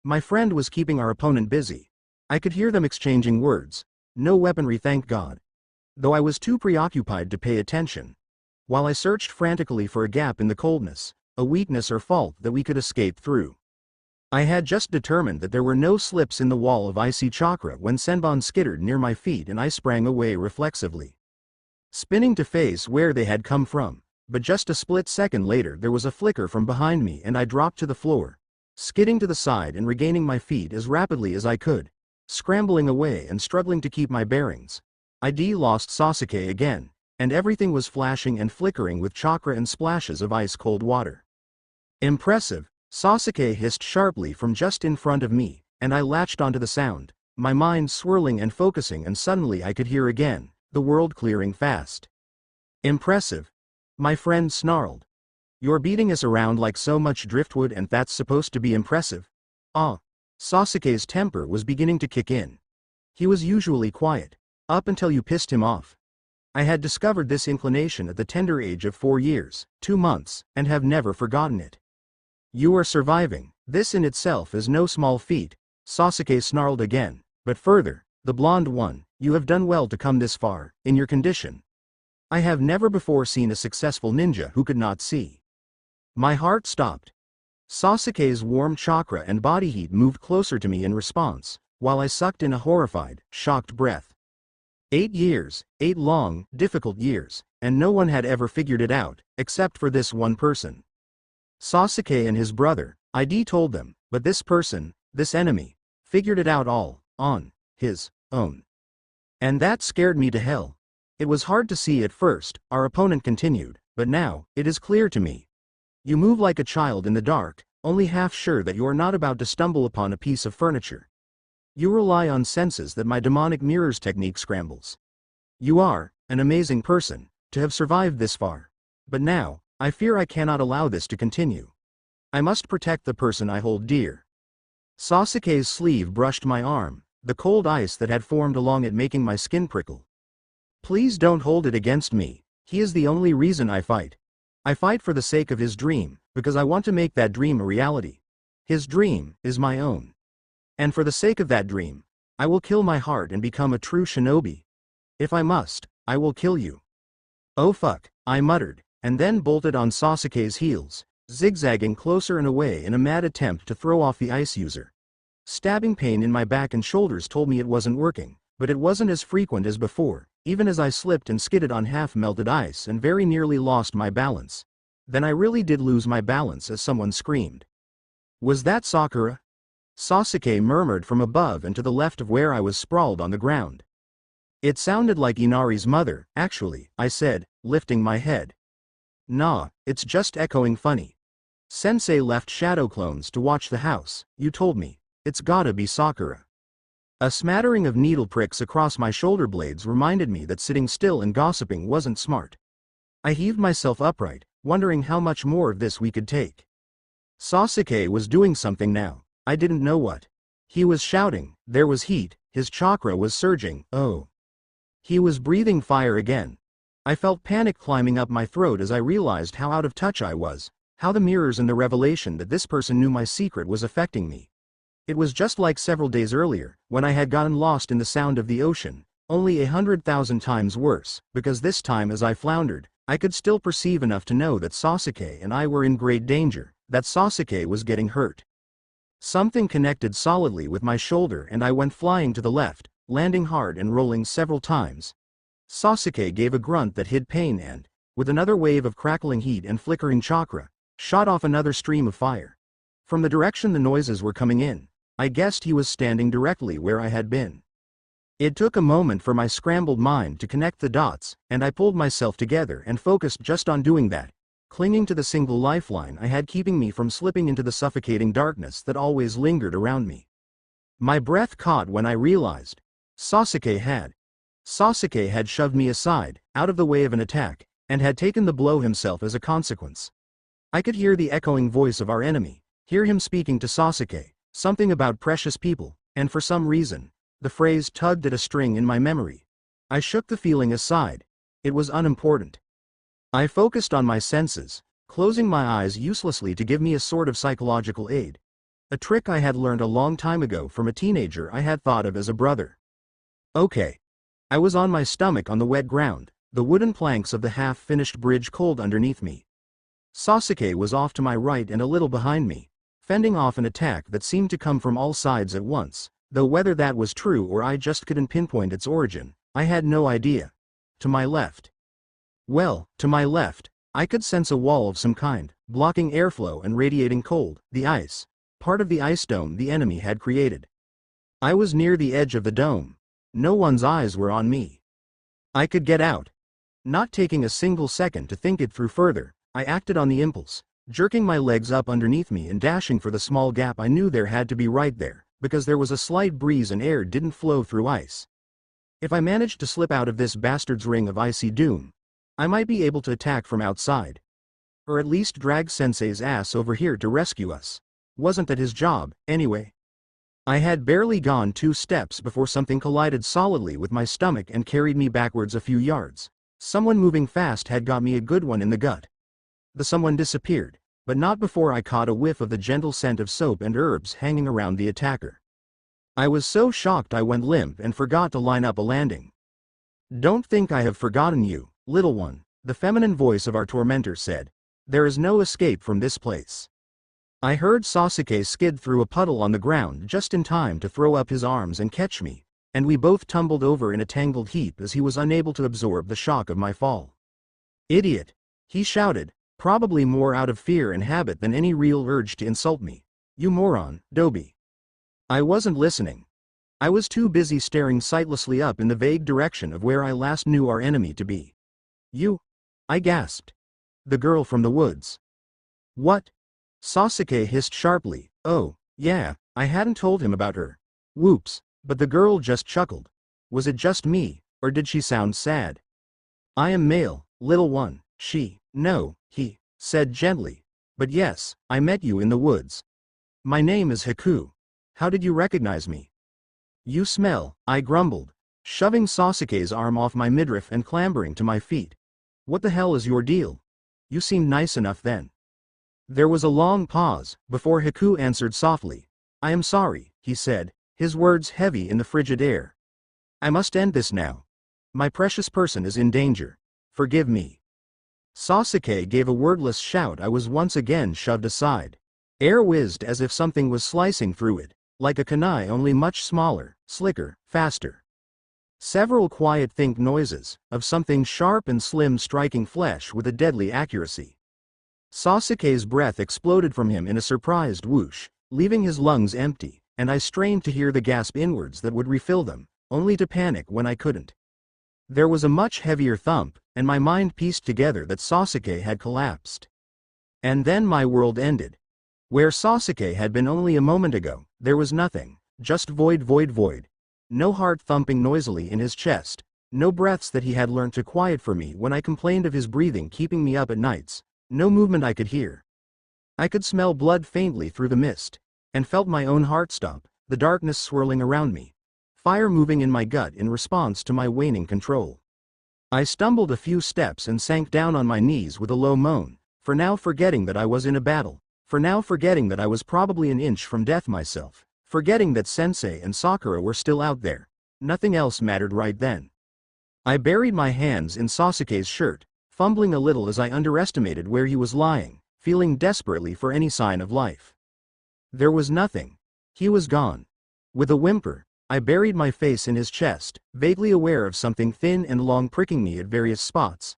My friend was keeping our opponent busy. I could hear them exchanging words. No weaponry, thank God. Though I was too preoccupied to pay attention. While I searched frantically for a gap in the coldness, a weakness or fault that we could escape through. I had just determined that there were no slips in the wall of icy chakra when Senbon skittered near my feet and I sprang away reflexively. Spinning to face where they had come from, but just a split second later there was a flicker from behind me and I dropped to the floor. Skidding to the side and regaining my feet as rapidly as I could, scrambling away and struggling to keep my bearings. I lost Sasuke again, and everything was flashing and flickering with chakra and splashes of ice-cold water. Impressive, Sasuke hissed sharply from just in front of me, and I latched onto the sound, my mind swirling and focusing and suddenly I could hear again, the world clearing fast. Impressive. My friend snarled. You're beating us around like so much driftwood and that's supposed to be impressive? Ah. Sasuke's temper was beginning to kick in. He was usually quiet, up until you pissed him off. I had discovered this inclination at the tender age of 4 years, 2 months, and have never forgotten it. You are surviving, this in itself is no small feat, Sasuke snarled again, but further, the blonde one, you have done well to come this far, in your condition. I have never before seen a successful ninja who could not see. My heart stopped. Sasuke's warm chakra and body heat moved closer to me in response, while I sucked in a horrified, shocked breath. 8 years, 8 long, difficult years, and no one had ever figured it out, except for this one person. Sasuke and his brother, I told them, but this person, this enemy, figured it out all, on his own. And that scared me to hell. It was hard to see at first, our opponent continued, but now, it is clear to me. You move like a child in the dark, only half sure that you are not about to stumble upon a piece of furniture. You rely on senses that my demonic mirrors technique scrambles. You are an amazing person, to have survived this far. But now, I fear I cannot allow this to continue. I must protect the person I hold dear. Sasuke's sleeve brushed my arm, the cold ice that had formed along it making my skin prickle. Please don't hold it against me, he is the only reason I fight. I fight for the sake of his dream, because I want to make that dream a reality. His dream is my own. And for the sake of that dream, I will kill my heart and become a true shinobi. If I must, I will kill you. Oh fuck, I muttered, and then bolted on Sasuke's heels, zigzagging closer and away in a mad attempt to throw off the ice user. Stabbing pain in my back and shoulders told me it wasn't working, but it wasn't as frequent as before, even as I slipped and skidded on half-melted ice and very nearly lost my balance. Then I really did lose my balance as someone screamed. Was that Sakura? Sasuke murmured from above and to the left of where I was sprawled on the ground. It sounded like Inari's mother, actually, I said, lifting my head. Nah, it's just echoing funny. Sensei left shadow clones to watch the house, you told me. It's gotta be Sakura. A smattering of needle pricks across my shoulder blades reminded me that sitting still and gossiping wasn't smart. I heaved myself upright, wondering how much more of this we could take. Sasuke was doing something now, I didn't know what. He was shouting, there was heat, his chakra was surging, oh. He was breathing fire again. I felt panic climbing up my throat as I realized how out of touch I was, how the mirrors and the revelation that this person knew my secret was affecting me. It was just like several days earlier, when I had gotten lost in the sound of the ocean, only 100,000 times worse, because this time as I floundered, I could still perceive enough to know that Sasuke and I were in great danger, that Sasuke was getting hurt. Something connected solidly with my shoulder and I went flying to the left, landing hard and rolling several times. Sasuke gave a grunt that hid pain and, with another wave of crackling heat and flickering chakra, shot off another stream of fire. From the direction the noises were coming in, I guessed he was standing directly where I had been. It took a moment for my scrambled mind to connect the dots, and I pulled myself together and focused just on doing that, clinging to the single lifeline I had keeping me from slipping into the suffocating darkness that always lingered around me. My breath caught when I realized Sasuke had shoved me aside, out of the way of an attack, and had taken the blow himself as a consequence. I could hear the echoing voice of our enemy, hear him speaking to Sasuke, something about precious people, and for some reason, the phrase tugged at a string in my memory. I shook the feeling aside. It was unimportant. I focused on my senses, closing my eyes uselessly to give me a sort of psychological aid. A trick I had learned a long time ago from a teenager I had thought of as a brother. Okay. I was on my stomach on the wet ground, the wooden planks of the half-finished bridge cold underneath me. Sasuke was off to my right and a little behind me, fending off an attack that seemed to come from all sides at once, though whether that was true or I just couldn't pinpoint its origin, I had no idea. To my left. Well, to my left, I could sense a wall of some kind, blocking airflow and radiating cold, the ice, part of the ice dome the enemy had created. I was near the edge of the dome. No one's eyes were on me. I could get out. Not taking a single second to think it through further, I acted on the impulse, jerking my legs up underneath me and dashing for the small gap I knew there had to be right there, because there was a slight breeze and air didn't flow through ice. If I managed to slip out of this bastard's ring of icy doom, I might be able to attack from outside. Or at least drag Sensei's ass over here to rescue us. Wasn't that his job, anyway? I had barely gone 2 steps before something collided solidly with my stomach and carried me backwards a few yards. Someone moving fast had got me a good one in the gut. The someone disappeared, but not before I caught a whiff of the gentle scent of soap and herbs hanging around the attacker. I was so shocked I went limp and forgot to line up a landing. Don't think I have forgotten you, little one, the feminine voice of our tormentor said. There is no escape from this place. I heard Sasuke skid through a puddle on the ground just in time to throw up his arms and catch me, and we both tumbled over in a tangled heap as he was unable to absorb the shock of my fall. Idiot! He shouted, probably more out of fear and habit than any real urge to insult me. You moron, Dobie. I wasn't listening. I was too busy staring sightlessly up in the vague direction of where I last knew our enemy to be. You? I gasped. The girl from the woods. What? Sasuke hissed sharply. Oh, yeah, I hadn't told him about her. Whoops, but the girl just chuckled. Was it just me, or did she sound sad? I am male, little one, no, he said gently. But yes, I met you in the woods. My name is Haku. How did you recognize me? You smell, I grumbled, shoving Sasuke's arm off my midriff and clambering to my feet. What the hell is your deal? You seemed nice enough then. There was a long pause, before Haku answered softly. I am sorry, he said, his words heavy in the frigid air. I must end this now. My precious person is in danger. Forgive me. Sasuke gave a wordless shout. I was once again shoved aside. Air whizzed as if something was slicing through it, like a kunai only much smaller, slicker, faster. Several quiet think noises, of something sharp and slim striking flesh with a deadly accuracy. Sasuke's breath exploded from him in a surprised whoosh, leaving his lungs empty, and I strained to hear the gasp inwards that would refill them, only to panic when I couldn't. There was a much heavier thump, and my mind pieced together that Sasuke had collapsed. And then my world ended. Where Sasuke had been only a moment ago, there was nothing, just void, void, void. No heart thumping noisily in his chest, no breaths that he had learned to quiet for me when I complained of his breathing keeping me up at nights, no movement I could hear. I could smell blood faintly through the mist, and felt my own heart stop, the darkness swirling around me. Fire moving in my gut in response to my waning control. I stumbled a few steps and sank down on my knees with a low moan, for now forgetting that I was in a battle, for now forgetting that I was probably an inch from death myself, forgetting that Sensei and Sakura were still out there. Nothing else mattered right then. I buried my hands in Sasuke's shirt, fumbling a little as I underestimated where he was lying, feeling desperately for any sign of life. There was nothing. He was gone. With a whimper, I buried my face in his chest, vaguely aware of something thin and long pricking me at various spots.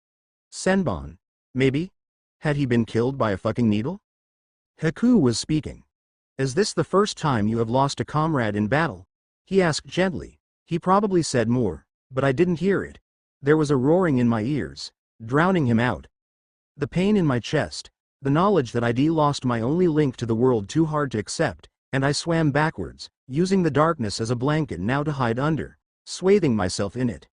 Senbon? Maybe? Had he been killed by a fucking needle? Haku was speaking. Is this the first time you have lost a comrade in battle? He asked gently. He probably said more, but I didn't hear it. There was a roaring in my ears, drowning him out. The pain in my chest, the knowledge that I'd lost my only link to the world too hard to accept, and I swam backwards, using the darkness as a blanket now to hide under, swathing myself in it.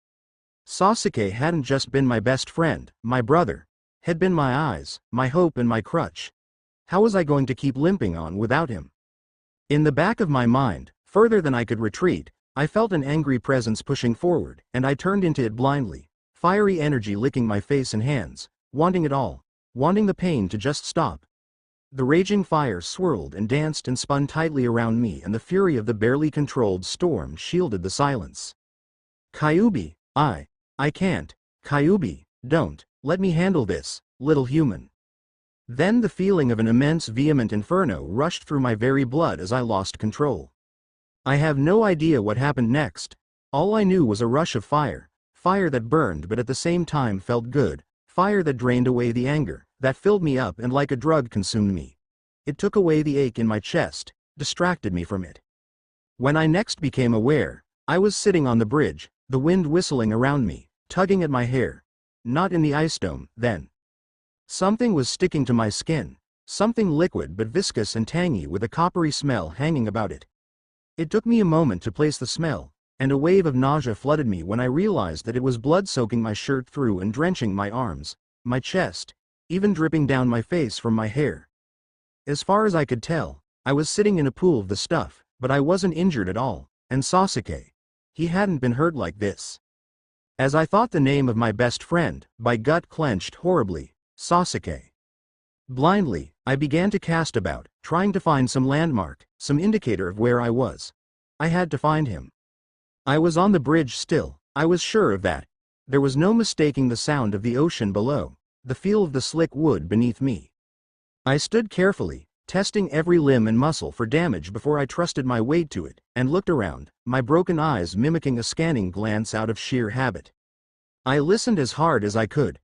Sasuke hadn't just been my best friend, my brother, had been my eyes, my hope and my crutch. How was I going to keep limping on without him? In the back of my mind, further than I could retreat, I felt an angry presence pushing forward, and I turned into it blindly, fiery energy licking my face and hands, wanting it all, wanting the pain to just stop. The raging fire swirled and danced and spun tightly around me, and the fury of the barely controlled storm shielded the silence. Kyuubi, I can't. Kyuubi, don't, let me handle this, little human. Then the feeling of an immense vehement inferno rushed through my very blood as I lost control. I have no idea what happened next. All I knew was a rush of fire, fire that burned but at the same time felt good, fire that drained away the anger, that filled me up and like a drug consumed me. It took away the ache in my chest, distracted me from it. When I next became aware, I was sitting on the bridge, the wind whistling around me, tugging at my hair. Not in the ice dome, then. Something was sticking to my skin, something liquid but viscous and tangy with a coppery smell hanging about it. It took me a moment to place the smell, and a wave of nausea flooded me when I realized that it was blood soaking my shirt through and drenching my arms, my chest, even dripping down my face from my hair. As far as I could tell, I was sitting in a pool of the stuff, but I wasn't injured at all, and Sasuke, he hadn't been hurt like this. As I thought the name of my best friend, my gut clenched horribly, Sasuke. Blindly, I began to cast about, trying to find some landmark, some indicator of where I was. I had to find him. I was on the bridge still, I was sure of that. There was no mistaking the sound of the ocean below, the feel of the slick wood beneath me. I stood carefully, testing every limb and muscle for damage before I trusted my weight to it, and looked around, my broken eyes mimicking a scanning glance out of sheer habit. I listened as hard as I could.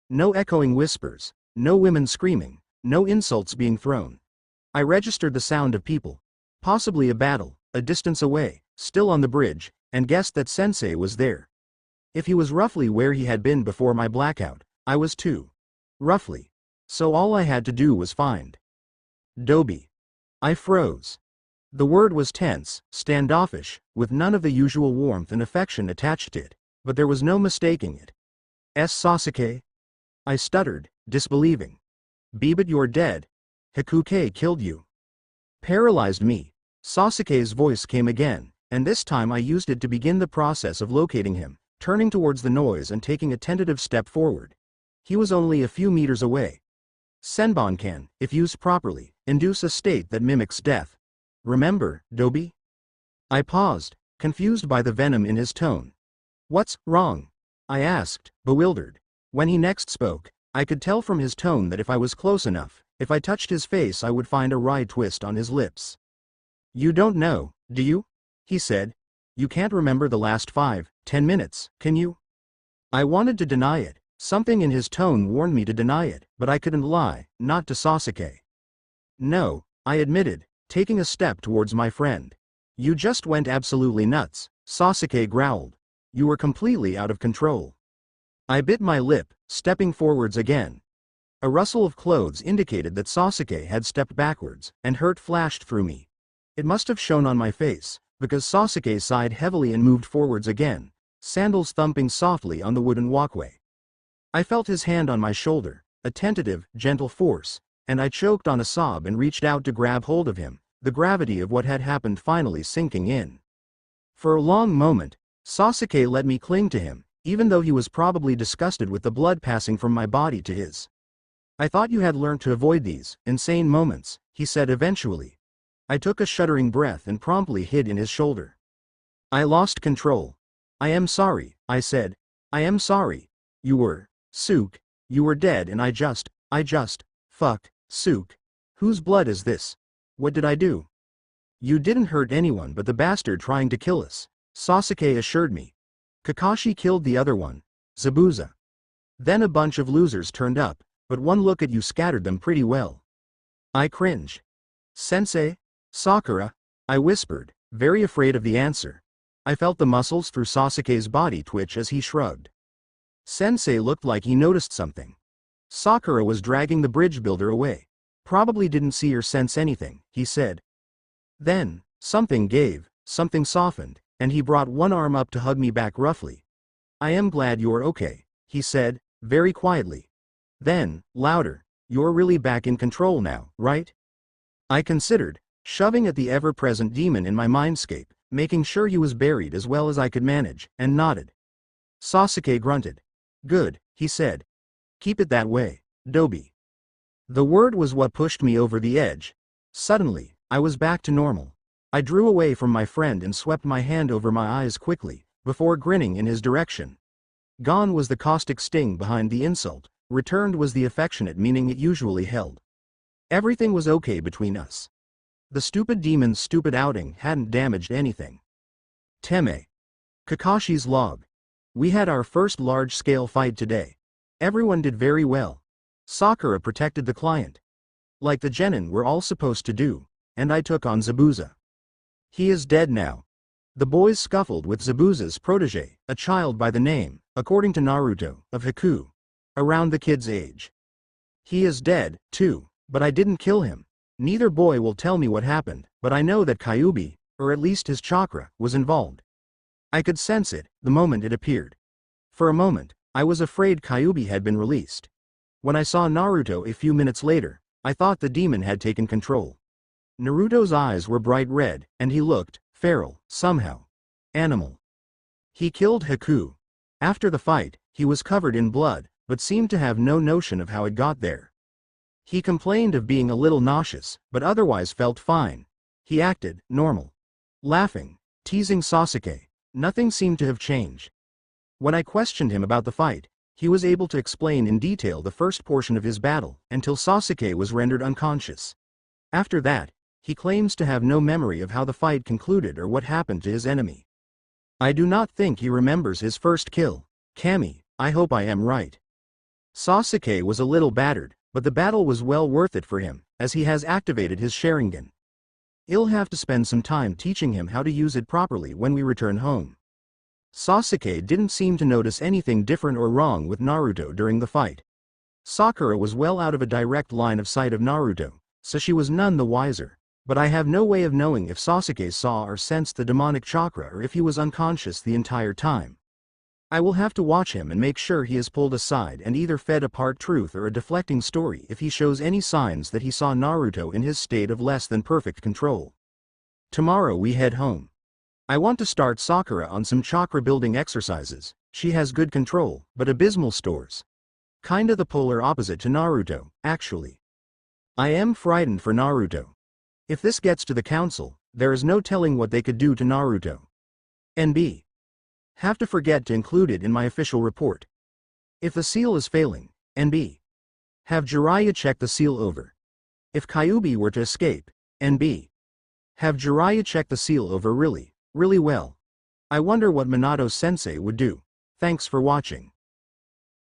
No echoing whispers, no women screaming, no insults being thrown. I registered the sound of people, possibly a battle, a distance away, still on the bridge, and guessed that Sensei was there. If he was roughly where he had been before my blackout, I was too. Roughly. So all I had to do was find Dobi. I froze. The word was tense, standoffish, with none of the usual warmth and affection attached to it, but there was no mistaking it. Sasuke? I stuttered, disbelieving. But you're dead. Hikuke killed you. Paralyzed me. Sasuke's voice came again, and this time I used it to begin the process of locating him, turning towards the noise and taking a tentative step forward. He was only a few meters away. Senbon can, if used properly, induce a state that mimics death. Remember, Dobi? I paused, confused by the venom in his tone. What's wrong? I asked, bewildered. When he next spoke, I could tell from his tone that if I was close enough, if I touched his face I would find a wry twist on his lips. You don't know, do you? He said. You can't remember the last 5-10 minutes, can you? I wanted to deny it. Something in his tone warned me to deny it, but I couldn't lie, not to Sasuke. No, I admitted, taking a step towards my friend. You just went absolutely nuts, Sasuke growled. You were completely out of control. I bit my lip, stepping forwards again. A rustle of clothes indicated that Sasuke had stepped backwards, and hurt flashed through me. It must have shown on my face, because Sasuke sighed heavily and moved forwards again, sandals thumping softly on the wooden walkway. I felt his hand on my shoulder, a tentative, gentle force, and I choked on a sob and reached out to grab hold of him, the gravity of what had happened finally sinking in. For a long moment, Sasuke let me cling to him, even though he was probably disgusted with the blood passing from my body to his. I thought you had learned to avoid these insane moments, he said eventually. I took a shuddering breath and promptly hid in his shoulder. I lost control. I am sorry, I said. I am sorry. You were, Sook, you were dead and I just, fuck, Sook. Whose blood is this? What did I do? You didn't hurt anyone but the bastard trying to kill us, Sasuke assured me. Kakashi killed the other one, Zabuza. Then a bunch of losers turned up, but one look at you scattered them pretty well. I cringed. Sensei? Sakura? I whispered, very afraid of the answer. I felt the muscles through Sasuke's body twitch as he shrugged. Sensei looked like he noticed something. Sakura was dragging the bridge builder away. Probably didn't see or sense anything, he said. Then, something gave, something softened, and he brought one arm up to hug me back roughly. I am glad you're okay, he said, very quietly. Then, louder, you're really back in control now, right? I considered, shoving at the ever-present demon in my mindscape, making sure he was buried as well as I could manage, and nodded. Sasuke grunted. Good, he said. Keep it that way, Dobi. The word was what pushed me over the edge. Suddenly, I was back to normal. I drew away from my friend and swept my hand over my eyes quickly, before grinning in his direction. Gone was the caustic sting behind the insult, returned was the affectionate meaning it usually held. Everything was okay between us. The stupid demon's stupid outing hadn't damaged anything. Teme. Kakashi's log. We had our first large-scale fight today. Everyone did very well. Sakura protected the client. Like the genin we're all supposed to do, and I took on Zabuza. He is dead now. The boys scuffled with Zabuza's protege, a child by the name, according to Naruto, of Haku. Around the kid's age. He is dead, too, but I didn't kill him. Neither boy will tell me what happened, but I know that Kyuubi, or at least his chakra, was involved. I could sense it, the moment it appeared. For a moment, I was afraid Kyuubi had been released. When I saw Naruto a few minutes later, I thought the demon had taken control. Naruto's eyes were bright red, and he looked, feral, somehow. Animal. He killed Haku. After the fight, he was covered in blood, but seemed to have no notion of how it got there. He complained of being a little nauseous, but otherwise felt fine. He acted normal. Laughing, teasing Sasuke, nothing seemed to have changed. When I questioned him about the fight, he was able to explain in detail the first portion of his battle, until Sasuke was rendered unconscious. After that, he claims to have no memory of how the fight concluded or what happened to his enemy. I do not think he remembers his first kill. Kami, I hope I am right. Sasuke was a little battered, but the battle was well worth it for him, as he has activated his Sharingan. I'll have to spend some time teaching him how to use it properly when we return home. Sasuke didn't seem to notice anything different or wrong with Naruto during the fight. Sakura was well out of a direct line of sight of Naruto, so she was none the wiser, but I have no way of knowing if Sasuke saw or sensed the demonic chakra or if he was unconscious the entire time. I will have to watch him and make sure he is pulled aside and either fed a part truth or a deflecting story if he shows any signs that he saw Naruto in his state of less than perfect control. Tomorrow we head home. I want to start Sakura on some chakra building exercises. She has good control, but abysmal stores. Kinda the polar opposite to Naruto, actually. I am frightened for Naruto. If this gets to the council, there is no telling what they could do to Naruto. NB. Have to forget to include it in my official report. If the seal is failing, NB. Have Jiraiya check the seal over. If Kyuubi were to escape, NB. Have Jiraiya check the seal over really well. I wonder what Minato-sensei would do. Thanks for watching.